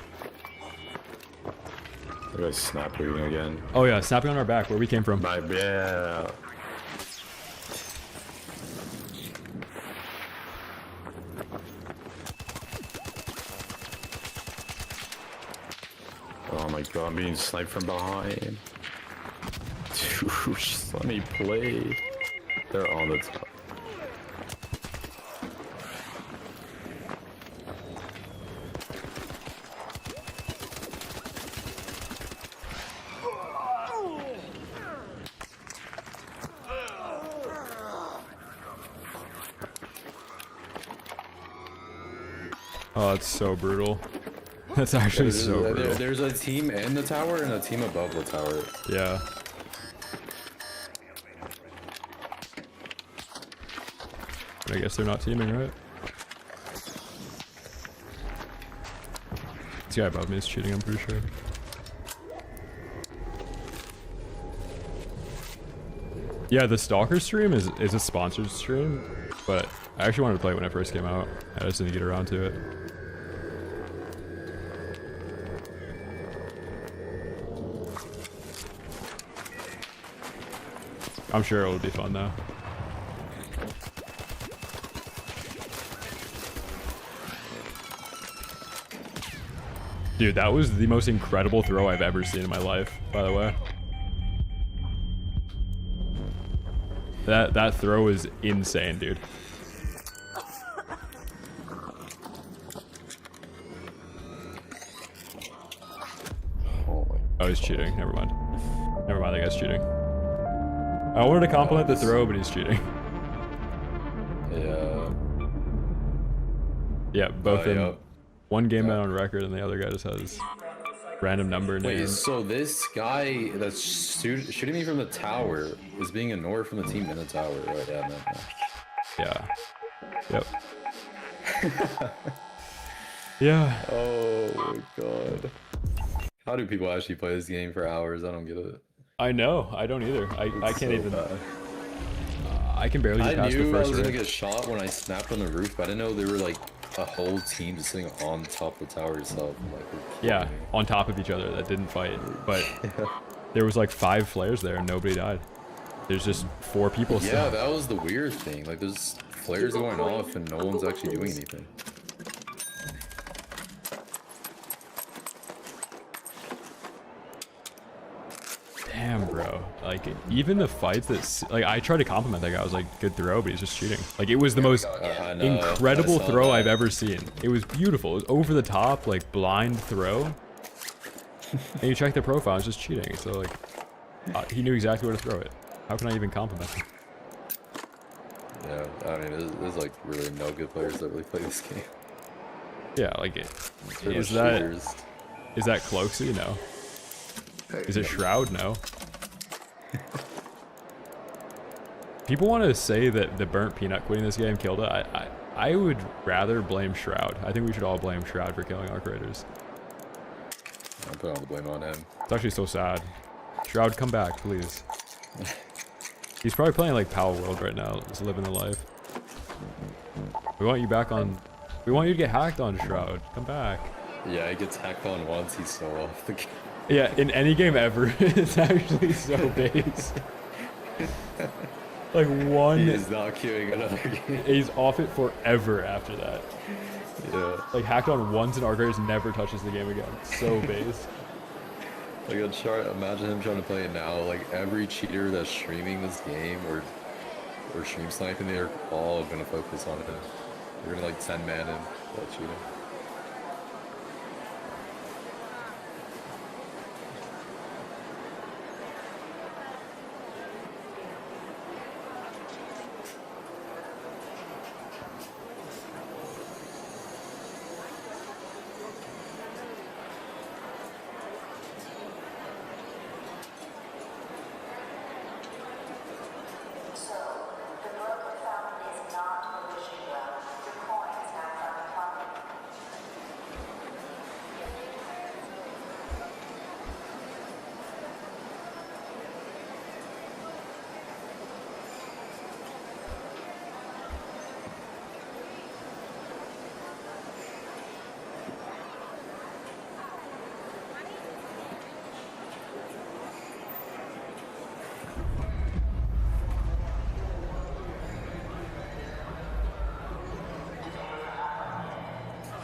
S7: The guy's snap looking again.
S1: Oh yeah, snapping on our back, where we came from.
S7: Yeah. Oh my god, I'm being sniped from behind. Dude, just let me play. They're on the top.
S1: Oh, that's so brutal. That's actually so brutal.
S7: There's a team in the tower and a team above the tower.
S1: Yeah. I guess they're not teaming, right? This guy above me is cheating, I'm pretty sure. Yeah, the Stalker stream is a sponsored stream, but I actually wanted to play it when it first came out. I just didn't get around to it. I'm sure it will be fun though. Dude, that was the most incredible throw I've ever seen in my life, by the way. That throw is insane, dude. Oh, he's cheating. Never mind. Never mind, that guy's cheating. I wanted to compliment the throw, but he's cheating.
S7: Yeah.
S1: Yeah, both of them. One game out on record, and the other guy just has random number name.
S7: Wait, so this guy that's shooting me from the tower is being ignored from the team in the tower, right? Yeah, man.
S1: Yeah. Yep. Yeah.
S7: Oh my god. How do people actually play this game for hours? I don't get it.
S1: I know. I don't either. I can't so even. I can barely get past the first
S7: I was gonna
S1: ring.
S7: get shot when I snapped on the roof, but I didn't know there were like a whole team just sitting on top of the tower itself. Like,
S1: yeah, on top of each other that didn't fight. But there was like 5 flares there and nobody died. There's just 4 people still.
S7: Yeah, that was the weird thing. Like there's flares going off and no one's actually doing anything.
S1: Damn, bro. Like, even the fights that, like, I tried to compliment that guy. I was like, good throw, but he's just cheating. Like, it was the most incredible throw I've ever seen. It was beautiful. It was over the top, like, blind throw. And you check the profile, it's just cheating. So, like, he knew exactly where to throw it. How can I even compliment him?
S7: Yeah, I mean, there's like really no good players that really play this game.
S1: Yeah, like, is that Cloaksy? No. Is it Shroud? No. People want to say that the burnt peanut quitting this game killed it. I would rather blame Shroud. I think we should all blame Shroud for killing Arc Raiders.
S7: I'll put all the blame on him.
S1: It's actually so sad. Shroud, come back, please. He's probably playing like Pal World right now, just living the life. We want you back on. We want you to get hacked on, Shroud. Come back.
S7: Yeah, he gets hacked on once, he's so off the game.
S1: Yeah, in any game ever, it's actually so base. Like one.
S7: He is not queuing another game.
S1: He's off it forever after that.
S7: Yeah.
S1: Like hacked on once and Arc Raiders never touches the game again. So base.
S7: Like imagine him trying to play it now. Like every cheater that's streaming this game or stream sniping, they're all gonna focus on it. They're gonna like 10 man in that cheating.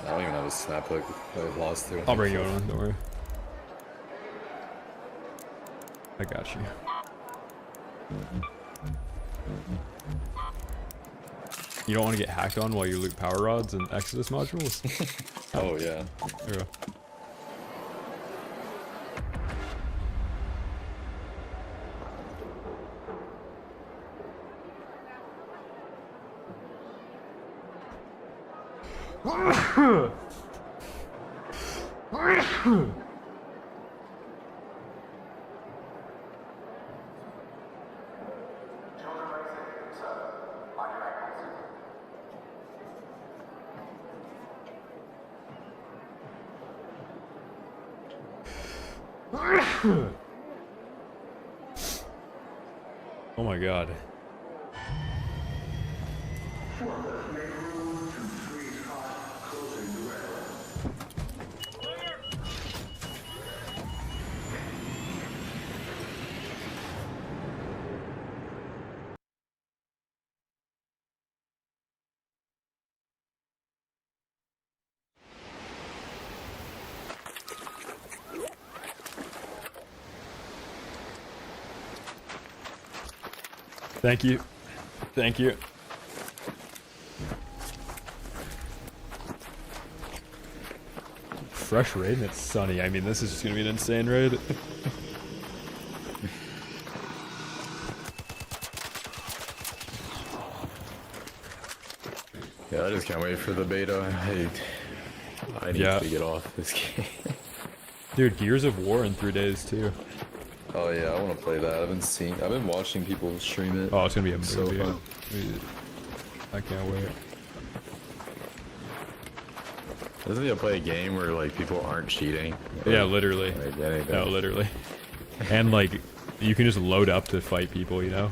S7: I don't even have a snap hook I lost to.
S1: I'll bring you on, don't worry. I got you. You don't want to get hacked on while you loot power rods and Exodus modules?
S7: Oh yeah.
S1: There you go. Oh my god. Thank you. Thank you. Fresh raid and it's sunny. I mean, this is just gonna be an insane raid.
S7: Yeah, I just can't wait for the beta. I need to get off this game.
S1: Dude, Gears of War in 3 days too.
S7: Oh yeah, I want to play that. I've been watching people stream it.
S1: Oh, it's gonna be a
S7: so
S1: movie.
S7: fun.
S1: I can't wait.
S7: Doesn't he play a game where like people aren't cheating?
S1: Yeah, literally.
S7: Like,
S1: no, literally. And like, you can just load up to fight people, you know?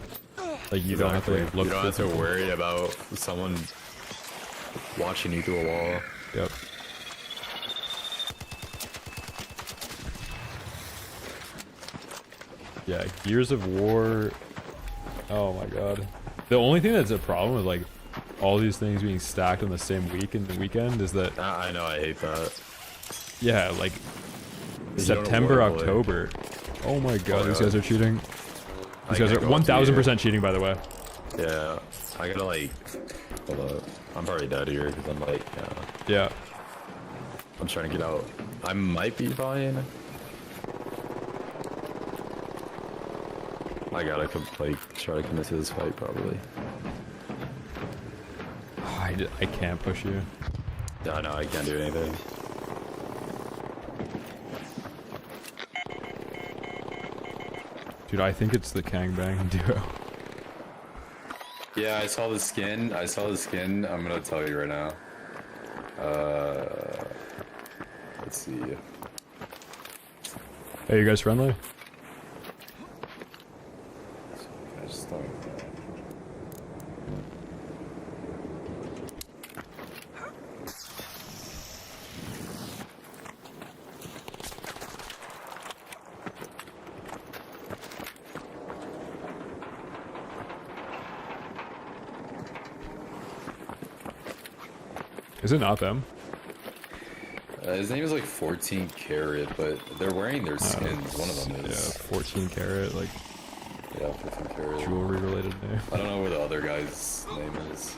S1: Like you don't have to like, look.
S7: You don't have to worry about someone watching you through a wall.
S1: Yep. Yeah, Gears of War. Oh my god. The only thing that's a problem is like, all these things being stacked on the same week and the weekend is that
S7: I know, I hate that.
S1: yeah, like
S7: You don't know
S1: September,
S7: what to play.
S1: October. Oh my god,
S7: Oh,
S1: these
S7: yeah.
S1: guys are cheating.
S7: I
S1: These guys are
S7: gotta go up to
S1: 1000% cheating, by the way.
S7: Yeah, I gotta like, hold up. I'm probably dead here because I'm like,
S1: Yeah.
S7: I'm trying to get out. I might be fine. I gotta like try to commit to this fight probably.
S1: I can't push you.
S7: Yeah, no, I can't do anything.
S1: Dude, I think it's the Kangbang duo.
S7: Yeah, I saw the skin. I'm gonna tell you right now. Let's see.
S1: Hey, you guys friendly?
S7: I just don't.
S1: Is it not them?
S7: His name is like 14 Carat, but they're wearing their skins. One of them is.
S1: Yeah, 14 karat, like
S7: Yeah, 14 Carat.
S1: jewelry related name.
S7: I don't know where the other guy's name is.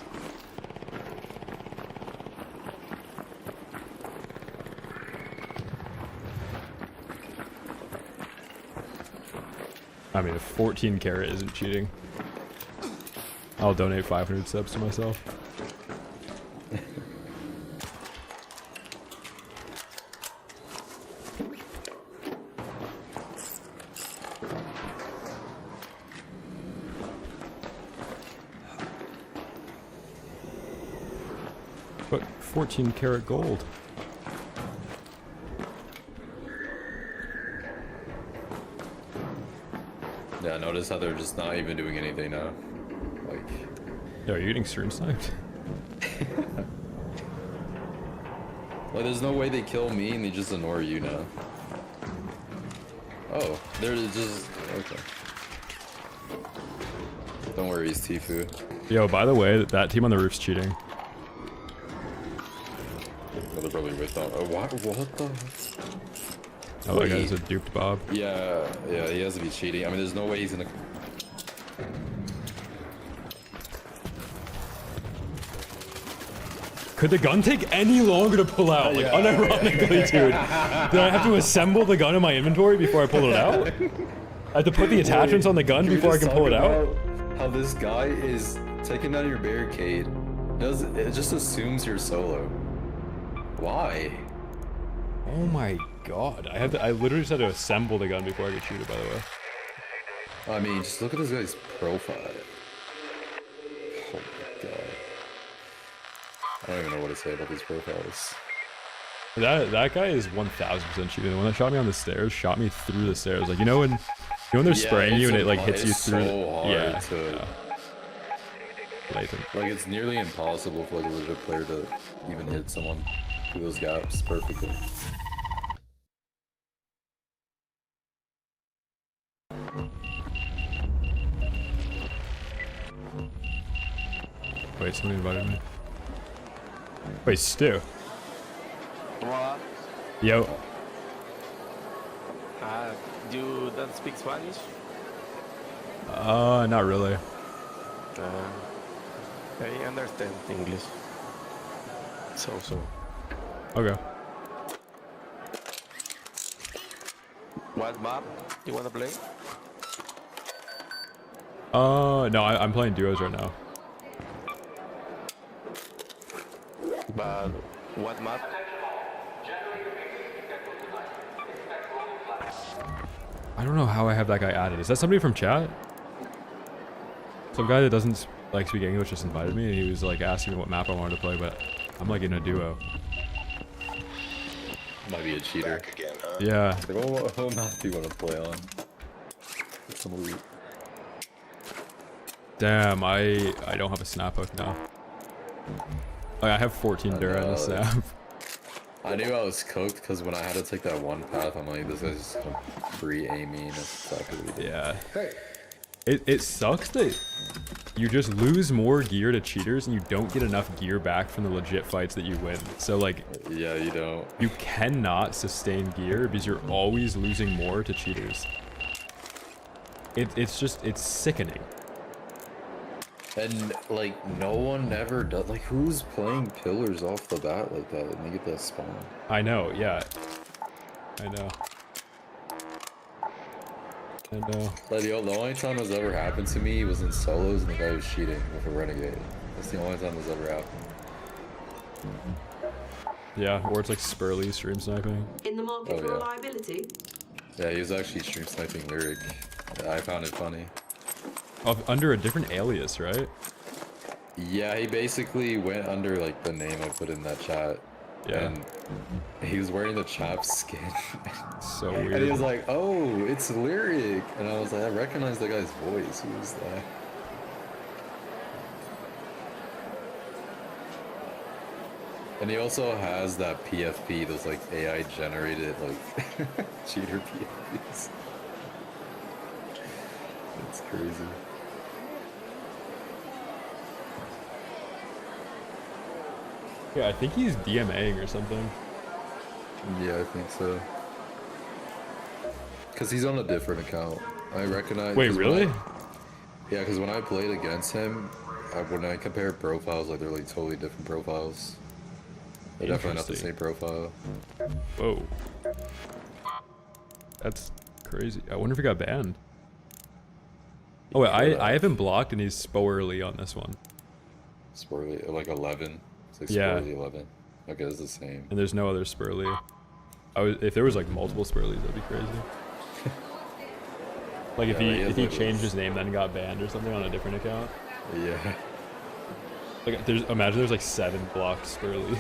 S1: I mean, if 14 karat isn't cheating, I'll donate 500 subs to myself. But 14 karat gold.
S7: Yeah, notice how they're just not even doing anything now. Like,
S1: Yo, are you getting stream sniped?
S7: like there's no way they kill me and they just ignore you now. Oh, they're just okay. Don't worry, he's Tifu.
S1: Yo, by the way, that team on the roof's cheating.
S7: Well, they're probably with them. Oh, what the?
S1: Oh, that guy's a duped Bob.
S7: Yeah, he has to be cheating. I mean, there's no way he's gonna.
S1: Could the gun take any longer to pull out? Like, unironically, dude. Did I have to assemble the gun in my inventory before I pulled it out? I have to put the attachments on the gun before I can pull it out?
S7: How this guy is taking down your barricade. It just assumes you're solo. Why?
S1: Oh my god. I literally just had to assemble the gun before I could shoot it, by the way.
S7: I mean, just look at this guy's profile. Oh my god. I don't even know what to say about these profiles.
S1: That guy is 1000% cheating. The one that shot me on the stairs shot me through the stairs. Like, you know when they're spraying you and it like hits you through.
S7: So hard to.
S1: Latent.
S7: Like, it's nearly impossible for like a legit player to even hit someone through those gaps perfectly.
S1: Wait, somebody invited me. Wait, Stu.
S13: What?
S1: Yo.
S13: You don't speak Spanish?
S1: Not really.
S13: I understand English. So.
S1: Okay.
S13: What map you wanna play?
S1: No, I'm playing duos right now.
S13: But what map?
S1: I don't know how I have that guy added. Is that somebody from chat? Some guy that doesn't like speak English just invited me, and he was like asking me what map I wanted to play, but I'm like in a duo.
S7: Might be a cheater.
S4: Back again, huh?
S1: Yeah.
S7: What map do you want to play on? Some elite.
S1: Damn, I don't have a snap hook now. Like, I have 14 Dura in the snap.
S7: I knew I was cooked because when I had to take that one path, I'm like, this guy's just gonna free aim me, and that's exactly what he did.
S1: Yeah.
S7: Hey.
S1: It sucks that you just lose more gear to cheaters and you don't get enough gear back from the legit fights that you win. So like,
S7: yeah, you don't.
S1: You cannot sustain gear because you're always losing more to cheaters. It's sickening.
S7: And like no one ever does. Like who's playing pillars off the bat like that and they get that spawn?
S1: I know, yeah. I know. I know.
S7: Like the only time that's ever happened to me was in solos and the guy was cheating with a renegade. That's the only time that's ever happened.
S1: Yeah, or it's like Spurley stream sniping.
S3: In the market for reliability?
S7: Yeah, he was actually stream sniping Lyric. I found it funny.
S1: Under a different alias, right?
S7: Yeah, he basically went under like the name I put in that chat.
S1: Yeah.
S7: And he was wearing the chap skin.
S1: So weird.
S7: And he was like, oh, it's Lyric. And I was like, I recognize the guy's voice. Who is that? And he also has that PFP, those like AI generated like cheater PFPs. It's crazy.
S1: Yeah, I think he's DMAing or something.
S7: Yeah, I think so. Cause he's on a different account. I recognize.
S1: Wait, really?
S7: Yeah, because when I played against him, when I compare profiles, like they're like totally different profiles. They're definitely not the same profile.
S1: Whoa. That's crazy. I wonder if he got banned. Oh wait, I have him blocked and he's spoorly on this one.
S7: Spoorly, like 11. It's like
S1: yeah.
S7: Spoorly 11. Okay, it's the same.
S1: And there's no other Spurley. If there was like multiple Spurleys, that'd be crazy. Like if he changed his name then got banned or something on a different account.
S7: Yeah.
S1: Like imagine there's like 7 blocked Spurleys.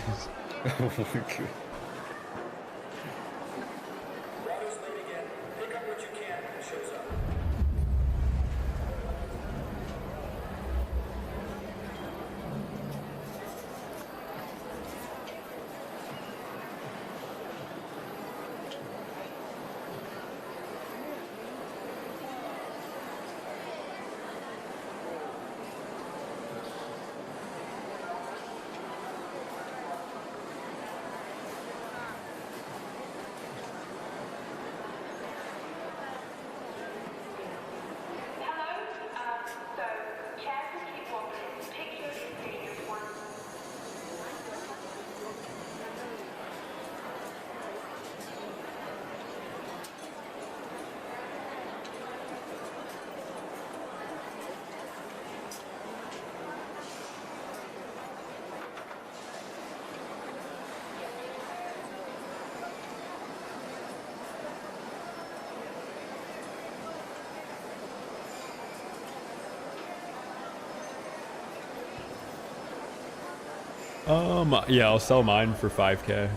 S7: Oh my god.
S1: Yeah, I'll sell mine for 5k.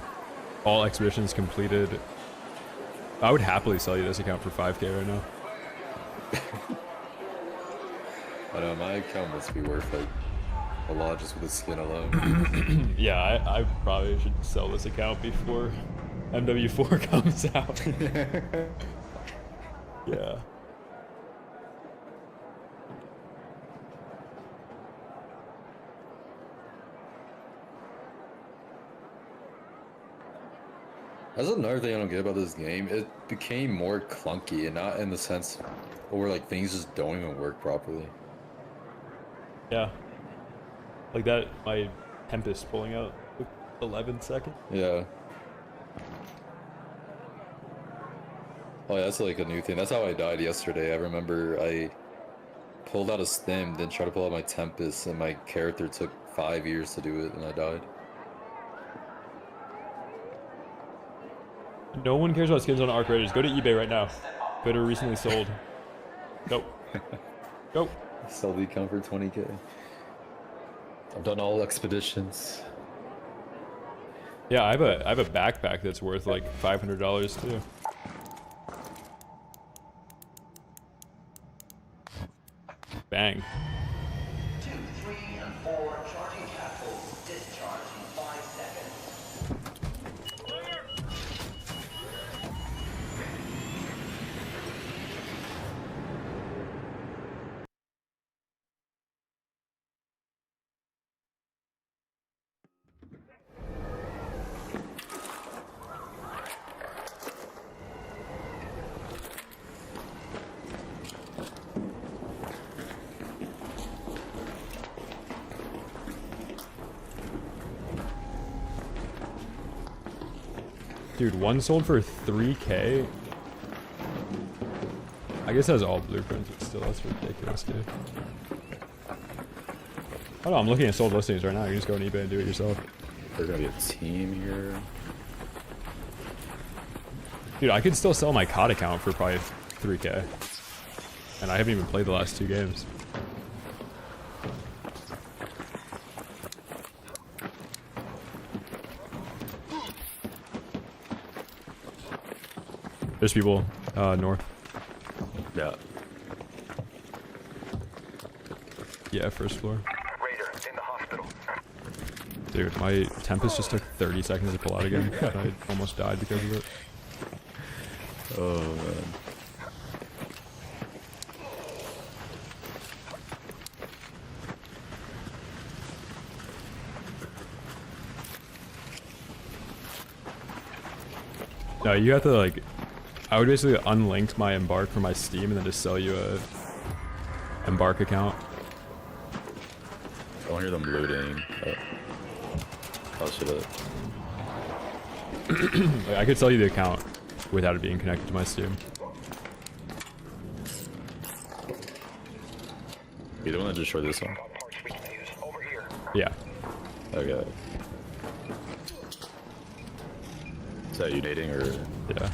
S1: All expeditions completed. I would happily sell you this account for 5k right now.
S7: I know, my account must be worth like a lot just with the skin alone.
S1: Yeah, I probably should sell this account before MW4 comes out. Yeah.
S7: That's another thing I don't get about this game. It became more clunky, and not in the sense where like things just don't even work properly.
S1: Yeah. Like that, my Tempest pulling out 11 seconds.
S7: Yeah. Oh, yeah, that's like a new thing. That's how I died yesterday. I remember I pulled out a stim, then tried to pull out my Tempest, and my character took 5 years to do it, and I died.
S1: No one cares about skins on Arc Raiders. Go to eBay right now. Go to recently sold. Go. Go.
S7: Sell the account for 20k. I've done all expeditions.
S1: Yeah, I have a backpack that's worth like $500 too. Bang.
S6: 2, 3, and 4 charging capsules. Discharge in 5 seconds.
S1: Dude, one sold for 3K. I guess it has all blueprints, but still, that's ridiculous, dude. Oh no, I'm looking at sold listings right now. You can just go on eBay and do it yourself.
S7: There's gonna be a team here.
S1: Dude, I could still sell my COD account for probably 3K. And I haven't even played the last 2 games. There's people north.
S7: Yeah.
S1: Yeah, first floor.
S4: Raider, in the hospital.
S1: Dude, my Tempest just took 30 seconds to pull out again. I almost died because of it.
S7: Oh man.
S1: No, you have to like, I would basically unlink my Embark from my Steam and then just sell you a Embark account.
S7: I don't hear them looting. How should it?
S1: Like, I could sell you the account without it being connected to my Steam.
S7: You don't want to destroy this one?
S1: Yeah.
S7: Okay. Is that you dating or?
S1: Yeah.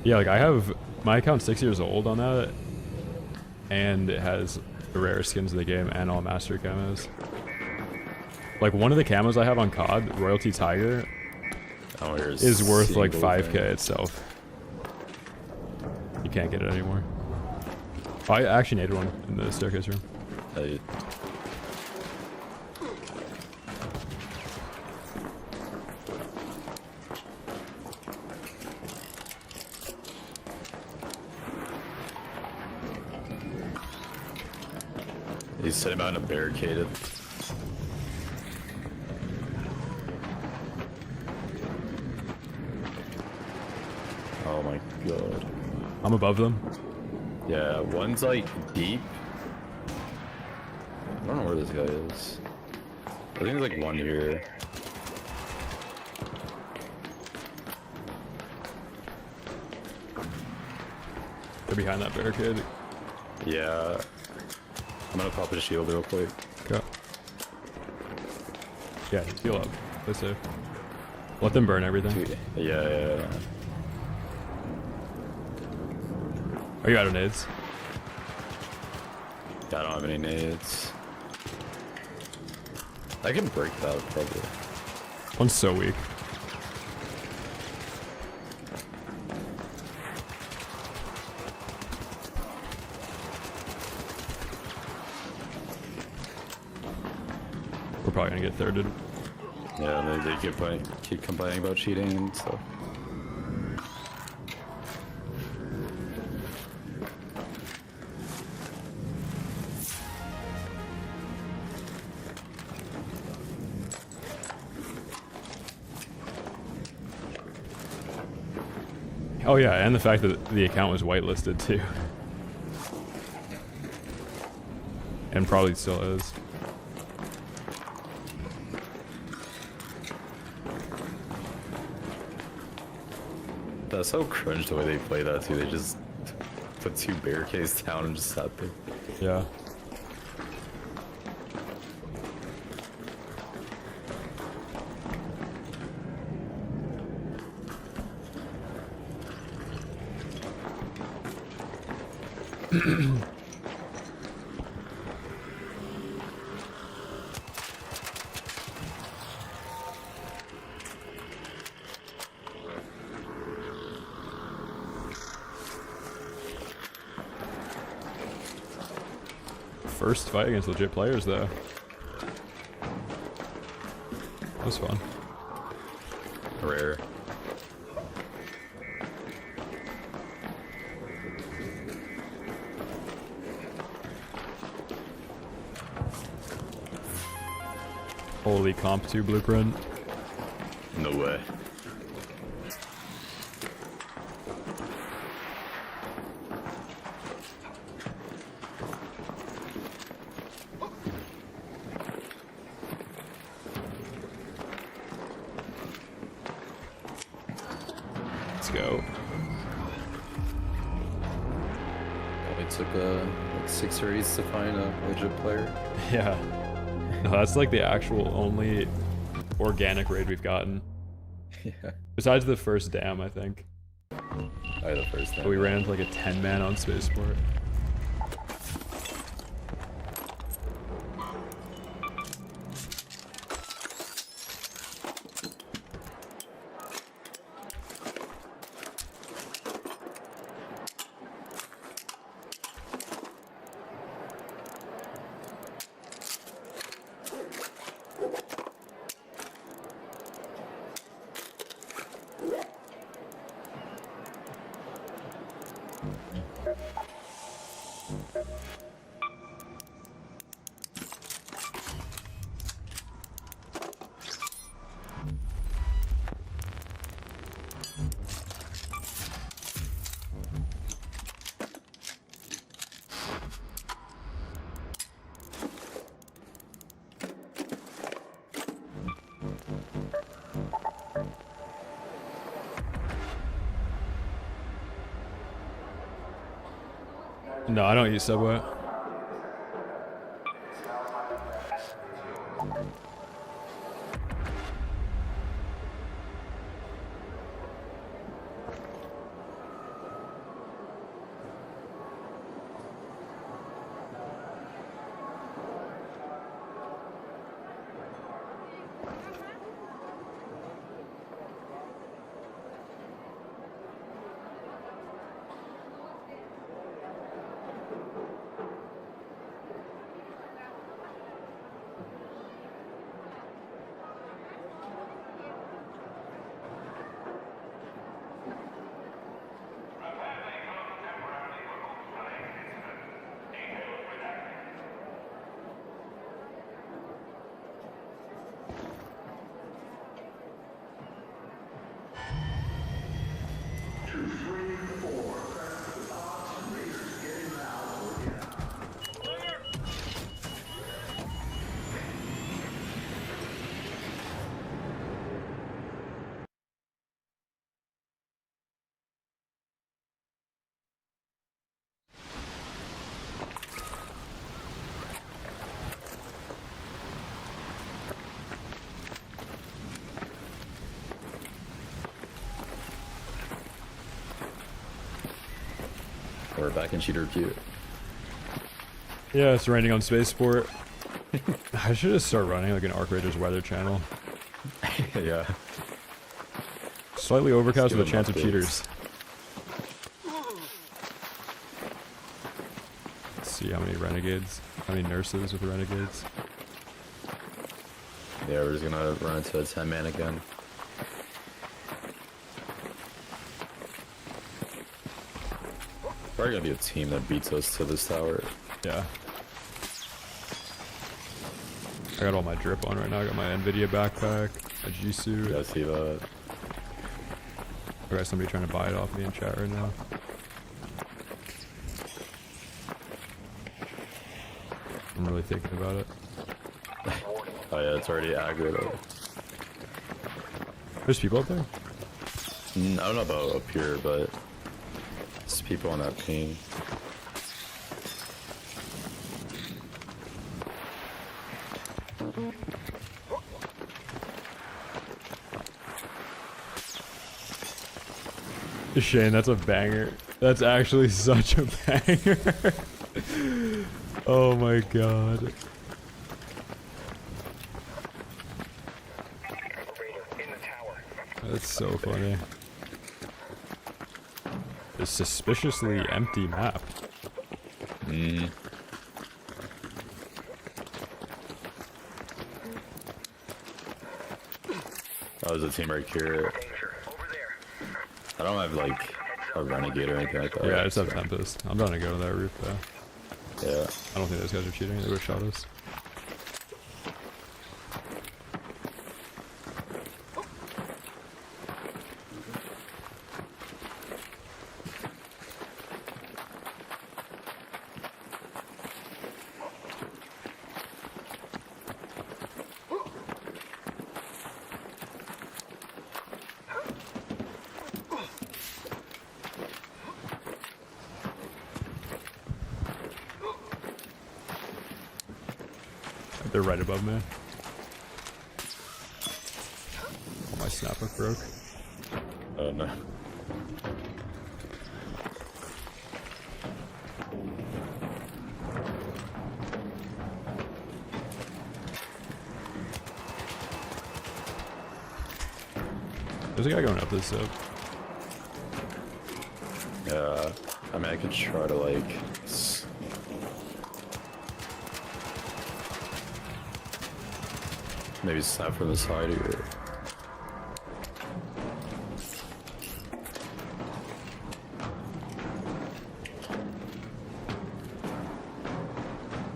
S1: Yeah, like I have my account's 6 years old on that, and it has the rare skins of the game and all master camos. Like one of the camos I have on COD, Royalty Tiger, is worth like 5K itself. You can't get it anymore. Oh, I actually needed one in the staircase room.
S7: He's sitting behind a barricaded. Oh my god.
S1: I'm above them.
S7: Yeah, one's like deep. I don't know where this guy is. I think there's like one here.
S1: They're behind that barricade.
S7: Yeah. I'm gonna pop a shield real quick.
S1: Okay. Yeah, heal up. Play safe. Let them burn everything.
S7: Yeah.
S1: Are you out of nades?
S7: I don't have any nades. I can break that probably.
S1: One's so weak. We're probably gonna get thirded.
S7: Yeah, they keep complaining about cheating and stuff.
S1: Oh yeah, and the fact that the account was whitelisted too. And probably still is.
S7: That's so cringe the way they play that too. They just put 2 barricades down and just sat there.
S1: Yeah. First fight against legit players, though. That was fun.
S7: Rare.
S1: Holy Comp 2 blueprint.
S7: No way.
S1: go.
S7: It took like 6 raids to find a legit player.
S1: Yeah. No, that's like the actual only organic raid we've gotten.
S7: Yeah.
S1: Besides the first dam, I think.
S7: Oh, the first dam.
S1: We ran into like a 10-man on Spaceport. No, I don't use Subway.
S7: We're back in cheater queue.
S1: Yeah, it's raining on Spaceport. I should just start running like an Arc Raiders weather channel.
S7: Yeah.
S1: Slightly overcast
S7: Let's
S1: with a
S7: give
S1: chance
S7: them
S1: of
S7: updates.
S1: cheaters. Let's see how many renegades, how many nurses with renegades.
S7: Yeah, we're just gonna run into a 10-man again. Probably gonna be a team that beats us to this tower.
S1: Yeah. I got all my drip on right now. I got my NVIDIA backpack, my G suit.
S7: Yeah, I see that.
S1: I got somebody trying to buy it off me in chat right now. I'm really thinking about it.
S7: Oh yeah, it's already aggro though.
S1: There's people up there?
S7: I don't know about up here, but there's people on that ping.
S1: Shane, that's a banger. That's actually such a banger. Oh my god. That's so funny. A suspiciously empty map.
S7: Oh, there's a team right here. I don't have like a renegade or anything like that.
S1: Yeah, I just have Tempest. I'm gonna go to that roof though.
S7: Yeah.
S1: I don't think those guys are cheating. They would have shot us. They're right above me. Oh, my snap hook broke.
S7: Oh no.
S1: There's a guy going up this zip.
S7: Yeah, I mean I could try to like maybe snap from the side here.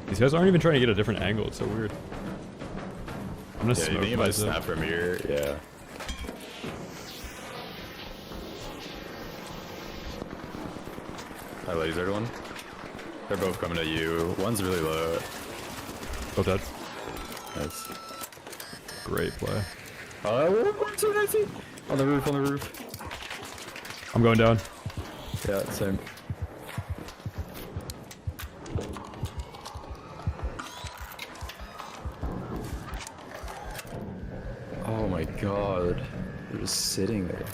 S1: These guys aren't even trying to get a different angle. It's so weird. I'm gonna
S7: Yeah, you
S1: smoke
S7: think if I
S1: my
S7: snap
S1: zip.
S7: from here? Yeah. I lasered one. They're both coming at you. One's really low.
S1: Oh, dead.
S7: Nice.
S1: Great play.
S7: One, two, I see. On the roof.
S1: I'm going down.
S7: Yeah, same. Oh my god. They're just sitting there.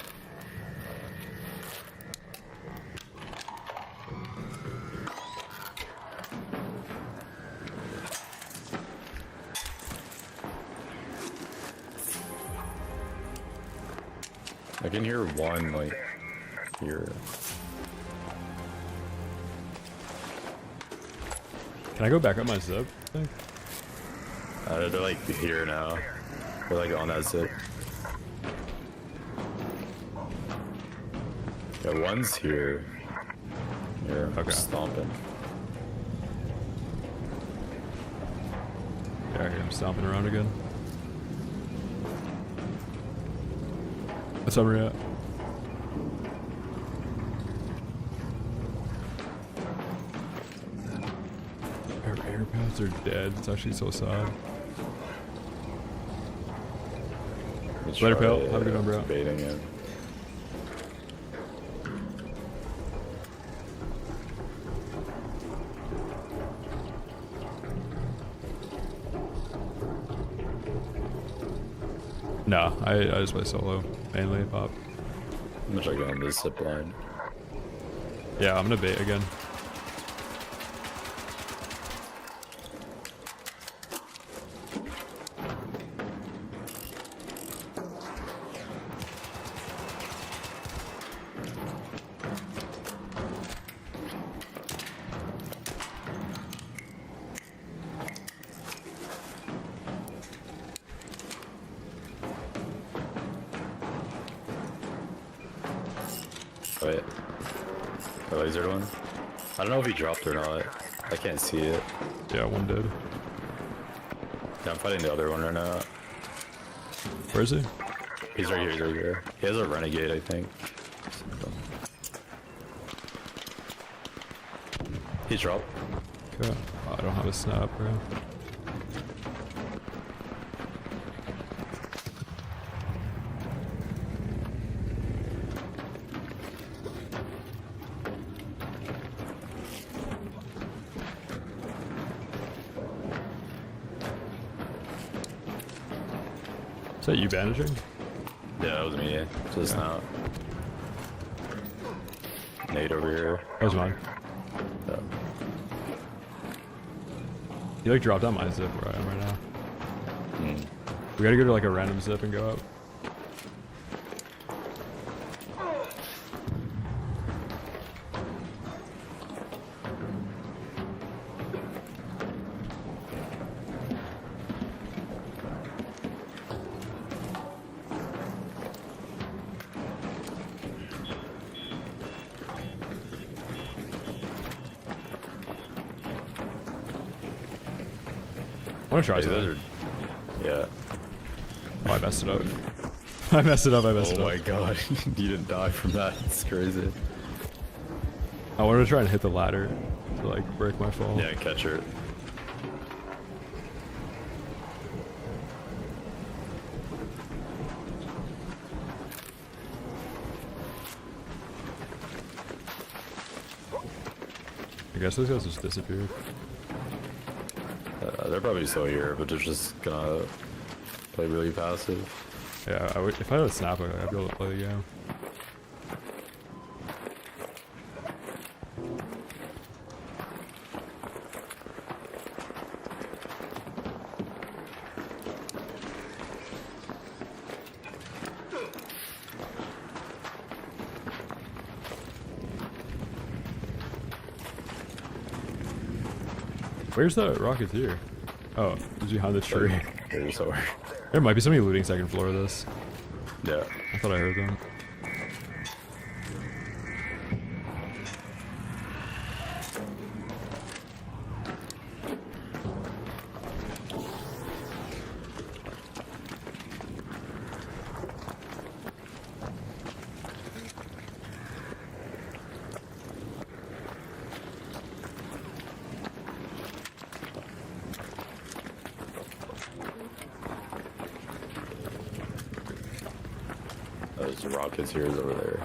S7: I can hear one, like, here.
S1: Can I go back up my zip? I think.
S7: They're like here now. They're like on that zip. Yeah, one's here. Here,
S1: Okay.
S7: stomping.
S1: Yeah, I hear him stomping around again. What's up, Maria? Our air pads are dead. It's actually so sad. Later, pal. Have a good one, bro.
S7: Baiting it.
S1: No, I just play solo mainly. Pop.
S7: I'm gonna try going to the zip line.
S1: Yeah, I'm gonna bait again.
S7: Wait. The lasered one? I don't know if he dropped or not. I can't see it.
S1: Yeah, one did.
S7: Yeah, I'm fighting the other one right now.
S1: Where is he?
S7: He's right here, he's right here. He has a renegade, I think. He dropped.
S1: Okay. Oh, I don't have a snap, bro. Is that you bandaging?
S7: Yeah, that was me. Just now. Nade over here.
S1: That was mine.
S7: Yeah.
S1: You like dropped down my zip where I am right now. We gotta go to like a random zip and go up. I wanna try something.
S7: Yeah.
S1: Oh, I messed it up. I messed it up,
S7: Oh my god, you didn't die from that. It's crazy.
S1: I wanted to try and hit the ladder to like break my fall.
S7: Yeah, catch her.
S1: I guess those guys just disappeared.
S7: they're probably still here, but they're just gonna play really passive.
S1: Yeah, if I had a snap, I'd be able to play the game. Where's the Rocketeer? Oh, he's behind the tree. There might be somebody looting second floor of this.
S7: Yeah.
S1: I thought I heard them.
S7: There's rockets here over there.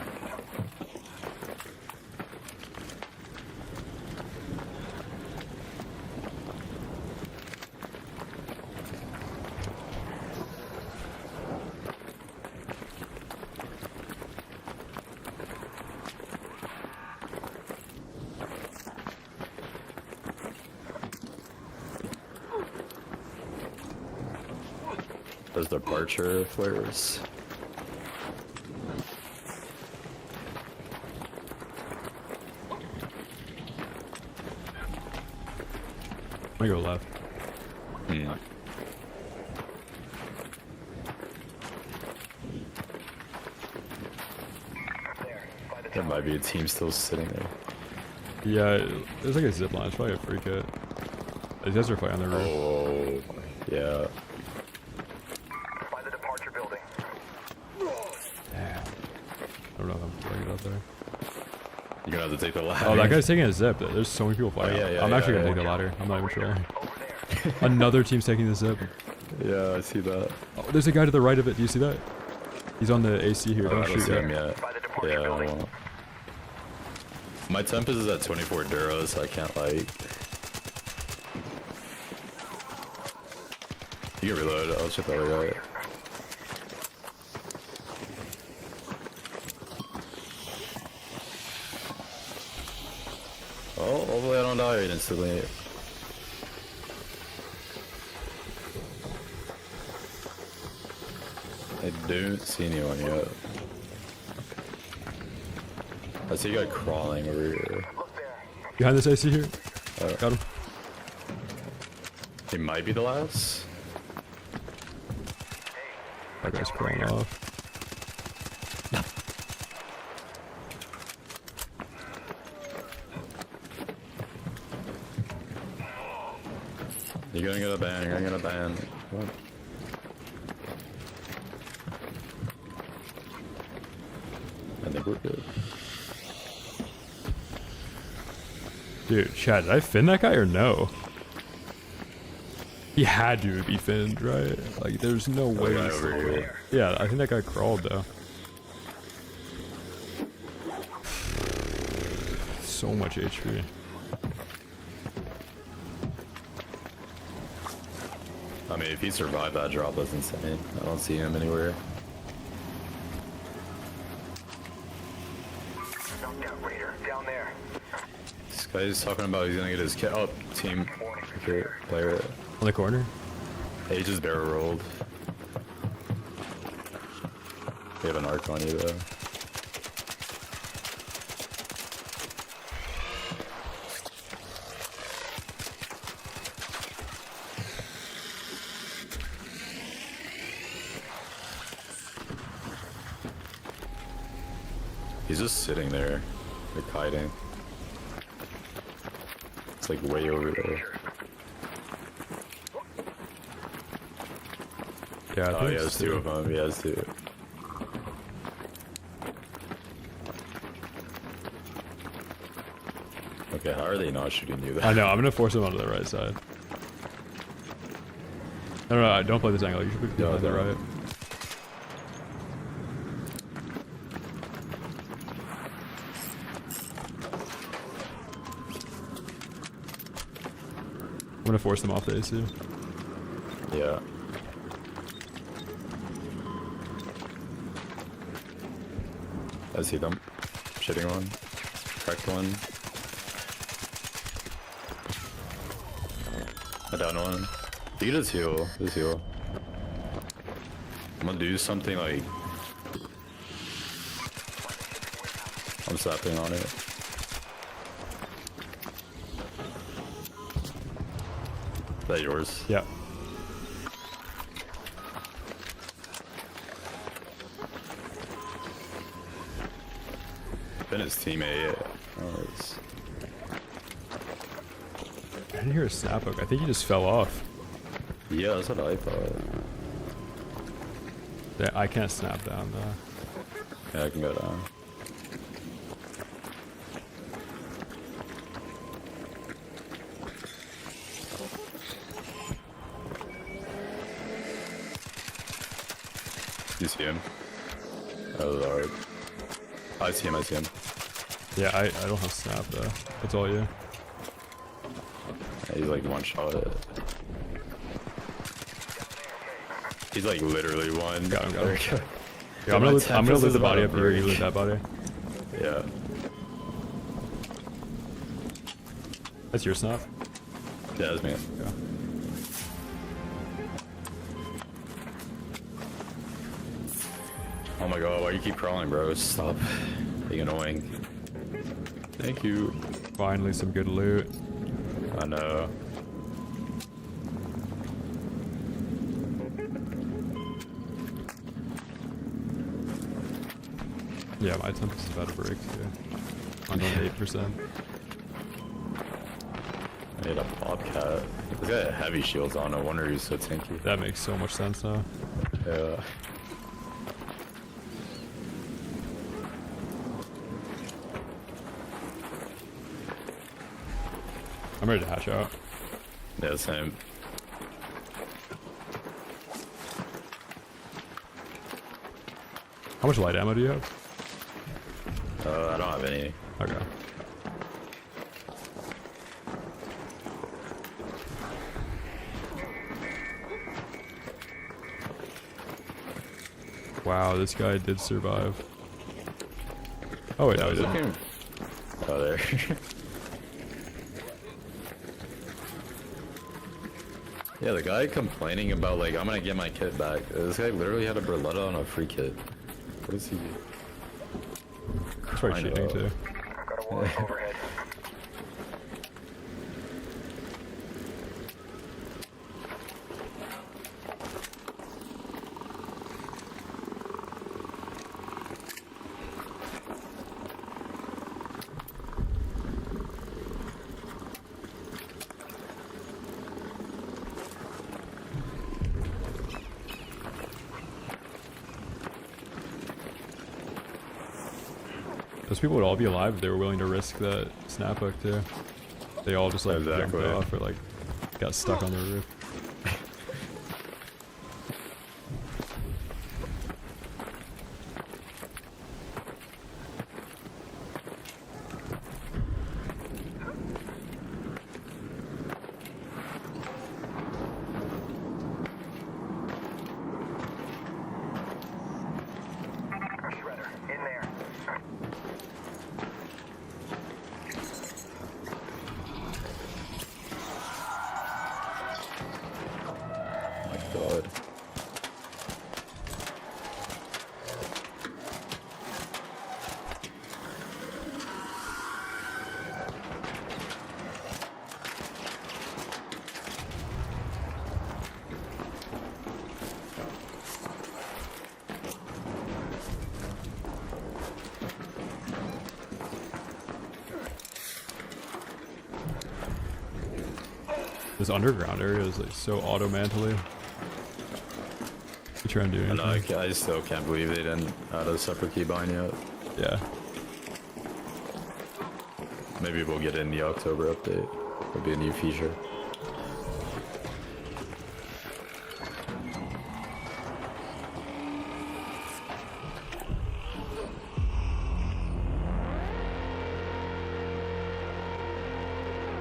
S7: There's departure flares.
S1: I'm gonna go left.
S7: Hmm. There might be a team still sitting there.
S1: Yeah, there's like a zip line. It's probably a free kit. These guys are fighting on the roof.
S7: Oh, yeah.
S4: By the departure building.
S1: Damn. I don't know if I'm playing it out there.
S7: You're gonna have to take the ladder.
S1: Oh, that guy's taking a zip. There's so many people fighting.
S7: yeah,
S1: I'm actually
S7: yeah,
S1: gonna take the ladder. I'm not even trolling. Another team's taking the zip.
S7: Yeah, I see that.
S1: Oh, there's a guy to the right of it. Do you see that? He's on the AC here.
S7: Oh,
S1: Don't
S7: I don't
S1: shoot
S7: see
S1: yet.
S7: him yet. Yeah, I won't. My temp is at 24 Duro, so I can't like. You can reload. I'll check the other guy. Oh, hopefully I don't die instantly. I don't see anyone yet. I see a guy crawling over here.
S1: Behind this AC here. Got him.
S7: He might be the last.
S1: That guy's crawling off.
S7: You're gonna get a ban, you're gonna get a ban. Come on. I think we're good.
S1: Dude, Chad, did I fin that guy or no? He had to be finned, right? Like, there's no way.
S7: Guy over here.
S1: Yeah, I think that guy crawled though. So much HP.
S7: I mean, if he survived that drop, that's insane. I don't see him anywhere.
S4: Knocked out Raider down there.
S7: This guy's talking about he's gonna get his kit. Oh, team here, player.
S1: On the corner?
S7: Hey, he just barrel rolled. We have an arc on you though. He's just sitting there, like hiding. It's like way over there.
S1: Yeah, I
S7: Oh,
S1: think
S7: he
S1: it's
S7: has two of them. He has two. Okay, how are they not shooting you?
S1: I know, I'm gonna force him onto the right side. No, don't play this angle. You should be on the right. gonna force them off the AC.
S7: Yeah. I see them. Shitting one. Cracked one. I down one. You just heal. Just heal. I'm gonna do something like... I'm slapping on it. Is that yours?
S1: Yeah.
S7: Been his teammate. Oh,
S1: I didn't hear a snap hook. I think he just fell off.
S7: yeah, that's what I thought.
S1: Yeah, I can't snap down though.
S7: Yeah, I can go down. You see him? Oh lord. I see him, I see him.
S1: Yeah, I don't have snap though. That's all you.
S7: Yeah, he's like one shot at it. He's like literally one.
S1: Got him, got him. Yeah, I'm gonna loot the body up here. You loot that body.
S7: Yeah.
S1: That's your snap?
S7: Yeah, that's me.
S1: Yeah.
S7: Oh my god, why you keep crawling, bro? Stop being annoying. Thank you.
S1: Finally some good loot.
S7: I know.
S1: Yeah, my tempest is about to break too. I'm on 8%.
S7: I need a bobcat. He's got heavy shields on, no wonder he's so tanky.
S1: That makes so much sense now.
S7: Yeah.
S1: I'm ready to hatch out.
S7: Yeah, same.
S1: How much light ammo do you have?
S7: I don't have any.
S1: Okay. Wow, this guy did survive. Oh wait, no, he didn't.
S7: Oh, there. Yeah, the guy complaining about like, I'm gonna get my kit back. This guy literally had a Berletta on a free kit. What is he?
S1: He's probably cheating too.
S4: Got a wall overhead.
S1: Those people would all be alive if they were willing to risk that snap hook too. They all just like jumped off or like got stuck on the roof.
S4: Shredder, in there.
S7: Oh my god.
S1: This underground area is like so auto-mantly. You try and do anything?
S7: I still can't believe they didn't add a separate keybind yet.
S1: Yeah.
S7: Maybe we'll get it in the October update. It'll be a new feature.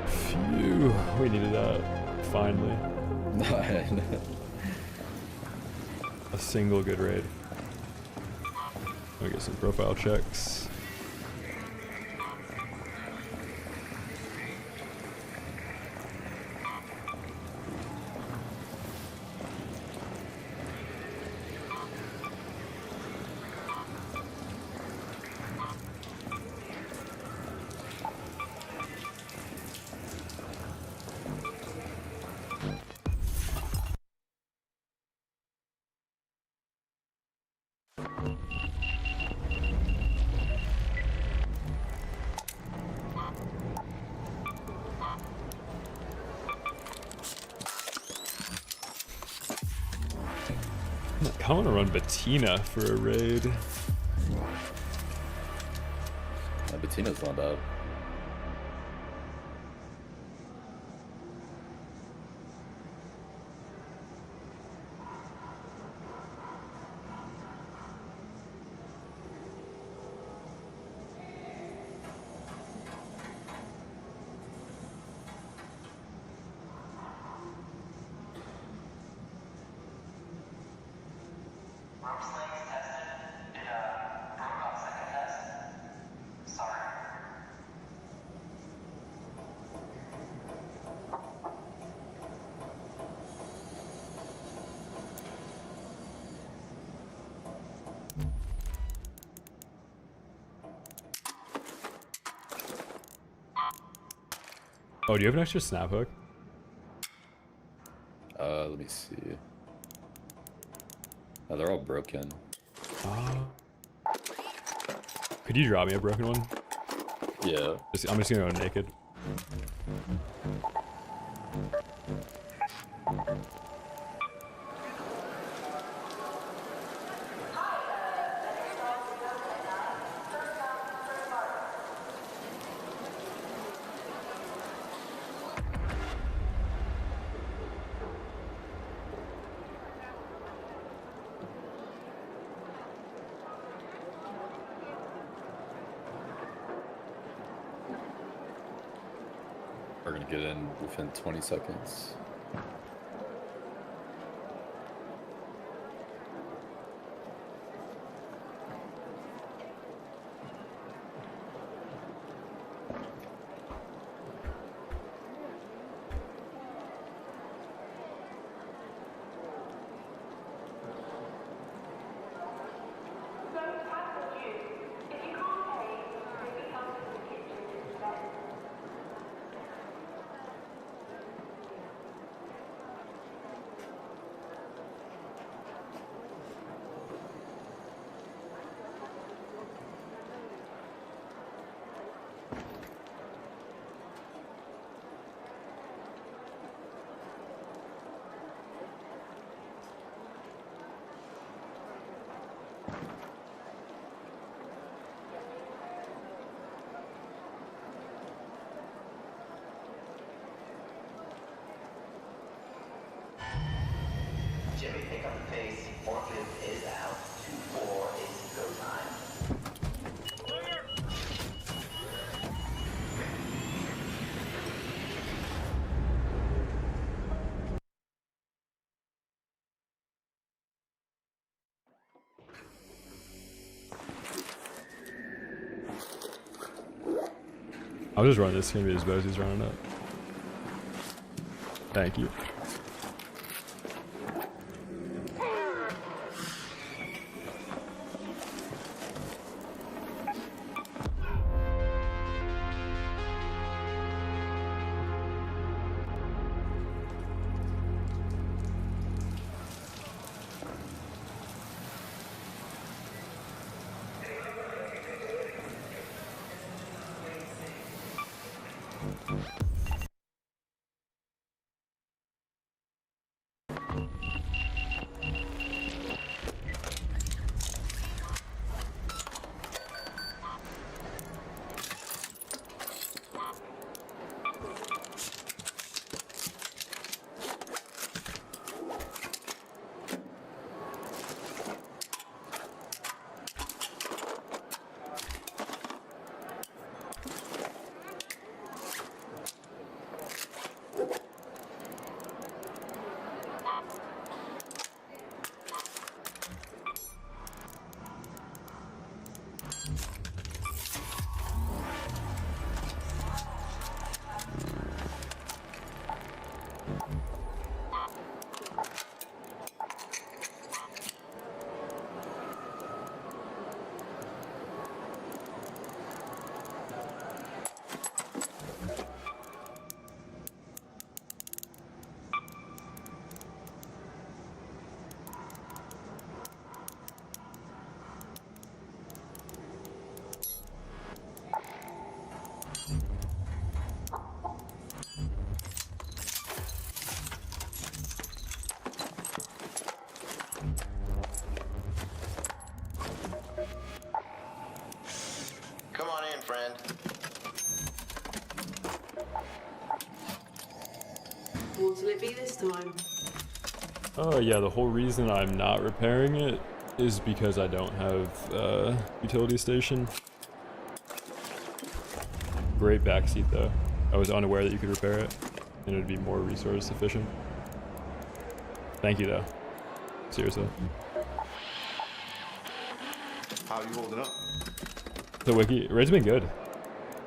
S1: Phew, we needed that. Finally. A single good raid. Let me get some profile checks. I want to run Bettina for a raid.
S7: Bettina's not bad.
S1: Oh, do you have an extra snap hook?
S7: Let me see. Oh, they're all broken.
S1: Could you draw me a broken one?
S7: Yeah.
S1: I'm just gonna go naked.
S7: We're gonna get in within 20 seconds.
S6: Jimmy, pick up the pace. Forklift is out. 2-4 is go time.
S1: I'll just run this. It's gonna be as bad as he's running it. Thank you.
S3: will it be this time?
S1: Oh yeah, the whole reason I'm not repairing it is because I don't have utility station. Great backseat though. I was unaware that you could repair it, and it'd be more resource efficient. Thank you though. Seriously.
S14: How you holding up?
S1: The wiki raid's been good.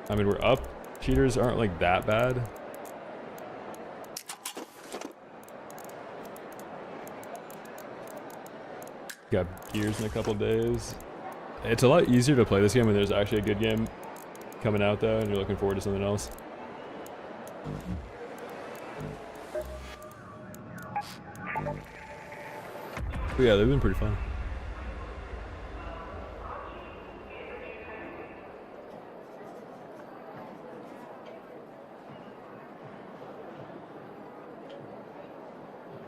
S1: I mean, we're up. Cheaters aren't like that bad. Got gears in a couple days. It's a lot easier to play this game when there's actually a good game coming out though, and you're looking forward to something else. But yeah, they've been pretty fun.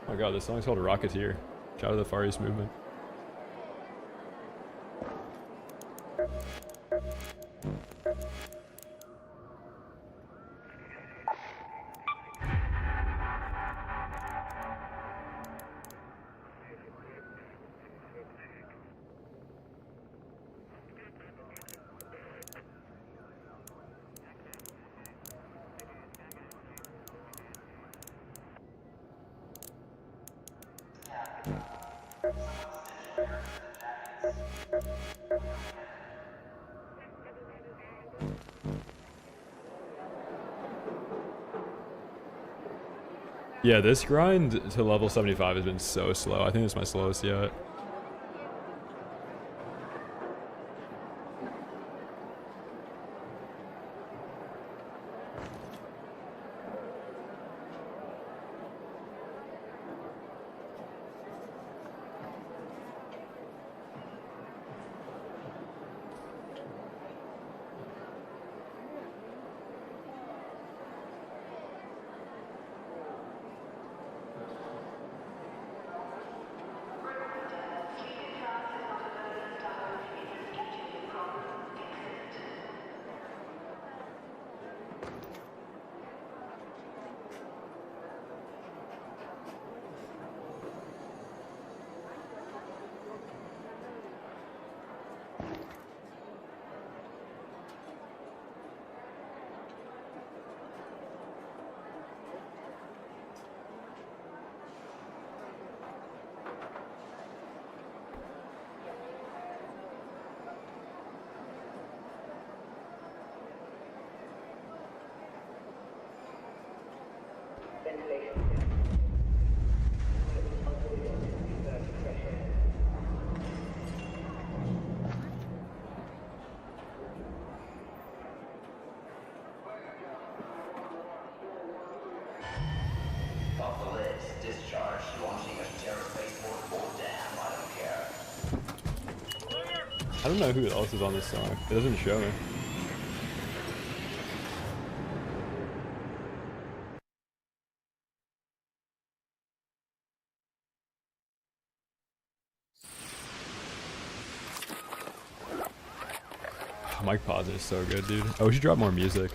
S1: Oh my god, this song's called Rocketeer. Shout out to the Far East movement. Yeah, this grind to level 75 has been so slow. I think it's my slowest yet.
S6: Off the list, discharge, launching a terror spaceport or damn, I don't care.
S1: I don't know who else is on this song. It doesn't show me. Mike Pause is so good, dude. Oh, we should drop more music.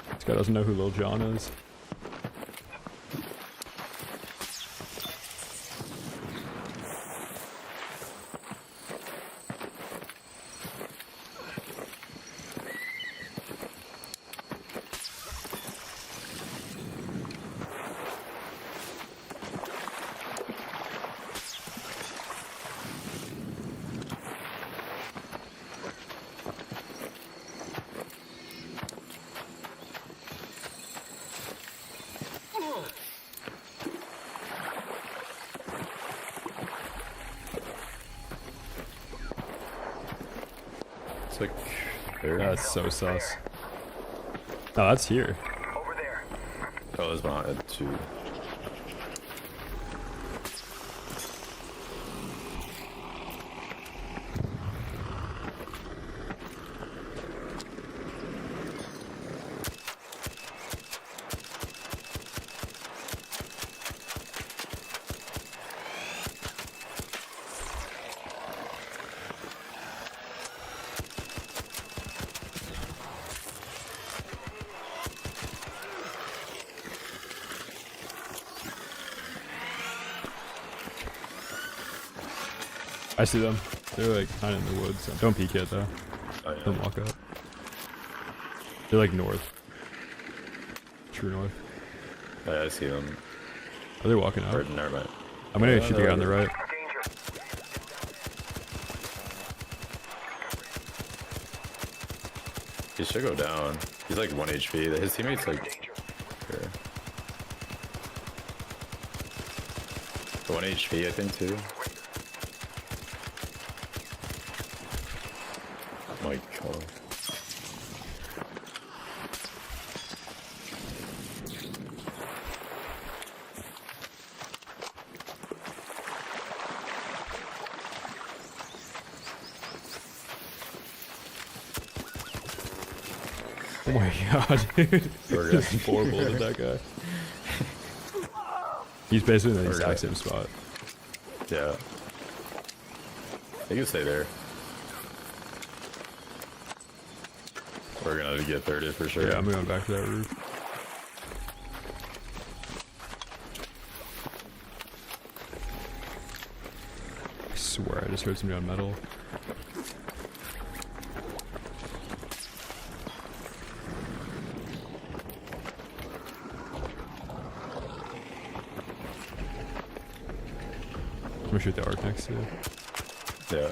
S1: This guy doesn't know who Lil Jon is.
S7: It's like there.
S1: That's so sus. Oh, that's here.
S4: Over there.
S7: Oh, there's behind it too.
S1: I see them. They're like kind of in the woods. Don't peek yet though.
S7: Oh, yeah.
S1: Don't walk up. They're like north. True north.
S7: Yeah, I see them.
S1: Are they walking out?
S7: Or, never mind.
S1: I'm gonna shoot the guy on the right.
S7: He should go down. He's like 1 HP. His teammates like... Here. 1 HP, I think, too. Oh my god.
S1: Oh my god, dude.
S7: We're
S1: Just
S7: good.
S1: 4 bulleted that guy. He's basically in the exact same spot.
S7: Yeah. He can stay there. We're gonna get thirded for sure.
S1: Yeah, I'm going back to that roof. I swear I just heard somebody on metal. I'm gonna shoot the arc next to it.
S7: Yeah.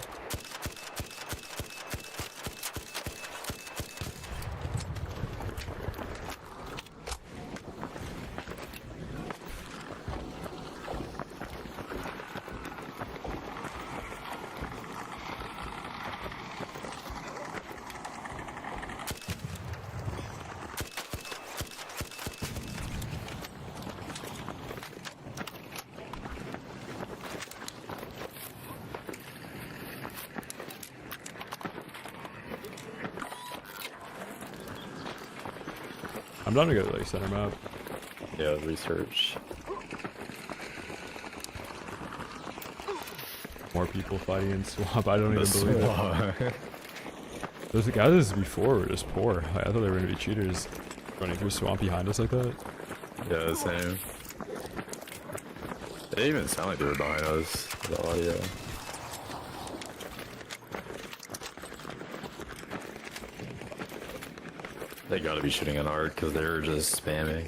S1: I'm down to go to like center map.
S7: Yeah, research.
S1: More people fighting in swamp. I don't even
S7: The
S1: believe
S7: swamp.
S1: it. Those guys before were just poor. I thought they were gonna be cheaters running through swamp behind us like that.
S7: Yeah, the same. They didn't even sound like they were behind us. The audio. They gotta be shooting an arc because they're just spamming.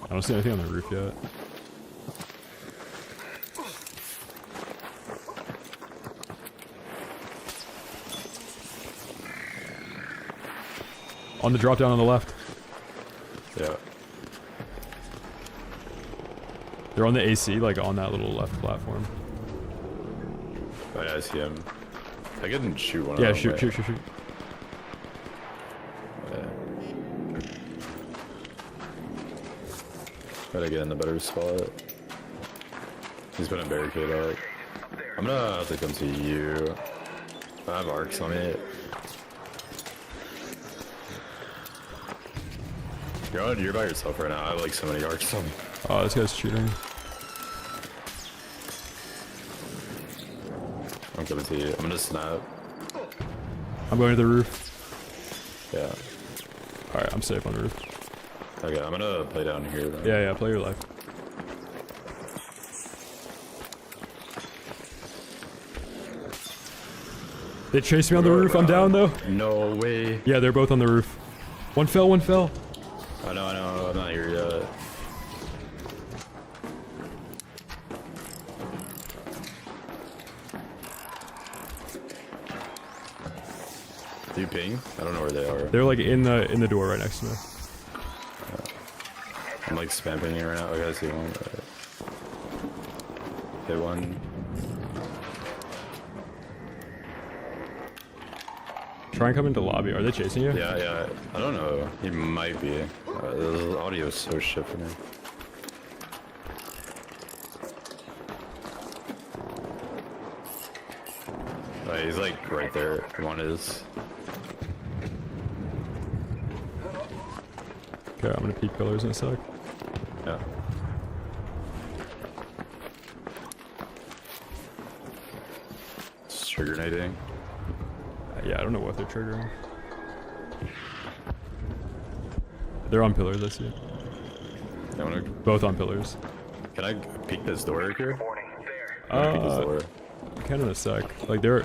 S1: I don't see anything on the roof yet. On the drop down on the left.
S7: Yeah.
S1: They're on the AC, like on that little left platform.
S7: Oh yeah, I see him. I couldn't shoot one
S1: Yeah,
S7: of them.
S1: shoot.
S7: Yeah. Gotta get in a better spot. He's putting a barricade up. I'm gonna have to come to you. I have arcs on me. You're by yourself right now. I have like so many arcs on me.
S1: Oh, this guy's cheating.
S7: I'm coming to you. I'm gonna snap.
S1: I'm going to the roof.
S7: Yeah.
S1: Alright, I'm safe on the roof.
S7: Okay, I'm gonna play down here then.
S1: Yeah, play your life. They chased me on the roof. I'm down though.
S7: No way.
S1: Yeah, they're both on the roof. One fell.
S7: I know. I'm not here yet. Do you ping? I don't know where they are.
S1: They're like in the door right next to me.
S7: I'm like spam pinging right now. Okay, I see one. Hit one.
S1: Try and come into lobby. Are they chasing you?
S7: Yeah. I don't know. He might be. The audio is so shit for me. He's like right there. One is.
S1: Okay, I'm gonna peek pillars in a sec.
S7: Yeah. It's trigger grenading.
S1: Yeah, I don't know what they're triggering. They're on pillars, I see.
S7: I wanna,
S1: Both on pillars.
S7: can I peek this door here?
S4: Warning. There.
S7: I wanna peek this door.
S1: Kind of in a sec. Like they're,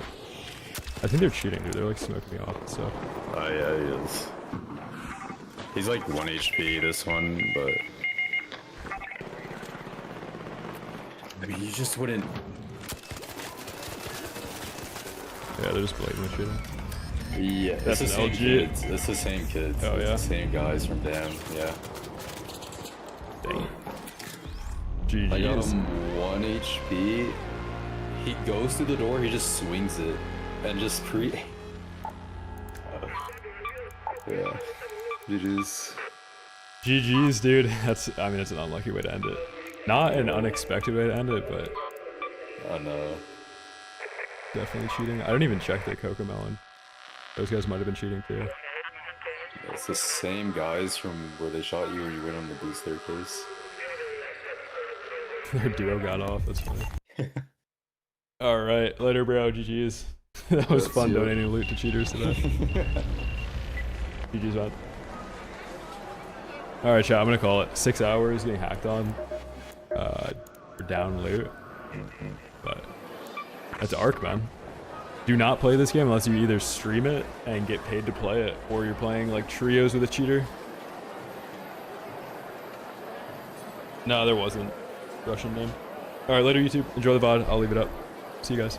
S1: I think they're cheating, dude. They're like smoking me off and stuff.
S7: Oh yeah, he is. He's like 1 HP, this one, but... I mean, you just wouldn't...
S1: Yeah, they're just blatantly cheating.
S7: Yeah,
S1: That's
S7: it's the
S1: an
S7: same
S1: LG.
S7: kids. It's the same kids.
S1: Oh,
S7: It's
S1: yeah?
S7: the same guys from Damn, yeah.
S1: Dang.
S7: I got
S1: GG's.
S7: him 1 HP. He goes through the door, he just swings it. And just yeah. GG's.
S1: GG's, dude. That's, I mean, it's an unlucky way to end it. Not an unexpected way to end it, but
S7: I know.
S1: definitely cheating. I didn't even check the Cocomelon. Those guys might have been cheating too.
S7: It's the same guys from where they shot you when you went on the blue staircase.
S1: Their duo got off. That's funny. All right, later, bro. GG's. That was
S7: That's
S1: fun
S7: you.
S1: donating loot to cheaters today. GG's, man. All right, chat. I'm gonna call it 6 hours getting hacked on. For down loot, but that's Arc, man. Do not play this game unless you either stream it and get paid to play it, or you're playing like trios with a cheater. No, there wasn't. Russian name. All right, later, YouTube. Enjoy the VOD. I'll leave it up. See you guys.